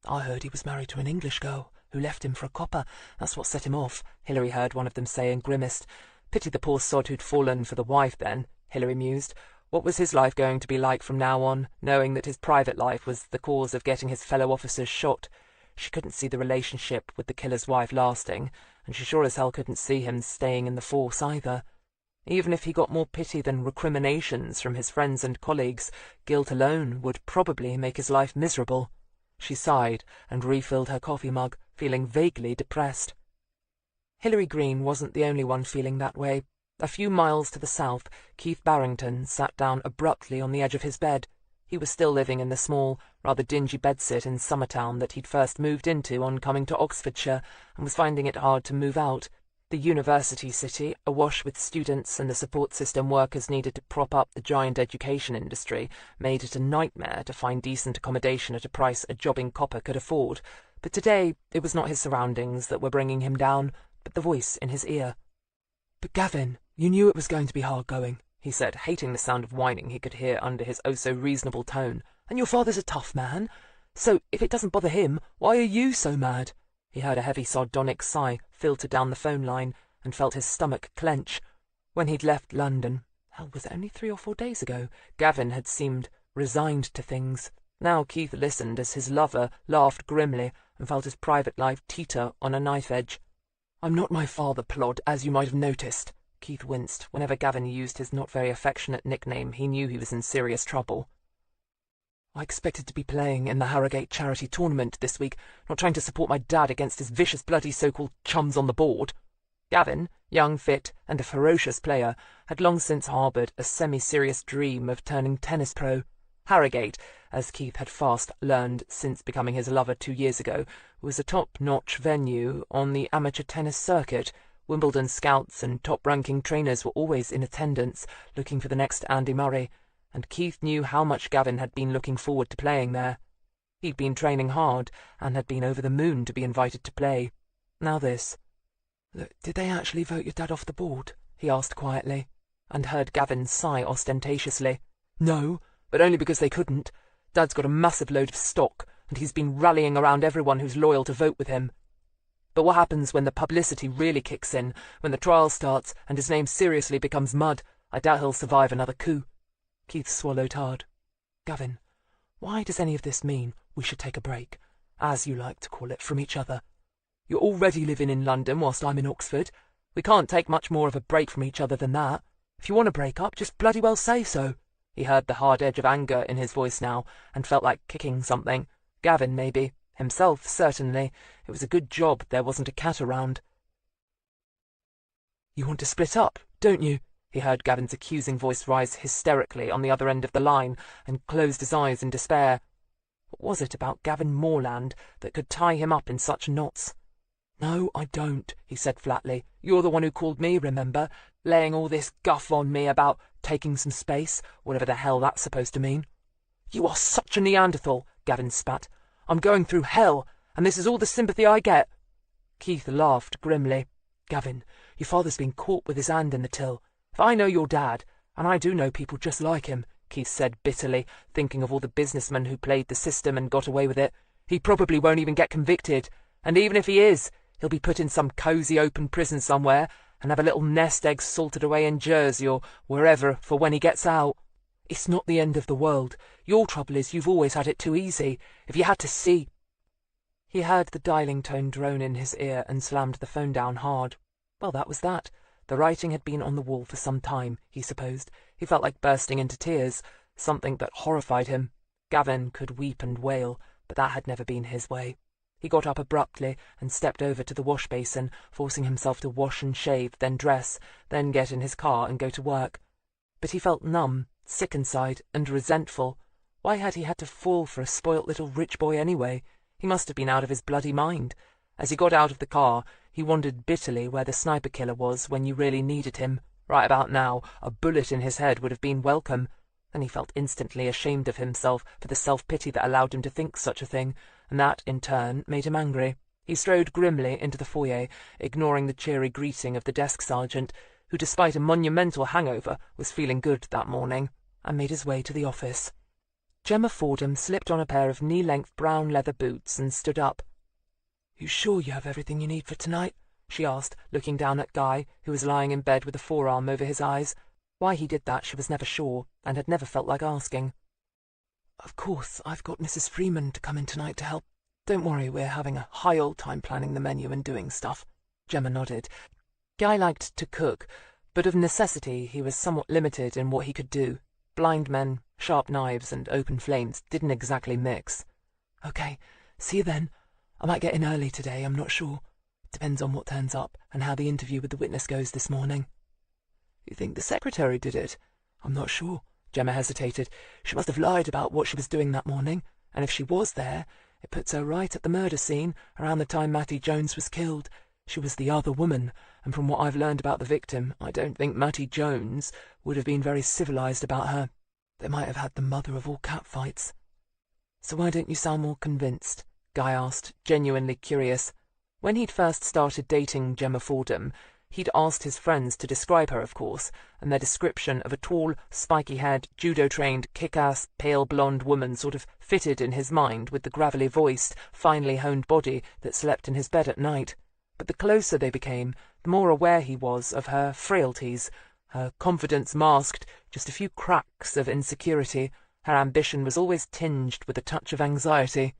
S2: "I heard he was married to an English girl who left him for a copper. That's what set him off," Hilary heard one of them say and grimaced. Pity the poor sod who'd fallen for the wife then, Hilary mused. What was his life going to be like from now on, knowing that his private life was the cause of getting his fellow officers shot? She couldn't see the relationship with the killer's wife lasting, and she sure as hell couldn't see him staying in the force either. Even if he got more pity than recriminations from his friends and colleagues, guilt alone would probably make his life miserable. She sighed and refilled her coffee mug, feeling vaguely depressed. Hilary Greene wasn't the only one feeling that way. A few miles to the south, Keith Barrington sat down abruptly on the edge of his bed. He was still living in the small, rather dingy bedsit in Summertown that he'd first moved into on coming to Oxfordshire, and was finding it hard to move out. The university city, awash with students and the support system workers needed to prop up the giant education industry, made it a nightmare to find decent accommodation at a price a jobbing copper could afford. But today it was not his surroundings that were bringing him down, but the voice in his ear. "But Gavin, you knew it was going to be hard going," he said, hating the sound of whining he could hear under his oh-so-reasonable tone. "And your father's a tough man. So, if it doesn't bother him, why are you so mad?" He heard a heavy sardonic sigh filter down the phone line, and felt his stomach clench. When he'd left London, hell, was it only 3 or 4 days ago, Gavin had seemed resigned to things. Now Keith listened as his lover laughed grimly, and felt his private life teeter on a knife edge. "I'm not my father, Plod, as you might have noticed." Keith winced. Whenever Gavin used his not very affectionate nickname, he knew he was in serious trouble. "I expected to be playing in the Harrogate charity tournament this week, not trying to support my dad against his vicious bloody so-called chums on the board." Gavin, young, fit, and a ferocious player, had long since harboured a semi-serious dream of turning tennis pro. Harrogate, as Keith had fast learned since becoming his lover 2 years ago, was a top-notch venue on the amateur tennis circuit. Wimbledon scouts and top-ranking trainers were always in attendance, looking for the next Andy Murray, and Keith knew how much Gavin had been looking forward to playing there. He'd been training hard, and had been over the moon to be invited to play. Now this. "Did they actually vote your dad off the board?" he asked quietly, and heard Gavin sigh ostentatiously. "No, but only because they couldn't. Dad's got a massive load of stock, and he's been rallying around everyone who's loyal to vote with him. But what happens when the publicity really kicks in, when the trial starts, and his name seriously becomes mud? I doubt he'll survive another coup." Keith swallowed hard. "Gavin, why does any of this mean we should take a break, as you like to call it, from each other?" You're already living in London whilst I'm in Oxford. We can't take much more of a break from each other than that. If you want to break up, just bloody well say so." He heard the hard edge of anger in his voice now, and felt like kicking something. Gavin, maybe. Himself, certainly. It was a good job there wasn't a cat around. "You want to split up, don't you?" He heard Gavin's accusing voice rise hysterically on the other end of the line, and closed his eyes in despair. What was it about Gavin Moreland that could tie him up in such knots? "No, I don't," he said flatly. "You're the one who called me, remember? Laying all this guff on me about taking some space, whatever the hell that's supposed to mean." "You are such a Neanderthal," Gavin spat. "I'm going through hell, and this is all the sympathy I get." Keith laughed grimly. "Gavin, your father's been caught with his hand in the till. If I know your dad, and I do know people just like him," Keith said bitterly, thinking of all the businessmen who played the system and got away with it, "he probably won't even get convicted. And even if he is, he'll be put in some cosy open prison somewhere and have a little nest egg salted away in Jersey or wherever for when he gets out. It's not the end of the world. Your trouble is you've always had it too easy. If you had to see—" He heard the dialing tone drone in his ear and slammed the phone down hard. Well, that was that. The writing had been on the wall for some time, he supposed. He felt like bursting into tears, something that horrified him. Gavin could weep and wail, but that had never been his way. He got up abruptly and stepped over to the wash basin, forcing himself to wash and shave, then dress, then get in his car and go to work. But he felt numb, sick inside, and resentful. Why had he had to fall for a spoilt little rich boy anyway? He must have been out of his bloody mind. As he got out of the car, he wondered bitterly where the sniper killer was when you really needed him. Right about now, a bullet in his head would have been welcome. Then he felt instantly ashamed of himself for the self-pity that allowed him to think such a thing, and that, in turn, made him angry. He strode grimly into the foyer, ignoring the cheery greeting of the desk sergeant, who, despite a monumental hangover, was feeling good that morning, and made his way to the office. Gemma Fordham slipped on a pair of knee-length brown leather boots and stood up. "You sure you have everything you need for tonight?" she asked, looking down at Guy, who was lying in bed with a forearm over his eyes. Why he did that she was never sure, and had never felt like asking. "Of course, I've got Mrs. Freeman to come in tonight to help. Don't worry, we're having a high old time planning the menu and doing stuff." Gemma nodded. Guy liked to cook, but of necessity he was somewhat limited in what he could do. Blind men, sharp knives, and open flames didn't exactly mix. "Okay, see you then. I might get in early today, I'm not sure. Depends on what turns up and how the interview with the witness goes this morning." "You think the secretary did it?" "I'm not sure." Gemma hesitated. "She must have lied about what she was doing that morning, and if she was there, it puts her right at the murder scene around the time Mattie Jones was killed. She was the other woman, and from what I've learned about the victim, I don't think Mattie Jones would have been very civilized about her. They might have had the mother of all catfights." "So why don't you sound more convinced?" Guy asked, genuinely curious. When he'd first started dating Gemma Fordham, he'd asked his friends to describe her, of course, and their description of a tall, spiky-haired, judo-trained, kick-ass, pale blonde woman sort of fitted in his mind with the gravelly-voiced, finely honed body that slept in his bed at night. But the closer they became, the more aware he was of her frailties. Her confidence masked just a few cracks of insecurity. Her ambition was always tinged with a touch of anxiety.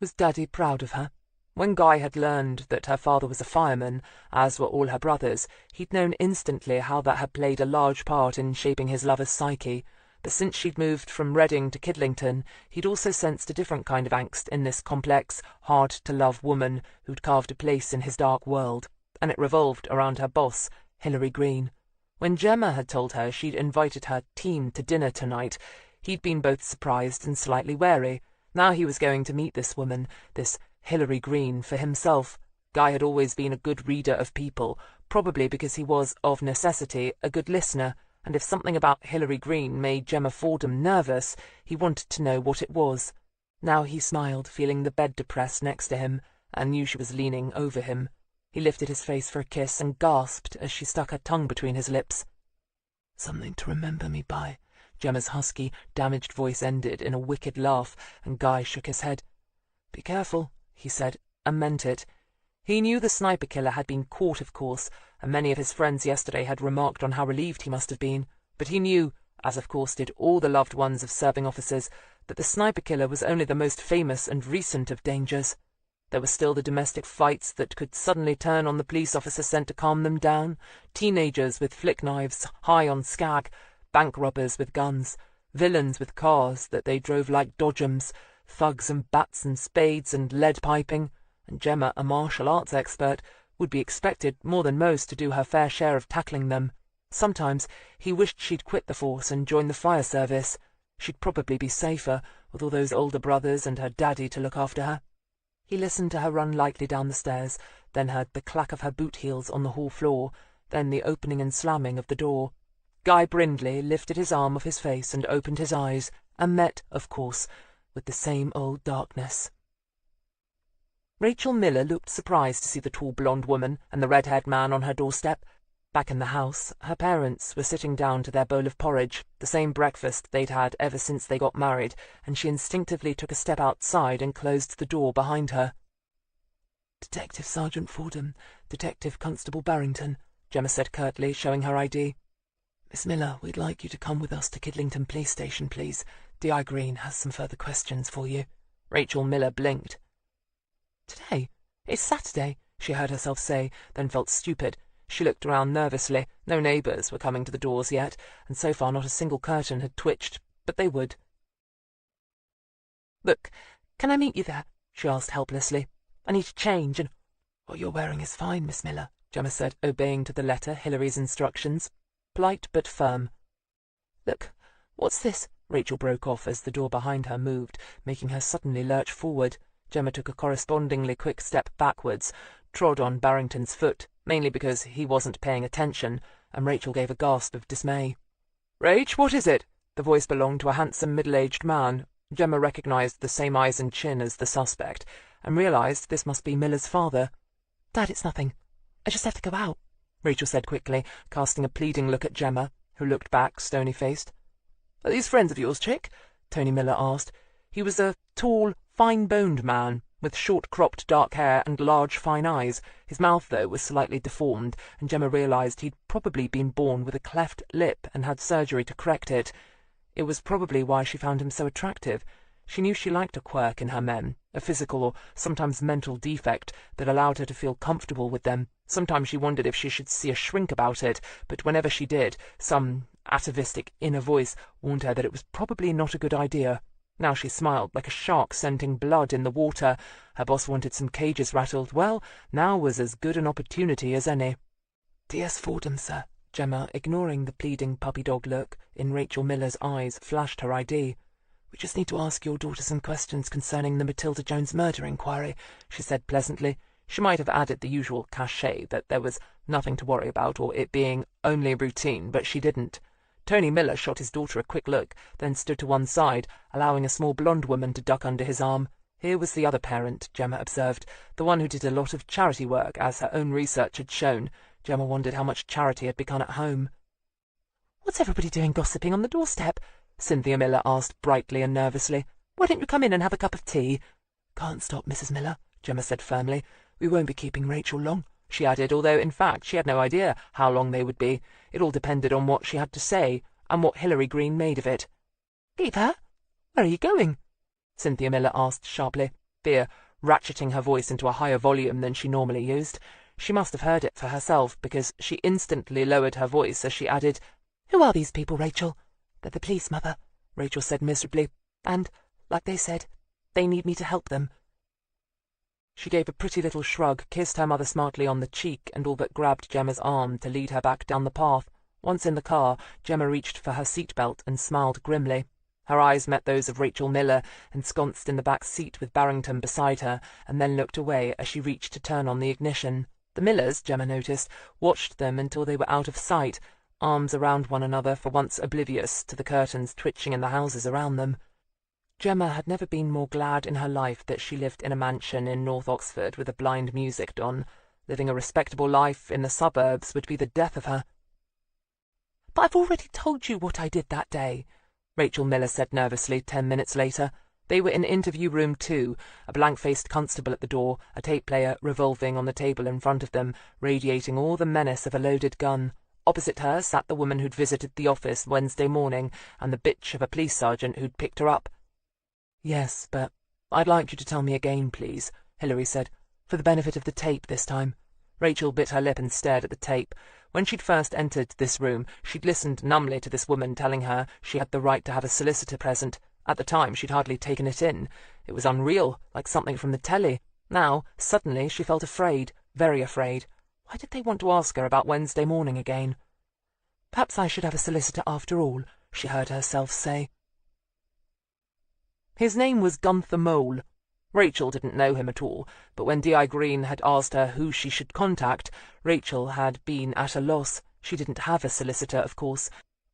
S2: Was Daddy proud of her? When Guy had learned that her father was a fireman, as were all her brothers, he'd known instantly how that had played a large part in shaping his lover's psyche. But since she'd moved from Reading to Kidlington, he'd also sensed a different kind of angst in this complex, hard-to-love woman who'd carved a place in his dark world, and it revolved around her boss, Hilary Greene. When Gemma had told her she'd invited her team to dinner tonight, he'd been both surprised and slightly wary. Now he was going to meet this woman, this Hilary Greene, for himself. Guy had always been a good reader of people, probably because he was, of necessity, a good listener, and if something about Hilary Greene made Gemma Fordham nervous, he wanted to know what it was. Now he smiled, feeling the bed depressed next to him, and knew she was leaning over him. He lifted his face for a kiss and gasped as she stuck her tongue between his lips. "Something to remember me by," Gemma's husky, damaged voice ended in a wicked laugh, and Guy shook his head. "Be careful," he said, and meant it. He knew the sniper killer had been caught, of course, and many of his friends yesterday had remarked on how relieved he must have been, but he knew, as of course did all the loved ones of serving officers, that the sniper killer was only the most famous and recent of dangers. There were still the domestic fights that could suddenly turn on the police officer sent to calm them down, teenagers with flick knives high on skag, bank robbers with guns, villains with cars that they drove like dodgems, thugs and bats and spades and lead piping, and Gemma, a martial arts expert, would be expected more than most to do her fair share of tackling them. Sometimes he wished she'd quit the force and join the fire service. She'd probably be safer, with all those older brothers and her daddy to look after her. He listened to her run lightly down the stairs, then heard the clack of her boot heels on the hall floor, then the opening and slamming of the door. Guy Brindley lifted his arm off his face and opened his eyes, and met, of course, with the same old darkness. Rachel Miller looked surprised to see the tall blonde woman and the red-haired man on her doorstep. Back in the house, her parents were sitting down to their bowl of porridge, the same breakfast they'd had ever since they got married, and she instinctively took a step outside and closed the door behind her. "Detective Sergeant Fordham, Detective Constable Barrington," Gemma said curtly, showing her ID. "Miss Miller, we'd like you to come with us to Kidlington Police Station, please. D.I. Greene has some further questions for you." Rachel Miller blinked. "Today? It's Saturday," she heard herself say, then felt stupid. She looked around nervously. No neighbours were coming to the doors yet, and so far not a single curtain had twitched, but they would. "Look, can I meet you there?" she asked helplessly. "I need to change, and—" "What you're wearing is fine, Miss Miller," Gemma said, obeying to the letter Hilary's instructions. Polite but firm. "Look, what's this?" Rachel broke off as the door behind her moved, making her suddenly lurch forward. Gemma took a correspondingly quick step backwards, trod on Barrington's foot, mainly because he wasn't paying attention, and Rachel gave a gasp of dismay. "Rach, what is it?" The voice belonged to a handsome middle-aged man. Gemma recognised the same eyes and chin as the suspect, and realised this must be Miller's father. "Dad, it's nothing. I just have to go out," Rachel said quickly, casting a pleading look at Gemma, who looked back, stony-faced. "Are these friends of yours, chick?" Tony Miller asked. He was a tall, fine-boned man, with short-cropped dark hair and large, fine eyes. His mouth, though, was slightly deformed, and Gemma realised he'd probably been born with a cleft lip and had surgery to correct it. It was probably why she found him so attractive. She knew she liked a quirk in her men, a physical or sometimes mental defect that allowed her to feel comfortable with them. Sometimes she wondered if she should see a shrink about it, but whenever she did, some atavistic inner voice warned her that it was probably not a good idea. Now she smiled like a shark scenting blood in the water. Her boss wanted some cages rattled. Well, now was as good an opportunity as any. "D.S. Fordham, sir." Gemma, ignoring the pleading puppy-dog look in Rachel Miller's eyes, flashed her ID. "We just need to ask your daughter some questions concerning the Matilda Jones murder inquiry," she said pleasantly. She might have added the usual cachet that there was nothing to worry about or it being only routine, but she didn't. Tony Miller shot his daughter a quick look, then stood to one side, allowing a small blonde woman to duck under his arm. Here was the other parent, Gemma observed, the one who did a lot of charity work, as her own research had shown. Gemma wondered how much charity had begun at home. "What's everybody doing gossiping on the doorstep?" Cynthia Miller asked brightly and nervously. "Why don't you come in and have a cup of tea?" "Can't stop, Mrs. Miller," Gemma said firmly. "We won't be keeping Rachel long," she added, although in fact she had no idea how long they would be. It all depended on what she had to say, and what Hilary Greene made of it. "Leave her? Where are you going?" Cynthia Miller asked sharply, fear ratcheting her voice into a higher volume than she normally used. She must have heard it for herself, because she instantly lowered her voice as she added, "Who are these people, Rachel?" "They're the police, Mother," Rachel said miserably, "and, like they said, they need me to help them." She gave a pretty little shrug, kissed her mother smartly on the cheek, and all but grabbed Gemma's arm to lead her back down the path. Once in the car, Gemma reached for her seat-belt and smiled grimly. Her eyes met those of Rachel Miller, ensconced in the back seat with Barrington beside her, and then looked away as she reached to turn on the ignition. The Millers, Gemma noticed, watched them until they were out of sight, arms around one another, for once oblivious to the curtains twitching in the houses around them. Gemma had never been more glad in her life that she lived in a mansion in North Oxford with a blind music don. Living a respectable life in the suburbs would be the death of her. "But I've already told you what I did that day," Rachel Miller said nervously 10 minutes later. They were in interview room 2, a blank-faced constable at the door, a tape-player revolving on the table in front of them, radiating all the menace of a loaded gun. Opposite her sat the woman who'd visited the office Wednesday morning, and the bitch of a police sergeant who'd picked her up. "Yes, but I'd like you to tell me again, please," Hilary said, for the benefit of the tape this time. Rachel bit her lip and stared at the tape. When she'd first entered this room, she'd listened numbly to this woman telling her she had the right to have a solicitor present. At the time, she'd hardly taken it in. It was unreal, like something from the telly. Now, suddenly, she felt afraid, very afraid. Why did they want to ask her about Wednesday morning again? Perhaps I should have a solicitor after all, she heard herself say. His name was Gunther Mole. Rachel didn't know him at all, but when D.I. Greene had asked her who she should contact, Rachel had been at a loss. She didn't have a solicitor, of course.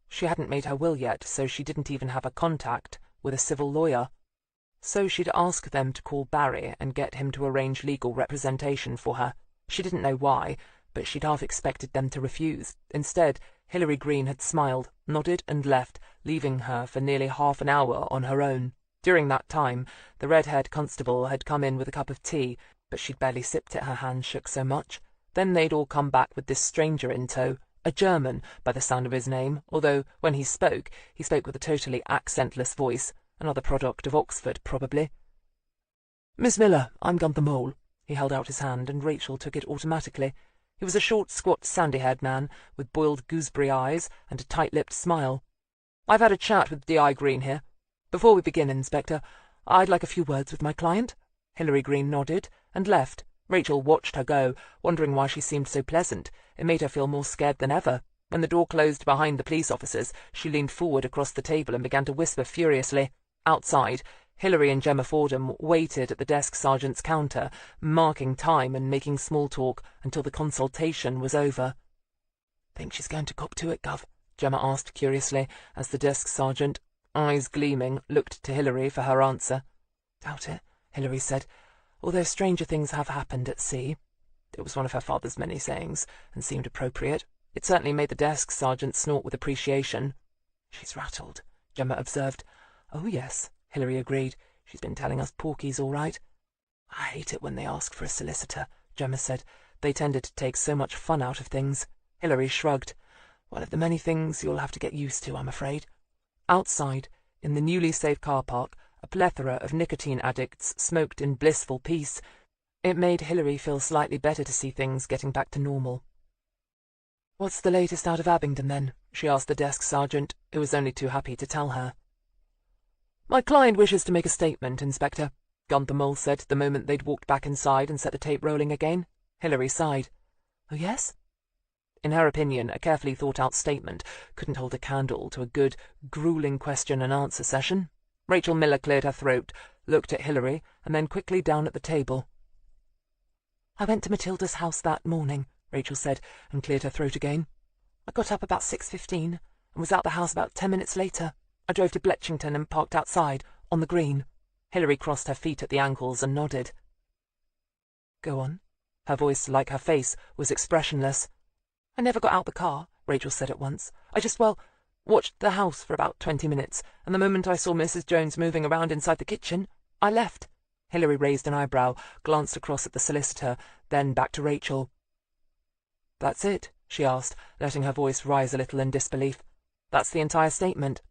S2: She hadn't made her will yet, so she didn't even have a contact with a civil lawyer. So she'd ask them to call Barry and get him to arrange legal representation for her. She didn't know why, but she'd half expected them to refuse. Instead, Hilary Greene had smiled, nodded, and left, leaving her for nearly half an hour on her own. During that time, the red-haired constable had come in with a cup of tea, but she'd barely sipped it, her hands shook so much. Then they'd all come back with this stranger in tow, a German, by the sound of his name, although when he spoke with a totally accentless voice, another product of Oxford, probably. "Miss Miller, I'm Gunther Mole." He held out his hand, and Rachel took it automatically. He was a short, squat, sandy-haired man, with boiled gooseberry eyes and a tight-lipped smile. "I've had a chat with D.I. Greene here. Before we begin, Inspector, I'd like a few words with my client." Hilary Greene nodded and left. Rachel watched her go, wondering why she seemed so pleasant. It made her feel more scared than ever. When the door closed behind the police officers, she leaned forward across the table and began to whisper furiously. Outside, Hilary and Gemma Fordham waited at the desk sergeant's counter, marking time and making small talk until the consultation was over. "Think she's going to cop to it, Gov?" Gemma asked curiously, as the desk sergeant, eyes gleaming, looked to Hilary for her answer. "Doubt it," Hilary said, "although stranger things have happened at sea." It was one of her father's many sayings, and seemed appropriate. It certainly made the desk sergeant snort with appreciation. "She's rattled," Gemma observed. "Oh, yes," Hilary agreed. "She's been telling us porkies, all right." "I hate it when they ask for a solicitor," Gemma said. "They tended to take so much fun out of things." Hilary shrugged. "One of the many things you'll have to get used to, I'm afraid." Outside, in the newly saved car park, a plethora of nicotine addicts smoked in blissful peace. It made Hilary feel slightly better to see things getting back to normal. "What's the latest out of Abingdon, then?" she asked the desk sergeant, who was only too happy to tell her. "My client wishes to make a statement, Inspector," Gunther Mole said the moment they'd walked back inside and set the tape rolling again. Hilary sighed. "Oh, yes?" In her opinion, a carefully thought-out statement couldn't hold a candle to a good, grueling question-and-answer session. Rachel Miller cleared her throat, looked at Hilary, and then quickly down at the table. "I went to Matilda's house that morning," Rachel said, and cleared her throat again. "I got up about 6:15 and was out the house about 10 minutes later. I drove to Bletchington and parked outside, on the Green." Hilary crossed her feet at the ankles and nodded. "Go on." Her voice, like her face, was expressionless. "I never got out the car," Rachel said at once. "I just, watched the house for about 20 minutes, and the moment I saw Mrs. Jones moving around inside the kitchen, I left." Hilary raised an eyebrow, glanced across at the solicitor, then back to Rachel. "That's it?" she asked, letting her voice rise a little in disbelief. "That's the entire statement?"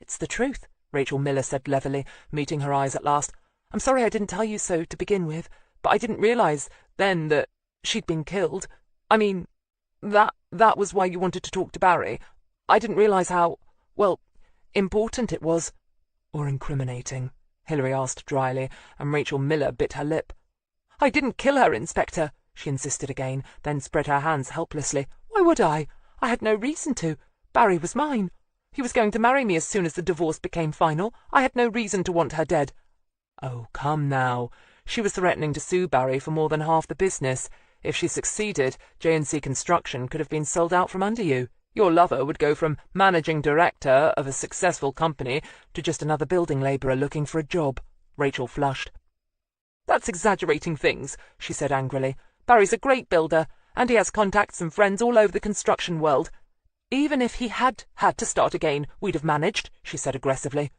S2: "It's the truth," Rachel Miller said levelly, meeting her eyes at last. "I'm sorry I didn't tell you so to begin with, but I didn't realize then that she'd been killed. I mean, that was why you wanted to talk to Barry. I didn't realize how, important it was." "Or incriminating?" Hilary asked dryly, and Rachel Miller bit her lip. "I didn't kill her, Inspector," she insisted again, then spread her hands helplessly. "Why would I? I had no reason to. Barry was mine. He was going to marry me as soon as the divorce became final. I had no reason to want her dead." "Oh, come now. She was threatening to sue Barry for more than half the business. If she succeeded, J&C Construction could have been sold out from under you. Your lover would go from managing director of a successful company to just another building labourer looking for a job." Rachel flushed. "That's exaggerating things," she said angrily. "Barry's a great builder, and he has contacts and friends all over the construction world. Even if he had to start again, we'd have managed," she said aggressively.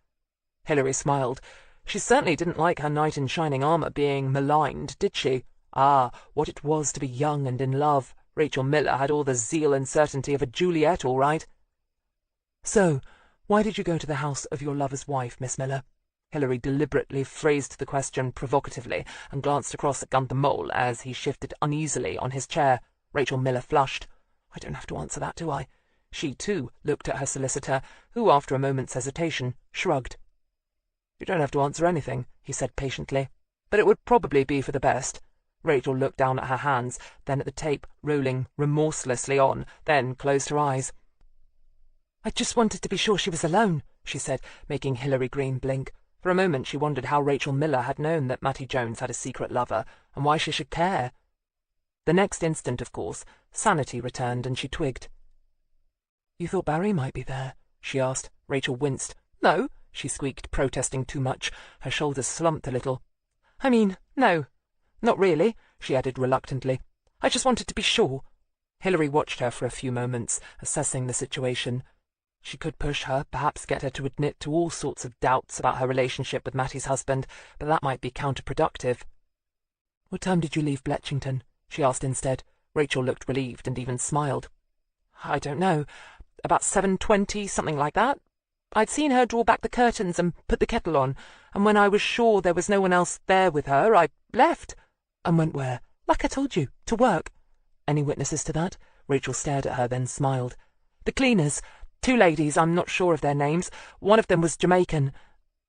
S2: Hilary smiled. She certainly didn't like her knight in shining armour being maligned, did she? Ah, what it was to be young and in love. Rachel Miller had all the zeal and certainty of a Juliet, all right. "So, why did you go to the house of your lover's wife, Miss Miller?" Hilary deliberately phrased the question provocatively and glanced across at Gunther Mole as he shifted uneasily on his chair. Rachel Miller flushed. "I don't have to answer that, do I?" She, too, looked at her solicitor, who, after a moment's hesitation, shrugged. "You don't have to answer anything," he said patiently, "but it would probably be for the best." Rachel looked down at her hands, then at the tape rolling remorselessly on, then closed her eyes. "I just wanted to be sure she was alone," she said, making Hilary Greene blink. For a moment she wondered how Rachel Miller had known that Mattie Jones had a secret lover, and why she should care. The next instant, of course, sanity returned, and she twigged. "You thought Barry might be there?" she asked. Rachel winced. "No," she squeaked, protesting too much. Her shoulders slumped a little. "I mean, no. Not really," she added reluctantly. "I just wanted to be sure." Hilary watched her for a few moments, assessing the situation. She could push her, perhaps get her to admit to all sorts of doubts about her relationship with Mattie's husband, but that might be counterproductive. "What time did you leave Bletchington?" she asked instead. Rachel looked relieved and even smiled. "I don't know. About 7:20, something like that. I'd seen her draw back the curtains and put the kettle on, and when I was sure there was no one else there with her, I left." "And went where?" "Like I told you, to work." "Any witnesses to that?" Rachel stared at her, then smiled. "The cleaners. 2 ladies, I'm not sure of their names. One of them was Jamaican.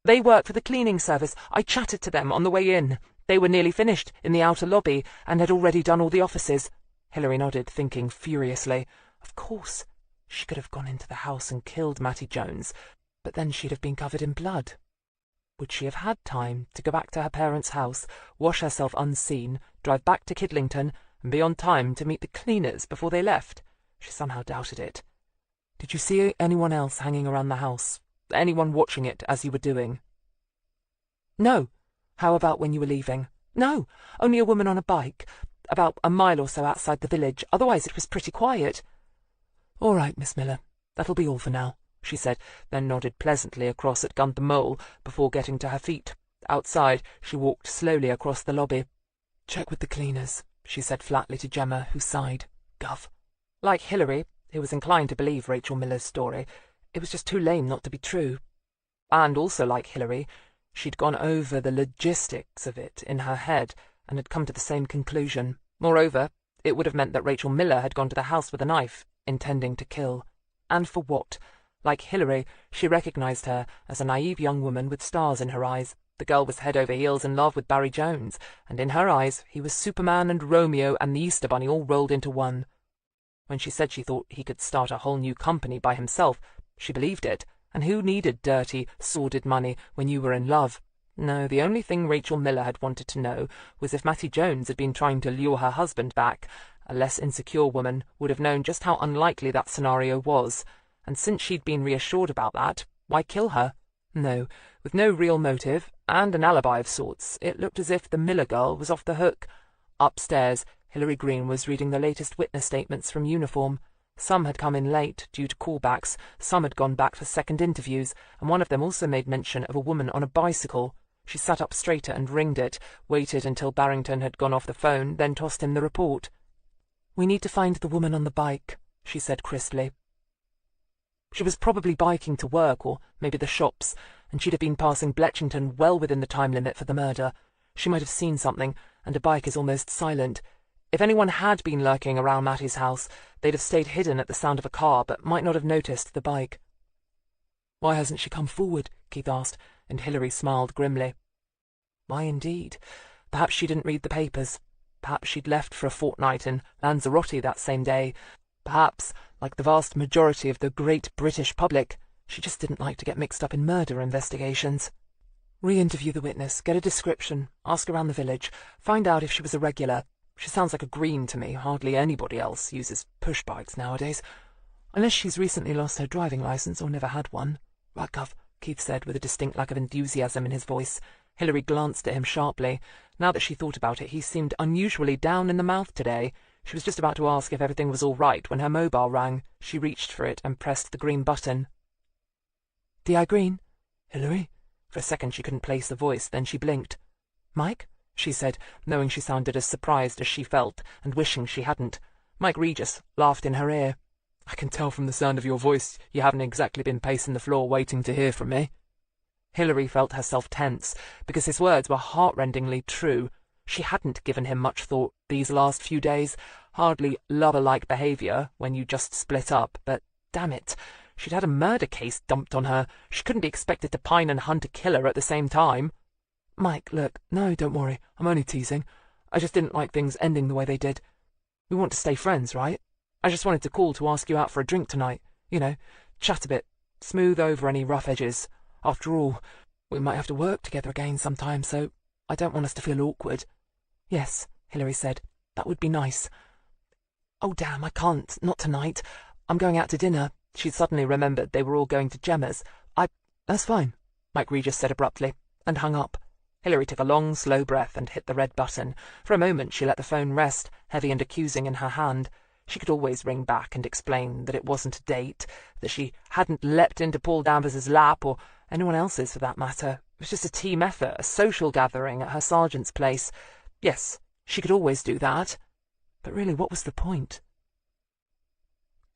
S2: They work for the cleaning service. I chatted to them on the way in. They were nearly finished in the outer lobby, and had already done all the offices." Hilary nodded, thinking furiously. Of course, she could have gone into the house and killed Mattie Jones, but then she'd have been covered in blood. Would she have had time to go back to her parents' house, wash herself unseen, drive back to Kidlington, and be on time to meet the cleaners before they left? She somehow doubted it. "Did you see anyone else hanging around the house? Anyone watching it as you were doing?" "No." "How about when you were leaving?" "No, only a woman on a bike, about a mile or so outside the village. Otherwise it was pretty quiet." "All right, Miss Miller, that'll be all for now," she said, then nodded pleasantly across at Gunther Mole before getting to her feet. Outside, she walked slowly across the lobby. "Check with the cleaners," she said flatly to Gemma, who sighed. "Gov." Like Hilary, who was inclined to believe Rachel Miller's story, it was just too lame not to be true. And also like Hilary, she'd gone over the logistics of it in her head and had come to the same conclusion. Moreover, it would have meant that Rachel Miller had gone to the house with a knife, intending to kill. And for what? Like Hilary, she recognized her as a naive young woman with stars in her eyes. The girl was head over heels in love with Barry Jones, and in her eyes he was Superman and Romeo and the Easter Bunny all rolled into one. When she said she thought he could start a whole new company by himself, she believed it. And who needed dirty, sordid money when you were in love? No, the only thing Rachel Miller had wanted to know was if Mattie Jones had been trying to lure her husband back. A less insecure woman would have known just how unlikely that scenario was, and since she'd been reassured about that, why kill her? No, with no real motive, and an alibi of sorts, it looked as if the Miller girl was off the hook. Upstairs, Hilary Greene was reading the latest witness statements from uniform. Some had come in late, due to callbacks, some had gone back for second interviews, and one of them also made mention of a woman on a bicycle. She sat up straighter and ringed it, waited until Barrington had gone off the phone, then tossed him the report. "We need to find the woman on the bike," she said crisply. She was probably biking to work, or maybe the shops, and she'd have been passing Bletchington well within the time limit for the murder. She might have seen something, and a bike is almost silent. If anyone had been lurking around Mattie's house, they'd have stayed hidden at the sound of a car, but might not have noticed the bike. "Why hasn't she come forward?" Keith asked, and Hilary smiled grimly. Why indeed? Perhaps she didn't read the papers. Perhaps she'd left for a fortnight in Lanzarote that same day. Perhaps, like the vast majority of the great British public, she just didn't like to get mixed up in murder investigations. Re-interview the witness, get a description, ask around the village, find out if she was a regular. She sounds like a Greene to me. Hardly anybody else uses push bikes nowadays. Unless she's recently lost her driving licence or never had one. Right, Gov, Keith said with a distinct lack of enthusiasm in his voice. Hilary glanced at him sharply. Now that she thought about it, he seemed unusually down in the mouth today. She was just about to ask if everything was all right when her mobile rang. She reached for it and pressed the green button. "D.I. Greene?" "Hilary?" For a second she couldn't place the voice, then she blinked. "Mike?" she said, knowing she sounded as surprised as she felt, and wishing she hadn't. Mike Regis laughed in her ear. "I can tell from the sound of your voice you haven't exactly been pacing the floor waiting to hear from me." Hilary felt herself tense, because his words were heartrendingly true. She hadn't given him much thought these last few days. Hardly lover-like behaviour when you just split up, but damn it, she'd had a murder case dumped on her. She couldn't be expected to pine and hunt a killer at the same time. "Mike, look, no, don't worry. I'm only teasing. I just didn't like things ending the way they did. We want to stay friends, right? I just wanted to call to ask you out for a drink tonight. You know, chat a bit, smooth over any rough edges. After all, we might have to work together again sometime, so I don't want us to feel awkward." "Yes," Hilary said. "That would be nice." "Oh, damn, I can't. Not tonight. I'm going out to dinner." She'd suddenly remembered they were all going to Gemma's. That's fine," Mike Regis said abruptly, and hung up. Hilary took a long, slow breath and hit the red button. For a moment she let the phone rest, heavy and accusing in her hand. She could always ring back and explain that it wasn't a date, that she hadn't leapt into Paul Danvers's lap, or anyone else's for that matter. It was just a team effort, a social gathering at her sergeant's place. Yes, she could always do that. But really, what was the point?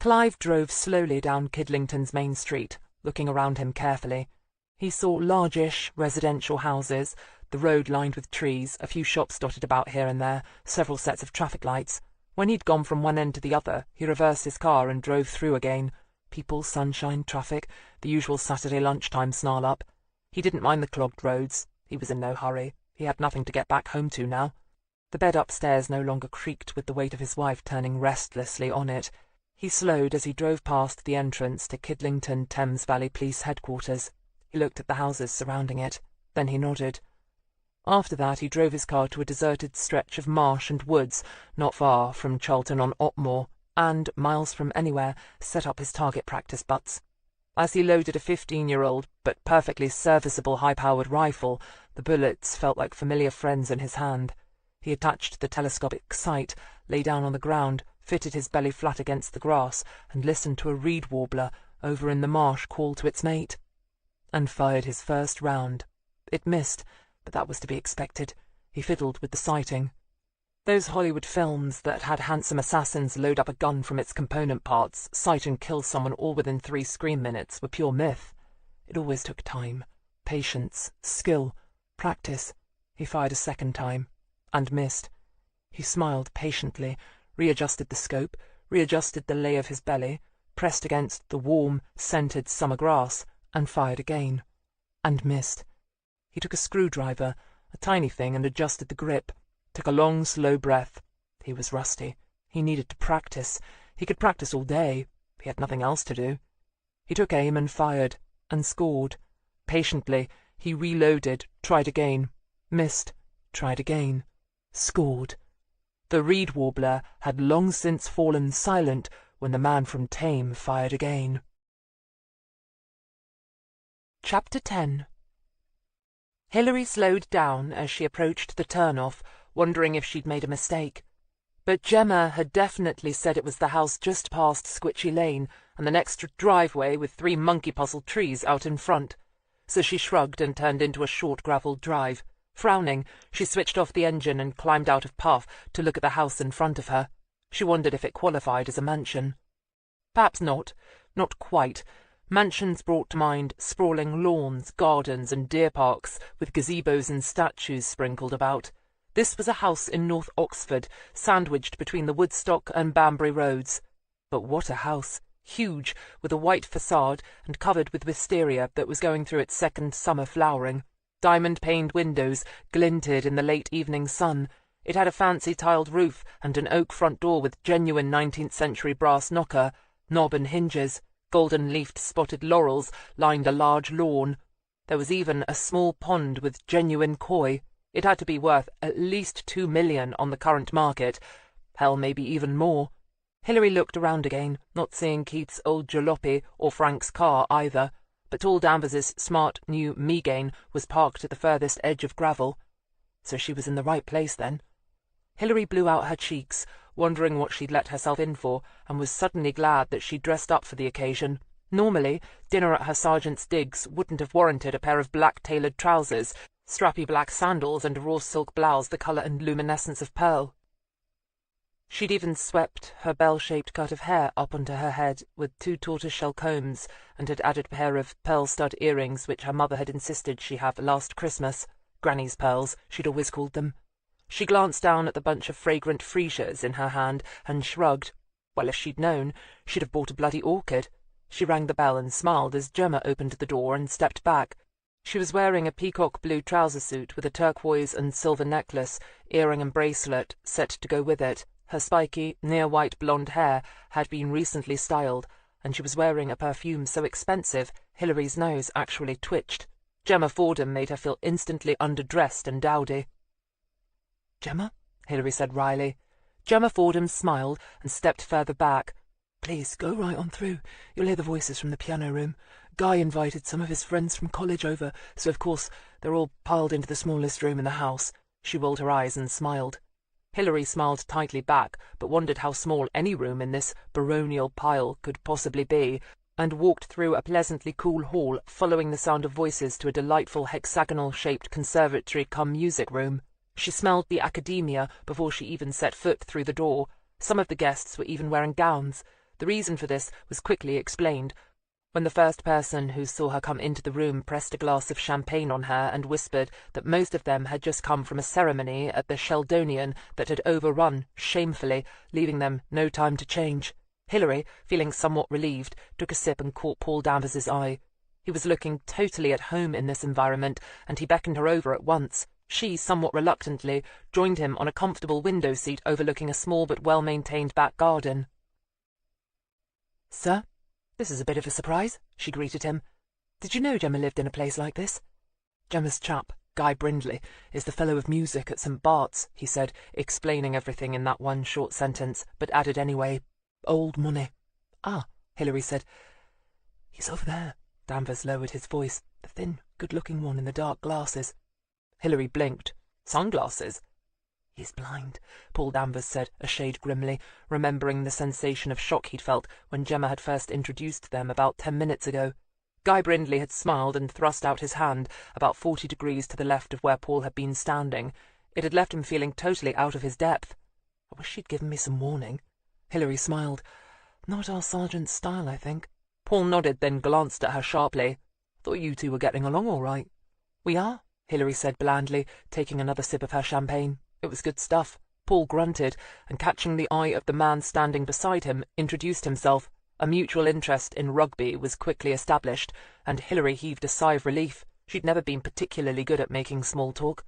S2: Clive drove slowly down Kidlington's main street, looking around him carefully. He saw largish residential houses, the road lined with trees, a few shops dotted about here and there, several sets of traffic lights. When he'd gone from one end to the other, he reversed his car and drove through again. People, sunshine, traffic, the usual Saturday lunchtime snarl-up. He didn't mind the clogged roads. He was in no hurry. He had nothing to get back home to now. The bed upstairs no longer creaked with the weight of his wife turning restlessly on it. He slowed as he drove past the entrance to Kidlington Thames Valley Police Headquarters. He looked at the houses surrounding it. Then he nodded. After that he drove his car to a deserted stretch of marsh and woods not far from Charlton-on-Otmore, and, miles from anywhere, set up his target practice butts. As he loaded a 15-year-old but perfectly serviceable high-powered rifle, the bullets felt like familiar friends in his hand. He attached the telescopic sight, lay down on the ground, fitted his belly flat against the grass, and listened to a reed warbler over in the marsh call to its mate, and fired his first round. It missed, but that was to be expected. He fiddled with the sighting. Those Hollywood films that had handsome assassins load up a gun from its component parts, sight and kill someone all within 3 screen minutes were pure myth. It always took time, patience, skill, practice. He fired a second time, and missed. He smiled patiently, readjusted the scope, readjusted the lay of his belly, pressed against the warm, scented summer grass, and fired again, and missed. He took a screwdriver, a tiny thing, and adjusted the grip, took a long, slow breath. He was rusty. He needed to practice. He could practice all day. He had nothing else to do. He took aim and fired, and scored. Patiently, he reloaded, tried again, missed, tried again, scored. The reed warbler had long since fallen silent when the man from Thame fired again. Chapter 10. Hilary slowed down as she approached the turn-off, wondering if she'd made a mistake. But Gemma had definitely said it was the house just past Squitchy Lane, and the next driveway with 3 monkey-puzzle trees out in front. So she shrugged and turned into a short gravelled drive. Frowning, she switched off the engine and climbed out of path to look at the house in front of her. She wondered if it qualified as a mansion. Perhaps not. Not quite. Mansions brought to mind sprawling lawns, gardens, and deer parks, with gazebos and statues sprinkled about. This was a house in North Oxford, sandwiched between the Woodstock and Banbury roads. But what a house! Huge, with a white facade, and covered with wisteria that was going through its second summer flowering. Diamond-paned windows glinted in the late evening sun. It had a fancy tiled roof and an oak front door with genuine 19th-century brass knocker, knob and hinges. Golden-leafed spotted laurels lined a large lawn. There was even a small pond with genuine koi. It had to be worth at least $2 million on the current market. Hell, maybe even more. Hilary looked around again, not seeing Keith's old jalopy or Frank's car either, but tall Danvers's smart new Megane was parked at the furthest edge of gravel. So she was in the right place, then. Hilary blew out her cheeks, wondering what she'd let herself in for, and was suddenly glad that she'd dressed up for the occasion. Normally, dinner at her sergeant's digs wouldn't have warranted a pair of black-tailored trousers, strappy black sandals, and a raw silk blouse the colour and luminescence of pearl. She'd even swept her bell-shaped cut of hair up onto her head with 2 tortoiseshell combs, and had added a pair of pearl-stud earrings which her mother had insisted she have last Christmas. Granny's pearls, she'd always called them. She glanced down at the bunch of fragrant freesias in her hand and shrugged. Well, if she'd known, she'd have bought a bloody orchid. She rang the bell and smiled as Gemma opened the door and stepped back. She was wearing a peacock-blue trouser suit with a turquoise and silver necklace, earring and bracelet set to go with it. Her spiky, near-white blonde hair had been recently styled, and she was wearing a perfume so expensive Hilary's nose actually twitched. Gemma Fordham made her feel instantly underdressed and dowdy. "Gemma?" Hilary said wryly. Gemma Fordham smiled and stepped further back. "Please, go right on through. You'll hear the voices from the piano room. Guy invited some of his friends from college over, so of course they're all piled into the smallest room in the house." She rolled her eyes and smiled. Hilary smiled tightly back, but wondered how small any room in this baronial pile could possibly be, and walked through a pleasantly cool hall, following the sound of voices to a delightful hexagonal-shaped conservatory-cum-music room. She smelled the academia before she even set foot through the door. Some of the guests were even wearing gowns. The reason for this was quickly explained when the first person who saw her come into the room pressed a glass of champagne on her and whispered that most of them had just come from a ceremony at the Sheldonian that had overrun shamefully, leaving them no time to change. Hilary, feeling somewhat relieved, took a sip and caught Paul Danvers's eye. He was looking totally at home in this environment, and he beckoned her over at once. She, somewhat reluctantly, joined him on a comfortable window seat overlooking a small but well-maintained back garden. "Sir, this is a bit of a surprise," she greeted him. "Did you know Gemma lived in a place like this?" "Gemma's chap, Guy Brindley, is the Fellow of Music at St. Bart's," he said, explaining everything in that one short sentence, but added anyway, "Old money." "Ah," Hilary said. "He's over there." Danvers lowered his voice. "The thin, good-looking one in the dark glasses." Hilary blinked. "Sunglasses?" "He's blind," Paul Danvers said, a shade grimly, remembering the sensation of shock he'd felt when Gemma had first introduced them about 10 minutes ago. Guy Brindley had smiled and thrust out his hand, about 40 degrees to the left of where Paul had been standing. It had left him feeling totally out of his depth. "I wish she'd given me some warning." Hilary smiled. "Not our sergeant's style, I think." Paul nodded, then glanced at her sharply. "Thought you two were getting along all right." "We are," Hilary said blandly, taking another sip of her champagne. It was good stuff. Paul grunted, and catching the eye of the man standing beside him, introduced himself. A mutual interest in rugby was quickly established, and Hilary heaved a sigh of relief. She'd never been particularly good at making small talk.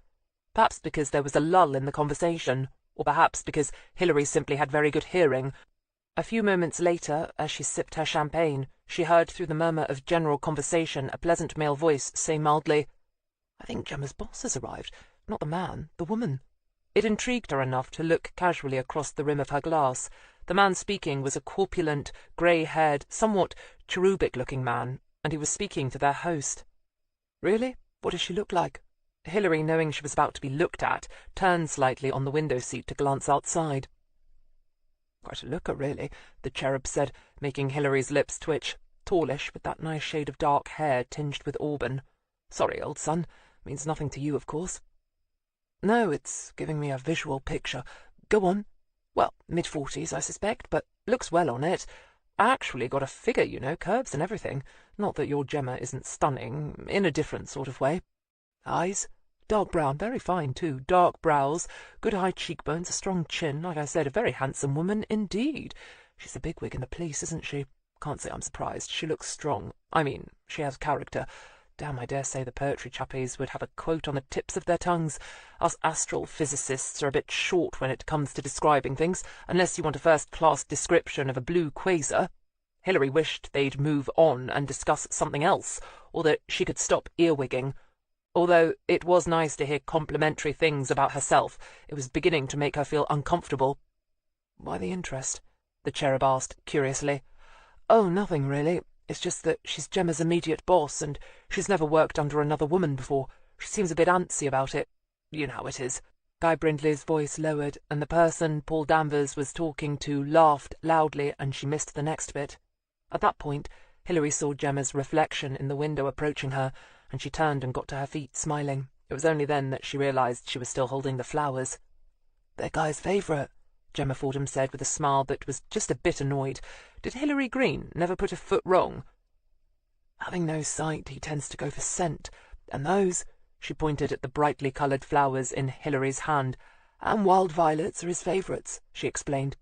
S2: Perhaps because there was a lull in the conversation, or perhaps because Hilary simply had very good hearing. A few moments later, as she sipped her champagne, she heard through the murmur of general conversation a pleasant male voice say mildly, "I think Gemma's boss has arrived. Not the man, the woman." It intrigued her enough to look casually across the rim of her glass. The man speaking was a corpulent, grey-haired, somewhat cherubic-looking man, and he was speaking to their host. "Really? What does she look like?" Hilary, knowing she was about to be looked at, turned slightly on the window seat to glance outside. "Quite a looker, really," the cherub said, making Hilary's lips twitch. "Tallish, with that nice shade of dark hair tinged with auburn. Sorry, old son. Means nothing to you, of course." "No, it's giving me a visual picture. Go on." "Well, mid-40s, I suspect, but looks well on it. Actually got a figure, you know, curves and everything. Not that your Gemma isn't stunning, in a different sort of way. Eyes? Dark brown, very fine, too. Dark brows, good high cheekbones, a strong chin. Like I said, a very handsome woman indeed. She's a bigwig in the police, isn't she? Can't say I'm surprised. She looks strong. I mean, she has character. Damn, I dare say the poetry chappies would have a quote on the tips of their tongues. Us astral physicists are a bit short when it comes to describing things, unless you want a first-class description of a blue quasar." Hilary wished they'd move on and discuss something else, or that she could stop earwigging. Although it was nice to hear complimentary things about herself, it was beginning to make her feel uncomfortable. "Why the interest?" the cherub asked, curiously. "Oh, nothing, really. It's just that she's Gemma's immediate boss, and she's never worked under another woman before. She seems a bit antsy about it. You know how it is." Guy Brindley's voice lowered, and the person Paul Danvers was talking to laughed loudly, and she missed the next bit. At that point, Hilary saw Gemma's reflection in the window approaching her, and she turned and got to her feet, smiling. It was only then that she realized she was still holding the flowers. "They're Guy's favourite," Gemma Fordham said with a smile that was just a bit annoyed. Did Hilary Greene never put a foot wrong? Having no sight, he tends to go for scent, and those, she pointed at the brightly coloured flowers in Hilary's hand, and wild violets are his favourites, she explained.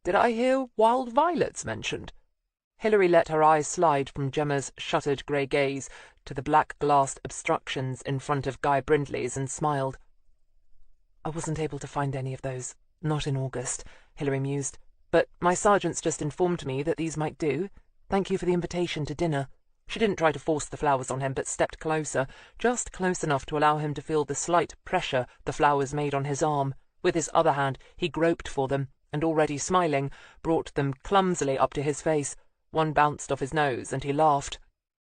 S2: Did I hear wild violets mentioned? Hilary let her eyes slide from Gemma's shuttered grey gaze to the black-glassed obstructions in front of Guy Brindley's and smiled. I wasn't able to find any of those, not in August, Hilary mused, but my sergeant's just informed me that these might do. Thank you for the invitation to dinner. She didn't try to force the flowers on him, but stepped closer, just close enough to allow him to feel the slight pressure the flowers made on his arm. With his other hand he groped for them, and already smiling, brought them clumsily up to his face. One bounced off his nose, and he laughed.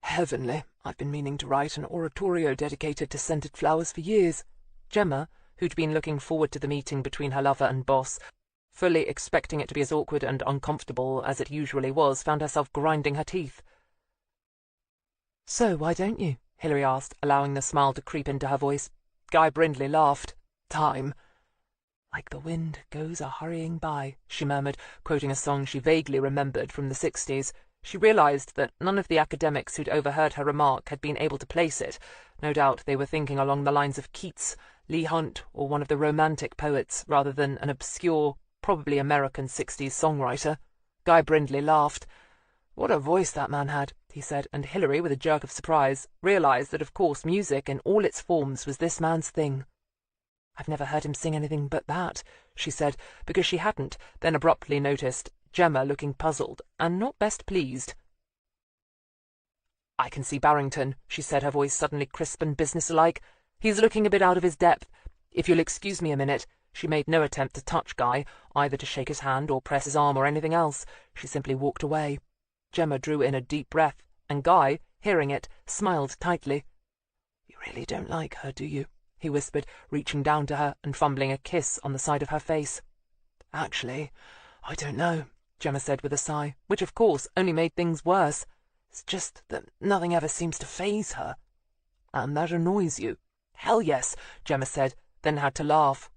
S2: Heavenly! I've been meaning to write an oratorio dedicated to scented flowers for years. Gemma, who'd been looking forward to the meeting between her lover and boss, fully expecting it to be as awkward and uncomfortable as it usually was, found herself grinding her teeth. So why don't you? Hilary asked, allowing the smile to creep into her voice. Guy Brindley laughed. Time. Like the wind goes a-hurrying by, she murmured, quoting a song she vaguely remembered from the 60s. She realised that none of the academics who'd overheard her remark had been able to place it. No doubt they were thinking along the lines of Keats, Leigh Hunt, or one of the Romantic poets, rather than an obscure, probably American 60s songwriter. Guy Brindley laughed. What a voice that man had, he said, and Hilary, with a jerk of surprise, realised that of course music in all its forms was this man's thing. I've never heard him sing anything but that, she said, because she hadn't, then abruptly noticed Gemma looking puzzled and not best pleased. I can see Barrington, she said, her voice suddenly crisp and businesslike. He's looking a bit out of his depth. If you'll excuse me a minute. She made no attempt to touch Guy, either to shake his hand or press his arm or anything else. She simply walked away. Gemma drew in a deep breath, and Guy, hearing it, smiled tightly. You really don't like her, do you? He whispered, reaching down to her and fumbling a kiss on the side of her face. Actually, I don't know, Gemma said with a sigh, which of course only made things worse. It's just that nothing ever seems to faze her. And that annoys you? Hell yes, Gemma said, then had to laugh.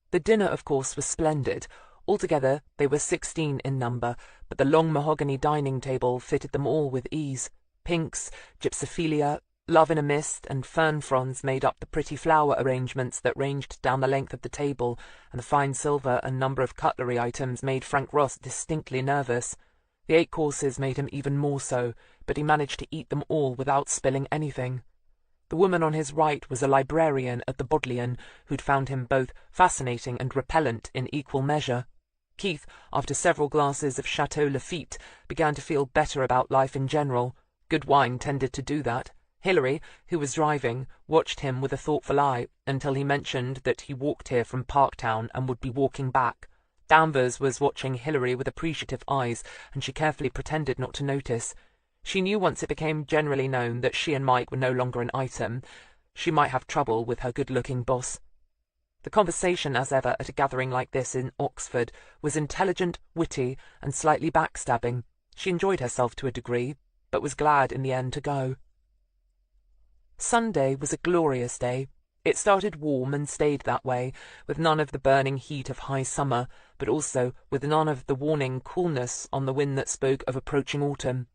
S2: The dinner, of course, was splendid. Altogether they were 16 in number, but the long mahogany dining table fitted them all with ease. Pinks, gypsophilia, love in a mist, and fern fronds made up the pretty flower arrangements that ranged down the length of the table, and the fine silver and number of cutlery items made Frank Ross distinctly nervous. The 8 courses made him even more so, but he managed to eat them all without spilling anything. The woman on his right was a librarian at the Bodleian, who'd found him both fascinating and repellent in equal measure. Keith, after several glasses of Chateau Lafite, began to feel better about life in general. Good wine tended to do that. Hilary, who was driving, watched him with a thoughtful eye until he mentioned that he walked here from Parktown and would be walking back. Danvers was watching Hilary with appreciative eyes, and she carefully pretended not to notice. She knew once it became generally known that she and Mike were no longer an item, she might have trouble with her good-looking boss. The conversation, as ever at a gathering like this in Oxford, was intelligent, witty, and slightly backstabbing. She enjoyed herself to a degree, but was glad in the end to go. Sunday was a glorious day. It started warm and stayed that way, with none of the burning heat of high summer, but also with none of the warning coolness on the wind that spoke of approaching autumn.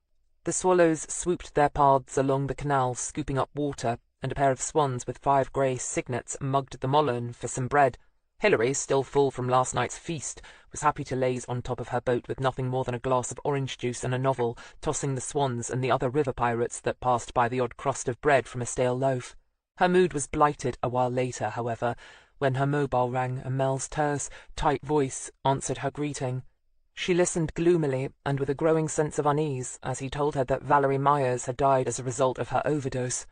S2: The swallows swooped their paths along the canal, scooping up water, and a pair of swans with 5 grey cygnets mugged the Mollen for some bread. Hilary, still full from last night's feast, was happy to laze on top of her boat with nothing more than a glass of orange juice and a novel, tossing the swans and the other river pirates that passed by the odd crust of bread from a stale loaf. Her mood was blighted a while later, however, when her mobile rang and Mel's terse, tight voice answered her greeting. She listened gloomily and with a growing sense of unease as he told her that Valerie Myers had died as a result of her overdose.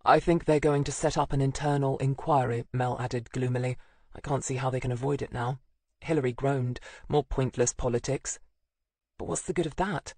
S2: I think they're going to set up an internal inquiry, Mel added gloomily. I can't see how they can avoid it now. Hilary groaned. More pointless politics. But what's the good of that?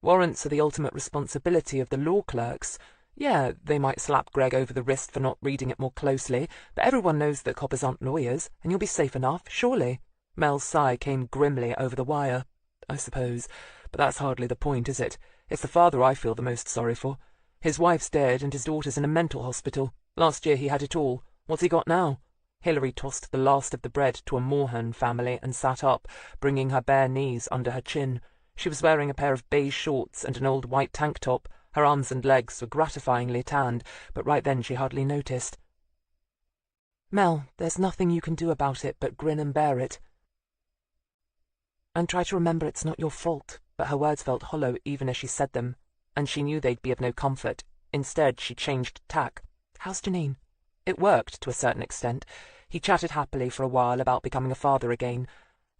S2: Warrants are the ultimate responsibility of the law clerks. Yeah, they might slap Greg over the wrist for not reading it more closely, but everyone knows that coppers aren't lawyers, and you'll be safe enough, surely. Mel's sigh came grimly over the wire. I suppose, but that's hardly the point, is it? It's the father I feel the most sorry for. His wife's dead, and his daughter's in a mental hospital. Last year he had it all. What's he got now? Hilary tossed the last of the bread to a moorhen family and sat up, bringing her bare knees under her chin. She was wearing a pair of beige shorts and an old white tank top. Her arms and legs were gratifyingly tanned, but right then she hardly noticed. "Mel, there's nothing you can do about it but grin and bear it. And try to remember it's not your fault." But her words felt hollow even as she said them, and she knew they'd be of no comfort. Instead, she changed tack. "How's Janine?" It worked to a certain extent. He chatted happily for a while about becoming a father again,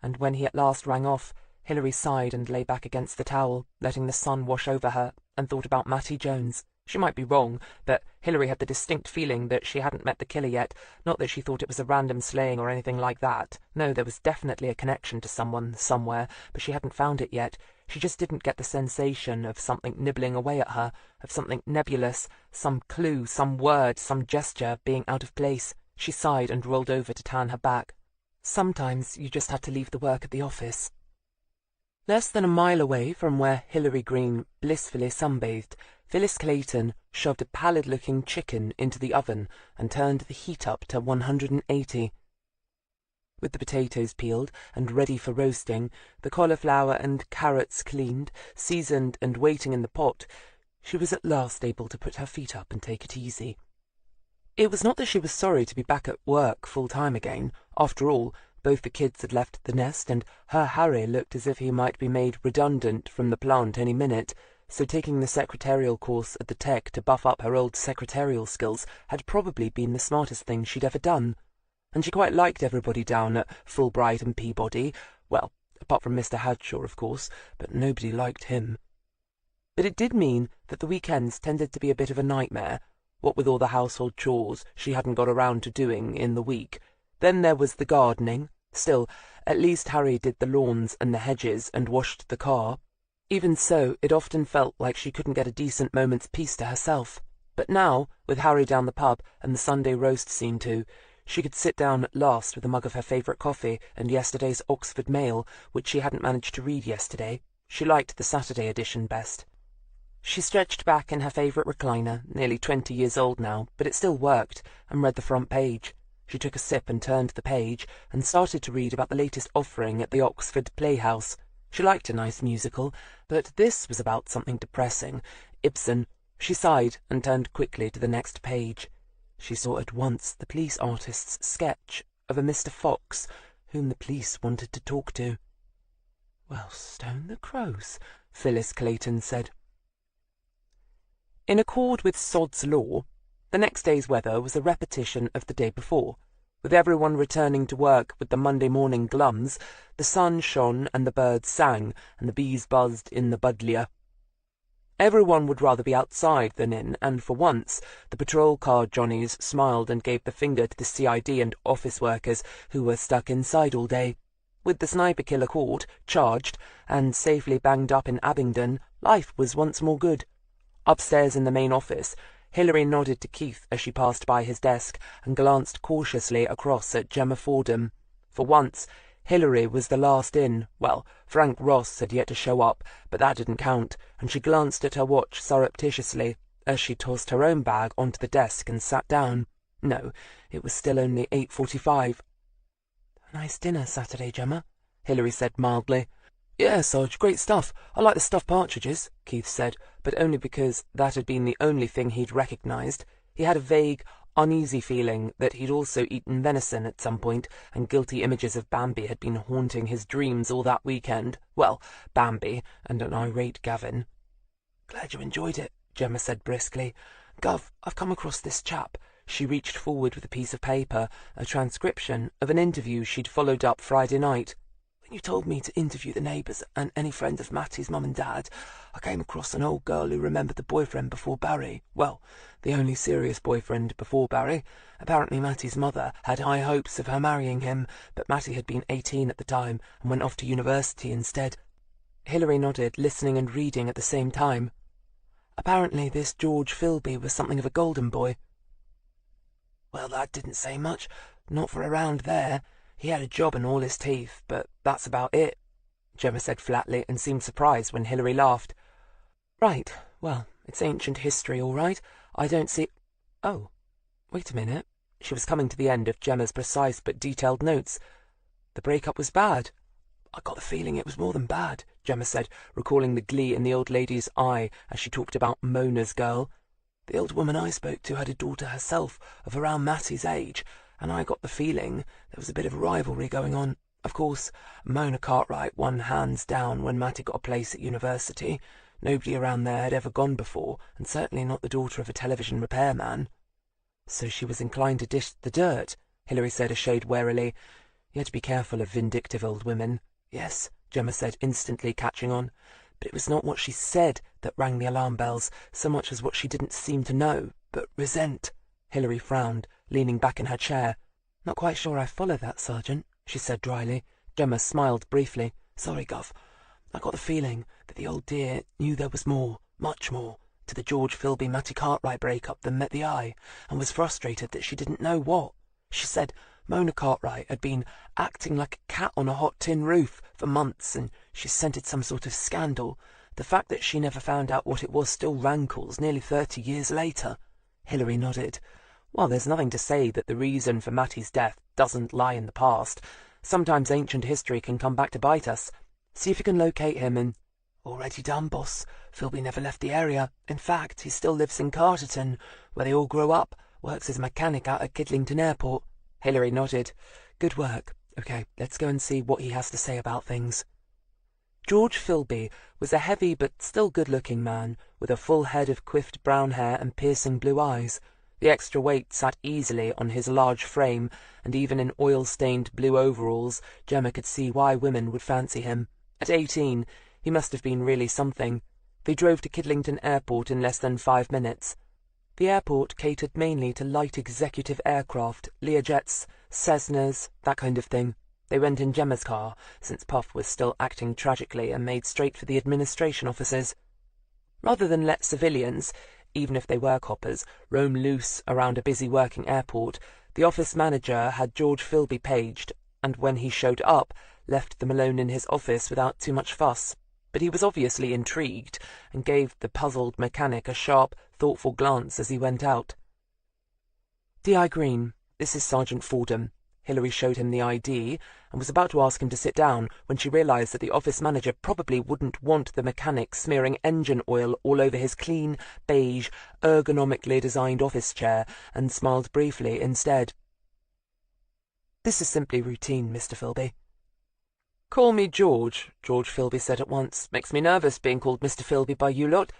S2: and when he at last rang off, Hilary sighed and lay back against the towel, letting the sun wash over her, and thought about Mattie Jones. She might be wrong, but Hilary had the distinct feeling that she hadn't met the killer yet. Not that she thought it was a random slaying or anything like that. No, there was definitely a connection to someone, somewhere, but she hadn't found it yet. She just didn't get the sensation of something nibbling away at her, of something nebulous, some clue, some word, some gesture being out of place. She sighed and rolled over to tan her back. Sometimes you just had to leave the work at the office. Less than a mile away from where Hilary Greene blissfully sunbathed, Phyllis Clayton shoved a pallid-looking chicken into the oven and turned the heat up to 180. With the potatoes peeled and ready for roasting, the cauliflower and carrots cleaned, seasoned, and waiting in the pot, she was at last able to put her feet up and take it easy. It was not that she was sorry to be back at work full-time again. After all, both the kids had left the nest, and her Harry looked as if he might be made redundant from the plant any minute, so taking the secretarial course at the Tech to buff up her old secretarial skills had probably been the smartest thing she'd ever done. And she quite liked everybody down at Fulbright and Peabody. Well, apart from Mr. Hadshaw, of course, but nobody liked him. But it did mean that the weekends tended to be a bit of a nightmare, what with all the household chores she hadn't got around to doing in the week. Then there was the gardening. Still, at least Harry did the lawns and the hedges and washed the car. Even so, it often felt like she couldn't get a decent moment's peace to herself. But now, with Harry down the pub and the Sunday roast seen to, she could sit down at last with a mug of her favourite coffee and yesterday's Oxford Mail, which she hadn't managed to read yesterday. She liked the Saturday edition best. She stretched back in her favourite recliner, nearly 20 years old now, but it still worked, and read the front page. She took a sip and turned the page, and started to read about the latest offering at the Oxford Playhouse. She liked a nice musical, but this was about something depressing. Ibsen. She sighed and turned quickly to the next page. She saw at once the police artist's sketch of a Mr. Fox, whom the police wanted to talk to. "Well, stone the crows," Phyllis Clayton said. In accord with Sod's law, the next day's weather was a repetition of the day before. With everyone returning to work with the Monday morning glums, the sun shone and the birds sang, and the bees buzzed in the buddleia. Everyone would rather be outside than in, and for once the patrol car Johnnies smiled and gave the finger to the CID and office workers who were stuck inside all day. With the sniper killer caught, charged, and safely banged up in Abingdon, life was once more good. Upstairs in the main office, Hilary nodded to Keith as she passed by his desk and glanced cautiously across at Gemma Fordham. For once, Hilary was the last in. Well, Frank Ross had yet to show up, but that didn't count, and she glanced at her watch surreptitiously as she tossed her own bag onto the desk and sat down. No, it was still only 8:45. "A nice dinner Saturday, Gemma," Hilary said mildly. "Yeah, Sarge, great stuff. I like the stuffed partridges," Keith said, but only because that had been the only thing he'd recognised. He had a vague, uneasy feeling that he'd also eaten venison at some point, and guilty images of Bambi had been haunting his dreams all that weekend. Well, Bambi and an irate Gavin. "Glad you enjoyed it," Gemma said briskly. "Gov, I've come across this chap." She reached forward with a piece of paper, a transcription of an interview she'd followed up Friday night. "When you told me to interview the neighbours and any friend of Mattie's mum and dad, I came across an old girl who remembered the boyfriend before Barry. Well, the only serious boyfriend before Barry. Apparently Mattie's mother had high hopes of her marrying him, but Mattie had been 18 at the time and went off to university instead." Hilary nodded, listening and reading at the same time. "Apparently this George Philby was something of a golden boy." "Well, that didn't say much. Not for around there. He had a job and all his teeth, but that's about it," Gemma said flatly, and seemed surprised when Hilary laughed. "Right, well, it's ancient history, all right. I don't see—" "Oh, wait a minute." She was coming to the end of Gemma's precise but detailed notes. The breakup was bad. I got the feeling it was more than bad, Gemma said, recalling the glee in the old lady's eye as she talked about Mona's girl. The old woman I spoke to had a daughter herself of around Mattie's age, and I got the feeling there was a bit of rivalry going on. Of course, Mona Cartwright won hands down when Mattie got a place at university. Nobody around there had ever gone before, and certainly not the daughter of a television repairman. So she was inclined to dish the dirt, Hilary said a shade warily. You had to be careful of vindictive old women. Yes, Gemma said, instantly catching on. But it was not what she said that rang the alarm bells, so much as what she didn't seem to know, but resent. Hilary frowned, leaning back in her chair. Not quite sure I follow that, Sergeant, she said dryly. Gemma smiled briefly. Sorry, Gov. I got the feeling that the old dear knew there was more, much more, to the George Philby-Mattie Cartwright break-up than met the eye, and was frustrated that she didn't know what. She said Mona Cartwright had been acting like a cat on a hot tin roof for months, and she scented some sort of scandal. The fact that she never found out what it was still rankles nearly 30 years later. Hilary nodded. Well, there's nothing to say that the reason for Mattie's death doesn't lie in the past. Sometimes ancient history can come back to bite us. See if you can locate him and... Already done, boss. Philby never left the area. In fact, he still lives in Carterton, where they all grew up. Works as a mechanic out at Kidlington Airport. Hilary nodded. Good work. Okay, let's go and see what he has to say about things. George Philby was a heavy but still good-looking man, with a full head of coiffed brown hair and piercing blue eyes. The extra weight sat easily on his large frame, and even in oil-stained blue overalls, Gemma could see why women would fancy him. At 18, he must have been really something. They drove to Kidlington Airport in less than 5 minutes. The airport catered mainly to light executive aircraft, Learjets, Cessnas, that kind of thing. They went in Gemma's car, since Puff was still acting tragically, and made straight for the administration offices. Rather than let civilians, even if they were coppers, roam loose around a busy working airport, the office manager had George Philby paged, and when he showed up, left them alone in his office without too much fuss. But he was obviously intrigued, and gave the puzzled mechanic a sharp, thoughtful glance as he went out. D.I. Greene, this is Sergeant Fordham. Hilary showed him the ID, and was about to ask him to sit down, when she realised that the office manager probably wouldn't want the mechanic smearing engine oil all over his clean, beige, ergonomically designed office chair, and smiled briefly instead. This is simply routine, Mr. Philby. Call me George, George Philby said at once. Makes me nervous being called Mr. Philby by you lot.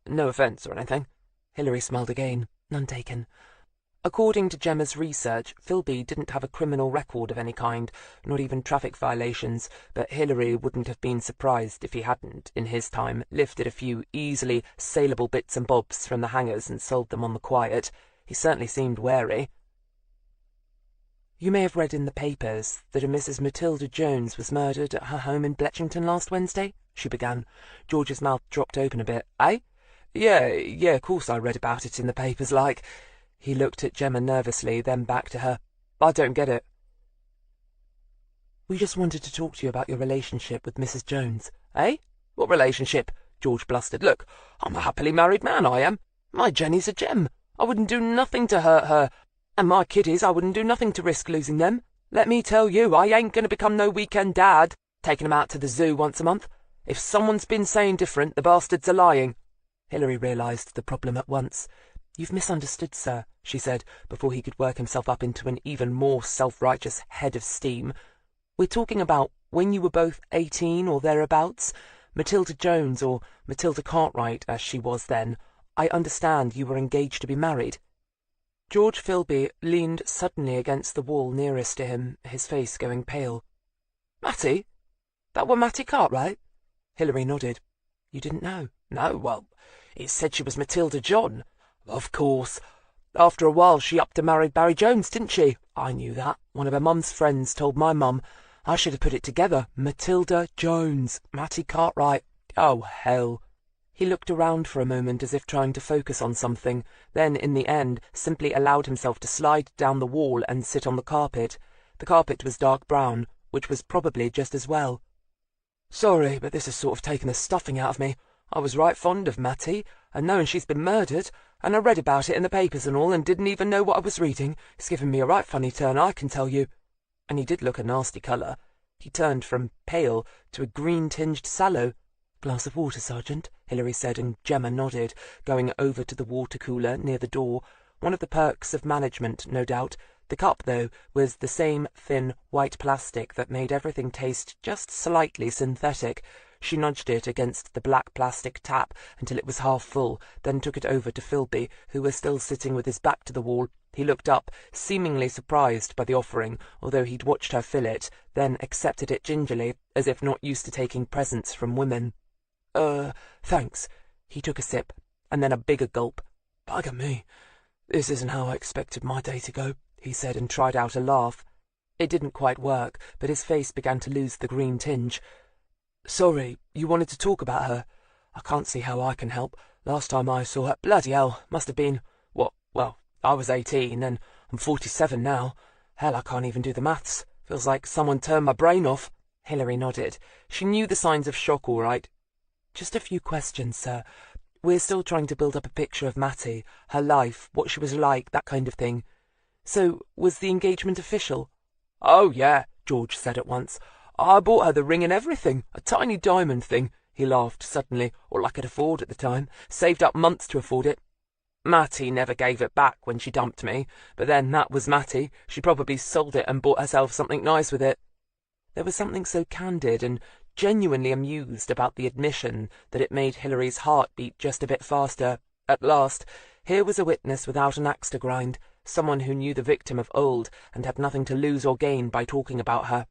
S2: No offence or anything. Hilary smiled again. None taken. According to Gemma's research, Philby didn't have a criminal record of any kind, not even traffic violations, but Hilary wouldn't have been surprised if he hadn't, in his time, lifted a few easily saleable bits and bobs from the hangars and sold them on the quiet. He certainly seemed wary. You may have read in the papers that a Mrs. Matilda Jones was murdered at her home in Bletchington last Wednesday, she began. George's mouth dropped open a bit. Eh? Yeah, of course I read about it in the papers, like... He looked at Gemma nervously, then back to her. I don't get it. We just wanted to talk to you about your relationship with Mrs. Jones. Eh? What relationship? George blustered. Look, I'm a happily married man, I am. My Jenny's a gem. I wouldn't do nothing to hurt her. And my kiddies, I wouldn't do nothing to risk losing them. Let me tell you, I ain't going to become no weekend dad, taking them out to the zoo once a month. If someone's been saying different, the bastards are lying. Hilary realised the problem at once. You've misunderstood, sir, she said, before he could work himself up into an even more self-righteous head of steam. We're talking about when you were both 18 or thereabouts. Matilda Jones, or Matilda Cartwright, as she was then. I understand you were engaged to be married. George Philby leaned suddenly against the wall nearest to him, his face going pale. Mattie? That were Mattie Cartwright? Hilary nodded. You didn't know? No, well, it said she was Matilda John. Of course. After a while she upped and married Barry Jones, didn't she? I knew that. One of her mum's friends told my mum. I should have put it together. Matilda Jones. Mattie Cartwright. Oh, hell. He looked around for a moment as if trying to focus on something, then, in the end, simply allowed himself to slide down the wall and sit on the carpet. The carpet was dark brown, which was probably just as well. Sorry, but this has sort of taken the stuffing out of me. I was right fond of Mattie, and knowing she's been murdered, and I read about it in the papers and all, and didn't even know what I was reading. It's given me a right funny turn, I can tell you. And he did look a nasty colour. He turned from pale to a green-tinged sallow. "Glass of water, Sergeant," Hilary said, and Gemma nodded, going over to the water-cooler near the door. One of the perks of management, no doubt. The cup, though, was the same thin white plastic that made everything taste just slightly synthetic. She nudged it against the black plastic tap until it was half full, then took it over to Philby, who was still sitting with his back to the wall. He looked up, seemingly surprised by the offering, although he'd watched her fill it, then accepted it gingerly, as if not used to taking presents from women. Thanks." He took a sip, and then a bigger gulp. "Bugger me, this isn't how I expected my day to go," he said, and tried out a laugh. It didn't quite work, but his face began to lose the green tinge. "Sorry, you wanted to talk about her? I can't see how I can help. Last time I saw her, bloody hell, must have been, what, well, I was 18, and I'm 47 now. Hell, I can't even do the maths. Feels like someone turned my brain off." Hilary nodded. She knew the signs of shock all right. "Just a few questions, sir. We're still trying to build up a picture of Mattie, her life, what she was like, that kind of thing. So, was the engagement official?" "Oh, yeah," George said at once. "I bought her the ring and everything, a tiny diamond thing." He laughed suddenly, all I could afford at the time. Saved up months to afford it. Mattie never gave it back when she dumped me, but then that was Mattie. She probably sold it and bought herself something nice with it. There was something so candid and genuinely amused about the admission that it made Hilary's heart beat just a bit faster. At last, here was a witness without an axe to grind, someone who knew the victim of old and had nothing to lose or gain by talking about her.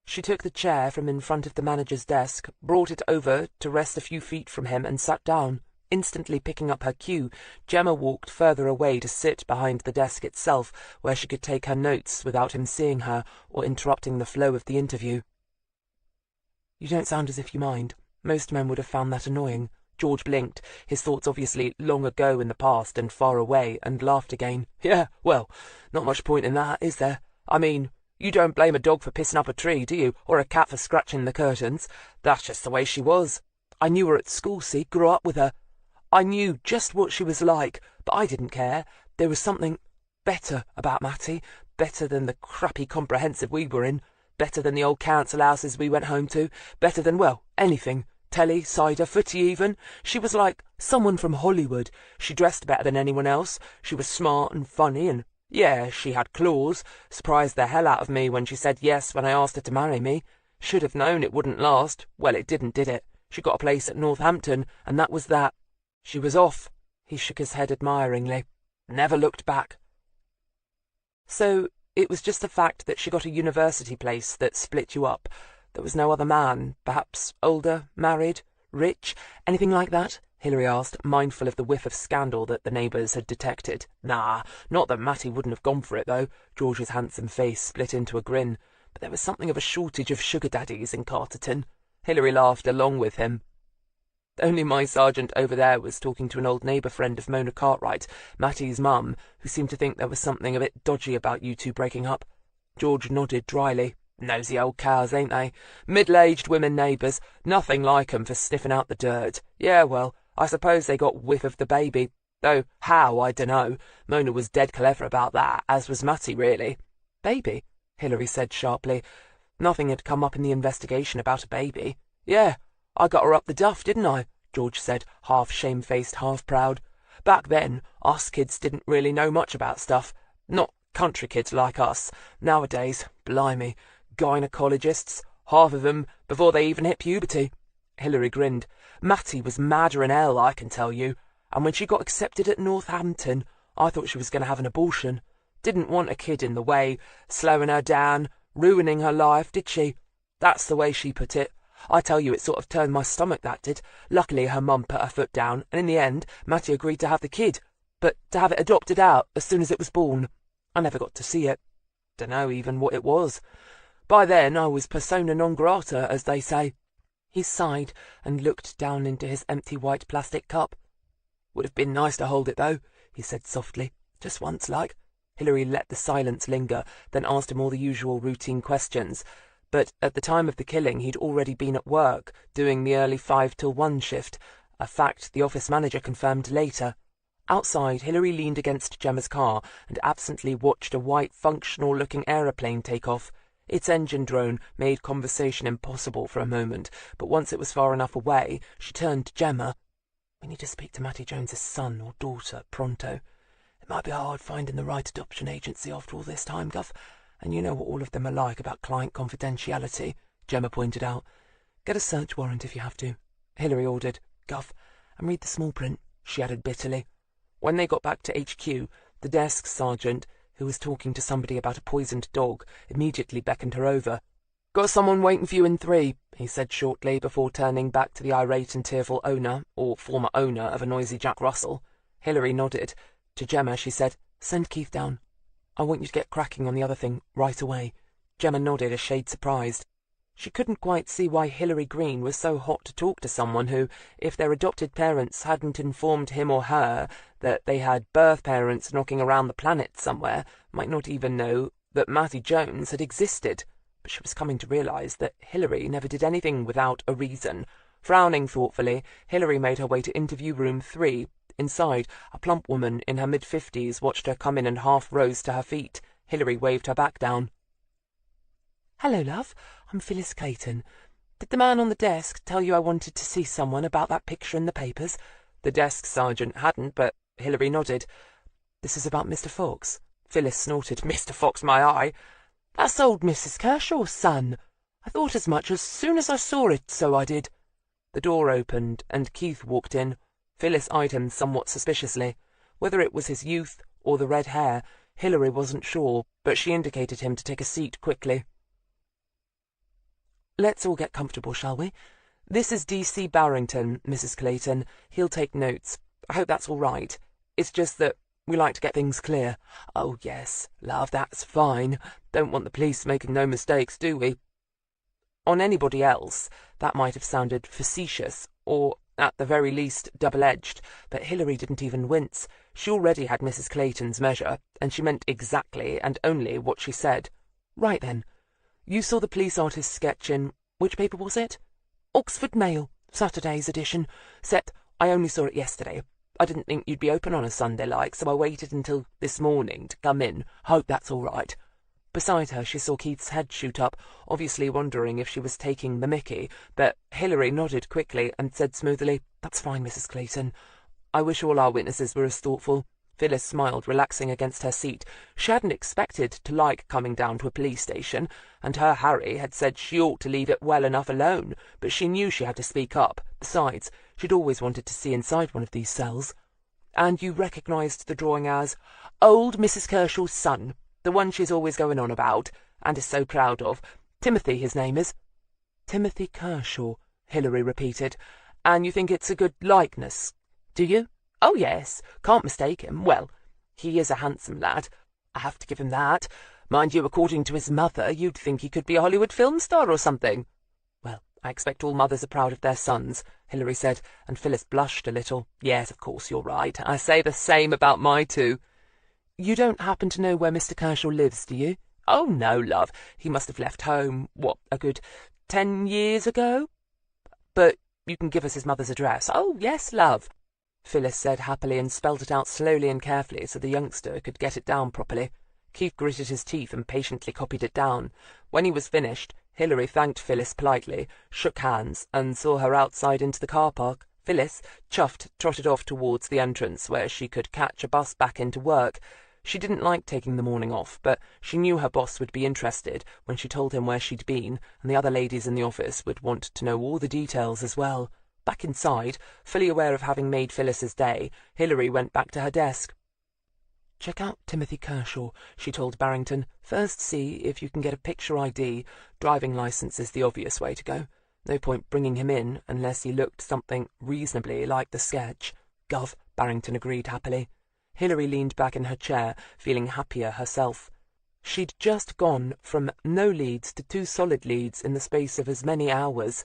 S2: She took the chair from in front of the manager's desk, brought it over to rest a few feet from him, and sat down. Instantly picking up her cue, Gemma walked further away to sit behind the desk itself, where she could take her notes without him seeing her or interrupting the flow of the interview. "You don't sound as if you mind. Most men would have found that annoying." George blinked, his thoughts obviously long ago in the past and far away, and laughed again. "Yeah, well, not much point in that, is there? I mean, you don't blame a dog for pissing up a tree, do you? Or a cat for scratching the curtains? That's just the way she was. I knew her at school, see, grew up with her. I knew just what she was like, but I didn't care. There was something better about Mattie, better than the crappy comprehensive we were in, better than the old council houses we went home to, better than, well, anything. Telly, cider, footy even. She was like someone from Hollywood. She dressed better than anyone else. She was smart and funny, and yeah, she had claws. Surprised the hell out of me when she said yes when I asked her to marry me. Should have known it wouldn't last. Well, it didn't, did it? She got a place at Northampton, and that was that. She was off." He shook his head admiringly. "Never looked back." "So it was just the fact that she got a university place that split you up. There was no other man, perhaps older, married, rich, anything like that?" Hilary asked, mindful of the whiff of scandal that the neighbours had detected. "Nah, not that Mattie wouldn't have gone for it, though." George's handsome face split into a grin. "But there was something of a shortage of sugar daddies in Carterton." Hilary laughed along with him. "Only my sergeant over there was talking to an old neighbour friend of Mona Cartwright, Mattie's mum, who seemed to think there was something a bit dodgy about you two breaking up." George nodded dryly. "Nosy old cows, ain't they? Middle-aged women neighbours, nothing like 'em for sniffing out the dirt. Yeah, well, I suppose they got whiff of the baby, though how, I dunno. Mona was dead clever about that, as was Mattie, really." "Baby?" Hilary said sharply. Nothing had come up in the investigation about a baby. "Yeah, I got her up the duff, didn't I?" George said, half shamefaced, half proud. "Back then, us kids didn't really know much about stuff. Not country kids like us. Nowadays, blimey, gynecologists, half of them before they even hit puberty." Hilary grinned. "Mattie was madder'n hell, I can tell you. And when she got accepted at Northampton, I thought she was going to have an abortion. Didn't want a kid in the way, slowing her down, ruining her life, did she? That's the way she put it. I tell you, it sort of turned my stomach, that did. Luckily, her mum put her foot down, and in the end, Mattie agreed to have the kid, but to have it adopted out as soon as it was born. I never got to see it. Dunno even what it was. By then, I was persona non grata, as they say." He sighed and looked down into his empty white plastic cup. "Would have been nice to hold it, though," he said softly. "Just once, like." Hilary let the silence linger, then asked him all the usual routine questions. But at the time of the killing he'd already been at work, doing the early 5 till 1 shift. a fact the office manager confirmed later. Outside, Hilary leaned against Gemma's car and absently watched a white, functional-looking aeroplane take off. Its engine drone made conversation impossible for a moment, but once it was far enough away, she turned to Gemma. "We need to speak to Mattie Jones's son or daughter, pronto. It might be hard finding the right adoption agency after all this time, Gov, and you know what all of them are like about client confidentiality," Gemma pointed out. "Get a search warrant if you have to," Hilary ordered. "Gov, and read the small print," she added bitterly. When they got back to HQ, the desk sergeant, who was talking to somebody about a poisoned dog, immediately beckoned her over. "Got someone waiting for you in 3, he said shortly, before turning back to the irate and tearful owner, or former owner, of a noisy Jack Russell. Hilary nodded. To Gemma she said, "Send Keith down. I want you to get cracking on the other thing right away." Gemma nodded, a shade surprised. She couldn't quite see why Hilary Greene was so hot to talk to someone who, if their adopted parents hadn't informed him or her that they had birth parents knocking around the planet somewhere, might not even know that Mattie Jones had existed. But she was coming to realize that Hilary never did anything without a reason. Frowning thoughtfully, Hilary made her way to interview room 3. Inside, a plump woman in her mid-50s watched her come in and half rose to her feet. Hilary waved her back down. "Hello, love. I'm Phyllis Clayton. Did the man on the desk tell you I wanted to see someone about that picture in the papers?" The desk sergeant hadn't, but Hilary nodded. "This is about Mr. Fox." Phyllis snorted. "Mr. Fox, my eye! That's old Mrs. Kershaw's son. I thought as much as soon as I saw it, so I did." The door opened, and Keith walked in. Phyllis eyed him somewhat suspiciously. Whether it was his youth or the red hair, Hilary wasn't sure, but she indicated him to take a seat quickly. "Let's all get comfortable, shall we? This is D.C. Barrington, Mrs. Clayton. He'll take notes. I hope that's all right. It's just that we like to get things clear." "Oh, yes, love, that's fine. Don't want the police making no mistakes, do we?" On anybody else, that might have sounded facetious, or, at the very least, double-edged, but Hilary didn't even wince. She already had Mrs. Clayton's measure, and she meant exactly and only what she said. "Right then. You saw the police artist sketch in, which paper was it?" "Oxford Mail, Saturday's edition. 'Cept I only saw it yesterday. I didn't think you'd be open on a Sunday like, so I waited until this morning to come in. Hope that's all right." Beside her she saw Keith's head shoot up, obviously wondering if she was taking the mickey, but Hilary nodded quickly and said smoothly, "That's fine, Mrs. Clayton. I wish all our witnesses were as thoughtful." Phyllis smiled, relaxing against her seat. She hadn't expected to like coming down to a police station, and her Harry had said she ought to leave it well enough alone, but she knew she had to speak up. Besides, she'd always wanted to see inside one of these cells. "And you recognised the drawing as old Mrs. Kershaw's son, the one she's always going on about, and is so proud of. Timothy, his name is." "Timothy Kershaw," Hilary repeated. "And you think it's a good likeness, do you?" "Oh, yes, can't mistake him. Well, he is a handsome lad. I have to give him that. Mind you, according to his mother, you'd think he could be a Hollywood film star or something." "Well, I expect all mothers are proud of their sons," Hilary said, and Phyllis blushed a little. "Yes, of course, you're right. I say the same about my two." "You don't happen to know where Mr. Kershaw lives, do you?" "Oh, no, love. He must have left home, what, a good 10 years ago? But you can give us his mother's address." "Oh, yes, love," Phyllis said happily, and spelled it out slowly and carefully so the youngster could get it down properly. Keith gritted his teeth and patiently copied it down. When he was finished, Hilary thanked Phyllis politely, shook hands, and saw her outside into the car park. Phyllis, chuffed, trotted off towards the entrance, where she could catch a bus back into work. She didn't like taking the morning off, but she knew her boss would be interested when she told him where she'd been, and the other ladies in the office would want to know all the details as well. Back inside, fully aware of having made Phyllis's day, Hilary went back to her desk. "Check out Timothy Kershaw," she told Barrington. "First see if you can get a picture ID. Driving licence is the obvious way to go. No point bringing him in unless he looked something reasonably like the sketch." "Gov," Barrington agreed happily. Hilary leaned back in her chair, feeling happier herself. She'd just gone from no leads to 2 solid leads in the space of as many hours.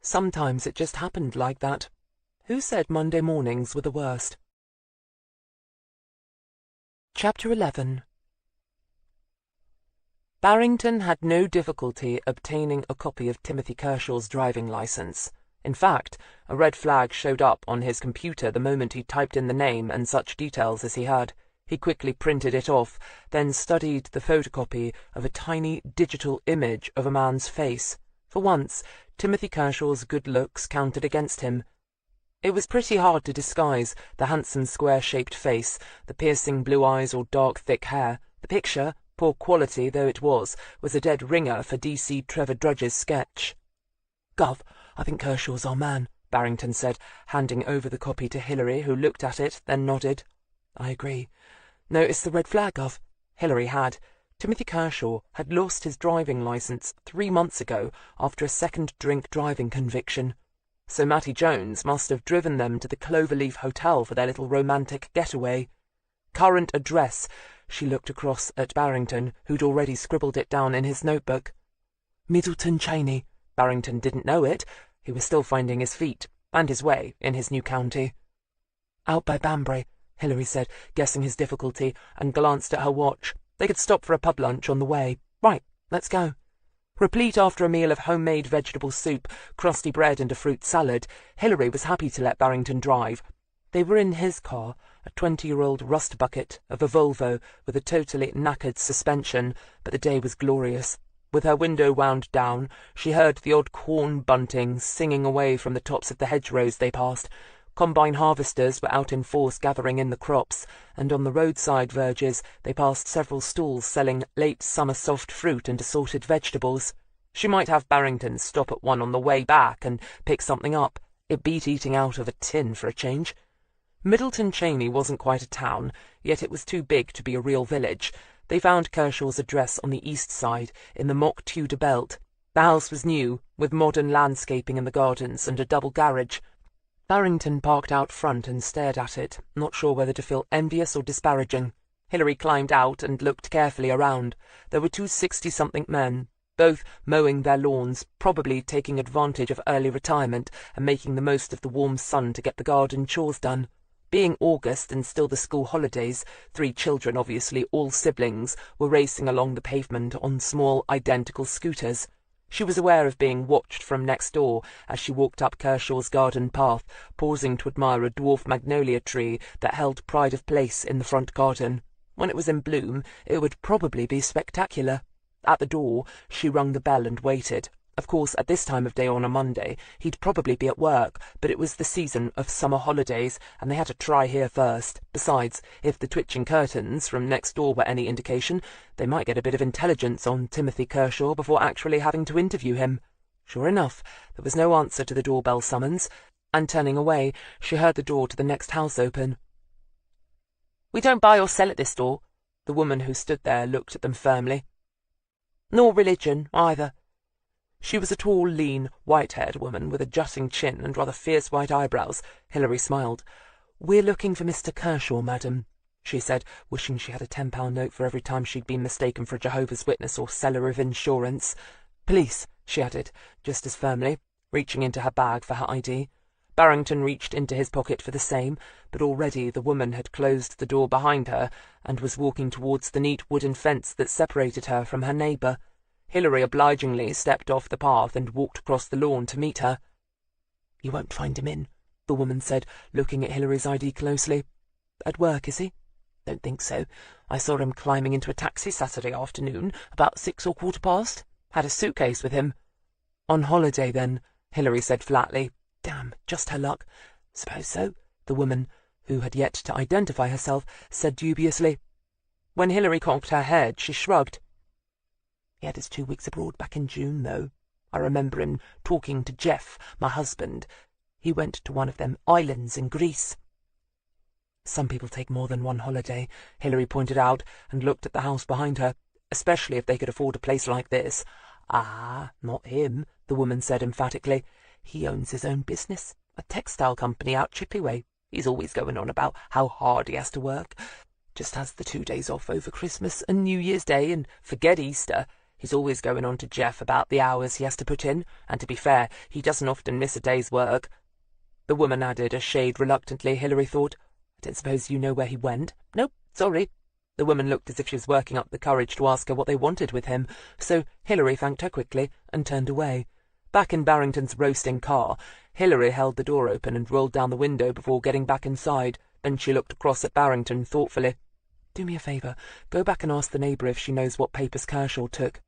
S2: Sometimes it just happened like that. Who said Monday mornings were the worst? Chapter 11. Barrington had no difficulty obtaining a copy of Timothy Kershaw's driving licence. In fact, a red flag showed up on his computer the moment he typed in the name and such details as he had. He quickly printed it off, then studied the photocopy of a tiny digital image of a man's face. For once, Timothy Kershaw's good looks counted against him. It was pretty hard to disguise the handsome square-shaped face, the piercing blue eyes or dark thick hair. The picture, poor quality though it was a dead ringer for D.C. Trevor Drudge's sketch. "Gov, I think Kershaw's our man," Barrington said, handing over the copy to Hilary, who looked at it, then nodded. "I agree. Noticed the red flag, Gov?" Hilary had. Timothy Kershaw had lost his driving licence 3 months ago after a second drink driving conviction. So Mattie Jones must have driven them to the Cloverleaf Hotel for their little romantic getaway. Current address. She looked across at Barrington, who'd already scribbled it down in his notebook. Middleton Cheney. Barrington didn't know it. He was still finding his feet, and his way, in his new county. "Out by Banbury," Hilary said, guessing his difficulty, and glanced at her watch. They could stop for a pub lunch on the way. Right, let's go. Replete after a meal of homemade vegetable soup, crusty bread and a fruit salad, Hilary was happy to let Barrington drive. They were in his car, a 20-year-old rust bucket of a Volvo with a totally knackered suspension, but the day was glorious. With her window wound down, she heard the odd corn bunting singing away from the tops of the hedgerows they passed. Combine harvesters were out in force gathering in the crops, and on the roadside verges they passed several stalls selling late summer soft fruit and assorted vegetables. She might have Barrington stop at one on the way back and pick something up. It beat eating out of a tin for a change. Middleton Cheney wasn't quite a town, yet it was too big to be a real village. They found Kershaw's address on the east side, in the mock Tudor belt. The house was new, with modern landscaping in the gardens and a double garage. Barrington parked out front and stared at it, not sure whether to feel envious or disparaging. Hilary climbed out and looked carefully around. There were 2 60-something men, both mowing their lawns, probably taking advantage of early retirement and making the most of the warm sun to get the garden chores done. Being August and still the school holidays, 3 children, obviously all siblings, were racing along the pavement on small, identical scooters. She was aware of being watched from next door as she walked up Kershaw's garden path, pausing to admire a dwarf magnolia tree that held pride of place in the front garden. When it was in bloom, it would probably be spectacular. At the door, she rung the bell and waited. Of course, at this time of day on a Monday, he'd probably be at work, but it was the season of summer holidays, and they had to try here first. Besides, if the twitching curtains from next door were any indication, they might get a bit of intelligence on Timothy Kershaw before actually having to interview him. Sure enough, there was no answer to the doorbell summons, and turning away, she heard the door to the next house open. "We don't buy or sell at this door." The woman who stood there looked at them firmly. "Nor religion, either." She was a tall, lean, white-haired woman with a jutting chin and rather fierce white eyebrows. Hilary smiled. "We're looking for Mr. Kershaw, madam," she said, wishing she had a £10 note for every time she'd been mistaken for a Jehovah's Witness or seller of insurance. "Police," she added, just as firmly, reaching into her bag for her ID. Barrington reached into his pocket for the same, but already the woman had closed the door behind her and was walking towards the neat wooden fence that separated her from her neighbour. Hilary obligingly stepped off the path and walked across the lawn to meet her. "You won't find him in," the woman said, looking at Hilary's ID closely. "At work, is he?" "Don't think so. I saw him climbing into a taxi Saturday afternoon, about 6 or 15:15. Had a suitcase with him." "On holiday, then," Hilary said flatly. Damn, just her luck. "Suppose so," the woman, who had yet to identify herself, said dubiously. When Hilary cocked her head, she shrugged. "He had his 2 weeks abroad back in June, though. I remember him talking to Jeff, my husband. He went to one of them islands in Greece." "Some people take more than one holiday," Hilary pointed out, and looked at the house behind her, "especially if they could afford a place like this." "Ah, not him," the woman said emphatically. "He owns his own business, a textile company out Chipley way. He's always going on about how hard he has to work. Just has the 2 days off over Christmas and New Year's Day, and forget Easter. He's always going on to Jeff about the hours he has to put in, and to be fair, he doesn't often miss a day's work." The woman added, a shade reluctantly, Hilary thought, "I don't suppose you know where he went?" "Nope, sorry." The woman looked as if she was working up the courage to ask her what they wanted with him, so Hilary thanked her quickly and turned away. Back in Barrington's roasting car, Hilary held the door open and rolled down the window before getting back inside. Then she looked across at Barrington thoughtfully. "Do me a favour. Go back and ask the neighbour if she knows what papers Kershaw took."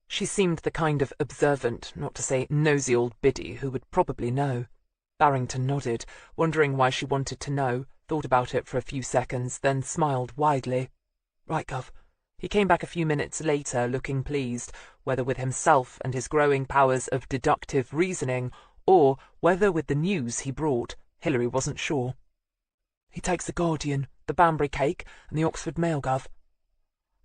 S2: She seemed the kind of observant, not to say nosy old biddy, who would probably know. Barrington nodded, wondering why she wanted to know, thought about it for a few seconds, then smiled widely. "Right, Gov." He came back a few minutes later, looking pleased, whether with himself and his growing powers of deductive reasoning, or whether with the news he brought. Hilary wasn't sure. "He takes the Guardian, the Banbury Cake, and the Oxford Mail, Gov."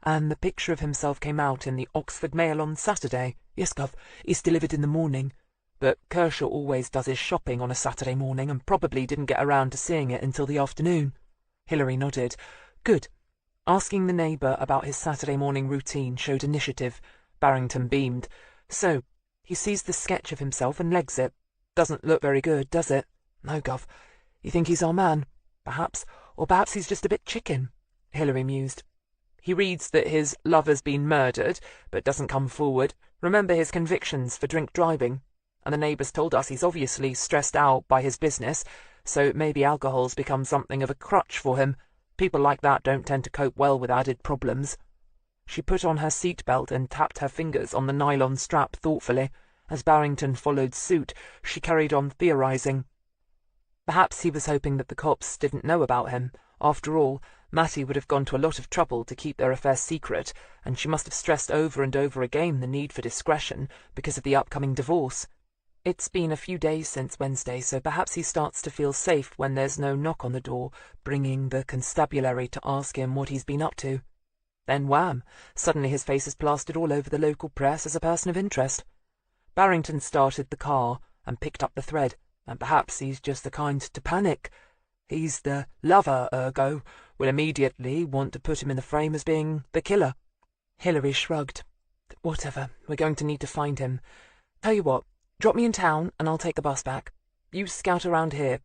S2: "And the picture of himself came out in the Oxford Mail on Saturday?" "Yes, Gov. It's delivered in the morning." "But Kershaw always does his shopping on a Saturday morning, and probably didn't get around to seeing it until the afternoon." Hilary nodded. "Good." Asking the neighbour about his Saturday morning routine showed initiative. Barrington beamed. "So, he sees the sketch of himself and legs it. Doesn't look very good, does it?" "No, Gov. You think he's our man?" "Perhaps. Or perhaps he's just a bit chicken," Hilary mused. "He reads that his lover's been murdered, but doesn't come forward. Remember his convictions for drink driving? And the neighbours told us he's obviously stressed out by his business, so maybe alcohol's become something of a crutch for him. People like that don't tend to cope well with added problems." She put on her seatbelt and tapped her fingers on the nylon strap thoughtfully. As Barrington followed suit, she carried on theorising. Perhaps he was hoping that the cops didn't know about him. After all, Mattie would have gone to a lot of trouble to keep their affair secret, and she must have stressed over and over again the need for discretion because of the upcoming divorce. It's been a few days since Wednesday, so perhaps he starts to feel safe when there's no knock on the door, bringing the constabulary to ask him what he's been up to. Then wham! Suddenly his face is plastered all over the local press as a person of interest. Barrington started the car and picked up the thread, and perhaps he's just the kind to panic. He's the lover, ergo, will immediately want to put him in the frame as being the killer. Hilary shrugged. "Whatever, we're going to need to find him. Tell you what, drop me in town and I'll take the bus back. You scout around here.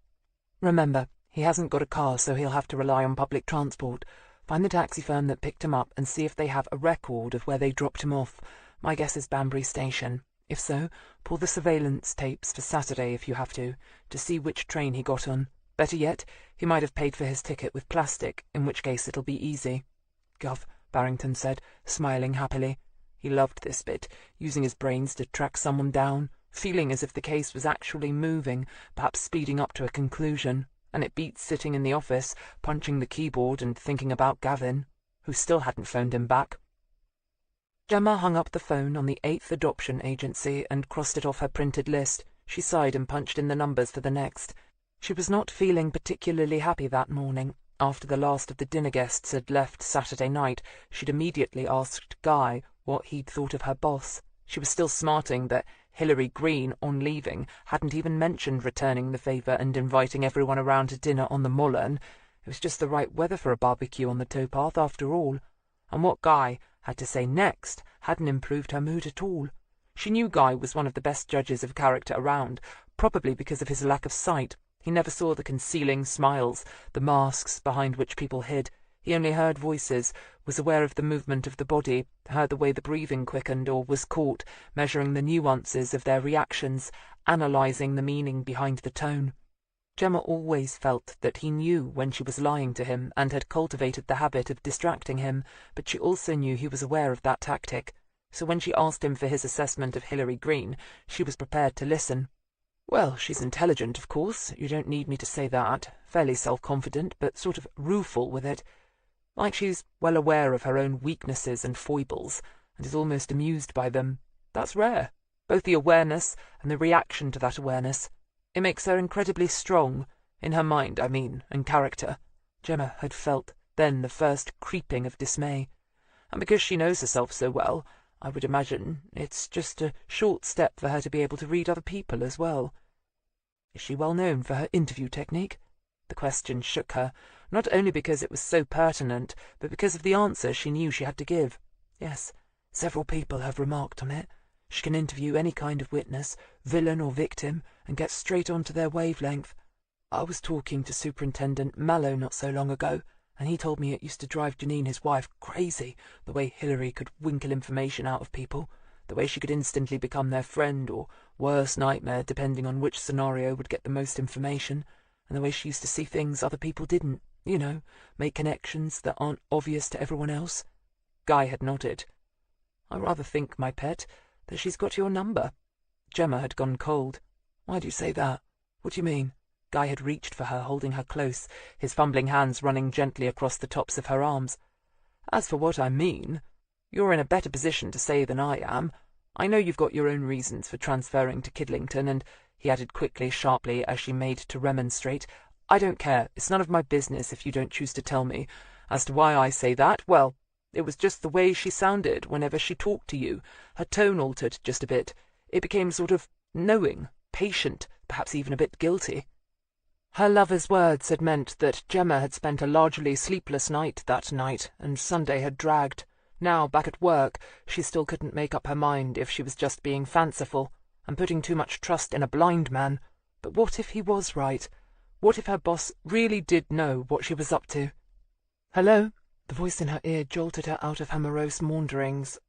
S2: Remember, he hasn't got a car, so he'll have to rely on public transport. Find the taxi firm that picked him up and see if they have a record of where they dropped him off. My guess is Banbury Station. If so, pull the surveillance tapes for Saturday if you have to see which train he got on. Better yet, he might have paid for his ticket with plastic, in which case it'll be easy." "Gov," Barrington said, smiling happily. He loved this bit, using his brains to track someone down, feeling as if the case was actually moving, perhaps speeding up to a conclusion, and it beat sitting in the office, punching the keyboard and thinking about Gavin, who still hadn't phoned him back. Gemma hung up the phone on the 8th Adoption Agency and crossed it off her printed list. She sighed and punched in the numbers for the next. She was not feeling particularly happy that morning. After the last of the dinner guests had left Saturday night, she'd immediately asked Guy what he'd thought of her boss. She was still smarting that Hilary Greene, on leaving, hadn't even mentioned returning the favour and inviting everyone around to dinner on the Mullen. It was just the right weather for a barbecue on the towpath, after all. And what Guy had to say next hadn't improved her mood at all. She knew Guy was one of the best judges of character around, probably because of his lack of sight. He never saw the concealing smiles, the masks behind which people hid. He only heard voices, was aware of the movement of the body, heard the way the breathing quickened, or was caught, measuring the nuances of their reactions, analysing the meaning behind the tone. Gemma always felt that he knew when she was lying to him and had cultivated the habit of distracting him, but she also knew he was aware of that tactic. So when she asked him for his assessment of Hilary Greene, she was prepared to listen. "Well, she's intelligent, of course. You don't need me to say that. Fairly self-confident, but sort of rueful with it. Like she's well aware of her own weaknesses and foibles, and is almost amused by them. That's rare. Both the awareness and the reaction to that awareness. It makes her incredibly strong, in her mind, I mean, and character." Gemma had felt then the first creeping of dismay. "And because she knows herself so well, I would imagine it's just a short step for her to be able to read other people as well." "Is she well known for her interview technique?" The question shook her, not only because it was so pertinent, but because of the answer she knew she had to give. "Yes, several people have remarked on it. She can interview any kind of witness, villain or victim, and get straight onto their wavelength. I was talking to Superintendent Mallow not so long ago, and he told me it used to drive Janine, his wife, crazy, the way Hilary could winkle information out of people. The way she could instantly become their friend or worst nightmare, depending on which scenario would get the most information, and the way she used to see things other people didn't, make connections that aren't obvious to everyone else. Guy had nodded. I rather think, my pet, that she's got your number. Gemma had gone cold. Why do you say that? What do you mean? Guy had reached for her, holding her close, his fumbling hands running gently across the tops of her arms. As for what I mean, you're in a better position to say than I am. I know you've got your own reasons for transferring to Kidlington, and, he added quickly, sharply, as she made to remonstrate, I don't care. It's none of my business if you don't choose to tell me. As to why I say that, well, it was just the way she sounded whenever she talked to you. Her tone altered just a bit. It became sort of knowing, patient, perhaps even a bit guilty. Her lover's words had meant that Gemma had spent a largely sleepless night that night, and Sunday had dragged. Now, back at work, she still couldn't make up her mind if she was just being fanciful, and putting too much trust in a blind man. But what if he was right? What if her boss really did know what she was up to? Hello? The voice in her ear jolted her out of her morose maunderings,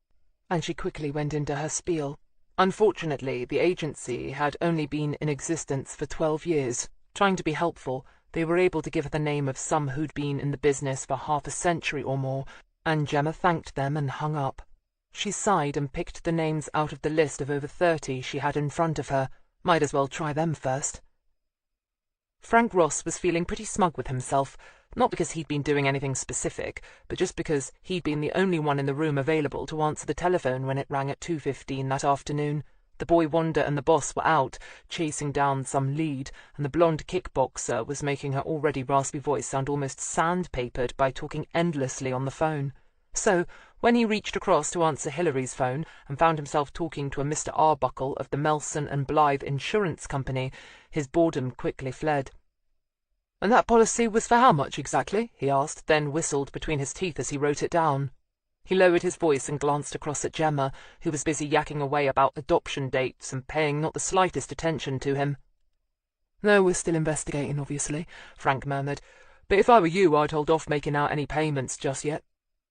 S2: and she quickly went into her spiel. Unfortunately, the agency had only been in existence for 12 years. Trying to be helpful, they were able to give her the name of some who'd been in the business for half a century or more, and Gemma thanked them and hung up. She sighed and picked the names out of the list of over 30 she had in front of her. Might as well try them first. Frank Ross was feeling pretty smug with himself, not because he'd been doing anything specific, but just because he'd been the only one in the room available to answer the telephone when it rang at 2:15 that afternoon. The boy Wanda and the boss were out, chasing down some lead, and the blonde kickboxer was making her already raspy voice sound almost sandpapered by talking endlessly on the phone. So, when he reached across to answer Hilary's phone and found himself talking to a Mr. Arbuckle of the Melson and Blythe Insurance Company, his boredom quickly fled. "And that policy was for how much exactly?" he asked, then whistled between his teeth as he wrote it down. He lowered his voice and glanced across at Gemma, who was busy yakking away about adoption dates and paying not the slightest attention to him. "No, we're still investigating, obviously," Frank murmured. "But if I were you, I'd hold off making out any payments just yet."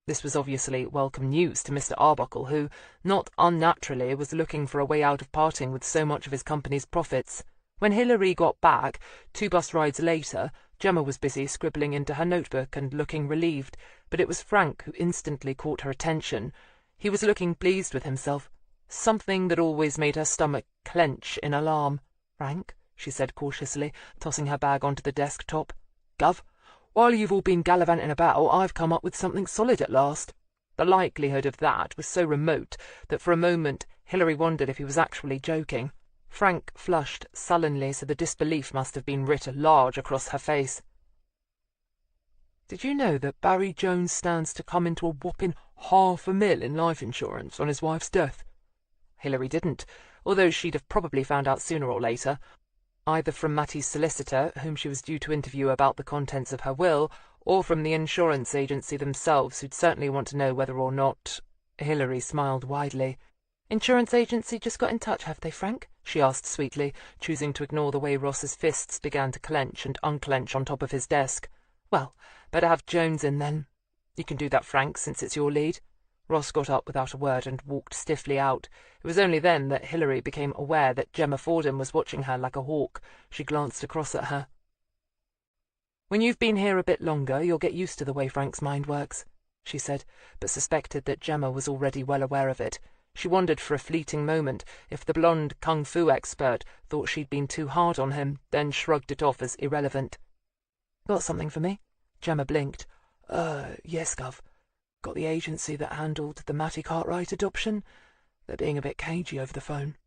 S2: This was obviously welcome news to Mr. Arbuckle, who, not unnaturally, was looking for a way out of parting with so much of his company's profits. When Hilary got back, 2 bus rides later, Gemma was busy scribbling into her notebook and looking relieved, but it was Frank who instantly caught her attention. He was looking pleased with himself, something that always made her stomach clench in alarm. "Frank," she said cautiously, tossing her bag onto the desk top. "Gov, while you've all been gallivanting about, I've come up with something solid at last." The likelihood of that was so remote that for a moment Hilary wondered if he was actually joking. Frank flushed sullenly, so the disbelief must have been writ large across her face. "Did you know that Barry Jones stands to come into a whopping $500,000 in life insurance on his wife's death?" Hilary didn't, although she'd have probably found out sooner or later, either from Mattie's solicitor, whom she was due to interview about the contents of her will, or from the insurance agency themselves, who'd certainly want to know whether or not— Hilary smiled widely. "Insurance agency just got in touch, have they, Frank?" she asked sweetly, choosing to ignore the way Ross's fists began to clench and unclench on top of his desk. "Well, better have Jones in then." "You can do that, Frank, since it's your lead." Ross got up without a word and walked stiffly out. It was only then that Hilary became aware that Gemma Fordham was watching her like a hawk. She glanced across at her. "When you've been here a bit longer, you'll get used to the way Frank's mind works," she said, but suspected that Gemma was already well aware of it. She wondered for a fleeting moment if the blonde kung fu expert thought she'd been too hard on him, then shrugged it off as irrelevant. "Got something for me?" Gemma blinked. Yes, Gov. Got the agency that handled the Mattie Cartwright adoption. They're being a bit cagey over the phone."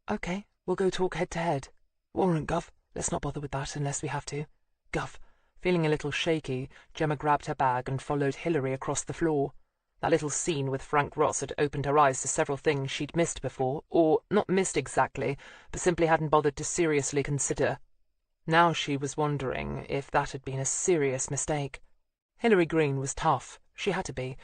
S2: "Okay, we'll go talk head-to-head." "Warrant, Gov. Let's not bother with that unless we have to." "Gov." Feeling a little shaky, Gemma grabbed her bag and followed Hilary across the floor. That little scene with Frank Ross had opened her eyes to several things she'd missed before, or not missed exactly, but simply hadn't bothered to seriously consider. Now she was wondering if that had been a serious mistake. Hilary Greene was tough. She had to be.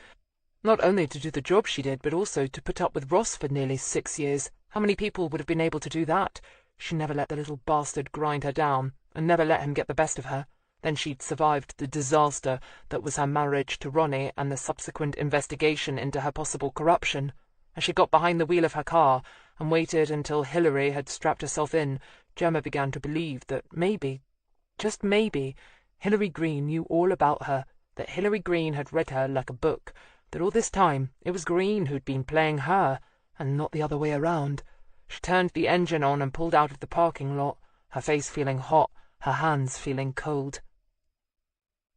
S2: Not only to do the job she did, but also to put up with Ross for nearly 6 years. How many people would have been able to do that? She never let the little bastard grind her down, and never let him get the best of her. Then she'd survived the disaster that was her marriage to Ronnie and the subsequent investigation into her possible corruption. As she got behind the wheel of her car and waited until Hilary had strapped herself in, Gemma began to believe that maybe, just maybe, Hilary Greene knew all about her, that Hilary Greene had read her like a book, that all this time it was Greene who'd been playing her, and not the other way around. She turned the engine on and pulled out of the parking lot, her face feeling hot, her hands feeling cold.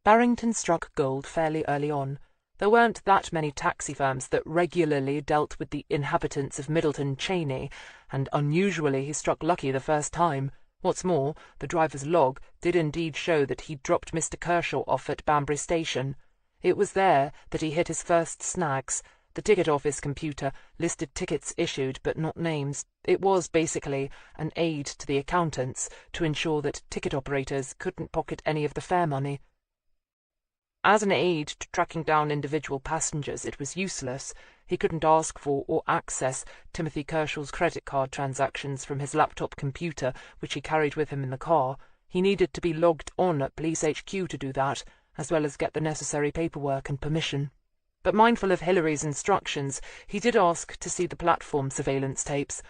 S2: Barrington struck gold fairly early on. There weren't that many taxi firms that regularly dealt with the inhabitants of Middleton Cheney, and unusually he struck lucky the first time. What's more, the driver's log did indeed show that he'd dropped Mr. Kershaw off at Banbury Station. It was there that he hit his first snags. The ticket office computer listed tickets issued but not names. It was basically an aid to the accountants to ensure that ticket operators couldn't pocket any of the fare money. As an aid to tracking down individual passengers, it was useless. He couldn't ask for or access Timothy Kershaw's credit card transactions from his laptop computer, which he carried with him in the car. He needed to be logged on at Police HQ to do that, as well as get the necessary paperwork and permission. But mindful of Hilary's instructions, he did ask to see the platform surveillance tapes.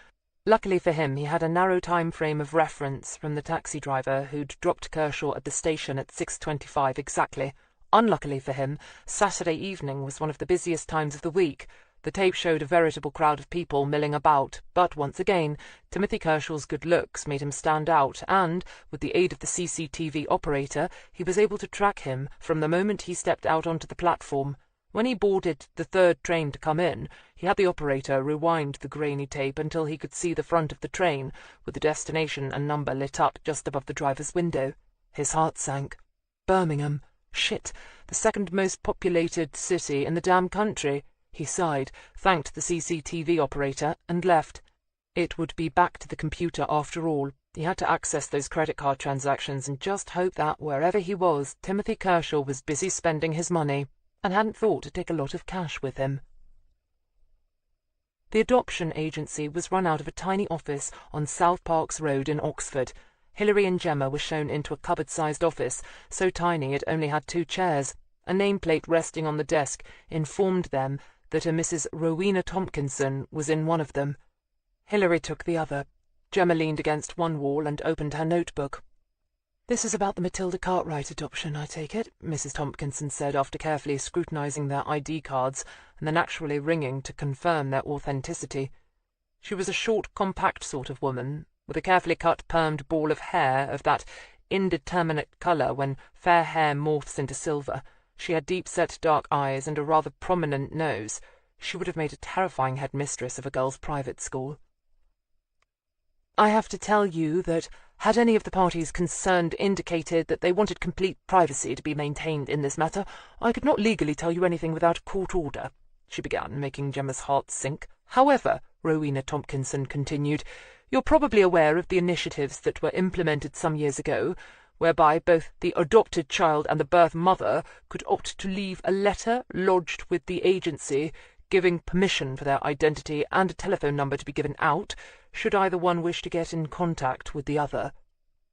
S2: Luckily for him, he had a narrow time frame of reference from the taxi driver who'd dropped Kershaw at the station at 6:25 exactly. Unluckily for him, Saturday evening was one of the busiest times of the week. The tape showed a veritable crowd of people milling about, but once again, Timothy Kershaw's good looks made him stand out, and, with the aid of the CCTV operator, he was able to track him from the moment he stepped out onto the platform. When he boarded the third train to come in, he had the operator rewind the grainy tape until he could see the front of the train, with the destination and number lit up just above the driver's window. His heart sank. Birmingham. Shit, the second most populated city in the damn country. He sighed, thanked the CCTV operator, and left. It would be back to the computer after all. He had to access those credit card transactions and just hope that, wherever he was, Timothy Kershaw was busy spending his money, and hadn't thought to take a lot of cash with him. The adoption agency was run out of a tiny office on South Parks Road in Oxford. Hilary and Gemma were shown into a cupboard-sized office, so tiny it only had 2 chairs. A nameplate resting on the desk informed them that a Mrs. Rowena Tompkinson was in one of them. Hilary took the other. Gemma leaned against one wall and opened her notebook. "This is about the Matilda Cartwright adoption, I take it," Mrs. Tompkinson said after carefully scrutinizing their ID cards and then actually ringing to confirm their authenticity. She was a short, compact sort of woman, with a carefully cut, permed ball of hair of that indeterminate colour when fair hair morphs into silver. She had deep-set dark eyes and a rather prominent nose. She would have made a terrifying headmistress of a girls' private school. "I have to tell you that, had any of the parties concerned indicated that they wanted complete privacy to be maintained in this matter, I could not legally tell you anything without a court order," she began, making Gemma's heart sink. "However," Rowena Tompkinson continued, "you're probably aware of the initiatives that were implemented some years ago, whereby both the adopted child and the birth mother could opt to leave a letter lodged with the agency giving permission for their identity and a telephone number to be given out, should either one wish to get in contact with the other."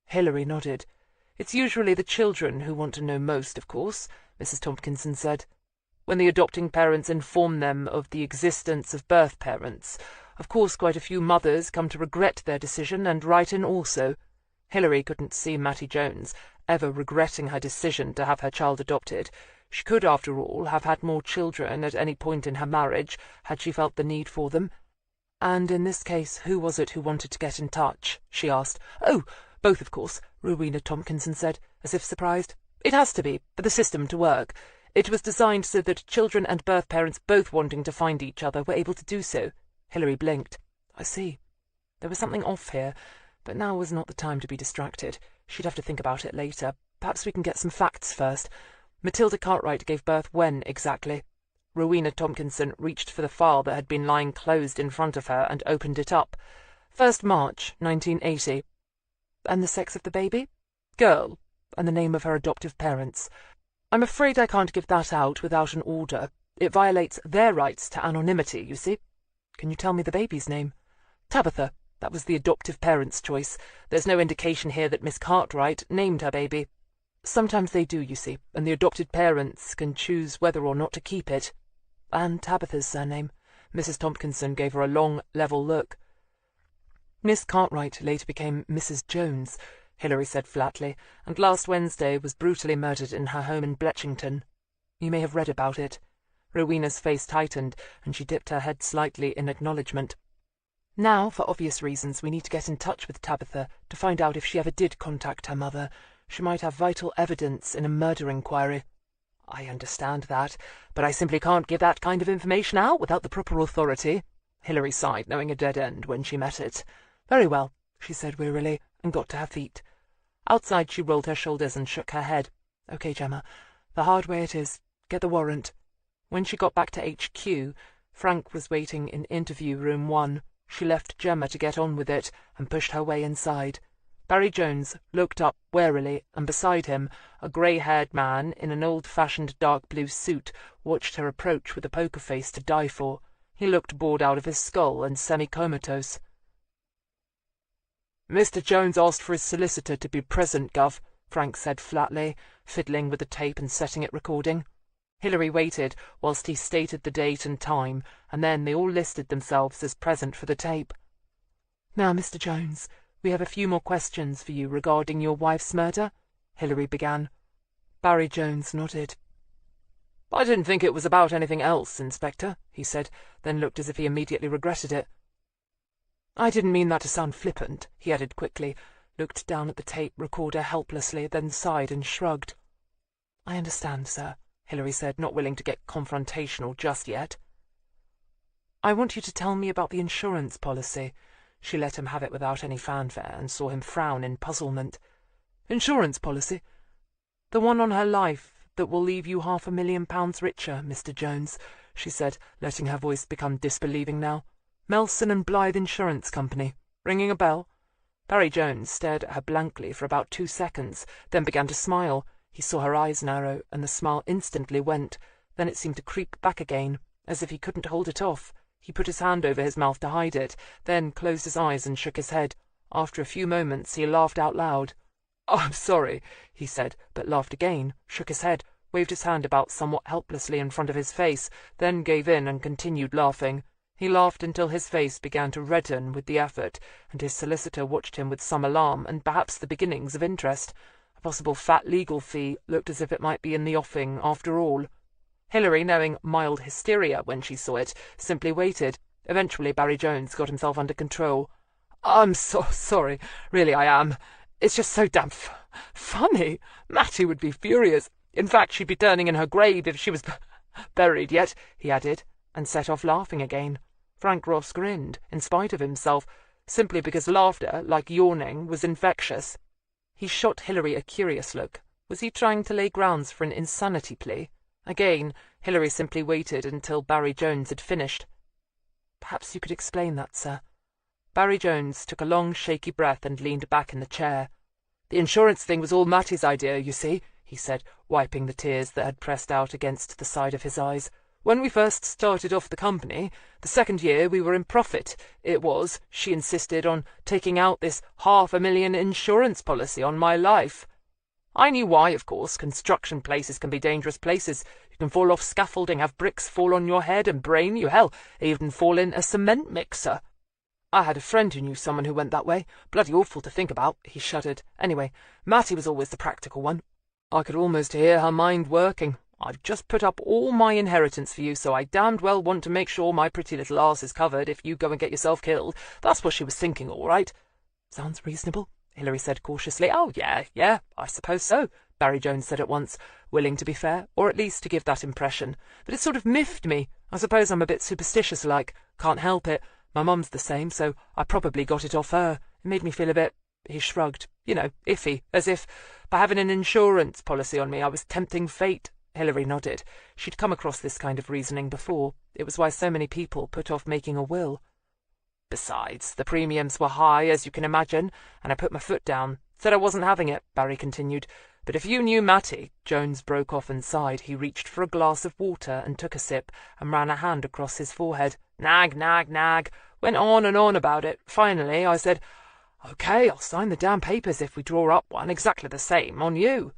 S2: Hilary nodded. "It's usually the children who want to know most, of course," Mrs. Tompkinson said. "When the adopting parents inform them of the existence of birth parents, of course quite a few mothers come to regret their decision and write in also." Hilary couldn't see Mattie Jones ever regretting her decision to have her child adopted. She could, after all, have had more children at any point in her marriage had she felt the need for them. "And in this case, who was it who wanted to get in touch?" she asked. "Oh, both, of course," Rowena Tompkinson said, as if surprised. "It has to be, for the system to work. It was designed so that children and birth parents both wanting to find each other were able to do so." Hilary blinked. "I see." There was something off here, but now was not the time to be distracted. She'd have to think about it later. Perhaps we can get some facts first. Matilda Cartwright gave birth when, exactly? Rowena Tompkinson reached for the file that had been lying closed in front of her and opened it up. 1st March, 1980. "And the sex of the baby?" "Girl, and the name of her adoptive parents." "I'm afraid I can't give that out without an order. It violates their rights to anonymity, you see." "Can you tell me the baby's name?" "Tabitha. That was the adoptive parents' choice. There's no indication here that Miss Cartwright named her baby." "Sometimes they do, you see, and the adopted parents can choose whether or not to keep it." "And Tabitha's surname?" Mrs. Tompkinson gave her a long, level look. "Miss Cartwright later became Mrs. Jones," Hilary said flatly, "and last Wednesday was brutally murdered in her home in Bletchington. You may have read about it." Rowena's face tightened, and she dipped her head slightly in acknowledgement. "Now, for obvious reasons, we need to get in touch with Tabitha to find out if she ever did contact her mother. She might have vital evidence in a murder inquiry." "I understand that, but I simply can't give that kind of information out without the proper authority." Hilary sighed, knowing a dead end when she met it. "Very well," she said wearily, and got to her feet. Outside she rolled her shoulders and shook her head. "Okay, Gemma, the hard way it is. Get the warrant." When she got back to HQ, Frank was waiting in interview room 1. She left Gemma to get on with it, and pushed her way inside. Barry Jones looked up warily, and beside him, a grey-haired man in an old-fashioned dark blue suit watched her approach with a poker face to die for. He looked bored out of his skull and semi-comatose. "Mr. Jones asked for his solicitor to be present, Gov," Frank said flatly, fiddling with the tape and setting it recording. Hilary waited whilst he stated the date and time, and then they all listed themselves as present for the tape. "Now, Mr. Jones, we have a few more questions for you regarding your wife's murder," Hilary began. Barry Jones nodded. "I didn't think it was about anything else, Inspector," he said, then looked as if he immediately regretted it. "I didn't mean that to sound flippant," he added quickly, looked down at the tape recorder helplessly, then sighed and shrugged. "I understand, sir," Hilary said, not willing to get confrontational just yet. "I want you to tell me about the insurance policy." She let him have it without any fanfare, and saw him frown in puzzlement. "Insurance policy? The one on her life that will leave you £500,000 richer, Mr. Jones," she said, letting her voice become disbelieving now. "Melson and Blythe Insurance Company. Ringing a bell?" Barry Jones stared at her blankly for about 2 seconds, then began to smile. He saw her eyes narrow, and the smile instantly went. Then it seemed to creep back again, as if he couldn't hold it off. He put his hand over his mouth to hide it, then closed his eyes and shook his head. After a few moments he laughed out loud. "Oh, I'm sorry," he said, but laughed again, shook his head, waved his hand about somewhat helplessly in front of his face, then gave in and continued laughing. He laughed until his face began to redden with the effort, and his solicitor watched him with some alarm and perhaps the beginnings of interest. A possible fat legal fee looked as if it might be in the offing after all. Hilary, knowing mild hysteria when she saw it, simply waited. Eventually Barry Jones got himself under control. "I'm so sorry, really I am. It's just so damn funny. Mattie would be furious. In fact, she'd be turning in her grave if she was buried yet," he added, and set off laughing again. Frank Ross grinned, in spite of himself, simply because laughter, like yawning, was infectious. He shot Hilary a curious look. Was he trying to lay grounds for an insanity plea? Again, Hilary simply waited until Barry Jones had finished. "Perhaps you could explain that, sir." Barry Jones took a long, shaky breath and leaned back in the chair. "The insurance thing was all Mattie's idea, you see," he said, wiping the tears that had pressed out against the side of his eyes. "When we first started off the company, the second year we were in profit, she insisted on taking out this £500,000 insurance policy on my life. I knew why, of course. Construction places can be dangerous places. You can fall off scaffolding, have bricks fall on your head and brain you, hell, even fall in a cement mixer. I had a friend who knew someone who went that way. Bloody awful to think about," he shuddered. "Anyway, Mattie was always the practical one. I could almost hear her mind working. I've just put up all my inheritance for you, so I damned well want to make sure my pretty little arse is covered if you go and get yourself killed. That's what she was thinking, all right." "Sounds reasonable," Hilary said cautiously. "Oh, yeah, I suppose so," Barry Jones said at once, willing to be fair, or at least to give that impression. "But it sort of miffed me. I suppose I'm a bit superstitious-like. Can't help it. My mum's the same, so I probably got it off her. It made me feel a bit," he shrugged, "iffy, as if, by having an insurance policy on me, I was tempting fate." Hilary nodded. She'd come across this kind of reasoning before. It was why so many people put off making a will. "Besides, the premiums were high, as you can imagine, and I put my foot down. Said I wasn't having it," Barry continued. "But if you knew Mattie—" Jones broke off and sighed. He reached for a glass of water and took a sip, and ran a hand across his forehead. Nag. Went on and on about it. Finally, I said, "OK, I'll sign the damn papers if we draw up one exactly the same on you."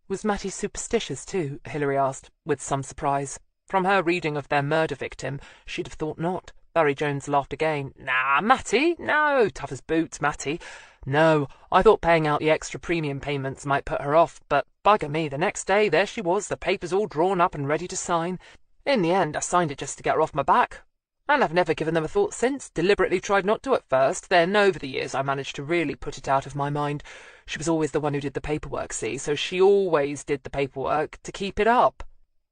S2: "Was Mattie superstitious too?" Hilary asked, with some surprise. From her reading of their murder victim, she'd have thought not. Barry Jones laughed again. "Nah, Mattie, no, tough as boots, Mattie. No, I thought paying out the extra premium payments might put her off, but bugger me, the next day there she was, the papers all drawn up and ready to sign. In the end, I signed it just to get her off my back. And I've never given them a thought since. Deliberately tried not to at first. Then, over the years, I managed to really put it out of my mind. She was always the one who did the paperwork, see, so she always did the paperwork to keep it up.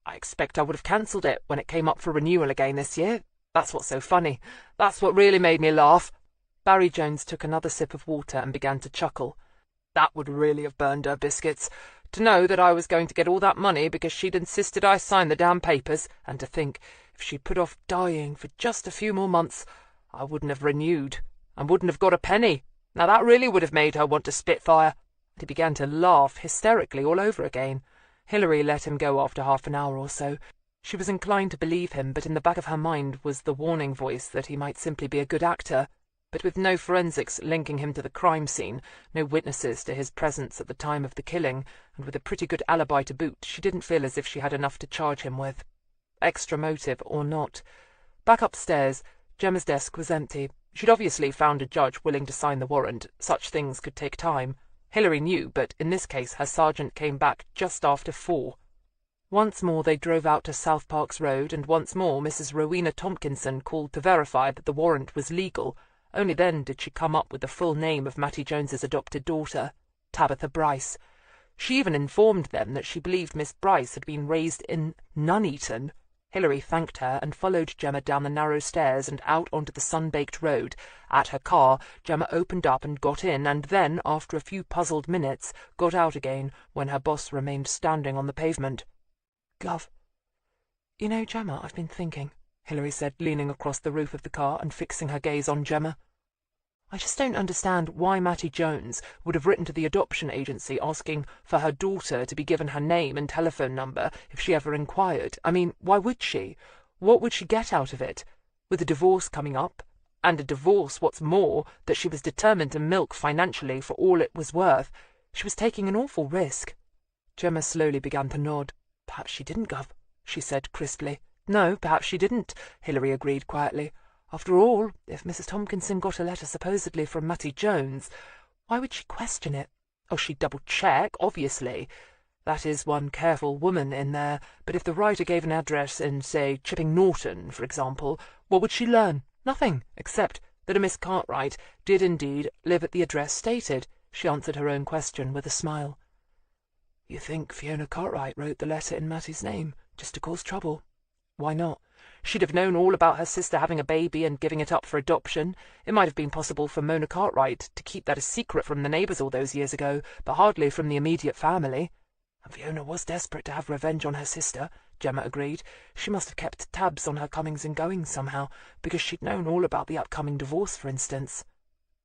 S2: I expect I would have cancelled it when it came up for renewal again this year. That's what's so funny. That's what really made me laugh." Barry Jones took another sip of water and began to chuckle. "That would really have burned her biscuits. To know that I was going to get all that money because she'd insisted I sign the damn papers, and to think, if she'd put off dying for just a few more months, I wouldn't have renewed, and wouldn't have got a penny. Now that really would have made her want to spitfire." And he began to laugh hysterically all over again. Hilary let him go after half an hour or so. She was inclined to believe him, but in the back of her mind was the warning voice that he might simply be a good actor. But with no forensics linking him to the crime scene, no witnesses to his presence at the time of the killing, and with a pretty good alibi to boot, she didn't feel as if she had enough to charge him with. Extra motive or not. Back upstairs, Gemma's desk was empty. She'd obviously found a judge willing to sign the warrant. Such things could take time. Hilary knew, but in this case her sergeant came back just after 4. Once more they drove out to South Parks Road, and once more Mrs. Rowena Tompkinson called to verify that the warrant was legal. Only then did she come up with the full name of Mattie Jones's adopted daughter, Tabitha Bryce. She even informed them that she believed Miss Bryce had been raised in Nuneaton. Hilary thanked her and followed Gemma down the narrow stairs and out onto the sun-baked road. At her car, Gemma opened up and got in, and then, after a few puzzled minutes, got out again when her boss remained standing on the pavement. "Gov, you know, Gemma, I've been thinking," Hilary said, leaning across the roof of the car and fixing her gaze on Gemma. "I just don't understand why Mattie Jones would have written to the adoption agency asking for her daughter to be given her name and telephone number if she ever inquired. I mean, why would she? What would she get out of it? With a divorce coming up, and a divorce, what's more, that she was determined to milk financially for all it was worth, she was taking an awful risk." Gemma slowly began to nod. "Perhaps she didn't, Gov," she said crisply. "No, perhaps she didn't," Hilary agreed quietly. "After all, if Mrs. Tompkinson got a letter supposedly from Mattie Jones, why would she question it? Oh, she'd double-check, obviously. That is one careful woman in there. But if the writer gave an address in, say, Chipping Norton, for example, what would she learn? Nothing, except that a Miss Cartwright did indeed live at the address stated." She answered her own question with a smile. "You think Fiona Cartwright wrote the letter in Mattie's name, just to cause trouble?" "Why not? She'd have known all about her sister having a baby and giving it up for adoption. It might have been possible for Mona Cartwright to keep that a secret from the neighbours all those years ago, but hardly from the immediate family." "And Fiona was desperate to have revenge on her sister," Gemma agreed. "She must have kept tabs on her comings and goings somehow, because she'd known all about the upcoming divorce, for instance."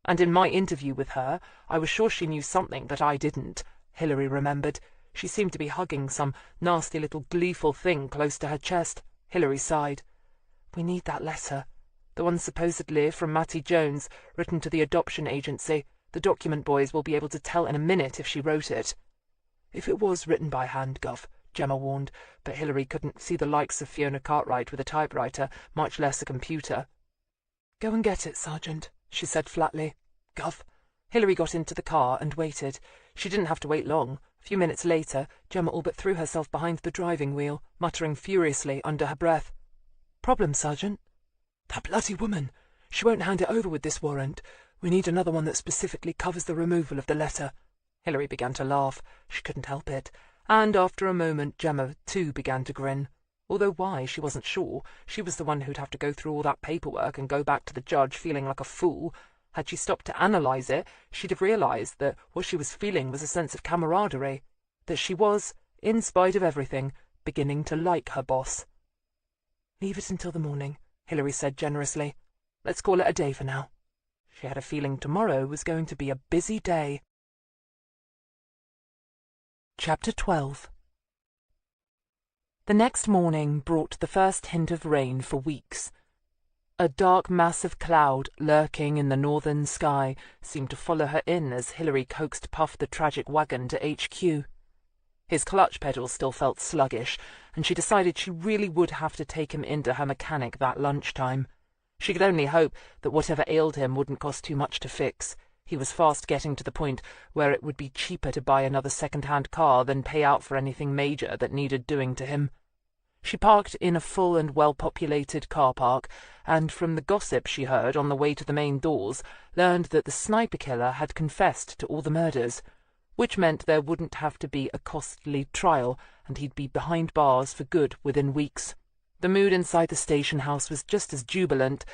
S2: "And in my interview with her, I was sure she knew something that I didn't," Hilary remembered. She seemed to be hugging some nasty little gleeful thing close to her chest. Hilary sighed. "We need that letter. The one supposedly from Mattie Jones, written to the adoption agency. The document boys will be able to tell in a minute if she wrote it." "If it was written by hand, Gov," Gemma warned, but Hilary couldn't see the likes of Fiona Cartwright with a typewriter, much less a computer. "Go and get it, Sergeant," she said flatly. "Gov." Hilary got into the car and waited. She didn't have to wait long. A few minutes later, Gemma all but threw herself behind the driving wheel, muttering furiously under her breath. "Problem, Sergeant?" "That bloody woman. She won't hand it over with this warrant. We need another one that specifically covers the removal of the letter." Hilary began to laugh. She couldn't help it. And after a moment Gemma, too, began to grin. Although why, she wasn't sure. She was the one who'd have to go through all that paperwork and go back to the judge feeling like a fool. Had she stopped to analyse it, she'd have realised that what she was feeling was a sense of camaraderie, that she was, in spite of everything, beginning to like her boss. "Leave it until the morning," Hilary said generously. "Let's call it a day for now." She had a feeling tomorrow was going to be a busy day. Chapter 12. The next morning brought the first hint of rain for weeks. A dark mass of cloud lurking in the northern sky seemed to follow her in as Hilary coaxed Puff the tragic wagon to HQ. His clutch pedals still felt sluggish, and she decided she really would have to take him into her mechanic that lunchtime. She could only hope that whatever ailed him wouldn't cost too much to fix. He was fast getting to the point where it would be cheaper to buy another second-hand car than pay out for anything major that needed doing to him. She parked in a full and well-populated car park, and from the gossip she heard on the way to the main doors, learned that the sniper killer had confessed to all the murders, which meant there wouldn't have to be a costly trial, and he'd be behind bars for good within weeks. The mood inside the station house was just as jubilant,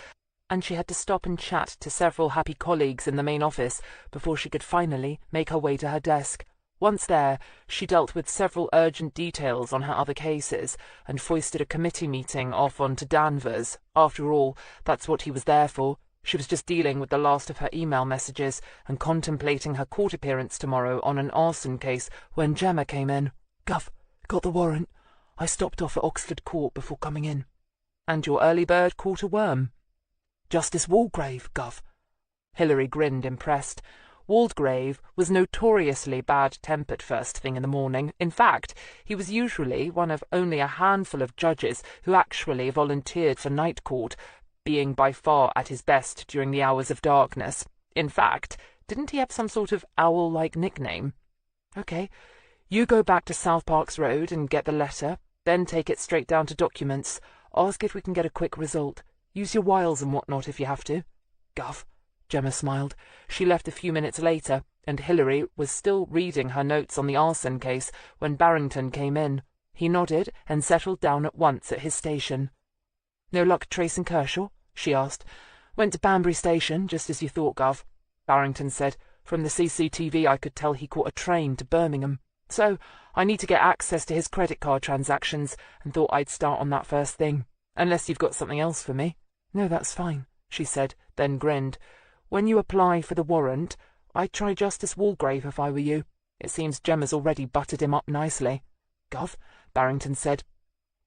S2: and she had to stop and chat to several happy colleagues in the main office before she could finally make her way to her desk. Once there, she dealt with several urgent details on her other cases, and foisted a committee meeting off onto Danvers. After all, that's what he was there for. She was just dealing with the last of her email messages and contemplating her court appearance tomorrow on an arson case when Gemma came in. "Gov, got the warrant. I stopped off at Oxford Court before coming in." "And your early bird caught a worm." "Justice Waldegrave, Gov." Hilary grinned, impressed. Waldegrave was notoriously bad-tempered first thing in the morning. In fact, he was usually one of only a handful of judges who actually volunteered for night court, being by far at his best during the hours of darkness. In fact, didn't he have some sort of owl-like nickname? "Okay, you go back to South Parks Road and get the letter, then take it straight down to documents. Ask if we can get a quick result. Use your wiles and whatnot if you have to." "Gov." Gemma smiled. She left a few minutes later, and Hilary was still reading her notes on the arson case when Barrington came in. He nodded and settled down at once at his station. "No luck tracing Kershaw?" she asked. "Went to Banbury Station, just as you thought, Gov." Barrington said, "From the CCTV I could tell he caught a train to Birmingham. So I need to get access to his credit card transactions, and thought I'd start on that first thing. Unless you've got something else for me." "No, that's fine," she said, then grinned. "When you apply for the warrant, I'd try Justice Waldegrave if I were you. It seems Gemma's already buttered him up nicely." "Gov," Barrington said.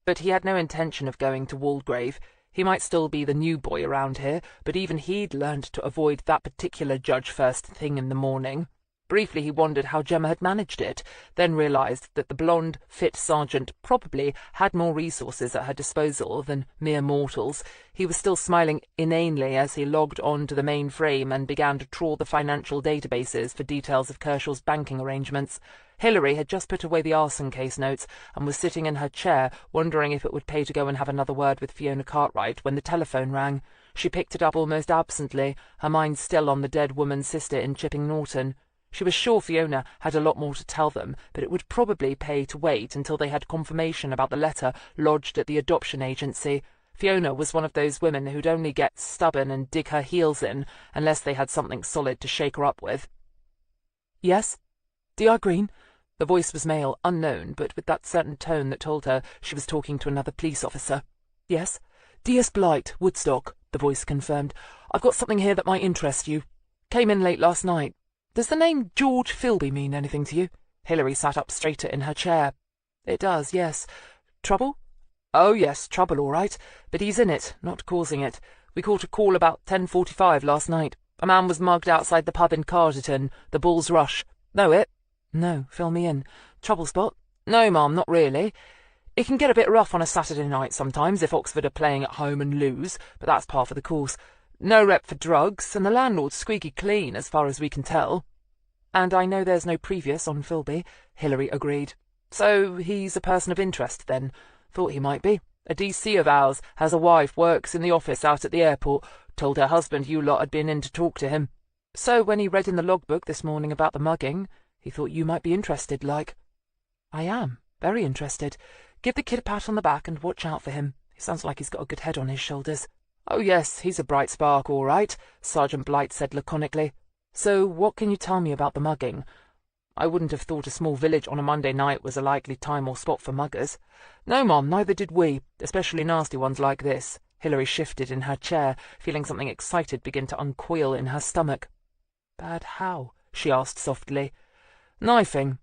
S2: But he had no intention of going to Waldegrave. He might still be the new boy around here, but even he'd learned to avoid that particular judge first thing in the morning. Briefly he wondered how Gemma had managed it, then realized that the blonde, fit sergeant probably had more resources at her disposal than mere mortals. He was still smiling inanely as he logged on to the mainframe and began to trawl the financial databases for details of Kershaw's banking arrangements. Hilary had just put away the arson case notes and was sitting in her chair, wondering if it would pay to go and have another word with Fiona Cartwright when the telephone rang. She picked it up almost absently, her mind still on the dead woman's sister in Chipping Norton. She was sure Fiona had a lot more to tell them, but it would probably pay to wait until they had confirmation about the letter lodged at the adoption agency. Fiona was one of those women who'd only get stubborn and dig her heels in unless they had something solid to shake her up with. "Yes? D.R. Greene?" The voice was male, unknown, but with that certain tone that told her she was talking to another police officer. "Yes? D.S. Blight, Woodstock," the voice confirmed. "I've got something here that might interest you. Came in late last night. Does the name George Philby mean anything to you?" Hilary sat up straighter in her chair. "It does, yes. Trouble?" "Oh, yes, trouble, all right. But he's in it, not causing it. We caught a call about 10:45 last night. A man was mugged outside the pub in Carterton, the Bull's Rush. Know it?" "No, fill me in. Trouble spot?" "No, ma'am, not really. It can get a bit rough on a Saturday night sometimes if Oxford are playing at home and lose, but that's par for the course. No rep for drugs, and the landlord's squeaky clean as far as we can tell." "And I know there's no previous on Philby," Hilary agreed. "So he's a person of interest, then? Thought he might be. A DC of ours has a wife, works in the office out at the airport. Told her husband you lot had been in to talk to him. So when he read in the logbook this morning about the mugging, he thought you might be interested, like." "I am. Very interested. Give the kid a pat on the back and watch out for him. He sounds like he's got a good head on his shoulders." "Oh, yes, he's a bright spark, all right," Sergeant Blight said laconically. "So what can you tell me about the mugging? I wouldn't have thought a small village on a Monday night was a likely time or spot for muggers." "No, Mom, neither did we, especially nasty ones like this." Hilary shifted in her chair, feeling something excited begin to uncoil in her stomach. "Bad how?" she asked softly. "Knifing."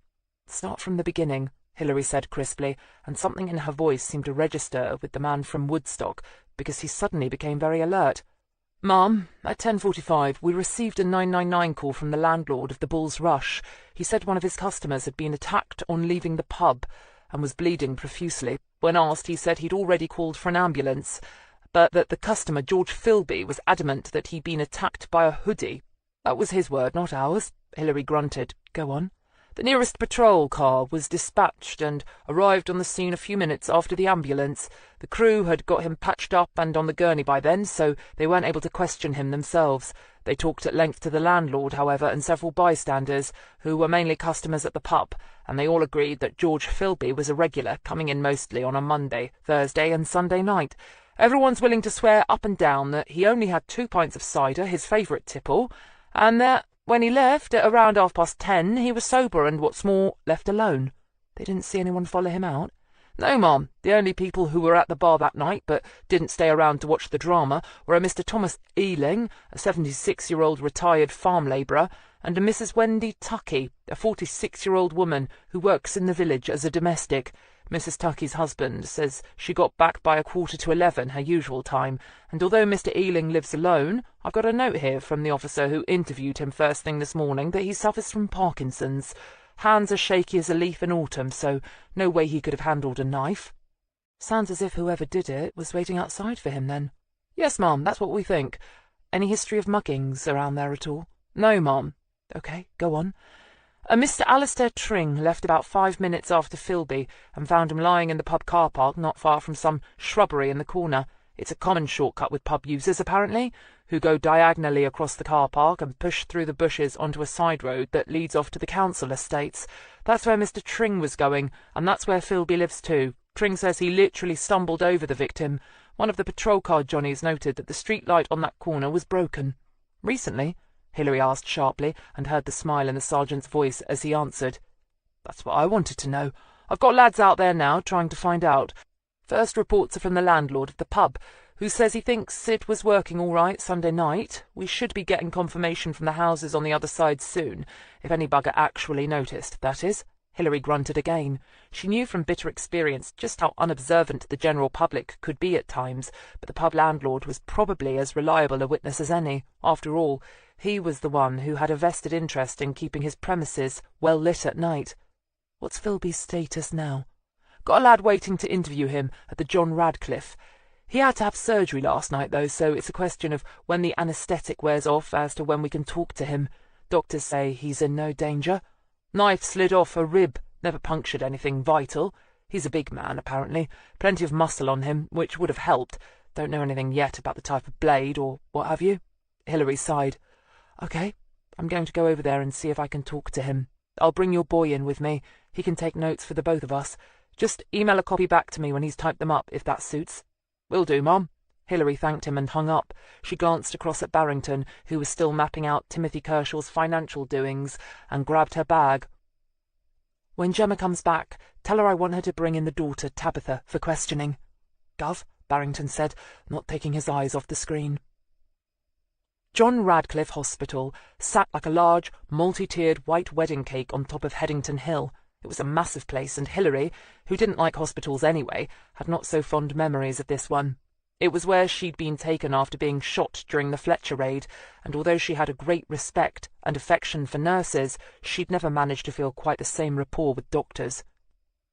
S2: "Start from the beginning," Hilary said crisply, and something in her voice seemed to register with the man from Woodstock, because he suddenly became very alert. "Ma'am, at 10:45 we received a 999 call from the landlord of the Bull's Rush. He said one of his customers had been attacked on leaving the pub and was bleeding profusely. When asked, he said he'd already called for an ambulance, but that the customer, George Philby, was adamant that he'd been attacked by a hoodie. That was his word, not ours." Hilary grunted. "Go on." "The nearest patrol car was dispatched and arrived on the scene a few minutes after the ambulance. The crew had got him patched up and on the gurney by then, so they weren't able to question him themselves. They talked at length to the landlord, however, and several bystanders, who were mainly customers at the pub, and they all agreed that George Philby was a regular, coming in mostly on a Monday, Thursday and Sunday night. Everyone's willing to swear up and down that he only had 2 pints of cider, his favourite tipple, and that when he left at around 10:30, he was sober and, what's more, left alone." "They didn't see anyone follow him out?" "No, ma'am. The only people who were at the bar that night, but didn't stay around to watch the drama, were a Mr. Thomas Ealing, a 76-year-old retired farm labourer, and a Mrs. Wendy Tuckey, a 46-year-old woman who works in the village as a domestic. Mrs. Tuckey's husband says she got back by 11:15, her usual time, and although Mr. Ealing lives alone, I've got a note here from the officer who interviewed him first thing this morning that he suffers from Parkinson's. Hands as shaky as a leaf in autumn, so no way he could have handled a knife." "Sounds as if whoever did it was waiting outside for him, then." "Yes, ma'am, that's what we think." "Any history of muggings around there at all?" "No, ma'am." "OK, go on." "A Mr. Alistair Tring left about 5 minutes after Philby and found him lying in the pub car park not far from some shrubbery in the corner. It's a common shortcut with pub users, apparently, who go diagonally across the car park and push through the bushes onto a side road that leads off to the council estates. That's where Mr. Tring was going, and that's where Philby lives too. Tring says he literally stumbled over the victim. One of the patrol car Johnnies noted that the street light on that corner was broken." "Recently?" Hilary asked sharply, and heard the smile in the sergeant's voice as he answered. "That's what I wanted to know. I've got lads out there now trying to find out. First reports are from the landlord of the pub, who says he thinks it was working all right Sunday night. We should be getting confirmation from the houses on the other side soon, if any bugger actually noticed, that is." Hilary grunted again. She knew from bitter experience just how unobservant the general public could be at times, but the pub landlord was probably as reliable a witness as any. After all, he was the one who had a vested interest in keeping his premises well lit at night. "What's Philby's status now?" "Got a lad waiting to interview him at the John Radcliffe. He had to have surgery last night, though, so it's a question of when the anaesthetic wears off as to when we can talk to him. Doctors say he's in no danger. Knife slid off a rib, never punctured anything vital. He's a big man, apparently. Plenty of muscle on him, which would have helped. Don't know anything yet about the type of blade or what have you." Hilary sighed. "OK, I'm going to go over there and see if I can talk to him. I'll bring your boy in with me. He can take notes for the both of us. Just email a copy back to me when he's typed them up, if that suits." "Will do, Mom." Hilary thanked him and hung up. She glanced across at Barrington, who was still mapping out Timothy Kershaw's financial doings, and grabbed her bag. "When Gemma comes back, tell her I want her to bring in the daughter, Tabitha, for questioning." "Gov," Barrington said, not taking his eyes off the screen. John Radcliffe Hospital sat like a large, multi-tiered white wedding cake on top of Headington Hill. It was a massive place, and Hilary, who didn't like hospitals anyway, had not so fond memories of this one. It was where she'd been taken after being shot during the Fletcher raid, and although she had a great respect and affection for nurses, she'd never managed to feel quite the same rapport with doctors.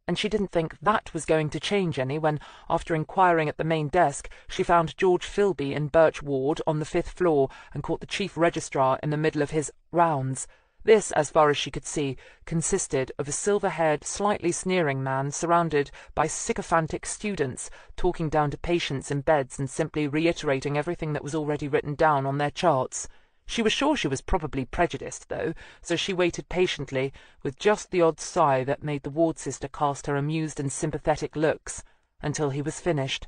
S2: And she didn't think that was going to change any when, after inquiring at the main desk, she found George Philby in Birch Ward on the 5th floor and caught the chief registrar in the middle of his rounds. This, as far as she could see, consisted of a silver-haired, slightly sneering man surrounded by sycophantic students, talking down to patients in beds and simply reiterating everything that was already written down on their charts. She was sure she was probably prejudiced, though, so she waited patiently, with just the odd sigh that made the ward sister cast her amused and sympathetic looks, until he was finished.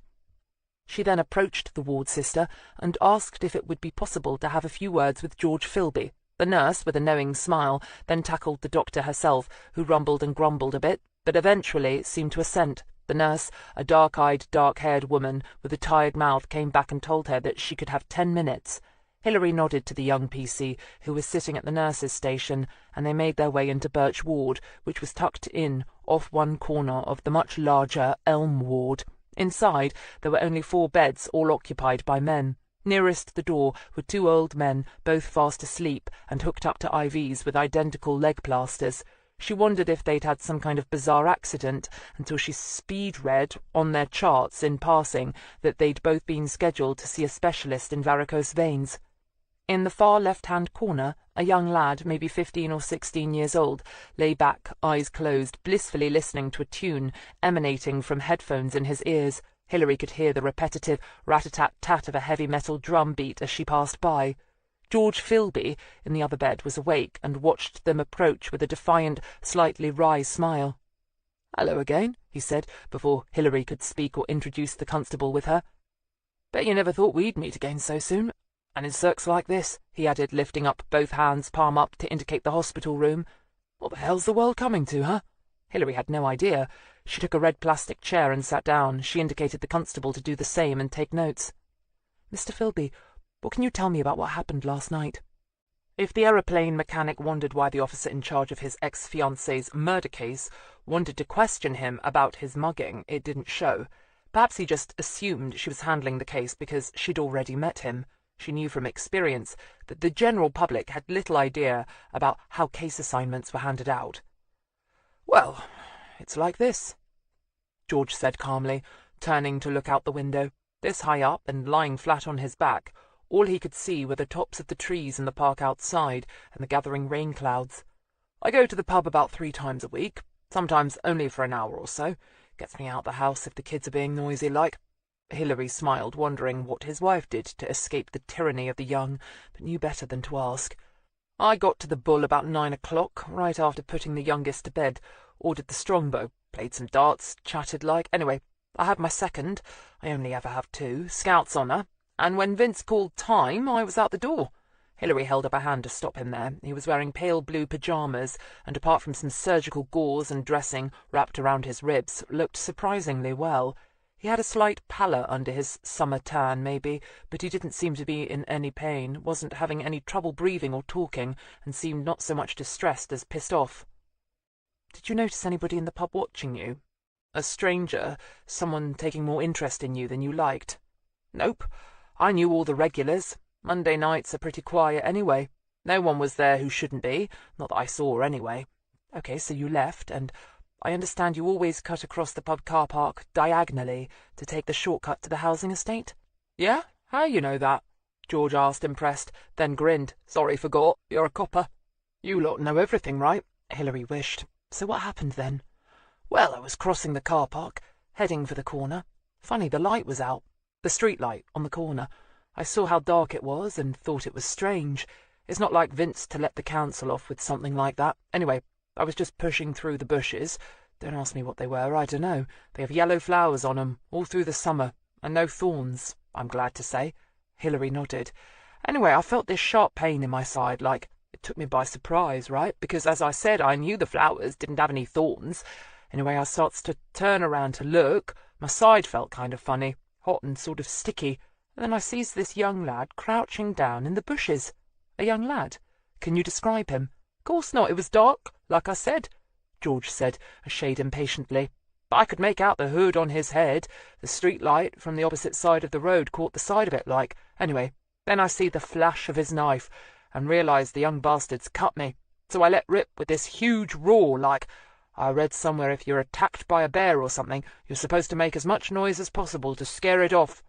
S2: She then approached the ward sister and asked if it would be possible to have a few words with George Philby. The nurse, with a knowing smile, then tackled the doctor herself, who rumbled and grumbled a bit, but eventually seemed to assent. The nurse, a dark-eyed, dark-haired woman with a tired mouth, came back and told her that she could have 10 minutes. Hilary nodded to the young PC, who was sitting at the nurse's station, and they made their way into Birch Ward, which was tucked in off one corner of the much larger Elm Ward. Inside, there were only 4 beds, all occupied by men. Nearest the door were two old men, both fast asleep and hooked up to IVs with identical leg plasters. She wondered if they'd had some kind of bizarre accident, until she speed-read on their charts in passing that they'd both been scheduled to see a specialist in varicose veins. In the far left-hand corner, a young lad, maybe 15 or 16 years old, lay back, eyes closed, blissfully listening to a tune emanating from headphones in his ears. Hilary could hear the repetitive rat-a-tat-tat of a heavy metal drum beat as she passed by. George Philby, in the other bed, was awake and watched them approach with a defiant, slightly wry smile. "Hello again," he said, before Hilary could speak or introduce the constable with her. "Bet you never thought we'd meet again so soon. And in circs like this," he added, lifting up both hands, palm up, to indicate the hospital room. "What the hell's the world coming to, huh?" Hilary had no idea. She took a red plastic chair and sat down. She indicated the constable to do the same and take notes. "Mr. Philby, what can you tell me about what happened last night?" If the aeroplane mechanic wondered why the officer in charge of his ex-fiancée's murder case wanted to question him about his mugging, it didn't show. Perhaps he just assumed she was handling the case because she'd already met him. She knew from experience that the general public had little idea about how case assignments were handed out. "Well, it's like this," George said calmly, turning to look out the window. This high up and lying flat on his back, all he could see were the tops of the trees in the park outside and the gathering rain clouds. "I go to the pub about 3 times a week, sometimes only for an hour or so. Gets me out the house if the kids are being noisy like." Hilary smiled, wondering what his wife did to escape the tyranny of the young, but knew better than to ask. "I got to the Bull about 9 o'clock, right after putting the youngest to bed. Ordered the strongbow, played some darts, chatted like. Anyway, I had my second, I only ever have 2, Scout's honour, and when Vince called time, I was out the door." Hilary held up a hand to stop him there. He was wearing pale blue pyjamas, and apart from some surgical gauze and dressing wrapped around his ribs, looked surprisingly well. He had a slight pallor under his summer tan, maybe, but he didn't seem to be in any pain, wasn't having any trouble breathing or talking, and seemed not so much distressed as pissed off. "Did you notice anybody in the pub watching you? A stranger, someone taking more interest in you than you liked?" "Nope. I knew all the regulars. Monday nights are pretty quiet anyway. No one was there who shouldn't be, not that I saw anyway." "Okay, so you left, and I understand you always cut across the pub car park diagonally to take the shortcut to the housing estate?" "Yeah? How you know that?" George asked, impressed, then grinned. "Sorry, forgot. You're a copper." "You lot know everything, right?" Hilary wished. "So what happened then?" "Well, I was crossing the car park, heading for the corner. Funny, the light was out, the street light on the corner. I saw how dark it was and thought it was strange. It's not like Vince to let the council off with something like that. Anyway, I was just pushing through the bushes. Don't ask me what they were, I don't know. They have yellow flowers on 'em, all through the summer, and no thorns, I'm glad to say." Hilary nodded. "Anyway, I felt this sharp pain in my side, like it took me by surprise, right? Because, as I said, I knew the flowers didn't have any thorns. Anyway, I starts to turn around to look. My side felt kind of funny, hot and sort of sticky. And then I sees this young lad crouching down in the bushes." "A young lad? Can you describe him?" "Course not. It was dark, like I said," George said, a shade impatiently. "But I could make out the hood on his head. The street light from the opposite side of the road caught the side of it, like. Anyway, then I see the flash of his knife, and realised the young bastard's cut me. So I let rip with this huge roar, like. I read somewhere if you're attacked by a bear or something, you're supposed to make as much noise as possible to scare it off.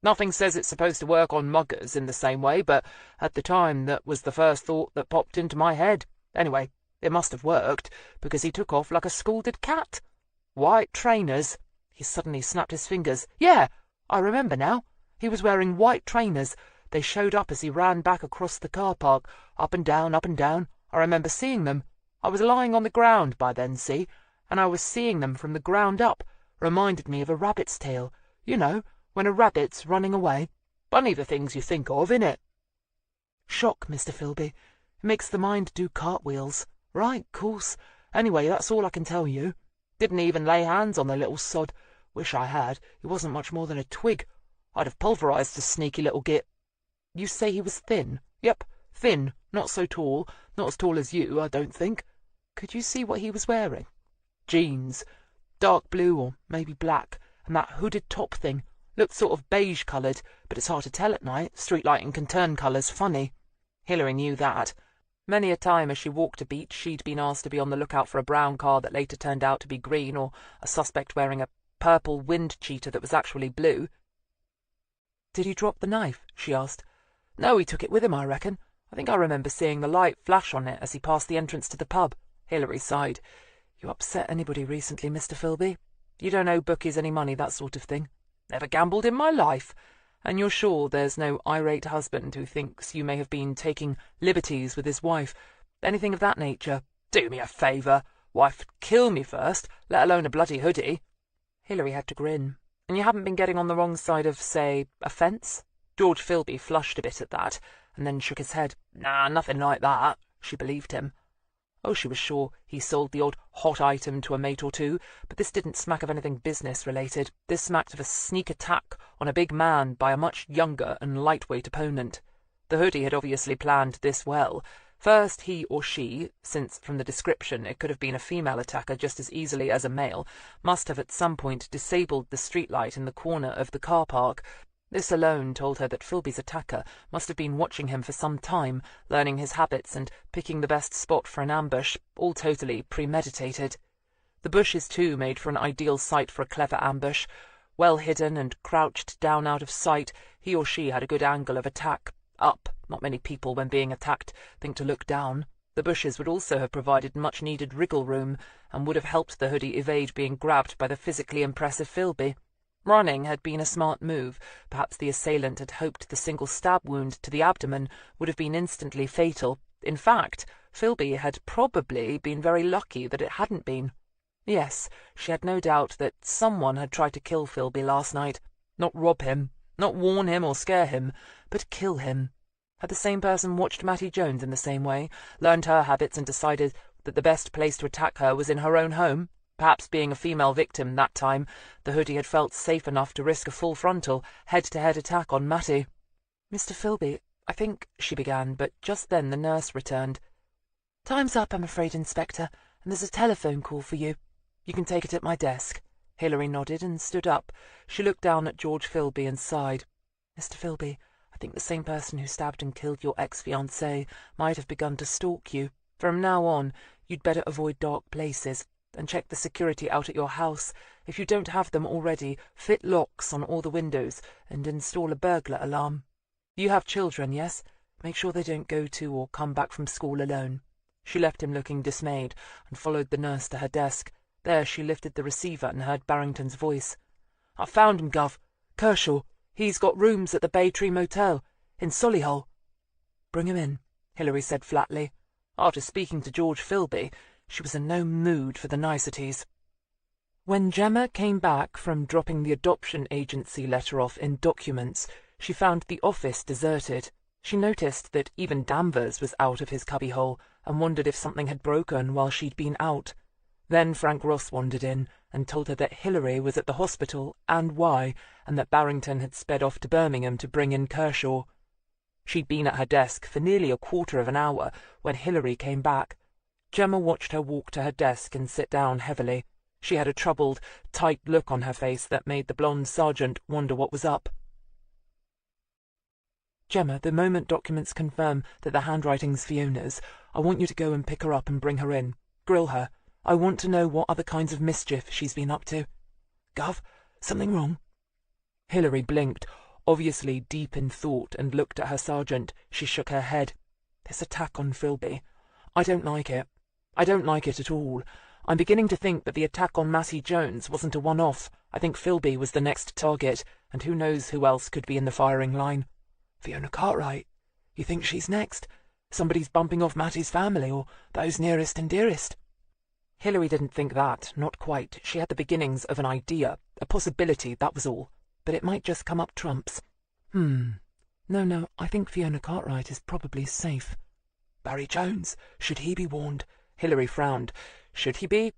S2: Nothing says it's supposed to work on muggers in the same way, but at the time that was the first thought that popped into my head. Anyway, it must have worked, because he took off like a scalded cat. White trainers." He suddenly snapped his fingers. "Yeah, I remember now. He was wearing white trainers. They showed up as he ran back across the car park, up and down, up and down. I remember seeing them. I was lying on the ground by then, see, and I was seeing them from the ground up. Reminded me of a rabbit's tail. You know, when a rabbit's running away. Funny the things you think of, innit?" "Shock, Mr. Philby. It makes the mind do cartwheels." "Right, course. Anyway, that's all I can tell you. Didn't even lay hands on the little sod. Wish I had. He wasn't much more than a twig. I'd have pulverised the sneaky little git." "You say he was thin?" "Yep, thin. Not so tall. Not as tall as you, I don't think." "Could you see what he was wearing?" "Jeans. Dark blue or maybe black, and that hooded top thing. Looked sort of beige-coloured, but it's hard to tell at night. Street lighting can turn colours funny. Hilary knew that. Many a time as she walked a beat, she'd been asked to be on the lookout for a brown car that later turned out to be green, or a suspect wearing a purple wind cheater that was actually blue. "Did he drop the knife?" she asked. "No, he took it with him, I reckon. I think I remember seeing the light flash on it as he passed the entrance to the pub." Hilary sighed. "You upset anybody recently, Mr. Philby? You don't owe bookies any money, that sort of thing?" "Never gambled in my life." "And you're sure there's no irate husband who thinks you may have been taking liberties with his wife? Anything of that nature?" "Do me a favour. Wife'd kill me first, let alone a bloody hoodie." Hilary had to grin. "And you haven't been getting on the wrong side of, say, a fence?" George Philby flushed a bit at that, and then shook his head. "Nah, nothing like that." She believed him. Oh, she was sure he sold the odd hot item to a mate or two, but this didn't smack of anything business-related. This smacked of a sneak attack on a big man by a much younger and lightweight opponent. The hoodie had obviously planned this well. First, he or she, since from the description it could have been a female attacker just as easily as a male, must have at some point disabled the streetlight in the corner of the car park. This alone told her that Philby's attacker must have been watching him for some time, learning his habits and picking the best spot for an ambush, all totally premeditated. The bushes, too, made for an ideal site for a clever ambush. Well hidden and crouched down out of sight, he or she had a good angle of attack. Up. Not many people, when being attacked, think to look down. The bushes would also have provided much-needed wriggle room, and would have helped the hoodie evade being grabbed by the physically impressive Philby. Running had been a smart move. Perhaps the assailant had hoped the single stab wound to the abdomen would have been instantly fatal. In fact, Philby had probably been very lucky that it hadn't been. Yes, she had no doubt that someone had tried to kill Philby last night. Not rob him, not warn him or scare him, but kill him. Had the same person watched Mattie Jones in the same way, learned her habits and decided that the best place to attack her was in her own home? Perhaps being a female victim that time, the hoodie had felt safe enough to risk a full frontal, head-to-head attack on Mattie. "Mr. Philby, I think," she began, but just then the nurse returned. "Time's up, I'm afraid, Inspector, and there's a telephone call for you. You can take it at my desk." Hilary nodded and stood up. She looked down at George Philby and sighed. "Mr. Philby, I think the same person who stabbed and killed your ex-fiancée might have begun to stalk you. From now on, you'd better avoid dark places, and check the security out at your house. If you don't have them already, fit locks on all the windows and install a burglar alarm. You have children, yes? Make sure they don't go to or come back from school alone." She left him looking dismayed and followed the nurse to her desk. There she lifted the receiver and heard Barrington's voice. "I found him, Gov. Kershaw. He's got rooms at the Bay Tree Motel in Solihull." "Bring him in," Hilary said flatly. After speaking to George Philby, she was in no mood for the niceties. When Gemma came back from dropping the adoption agency letter off in documents, she found the office deserted. She noticed that even Danvers was out of his cubbyhole and wondered if something had broken while she'd been out. Then Frank Ross wandered in and told her that Hilary was at the hospital and why, and that Barrington had sped off to Birmingham to bring in Kershaw. She'd been at her desk for nearly a quarter of an hour when Hilary came back. Gemma watched her walk to her desk and sit down heavily. She had a troubled, tight look on her face that made the blonde sergeant wonder what was up. "Gemma, the moment documents confirm that the handwriting's Fiona's, I want you to go and pick her up and bring her in. Grill her. I want to know what other kinds of mischief she's been up to." "Gov, something wrong?" Hilary blinked, obviously deep in thought, and looked at her sergeant. She shook her head. "This attack on Philby. I don't like it. I don't like it at all. I'm beginning to think that the attack on Mattie Jones wasn't a one-off. I think Philby was the next target, and who knows who else could be in the firing line." "Fiona Cartwright? You think she's next? Somebody's bumping off Mattie's family, or those nearest and dearest?" Hilary didn't think that, not quite. She had the beginnings of an idea, a possibility, that was all. But it might just come up trumps. No, I think Fiona Cartwright is probably safe." "Barry Jones, should he be warned?" Hilary frowned. Should he be?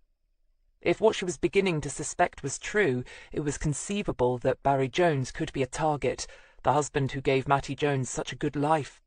S2: If what she was beginning to suspect was true, it was conceivable that Barry Jones could be a target, the husband who gave Mattie Jones such a good life.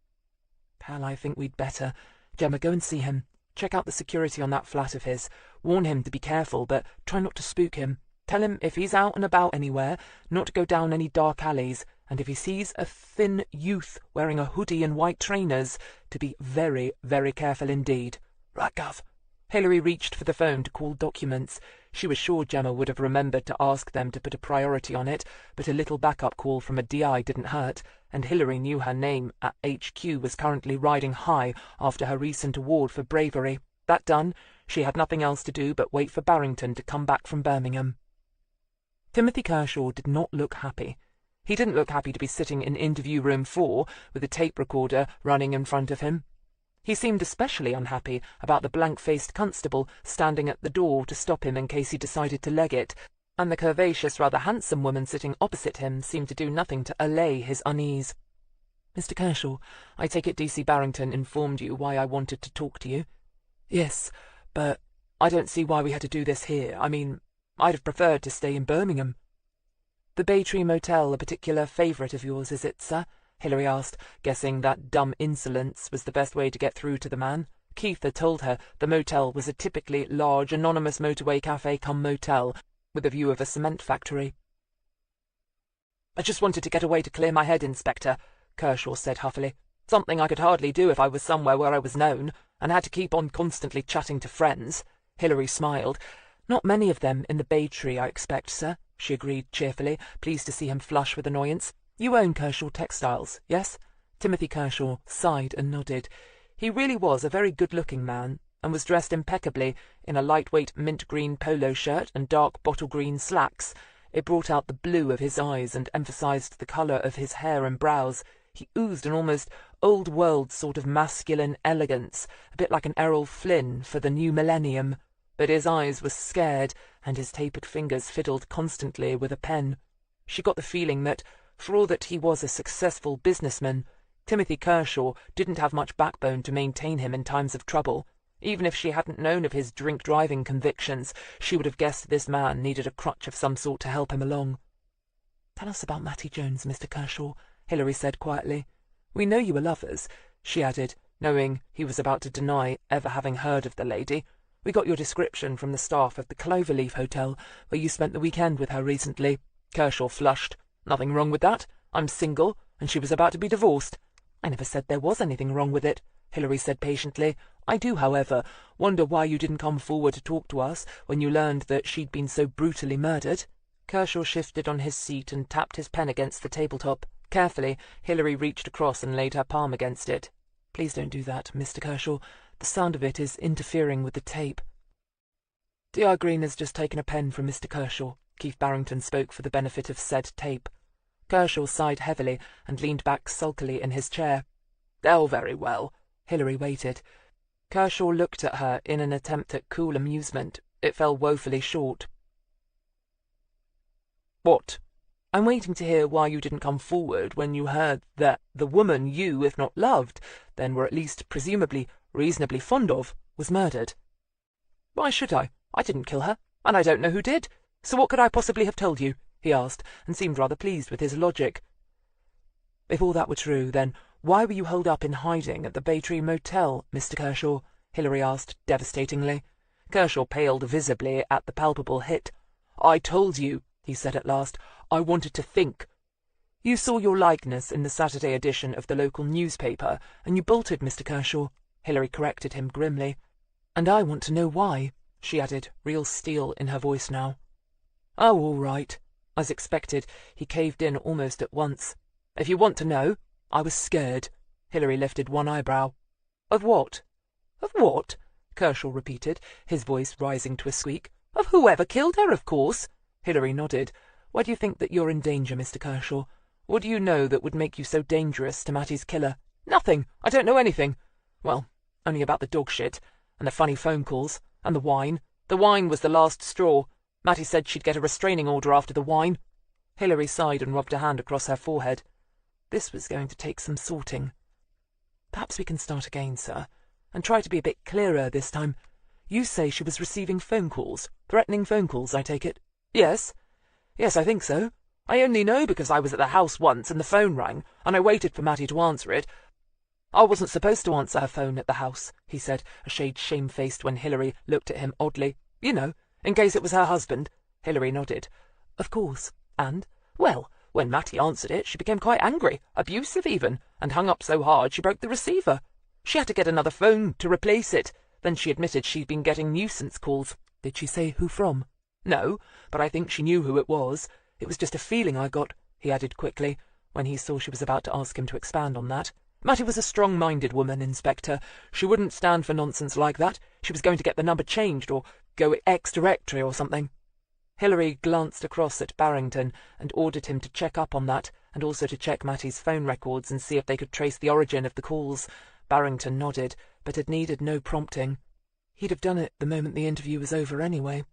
S2: "Pal, I think we'd better. Gemma, go and see him. Check out the security on that flat of his. Warn him to be careful, but try not to spook him. Tell him if he's out and about anywhere, not to go down any dark alleys, and if he sees a thin youth wearing a hoodie and white trainers, to be very, very careful indeed. Right, Gov." Hilary reached for the phone to call documents. She was sure Gemma would have remembered to ask them to put a priority on it, but a little backup call from a DI didn't hurt, and Hilary knew her name at HQ was currently riding high after her recent award for bravery. That done, she had nothing else to do but wait for Barrington to come back from Birmingham. Timothy Kershaw did not look happy. He didn't look happy to be sitting in interview room 4 with a tape recorder running in front of him. He seemed especially unhappy about the blank-faced constable standing at the door to stop him in case he decided to leg it, and the curvaceous, rather handsome woman sitting opposite him seemed to do nothing to allay his unease. "Mr. Kershaw, I take it DC Barrington informed you why I wanted to talk to you?" "Yes, but I don't see why we had to do this here. I mean, I'd have preferred to stay in Birmingham." "The Baytree Motel a particular favourite of yours, is it, sir?" Hilary asked, guessing that dumb insolence was the best way to get through to the man. Keith had told her the motel was a typically large, anonymous motorway cafe cum motel, with a view of a cement factory. "I just wanted to get away to clear my head, Inspector," Kershaw said huffily. "Something I could hardly do if I was somewhere where I was known, and had to keep on constantly chatting to friends." Hilary smiled. "Not many of them in the Baytree, I expect, sir," she agreed cheerfully, pleased to see him flush with annoyance. "You own Kershaw Textiles, yes?" Timothy Kershaw sighed and nodded. He really was a very good-looking man, and was dressed impeccably in a lightweight mint-green polo shirt and dark bottle-green slacks. It brought out the blue of his eyes and emphasized the color of his hair and brows. He oozed an almost old-world sort of masculine elegance, a bit like an Errol Flynn for the new millennium. But his eyes were scared, and his tapered fingers fiddled constantly with a pen. She got the feeling that, for all that he was a successful businessman, Timothy Kershaw didn't have much backbone to maintain him in times of trouble. Even if she hadn't known of his drink-driving convictions, she would have guessed this man needed a crutch of some sort to help him along. "Tell us about Mattie Jones, Mr. Kershaw," Hilary said quietly. "We know you were lovers," she added, knowing he was about to deny ever having heard of the lady. "We got your description from the staff of the Cloverleaf Hotel, where you spent the weekend with her recently." Kershaw flushed. "Nothing wrong with that. I'm single, and she was about to be divorced." "I never said there was anything wrong with it," Hilary said patiently. "I do, however, wonder why you didn't come forward to talk to us when you learned that she'd been so brutally murdered." Kershaw shifted on his seat and tapped his pen against the tabletop. Carefully, Hilary reached across and laid her palm against it. "Please don't do that, Mr. Kershaw. The sound of it is interfering with the tape." "D.R. Greene has just taken a pen from Mr. Kershaw." Keith Barrington spoke for the benefit of said tape. Kershaw sighed heavily and leaned back sulkily in his chair. "Oh, very well." Hilary waited. Kershaw looked at her in an attempt at cool amusement. It fell woefully short. "What?" "I'm waiting to hear why you didn't come forward when you heard that the woman you, if not loved, then were at least presumably reasonably fond of, was murdered." "Why should I? I didn't kill her, and I don't know who did. So what could I possibly have told you?" he asked, and seemed rather pleased with his logic. "If all that were true, then why were you holed up in hiding at the Baytree Motel, Mr. Kershaw?" Hilary asked devastatingly. Kershaw paled visibly at the palpable hit. "I told you," he said at last. "I wanted to think." "You saw your likeness in the Saturday edition of the local newspaper, and you bolted, Mr. Kershaw," Hilary corrected him grimly. "And I want to know why," she added, real steel in her voice now. "Oh, all right." As expected, he caved in almost at once. "If you want to know, I was scared." Hilary lifted one eyebrow. "Of what?" "Of what?" Kershaw repeated, his voice rising to a squeak. "Of whoever killed her, of course." Hilary nodded. "Why do you think that you're in danger, Mr. Kershaw? What do you know that would make you so dangerous to Mattie's killer?" "Nothing. I don't know anything." "Well, only about the dog shit, and the funny phone calls, and the wine. The wine was the last straw. Mattie said she'd get a restraining order after the wine." Hilary sighed and rubbed a hand across her forehead. This was going to take some sorting. "Perhaps we can start again, sir, and try to be a bit clearer this time. You say she was receiving phone calls, threatening phone calls, I take it?" "Yes. Yes, I think so. I only know because I was at the house once and the phone rang, and I waited for Mattie to answer it. I wasn't supposed to answer her phone at the house," he said, a shade shamefaced when Hilary looked at him oddly. "You know, in case it was her husband." Hilary nodded. Of course. And, well, when Mattie answered it, she became quite angry, abusive even, and hung up so hard she broke the receiver. She had to get another phone to replace it. Then she admitted she'd been getting nuisance calls. Did she say who from? No, but I think she knew who it was. It was just a feeling I got, he added quickly, when he saw she was about to ask him to expand on that. Mattie was a strong-minded woman, Inspector. She wouldn't stand for nonsense like that. She was going to get the number changed, or go ex-directory or something. Hilary glanced across at Barrington and ordered him to check up on that, and also to check Mattie's phone records and see if they could trace the origin of the calls. Barrington nodded, but had needed no prompting. He'd have done it the moment the interview was over anyway.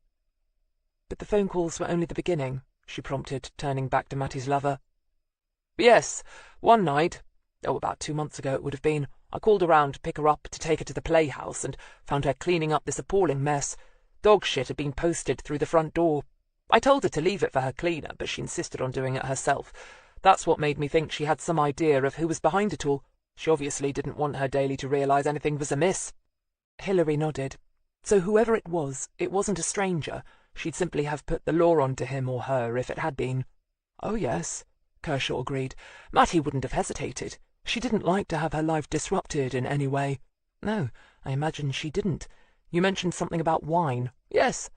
S2: But the phone calls were only the beginning, she prompted, turning back to Mattie's lover. Yes, one night, about 2 months ago it would have been, I called around to pick her up to take her to the playhouse and found her cleaning up this appalling mess. Dog shit had been posted through the front door. I told her to leave it for her cleaner, but she insisted on doing it herself. That's what made me think she had some idea of who was behind it all. She obviously didn't want her daily to realise anything was amiss. Hilary nodded. So whoever it wasn't a stranger. She'd simply have put the law onto him or her if it had been. Oh, yes, Kershaw agreed. Mattie wouldn't have hesitated. She didn't like to have her life disrupted in any way. No, I imagine she didn't. You mentioned something about wine. Yes.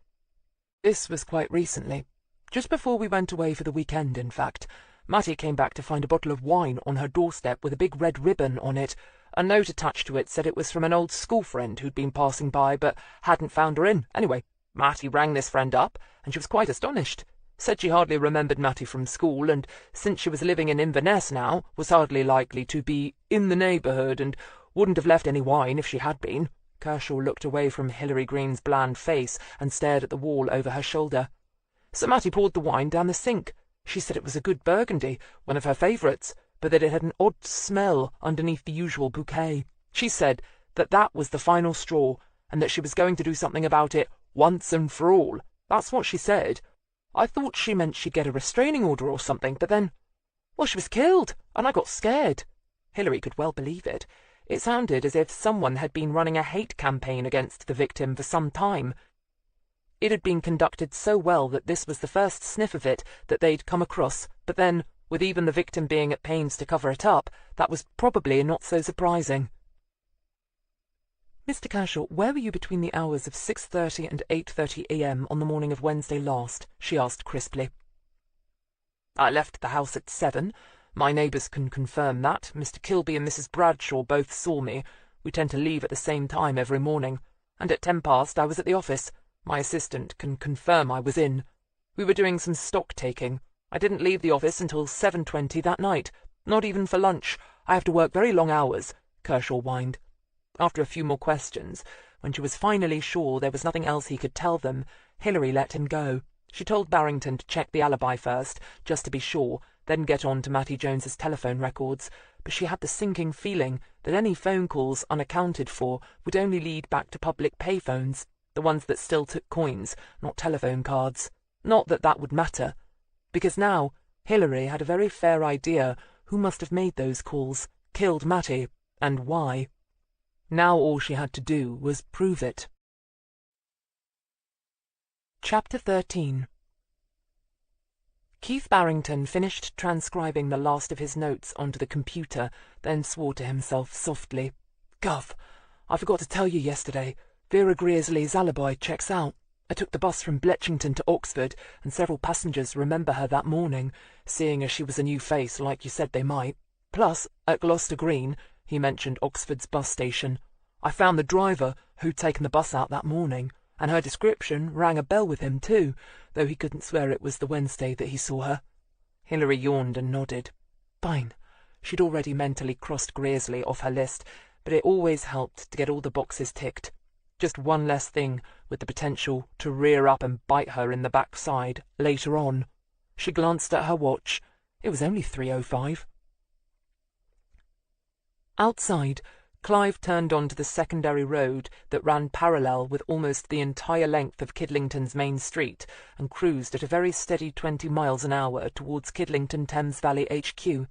S2: This was quite recently. Just before we went away for the weekend, in fact. Mattie came back to find a bottle of wine on her doorstep with a big red ribbon on it. A note attached to it said it was from an old school friend who'd been passing by but hadn't found her in. Anyway, Mattie rang this friend up, and she was quite astonished. Said she hardly remembered Mattie from school, and since she was living in Inverness now, was hardly likely to be in the neighbourhood, and wouldn't have left any wine if she had been. Kershaw looked away from Hilary Greene's bland face and stared at the wall over her shoulder. So Mattie poured the wine down the sink. She said it was a good Burgundy, one of her favourites, but that it had an odd smell underneath the usual bouquet. She said that that was the final straw, and that she was going to do something about it once and for all. That's what she said. I thought she meant she'd get a restraining order or something, but then, well, she was killed, and I got scared. Hilary could well believe it. It sounded as if someone had been running a hate campaign against the victim for some time. It had been conducted so well that this was the first sniff of it that they'd come across, but then, with even the victim being at pains to cover it up, that was probably not so surprising. Mr. Kershaw, where were you between the hours of 6:30 and 8:30 a.m. on the morning of Wednesday last? She asked crisply. I left the house at 7. My neighbours can confirm that. Mr. Kilby and Mrs. Bradshaw both saw me. We tend to leave at the same time every morning. And at 10 past I was at the office. My assistant can confirm I was in. We were doing some stock-taking. I didn't leave the office until 7:20 that night. Not even for lunch. I have to work very long hours, Kershaw whined. After a few more questions, when she was finally sure there was nothing else he could tell them, Hilary let him go. She told Barrington to check the alibi first, just to be sure, then get on to Mattie Jones's telephone records, but she had the sinking feeling that any phone calls unaccounted for would only lead back to public payphones, the ones that still took coins, not telephone cards. Not that that would matter, because now Hilary had a very fair idea who must have made those calls, killed Mattie, and why. Now all she had to do was prove it. Chapter 13. Keith Barrington finished transcribing the last of his notes onto the computer, then swore to himself softly. Gov, I forgot to tell you yesterday. Vera Greersley's alibi checks out. I took the bus from Bletchington to Oxford, and several passengers remember her that morning, seeing as she was a new face like you said they might. Plus, at Gloucester Green, he mentioned Oxford's bus station, I found the driver who'd taken the bus out that morning, and her description rang a bell with him too, though he couldn't swear it was the Wednesday that he saw her. Hilary yawned and nodded. Fine. She'd already mentally crossed Greersley off her list, but it always helped to get all the boxes ticked. Just one less thing with the potential to rear up and bite her in the backside later on. She glanced at her watch. It was only 3:05. Outside, Clive turned onto the secondary road that ran parallel with almost the entire length of Kidlington's main street and cruised at a very steady 20 miles an hour towards Kidlington Thames Valley HQ.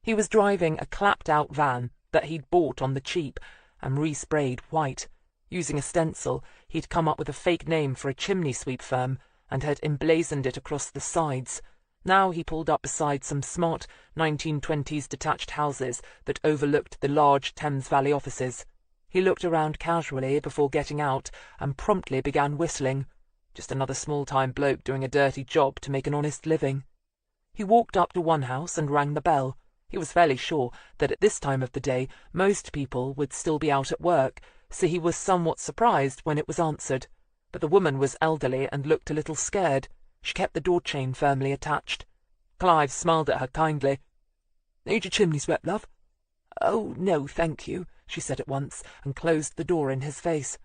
S2: He was driving a clapped-out van that he'd bought on the cheap and resprayed white. Using a stencil, he'd come up with a fake name for a chimney-sweep firm and had emblazoned it across the sides. Now he pulled up beside some smart 1920s detached houses that overlooked the large Thames Valley offices. He looked around casually before getting out and promptly began whistling. Just another small-time bloke doing a dirty job to make an honest living. He walked up to one house and rang the bell. He was fairly sure that at this time of the day most people would still be out at work, so he was somewhat surprised when it was answered. But the woman was elderly and looked a little scared. She kept the door chain firmly attached. Clive smiled at her kindly. "Need your chimney swept, love?" "Oh, no, thank you," she said at once, and closed the door in his face.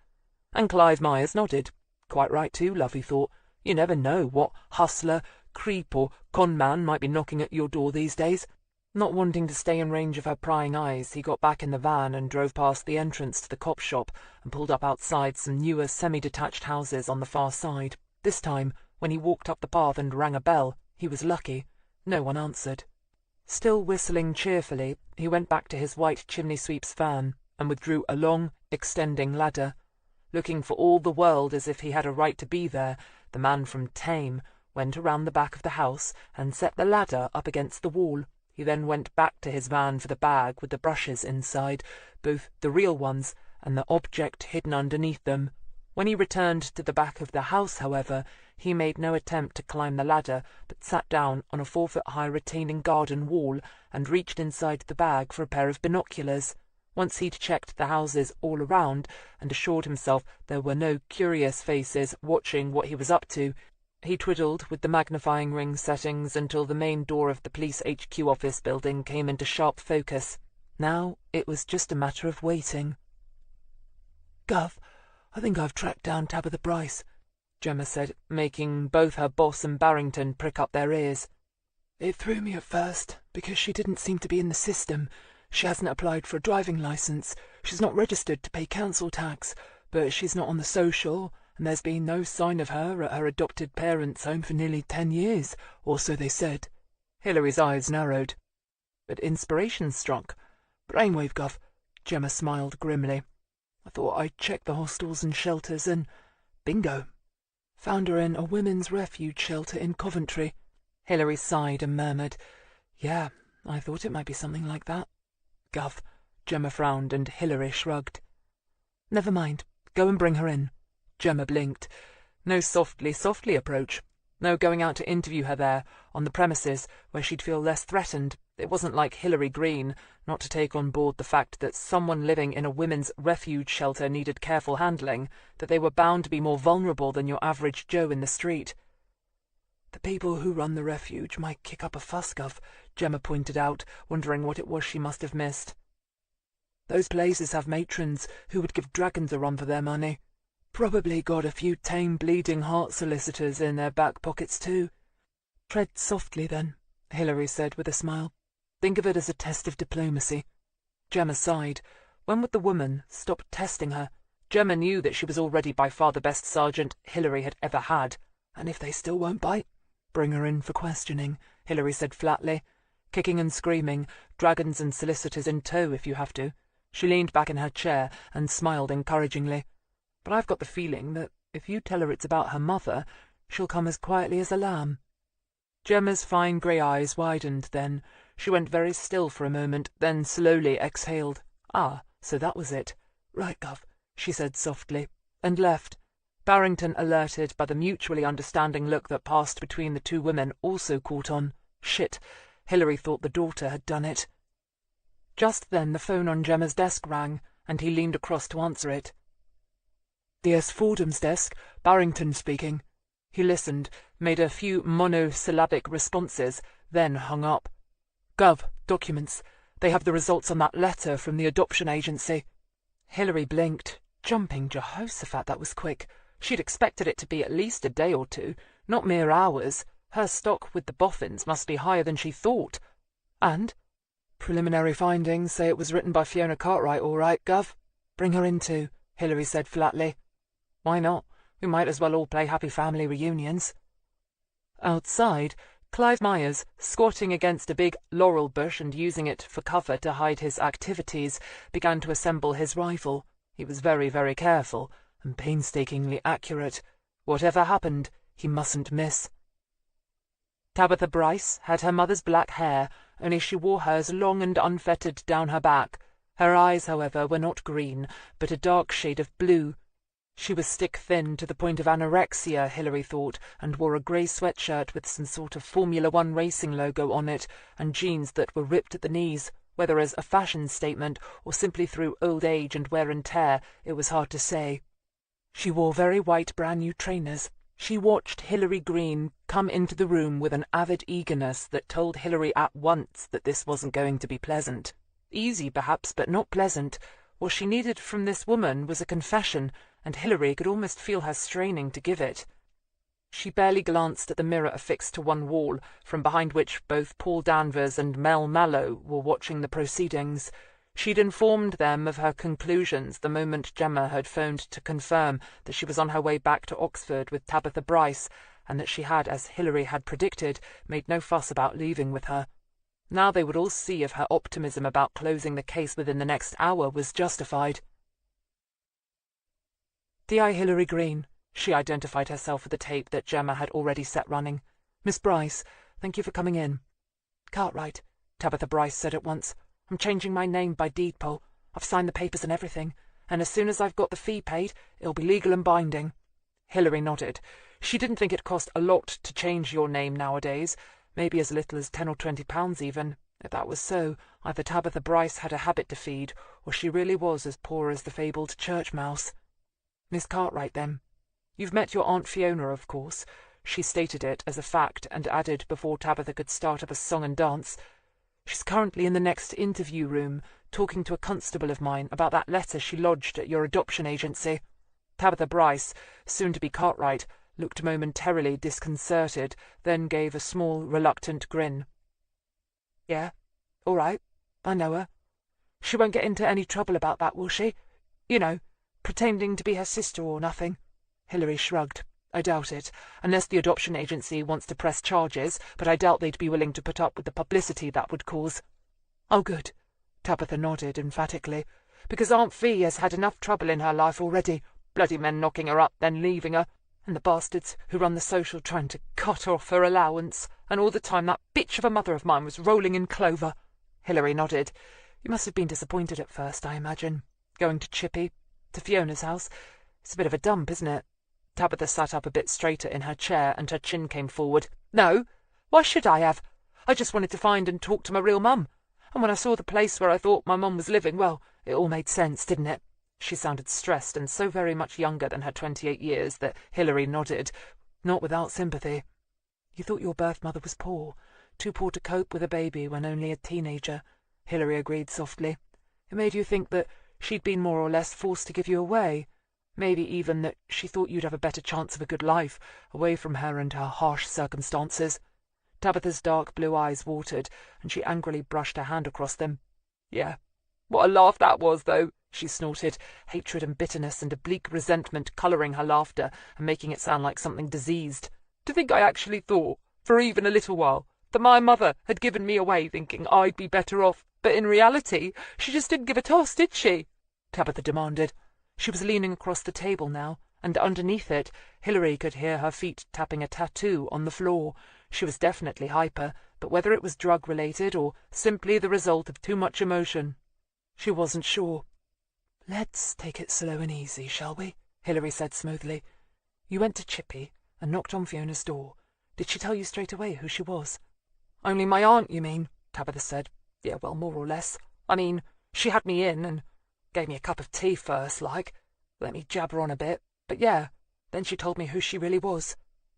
S2: And Clive Myers nodded. Quite right too, love, he thought. You never know what hustler, creep, or con man might be knocking at your door these days. Not wanting to stay in range of her prying eyes, he got back in the van and drove past the entrance to the cop shop and pulled up outside some newer semi-detached houses on the far side. This time, when he walked up the path and rang a bell, he was lucky. No one answered. Still whistling cheerfully, he went back to his white chimney-sweep's van and withdrew a long, extending ladder. Looking for all the world as if he had a right to be there, the man from Thame went around the back of the house and set the ladder up against the wall. He then went back to his van for the bag with the brushes inside, both the real ones and the object hidden underneath them. When he returned to the back of the house, however, he made no attempt to climb the ladder, but sat down on a 4-foot-high retaining garden wall and reached inside the bag for a pair of binoculars. Once he'd checked the houses all around and assured himself there were no curious faces watching what he was up to, he twiddled with the magnifying ring settings until the main door of the police HQ office building came into sharp focus. Now it was just a matter of waiting. "Gov, I think I've tracked down Tabitha Bryce," Gemma said, making both her boss and Barrington prick up their ears. "It threw me at first, because she didn't seem to be in the system. She hasn't applied for a driving licence, she's not registered to pay council tax, but she's not on the social, and there's been no sign of her at her adopted parents' home for nearly 10 years, or so they said." Hilary's eyes narrowed. But inspiration struck. "Brainwave, Gov," Gemma smiled grimly. "I thought I'd check the hostels and shelters, and bingo. Found her in a women's refuge shelter in Coventry." Hilary sighed and murmured, "Yeah, I thought it might be something like that." "Gov," Gemma frowned, and Hilary shrugged. "Never mind. Go and bring her in." Gemma blinked. No softly approach. No going out to interview her there, on the premises, where she'd feel less threatened. It wasn't like Hilary Greene not to take on board the fact that someone living in a women's refuge shelter needed careful handling, that they were bound to be more vulnerable than your average Joe in the street. "The people who run the refuge might kick up a fuss, Gov," Gemma pointed out, wondering what it was she must have missed. "Those places have matrons who would give dragons a run for their money. Probably got a few tame bleeding heart solicitors in their back pockets too." "Tread softly, then," Hilary said with a smile. "Think of it as a test of diplomacy." Gemma sighed. When would the woman stop testing her? Gemma knew that she was already by far the best sergeant Hilary had ever had. "And if they still won't bite, bring her in for questioning," Hilary said flatly. "Kicking and screaming, dragons and solicitors in tow if you have to." She leaned back in her chair and smiled encouragingly. "But I've got the feeling that if you tell her it's about her mother, she'll come as quietly as a lamb." Gemma's fine grey eyes widened then. She went very still for a moment, then slowly exhaled. "Ah, so that was it." "Right, Gov," she said softly, and left. Barrington, alerted by the mutually understanding look that passed between the two women, also caught on. Shit, Hilary thought the daughter had done it. Just then the phone on Gemma's desk rang, and he leaned across to answer it. "D.S. Fordham's desk, Barrington speaking." He listened, made a few monosyllabic responses, then hung up. "Gov, documents. They have the results on that letter from the adoption agency." Hilary blinked. Jumping Jehoshaphat, that was quick. She'd expected it to be at least a day or two, not mere hours. Her stock with the boffins must be higher than she thought. "And preliminary findings say it was written by Fiona Cartwright, all right, Gov. Bring her in too," Hilary said flatly. "Why not? We might as well all play Happy Family Reunions." Outside, Clive Myers, squatting against a big laurel bush and using it for cover to hide his activities, began to assemble his rifle. He was very, very careful and painstakingly accurate. Whatever happened, He mustn't miss. Tabitha Bryce had her mother's black hair, only she wore hers long and unfettered down her back. Her eyes, however, were not green, but a dark shade of blue. She was stick-thin to the point of anorexia, Hilary thought, and wore a grey sweatshirt with some sort of Formula One racing logo on it, and jeans that were ripped at the knees. Whether as a fashion statement or simply through old age and wear and tear, it was hard to say. She wore very white brand-new trainers. She watched Hilary Greene come into the room with an avid eagerness that told Hilary at once that this wasn't going to be pleasant. Easy, perhaps, but not pleasant. What she needed from this woman was a confession, and Hilary could almost feel her straining to give it. She barely glanced at the mirror affixed to one wall, from behind which both Paul Danvers and Mel Mallow were watching the proceedings. She'd informed them of her conclusions the moment Gemma had phoned to confirm that she was on her way back to Oxford with Tabitha Bryce, and that she had, as Hilary had predicted, made no fuss about leaving with her. Now they would all see if her optimism about closing the case within the next hour was justified. "D.I. Hilary Greene." She identified herself with the tape that Gemma had already set running. "Miss Bryce, thank you for coming in." "Cartwright," Tabitha Bryce said at once. "I'm changing my name by deed poll. I've signed the papers and everything, and as soon as I've got the fee paid, it'll be legal and binding." Hilary nodded. She didn't think it cost a lot to change your name nowadays, maybe as little as £10 or £20 even. If that was so, either Tabitha Bryce had a habit to feed, or she really was as poor as the fabled church mouse. "Miss Cartwright, then. You've met your Aunt Fiona, of course." She stated it as a fact, and added, before Tabitha could start up a song and dance, "She's currently in the next interview room, talking to a constable of mine about that letter she lodged at your adoption agency." Tabitha Bryce, soon to be Cartwright, looked momentarily disconcerted, then gave a small, reluctant grin. "Yeah, all right, I know her. She won't get into any trouble about that, will she? You know, pretending to be her sister or nothing." Hilary shrugged. "I doubt it, unless the adoption agency wants to press charges, but I doubt they'd be willing to put up with the publicity that would cause." "Oh, good." Tabitha nodded emphatically. "Because Aunt Fee has had enough trouble in her life already. Bloody men knocking her up, then leaving her, and the bastards who run the social trying to cut off her allowance, and all the time that bitch of a mother of mine was rolling in clover." Hilary nodded. "You must have been disappointed at first, I imagine. Going to Chippy, to Fiona's house. It's a bit of a dump, isn't it?" Tabitha sat up a bit straighter in her chair, and her chin came forward. "No, why should I have? I just wanted to find and talk to my real mum. And when I saw the place where I thought my mum was living, well, it all made sense, didn't it?" She sounded stressed, and so very much younger than her 28 years that Hilary nodded, not without sympathy. "You thought your birth mother was poor, too poor to cope with a baby when only a teenager," Hilary agreed softly. "It made you think that she'd been more or less forced to give you away. Maybe even that she thought you'd have a better chance of a good life, away from her and her harsh circumstances." Tabitha's dark blue eyes watered, and she angrily brushed her hand across them. "Yeah, what a laugh that was, though," she snorted, hatred and bitterness and oblique resentment colouring her laughter and making it sound like something diseased. "To think I actually thought, for even a little while, that my mother had given me away thinking I'd be better off, but in reality she just didn't give a toss, did she?" Tabitha demanded. She was leaning across the table now, and underneath it Hilary could hear her feet tapping a tattoo on the floor. She was definitely hyper, but whether it was drug-related or simply the result of too much emotion, she wasn't sure. "Let's take it slow and easy, shall we?" Hilary said smoothly. "You went to Chippy and knocked on Fiona's door. Did she tell you straight away who she was?" "Only my aunt, you mean?" Tabitha said. "Yeah, well, more or less. I mean, she had me in and gave me a cup of tea first, like. Let me jabber on a bit. But yeah, then she told me who she really was."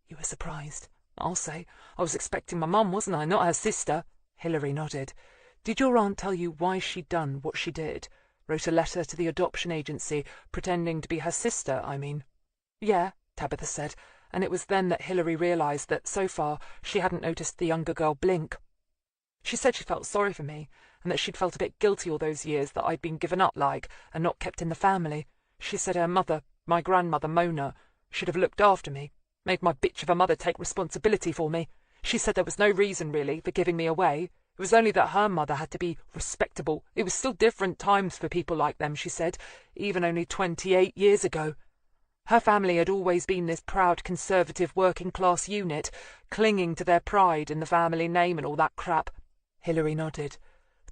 S2: "You were surprised?" "I'll say. I was expecting my mum, wasn't I, not her sister?" Hilary nodded. "Did your aunt tell you why she'd done what she did? Wrote a letter to the adoption agency, pretending to be her sister, I mean?" "Yeah," Tabitha said, and it was then that Hilary realised that, so far, she hadn't noticed the younger girl blink. "She said she felt sorry for me, and that she'd felt a bit guilty all those years that I'd been given up, like, and not kept in the family. She said her mother, my grandmother Mona, should have looked after me, made my bitch of a mother take responsibility for me. She said there was no reason, really, for giving me away. It was only that her mother had to be respectable. It was still different times for people like them, she said, even only 28 years ago." Her family had always been this proud conservative working-class unit, clinging to their pride in the family name and all that crap. Hilary nodded.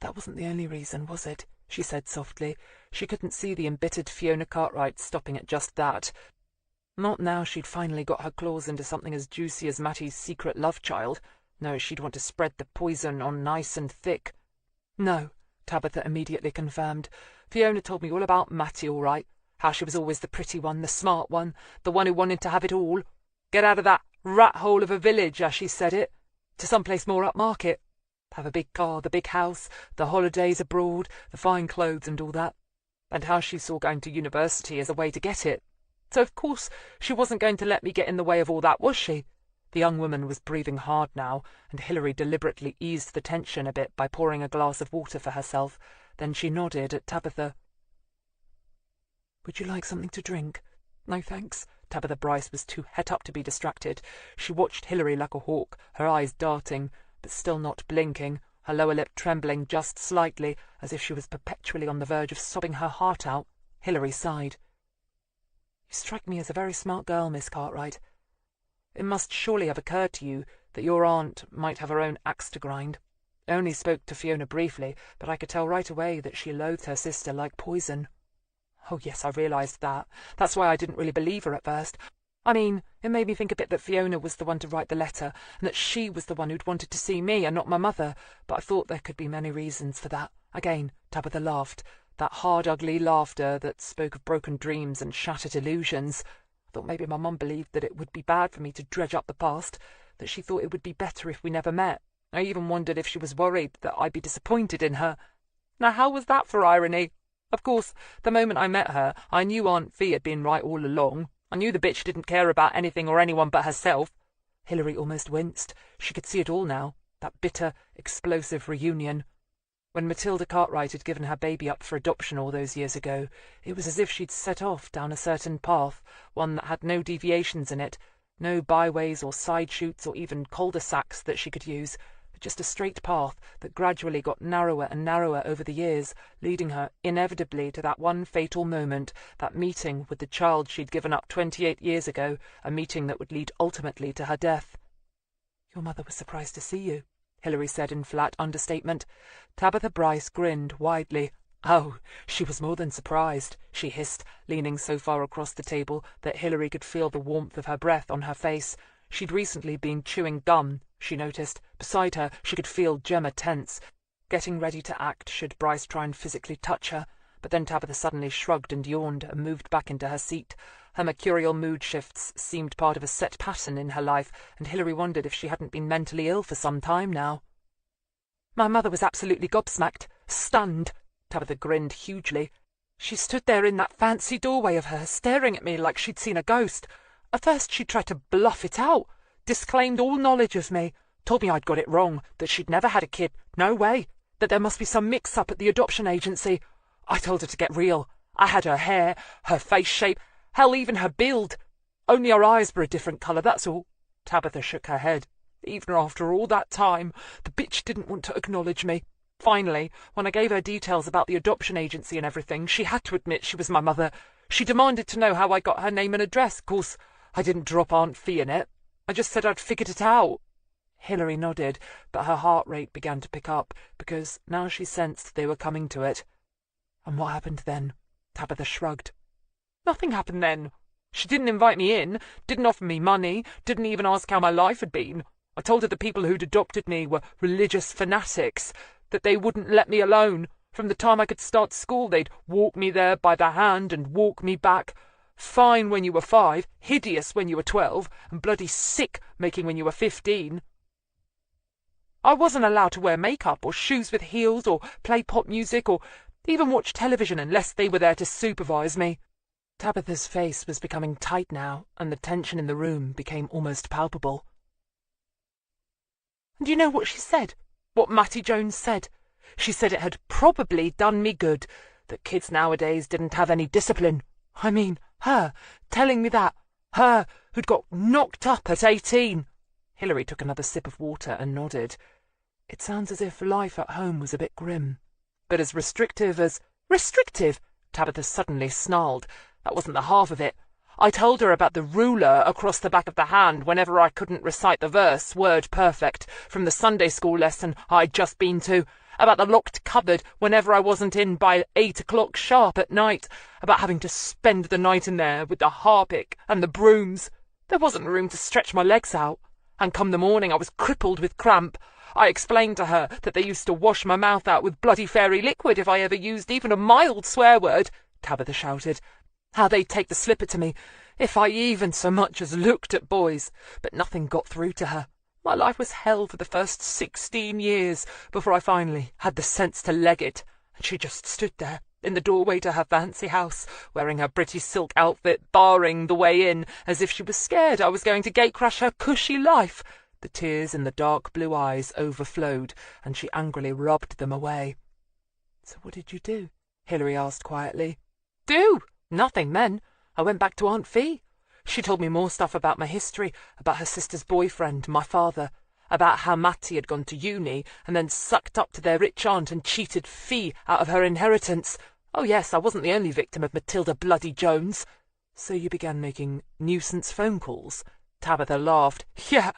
S2: That wasn't the only reason, was it? She said softly. She couldn't see the embittered Fiona Cartwright stopping at just that. Not now she'd finally got her claws into something as juicy as Mattie's secret love child. No, she'd want to spread the poison on nice and thick. No, Tabitha immediately confirmed. Fiona told me all about Mattie, all right. How she was always the pretty one, the smart one, the one who wanted to have it all. Get out of that rat-hole of a village, as she said it, to some place more upmarket. Have a big car, the big house, the holidays abroad, the fine clothes and all that. And how she saw going to university as a way to get it. So, of course, she wasn't going to let me get in the way of all that, was she? The young woman was breathing hard now, and Hilary deliberately eased the tension a bit by pouring a glass of water for herself. Then she nodded at Tabitha. Would you like something to drink? No, thanks. Tabitha Bryce was too het up to be distracted. She watched Hilary like a hawk, her eyes darting, but still not blinking, her lower lip trembling just slightly, as if she was perpetually on the verge of sobbing her heart out. Hilary sighed. You strike me as a very smart girl, Miss Cartwright. It must surely have occurred to you that your aunt might have her own axe to grind. I only spoke to Fiona briefly, but I could tell right away that she loathed her sister like poison. Oh, yes, I realised that. That's why I didn't really believe her at first. I mean, it made me think a bit that Fiona was the one to write the letter, and that she was the one who'd wanted to see me and not my mother, but I thought there could be many reasons for that. Again, Tabitha laughed, that hard, ugly laughter that spoke of broken dreams and shattered illusions. I thought maybe my mum believed that it would be bad for me to dredge up the past, that she thought it would be better if we never met. I even wondered if she was worried that I'd be disappointed in her. Now, how was that for irony? Of course, the moment I met her, I knew Aunt Fee had been right all along. I knew the bitch didn't care about anything or anyone but herself. Hilary almost winced. She could see it all now, that bitter, explosive reunion. When Matilda Cartwright had given her baby up for adoption all those years ago, it was as if she'd set off down a certain path, one that had no deviations in it, no byways or side shoots or even cul-de-sacs that she could use, but just a straight path that gradually got narrower and narrower over the years, leading her inevitably to that one fatal moment, that meeting with the child she'd given up 28 years ago, a meeting that would lead ultimately to her death. Your mother was surprised to see you, Hilary said in flat understatement. Tabitha Bryce grinned widely. Oh, she was more than surprised, she hissed, leaning so far across the table that Hilary could feel the warmth of her breath on her face. She'd recently been chewing gum, she noticed. Beside her, she could feel Gemma tense, getting ready to act should Bryce try and physically touch her. But then Tabitha suddenly shrugged and yawned and moved back into her seat. Her mercurial mood shifts seemed part of a set pattern in her life, and Hilary wondered if she hadn't been mentally ill for some time now. My mother was absolutely gobsmacked, stunned. Tabitha grinned hugely. She stood there in that fancy doorway of hers, staring at me like she'd seen a ghost. At first she tried to bluff it out, disclaimed all knowledge of me, told me I'd got it wrong, that she'd never had a kid, no way, that there must be some mix-up at the adoption agency. I told her to get real. I had her hair, her face shape, hell, even her build. Only her eyes were a different colour, that's all. Tabitha shook her head. Even after all that time, the bitch didn't want to acknowledge me. Finally, when I gave her details about the adoption agency and everything, she had to admit she was my mother. She demanded to know how I got her name and address. Of course, I didn't drop Aunt Fee in it. I just said I'd figured it out. Hilary nodded, but her heart rate began to pick up, because now she sensed they were coming to it. And what happened then? Tabitha shrugged. Nothing happened then. She didn't invite me in, didn't offer me money, didn't even ask how my life had been. I told her the people who'd adopted me were religious fanatics, that they wouldn't let me alone. From the time I could start school, they'd walk me there by the hand and walk me back. Fine when you were 5, hideous when you were 12, and bloody sick making when you were 15. I wasn't allowed to wear makeup or shoes with heels or play pop music or even watch television unless they were there to supervise me. Tabitha's face was becoming tight now, and the tension in the room became almost palpable. And you know what she said? What Mattie Jones said? She said it had probably done me good, that kids nowadays didn't have any discipline. I mean, her telling me that. Her who'd got knocked up at 18. Hilary took another sip of water and nodded. It sounds as if life at home was a bit grim. But as restrictive as... Restrictive? Tabitha suddenly snarled. That wasn't the half of it. I told her about the ruler across the back of the hand whenever I couldn't recite the verse, word perfect, from the Sunday school lesson I'd just been to, about the locked cupboard whenever I wasn't in by 8 o'clock sharp at night, about having to spend the night in there with the harpic and the brooms. There wasn't room to stretch my legs out, and come the morning I was crippled with cramp. I explained to her that they used to wash my mouth out with bloody fairy liquid if I ever used even a mild swear word, Tabitha shouted. How they'd take the slipper to me if I even so much as looked at boys, but nothing got through to her. My life was hell for the first 16 years before I finally had the sense to leg it, and she just stood there in the doorway to her fancy house, wearing her pretty silk outfit, barring the way in, as if she was scared I was going to gatecrash her cushy life. The tears in the dark blue eyes overflowed, and she angrily rubbed them away. "So what did you do?" Hilary asked quietly. "Do? Nothing then. I went back to Aunt Fee. She told me more stuff about my history, about her sister's boyfriend, my father, about how Mattie had gone to uni and then sucked up to their rich aunt and cheated Fee out of her inheritance. Oh yes, I wasn't the only victim of Matilda bloody Jones." "So you began making nuisance phone calls?" Tabitha laughed. "Yeah,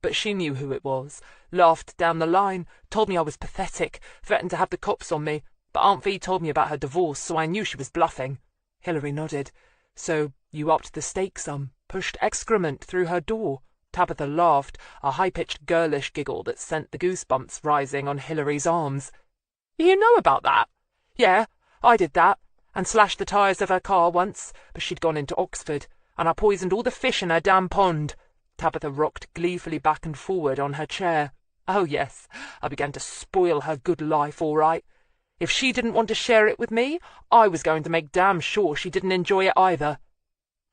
S2: but she knew who it was. Laughed down the line, told me I was pathetic, threatened to have the cops on me. But Aunt Fee told me about her divorce, so I knew she was bluffing." Hilary nodded. "So you upped the stakes some, pushed excrement through her door?" Tabitha laughed, a high-pitched girlish giggle that sent the goosebumps rising on Hilary's arms. "You know about that?" "Yeah, I did that, and slashed the tyres of her car once, but she'd gone into Oxford, and I poisoned all the fish in her damn pond." Tabitha rocked gleefully back and forward on her chair. "Oh yes, I began to spoil her good life, all right. If she didn't want to share it with me, I was going to make damn sure she didn't enjoy it either."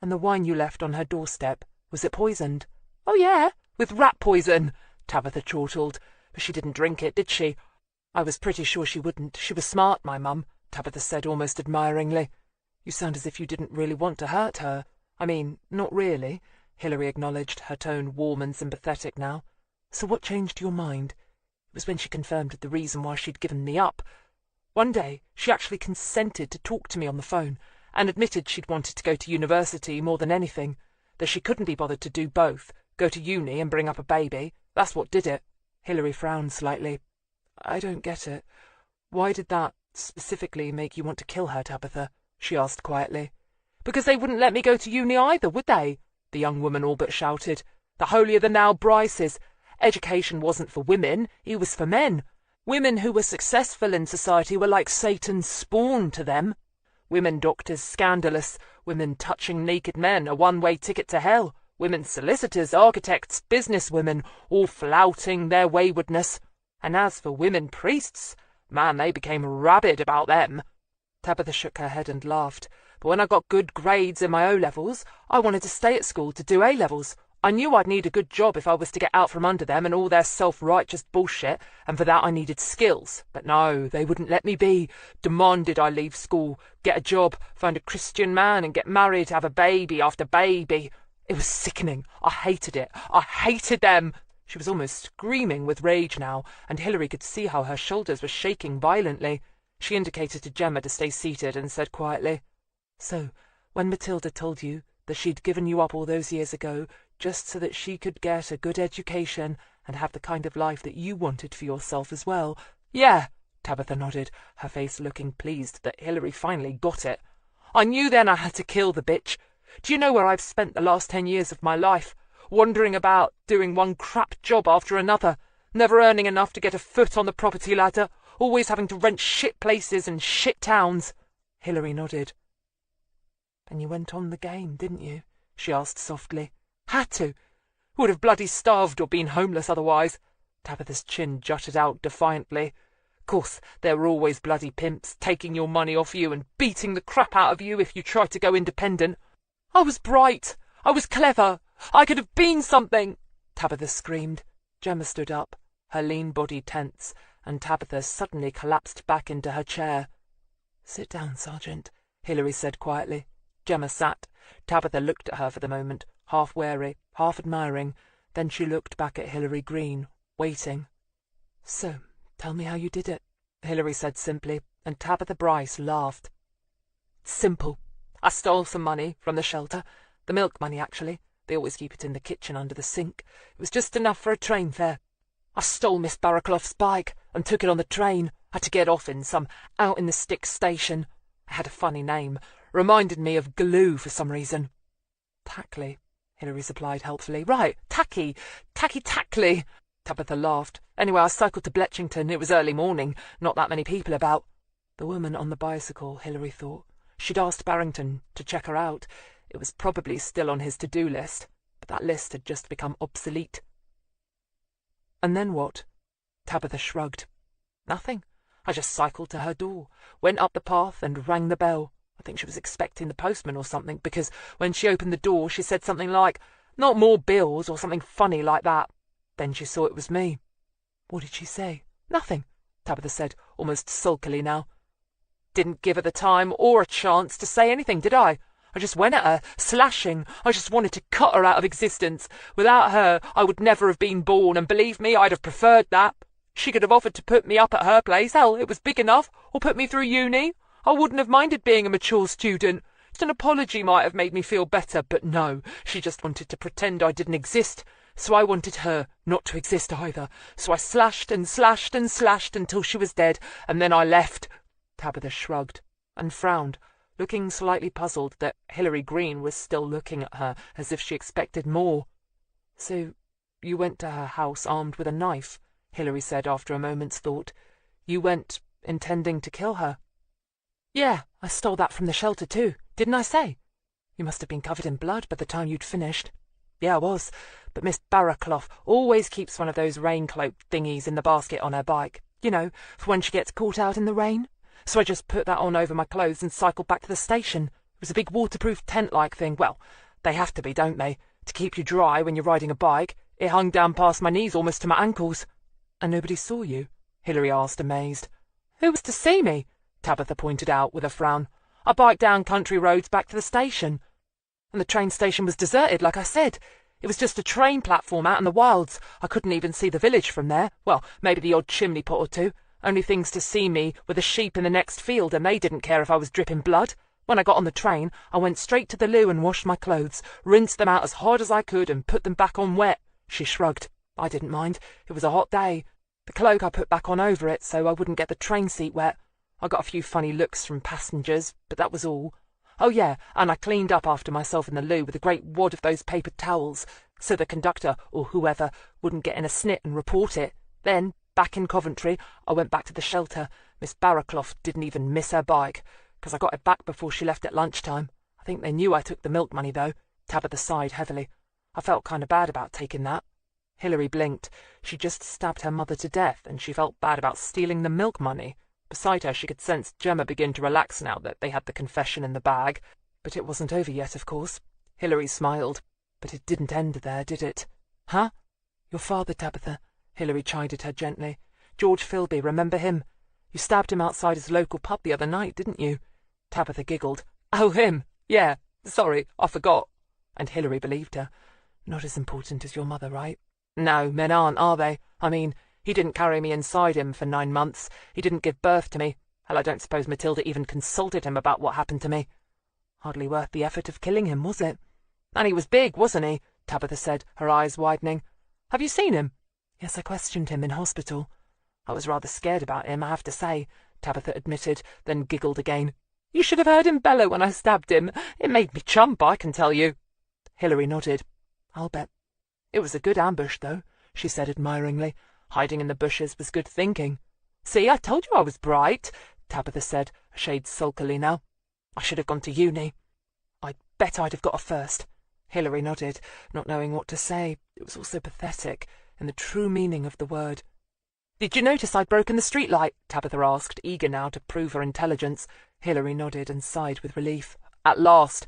S2: "And the wine you left on her doorstep, was it poisoned?" "Oh yeah, with rat poison," Tabitha chortled. "But she didn't drink it, did she?" "I was pretty sure she wouldn't. She was smart, my mum," Tabitha said almost admiringly. "You sound as if you didn't really want to hurt her." "I mean, not really," Hilary acknowledged, her tone warm and sympathetic now. "So what changed your mind?" "It was when she confirmed the reason why she'd given me up. One day she actually consented to talk to me on the phone, and admitted she'd wanted to go to university more than anything, that she couldn't be bothered to do both, go to uni and bring up a baby. That's what did it." Hilary frowned slightly. "I don't get it. Why did that specifically make you want to kill her, Tabitha?" she asked quietly. "Because they wouldn't let me go to uni either, would they?" the young woman all but shouted. "The holier-than-thou Bryces. Education wasn't for women, it was for men. Women who were successful in society were like Satan's spawn to them. Women doctors scandalous, women touching naked men a one-way ticket to hell, women solicitors, architects, businesswomen, all flouting their waywardness. And as for women priests, man, they became rabid about them." Tabitha shook her head and laughed. "But when I got good grades in my O-levels, I wanted to stay at school to do A-levels. I knew I'd need a good job if I was to get out from under them and all their self-righteous bullshit, and for that I needed skills. But no, they wouldn't let me be. Demanded I leave school, get a job, find a Christian man and get married, have a baby after baby. It was sickening. I hated it. I hated them." She was almost screaming with rage now, and Hilary could see how her shoulders were shaking violently. She indicated to Gemma to stay seated and said quietly, "So, when Matilda told you that she'd given you up all those years ago, just so that she could get a good education and have the kind of life that you wanted for yourself as well?" "Yeah," Tabitha nodded, her face looking pleased that Hilary finally got it. "I knew then I had to kill the bitch. Do you know where I've spent the last 10 years of my life? Wandering about, doing one crap job after another, never earning enough to get a foot on the property ladder, always having to rent shit places and shit towns." Hilary nodded. "And you went on the game, didn't you?" she asked softly. "Had to. Would have bloody starved or been homeless otherwise." Tabitha's chin jutted out defiantly. "Course, there were always bloody pimps, taking your money off you and beating the crap out of you if you tried to go independent. I was bright. I was clever. I could have been something," Tabitha screamed. Gemma stood up, her lean body tense, and Tabitha suddenly collapsed back into her chair. "Sit down, Sergeant," Hilary said quietly. Gemma sat. Tabitha looked at her for the moment, half wary, half admiring. Then she looked back at Hilary Greene, waiting. "So, tell me how you did it," Hilary said simply, and Tabitha Bryce laughed. "Simple. I stole some money from the shelter, The milk money, actually. They always keep it in the kitchen under the sink. It was just enough for a train fare. I stole Miss Barraclough's bike and took it on the train. Had to get off in some out-in-the-sticks station. It had a funny name. Reminded me of glue for some reason. Tackley, Hilary supplied helpfully. Right, tacky. Tacky-tackly. Tabitha laughed. Anyway, I cycled to Bletchington. It was early morning. Not that many people about. The woman on the bicycle, Hilary thought. She'd asked Barrington to check her out. It was probably still on his to-do list, but that list had just become obsolete. And then what? Tabitha shrugged. Nothing. I just cycled to her door, went up the path and rang the bell. I think she was expecting the postman or something, because when she opened the door she said something like, "Not more bills," or something funny like that. Then she saw it was me. What did she say? Nothing, Tabitha said, almost sulkily now. Didn't give her the time or a chance to say anything, did I? I just went at her, slashing. I just wanted to cut her out of existence. Without her, I would never have been born, and believe me, I'd have preferred that. She could have offered to put me up at her place. Hell, it was big enough. Or put me through uni. I wouldn't have minded being a mature student. Just an apology might have made me feel better, but no. She just wanted to pretend I didn't exist. So I wanted her not to exist either. So I slashed and slashed and slashed until she was dead, and then I left. Tabitha shrugged and frowned, looking slightly puzzled that Hilary Greene was still looking at her as if she expected more. So you went to her house armed with a knife, Hilary said after a moment's thought. You went intending to kill her. Yeah, I stole that from the shelter too, didn't I say? You must have been covered in blood by the time you'd finished. Yeah, I was, but Miss Barraclough always keeps one of those rain-cloak thingies in the basket on her bike, you know, for when she gets caught out in the rain. So I just put that on over my clothes and cycled back to the station. It was a big waterproof tent-like thing. Well, they have to be, don't they, to keep you dry when you're riding a bike. It hung down past my knees almost to my ankles. And nobody saw you? Hilary asked, amazed. Who was to see me? Tabitha pointed out with a frown. I biked down country roads back to the station. And the train station was deserted, like I said. It was just a train platform out in the wilds. I couldn't even see the village from there. Well, maybe the odd chimney pot or two. Only things to see me were the sheep in the next field, and they didn't care if I was dripping blood. When I got on the train, I went straight to the loo and washed my clothes, rinsed them out as hard as I could, and put them back on wet. She shrugged. I didn't mind. It was a hot day. The cloak I put back on over it so I wouldn't get the train seat wet. I got a few funny looks from passengers, but that was all. Oh, yeah, and I cleaned up after myself in the loo with a great wad of those paper towels, so the conductor, or whoever, wouldn't get in a snit and report it. Then, back in Coventry, I went back to the shelter. Miss Barraclough didn't even miss her bike, because I got it back before she left at lunchtime. I think they knew I took the milk money, though. Tabitha sighed heavily. I felt kind of bad about taking that. Hilary blinked. She just stabbed her mother to death, and she felt bad about stealing the milk money. Beside her, she could sense Gemma begin to relax now that they had the confession in the bag. But it wasn't over yet, of course. Hilary smiled. But it didn't end there, did it? Huh? Your father, Tabitha, Hilary chided her gently. George Philby, remember him? You stabbed him outside his local pub the other night, didn't you? Tabitha giggled. Oh, him? Yeah. Sorry, I forgot. And Hilary believed her. Not as important as your mother, right? No, men aren't, are they? I mean, he didn't carry me inside him for 9 months. He didn't give birth to me. Hell, I don't suppose Matilda even consulted him about what happened to me. Hardly worth the effort of killing him, was it? And he was big, wasn't he? Tabitha said, her eyes widening. Have you seen him? Yes, I questioned him in hospital. I was rather scared about him, I have to say, Tabitha admitted, then giggled again. You should have heard him bellow when I stabbed him. It made me chump, I can tell you. Hilary nodded. I'll bet. It was a good ambush, though, she said admiringly. Hiding in the bushes was good thinking. See, I told you I was bright, Tabitha said, a shade sulkily now. I should have gone to uni. I bet I'd have got a first. Hilary nodded, not knowing what to say. It was all so pathetic, in the true meaning of the word. Did you notice I'd broken the streetlight? Tabitha asked, eager now to prove her intelligence. Hilary nodded and sighed with relief. At last.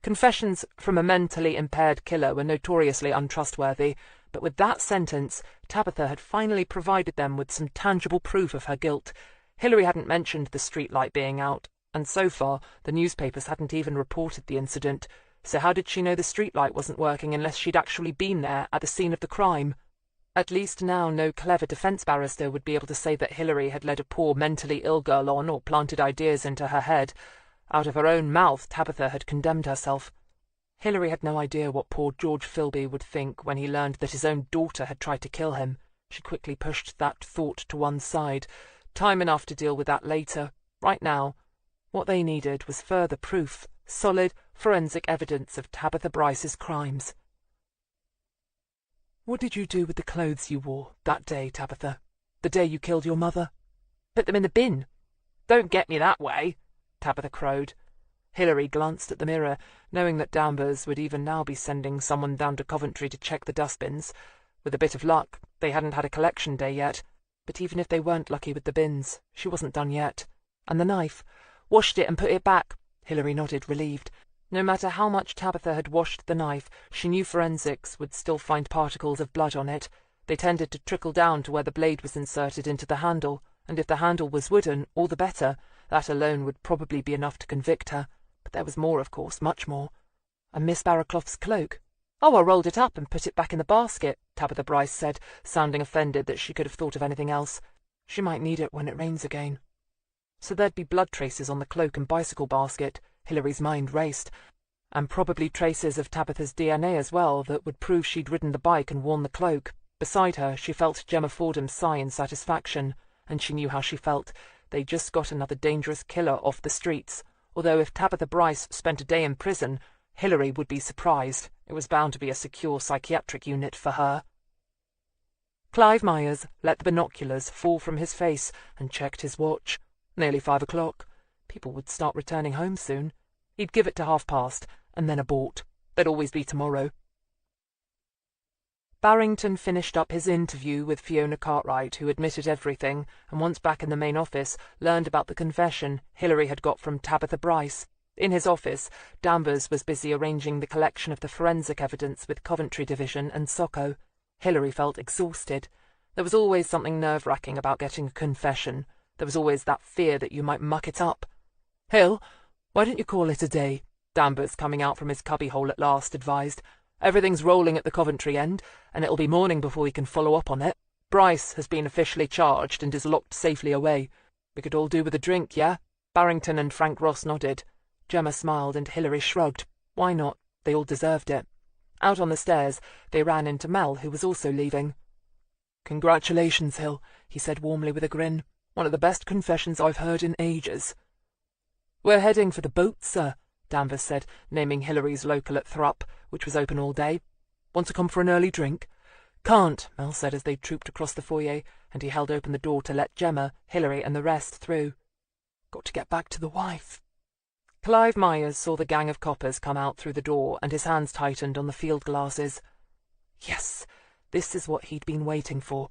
S2: Confessions from a mentally impaired killer were notoriously untrustworthy, but with that sentence, Tabitha had finally provided them with some tangible proof of her guilt. Hilary hadn't mentioned the streetlight being out, and so far the newspapers hadn't even reported the incident. So how did she know the streetlight wasn't working unless she'd actually been there at the scene of the crime? At least now no clever defence barrister would be able to say that Hilary had led a poor mentally ill girl on or planted ideas into her head. Out of her own mouth Tabitha had condemned herself. Hilary had no idea what poor George Philby would think when he learned that his own daughter had tried to kill him. She quickly pushed that thought to one side. Time enough to deal with that later. Right now, what they needed was further proof, solid forensic evidence of Tabitha Bryce's crimes. "What did you do with the clothes you wore that day, Tabitha? The day you killed your mother?"
S3: "Put them in the bin." "Don't get me that way," Tabitha crowed.
S2: Hilary glanced at the mirror, knowing that Danvers would even now be sending someone down to Coventry to check the dustbins. With a bit of luck, they hadn't had a collection day yet. But even if they weren't lucky with the bins, she wasn't done yet. And the knife?
S3: "Washed it and put it back."
S2: Hilary nodded, relieved. No matter how much Tabitha had washed the knife, she knew forensics would still find particles of blood on it. They tended to trickle down to where the blade was inserted into the handle, and if the handle was wooden, all the better. That alone would probably be enough to convict her. But there was more, of course, much more. And Miss Barraclough's cloak?
S3: "Oh, I rolled it up and put it back in the basket,"
S2: Tabitha Bryce said, sounding offended that she could have thought of anything else. She might need it when it rains again. So there'd be blood traces on the cloak and bicycle basket. Hilary's mind raced. And probably traces of Tabitha's DNA as well that would prove she'd ridden the bike and worn the cloak. Beside her, she felt Gemma Fordham's sigh in satisfaction, and she knew how she felt. They'd just got another dangerous killer off the streets. Although if Tabitha Bryce spent a day in prison, Hilary would be surprised. It was bound to be a secure psychiatric unit for her. Clive Myers let the binoculars fall from his face and checked his watch. Nearly 5 o'clock. People would start returning home soon. He'd give it to past, and then abort. There'd always be tomorrow. Barrington finished up his interview with Fiona Cartwright, who admitted everything, and once back in the main office, learned about the confession Hilary had got from Tabitha Bryce. In his office, Danvers was busy arranging the collection of the forensic evidence with Coventry Division and Socco. Hilary felt exhausted. There was always something nerve-wracking about getting a confession. There was always that fear that you might muck it up. "Hill, why don't you call it a day?" Danvers, coming out from his cubbyhole at last, advised. "Everything's rolling at the Coventry end, and it'll be morning before we can follow up on it. Bryce has been officially charged and is locked safely away. We could all do with a drink, yeah?" Barrington and Frank Ross nodded. Gemma smiled and Hilary shrugged. Why not? They all deserved it. Out on the stairs, they ran into Mel, who was also leaving. "Congratulations, Hill," he said warmly with a grin. "One of the best confessions I've heard in ages." "We're heading for the boat, sir," Danvers said, naming Hilary's local at Thrupp, which was open all day. "Want to come for an early drink?" "Can't," Mel said as they trooped across the foyer, and he held open the door to let Gemma, Hilary, and the rest through. "Got to get back to the wife." Clive Myers saw the gang of coppers come out through the door, and his hands tightened on the field glasses. Yes, this is what he'd been waiting for.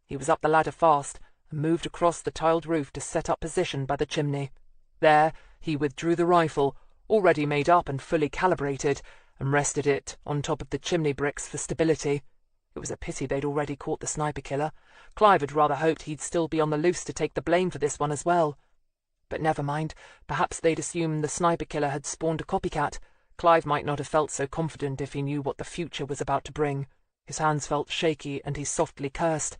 S2: He was up the ladder fast, and moved across the tiled roof to set up position by the chimney. There he withdrew the rifle, already made up and fully calibrated, and rested it on top of the chimney bricks for stability. It was a pity they'd already caught the sniper killer. Clive had rather hoped he'd still be on the loose to take the blame for this one as well. But never mind, perhaps they'd assumed the sniper killer had spawned a copycat. Clive might not have felt so confident if he knew what the future was about to bring. His hands felt shaky, and he softly cursed.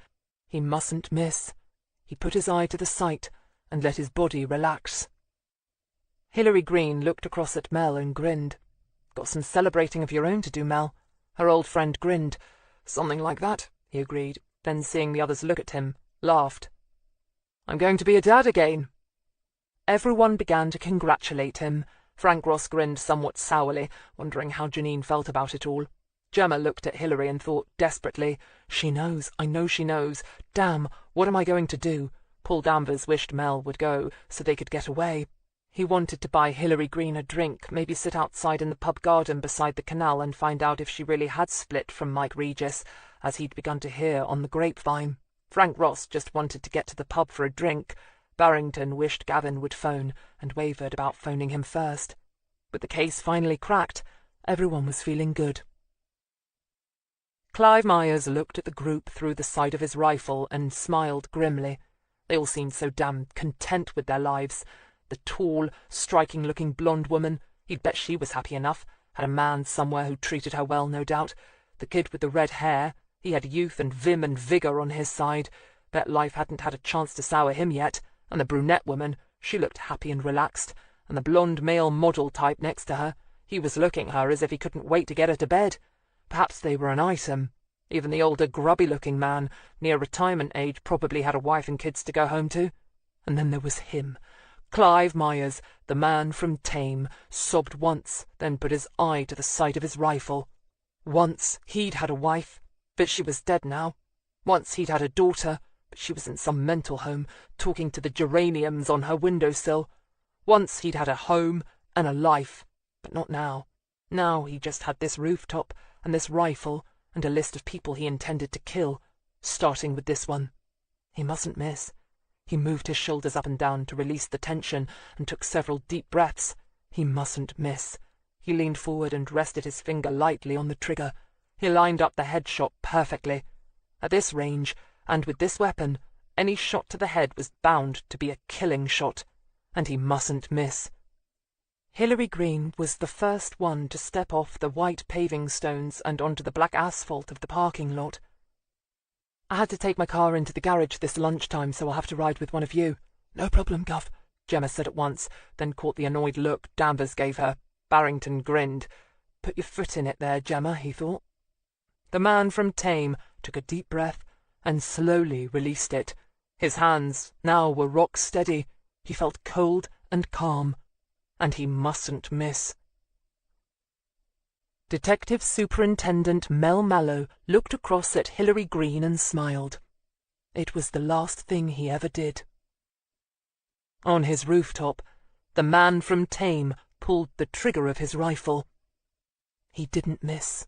S2: He mustn't miss. He put his eye to the sight, and let his body relax. Hilary Greene looked across at Mel and grinned. "Got some celebrating of your own to do, Mel." Her old friend grinned. "Something like that," he agreed, then seeing the others look at him, laughed. "I'm going to be a dad again." Everyone began to congratulate him. Frank Ross grinned somewhat sourly, wondering how Janine felt about it all. Gemma looked at Hilary and thought desperately, "She knows, I know she knows. Damn, what am I going to do?" Paul Danvers wished Mel would go, so they could get away. He wanted to buy Hilary Greene a drink, maybe sit outside in the pub garden beside the canal and find out if she really had split from Mike Regis, as he'd begun to hear on the grapevine. Frank Ross just wanted to get to the pub for a drink. Barrington wished Gavin would phone, and wavered about phoning him first. With the case finally cracked, everyone was feeling good. Clive Myers looked at the group through the sight of his rifle and smiled grimly. They all seemed so damn content with their lives. The tall, striking-looking blonde woman, he'd bet she was happy enough, had a man somewhere who treated her well, no doubt. The kid with the red hair, he had youth and vim and vigour on his side. Bet life hadn't had a chance to sour him yet. And the brunette woman, she looked happy and relaxed, and the blonde male model type next to her,
S3: He was looking her as if he couldn't wait to get her to bed. Perhaps they were an item. Even the older, grubby-looking man, near retirement age, probably had a wife and kids to go home to. And then there was him. Clive Myers, the man from Tame, sobbed once, then put his eye to the sight of his rifle. Once he'd had a wife, but she was dead now. Once he'd had a daughter, but she was in some mental home, talking to the geraniums on her windowsill. Once he'd had a home and a life, but not now. Now he just had this rooftop, and this rifle, and a list of people he intended to kill, starting with this one. He mustn't miss. He moved his shoulders up and down to release the tension, and took several deep breaths. He mustn't miss. He leaned forward and rested his finger lightly on the trigger. He lined up the headshot perfectly. At this range, and with this weapon, any shot to the head was bound to be a killing shot, and he mustn't miss. Hilary Greene was the first one to step off the white paving stones and onto the black asphalt of the parking lot. "I had to take my car into the garage this lunchtime, so I'll have to ride with one of you." "No problem, Gov," Gemma said at once, then caught the annoyed look Danvers gave her. Barrington grinned. "Put your foot in it there, Gemma," he thought. The man from Tame took a deep breath and slowly released it. His hands now were rock steady. He felt cold and calm, and he mustn't miss. Detective Superintendent Mel Mallow looked across at Hilary Greene and smiled. It was the last thing he ever did. On his rooftop, the man from Tame pulled the trigger of his rifle. He didn't miss.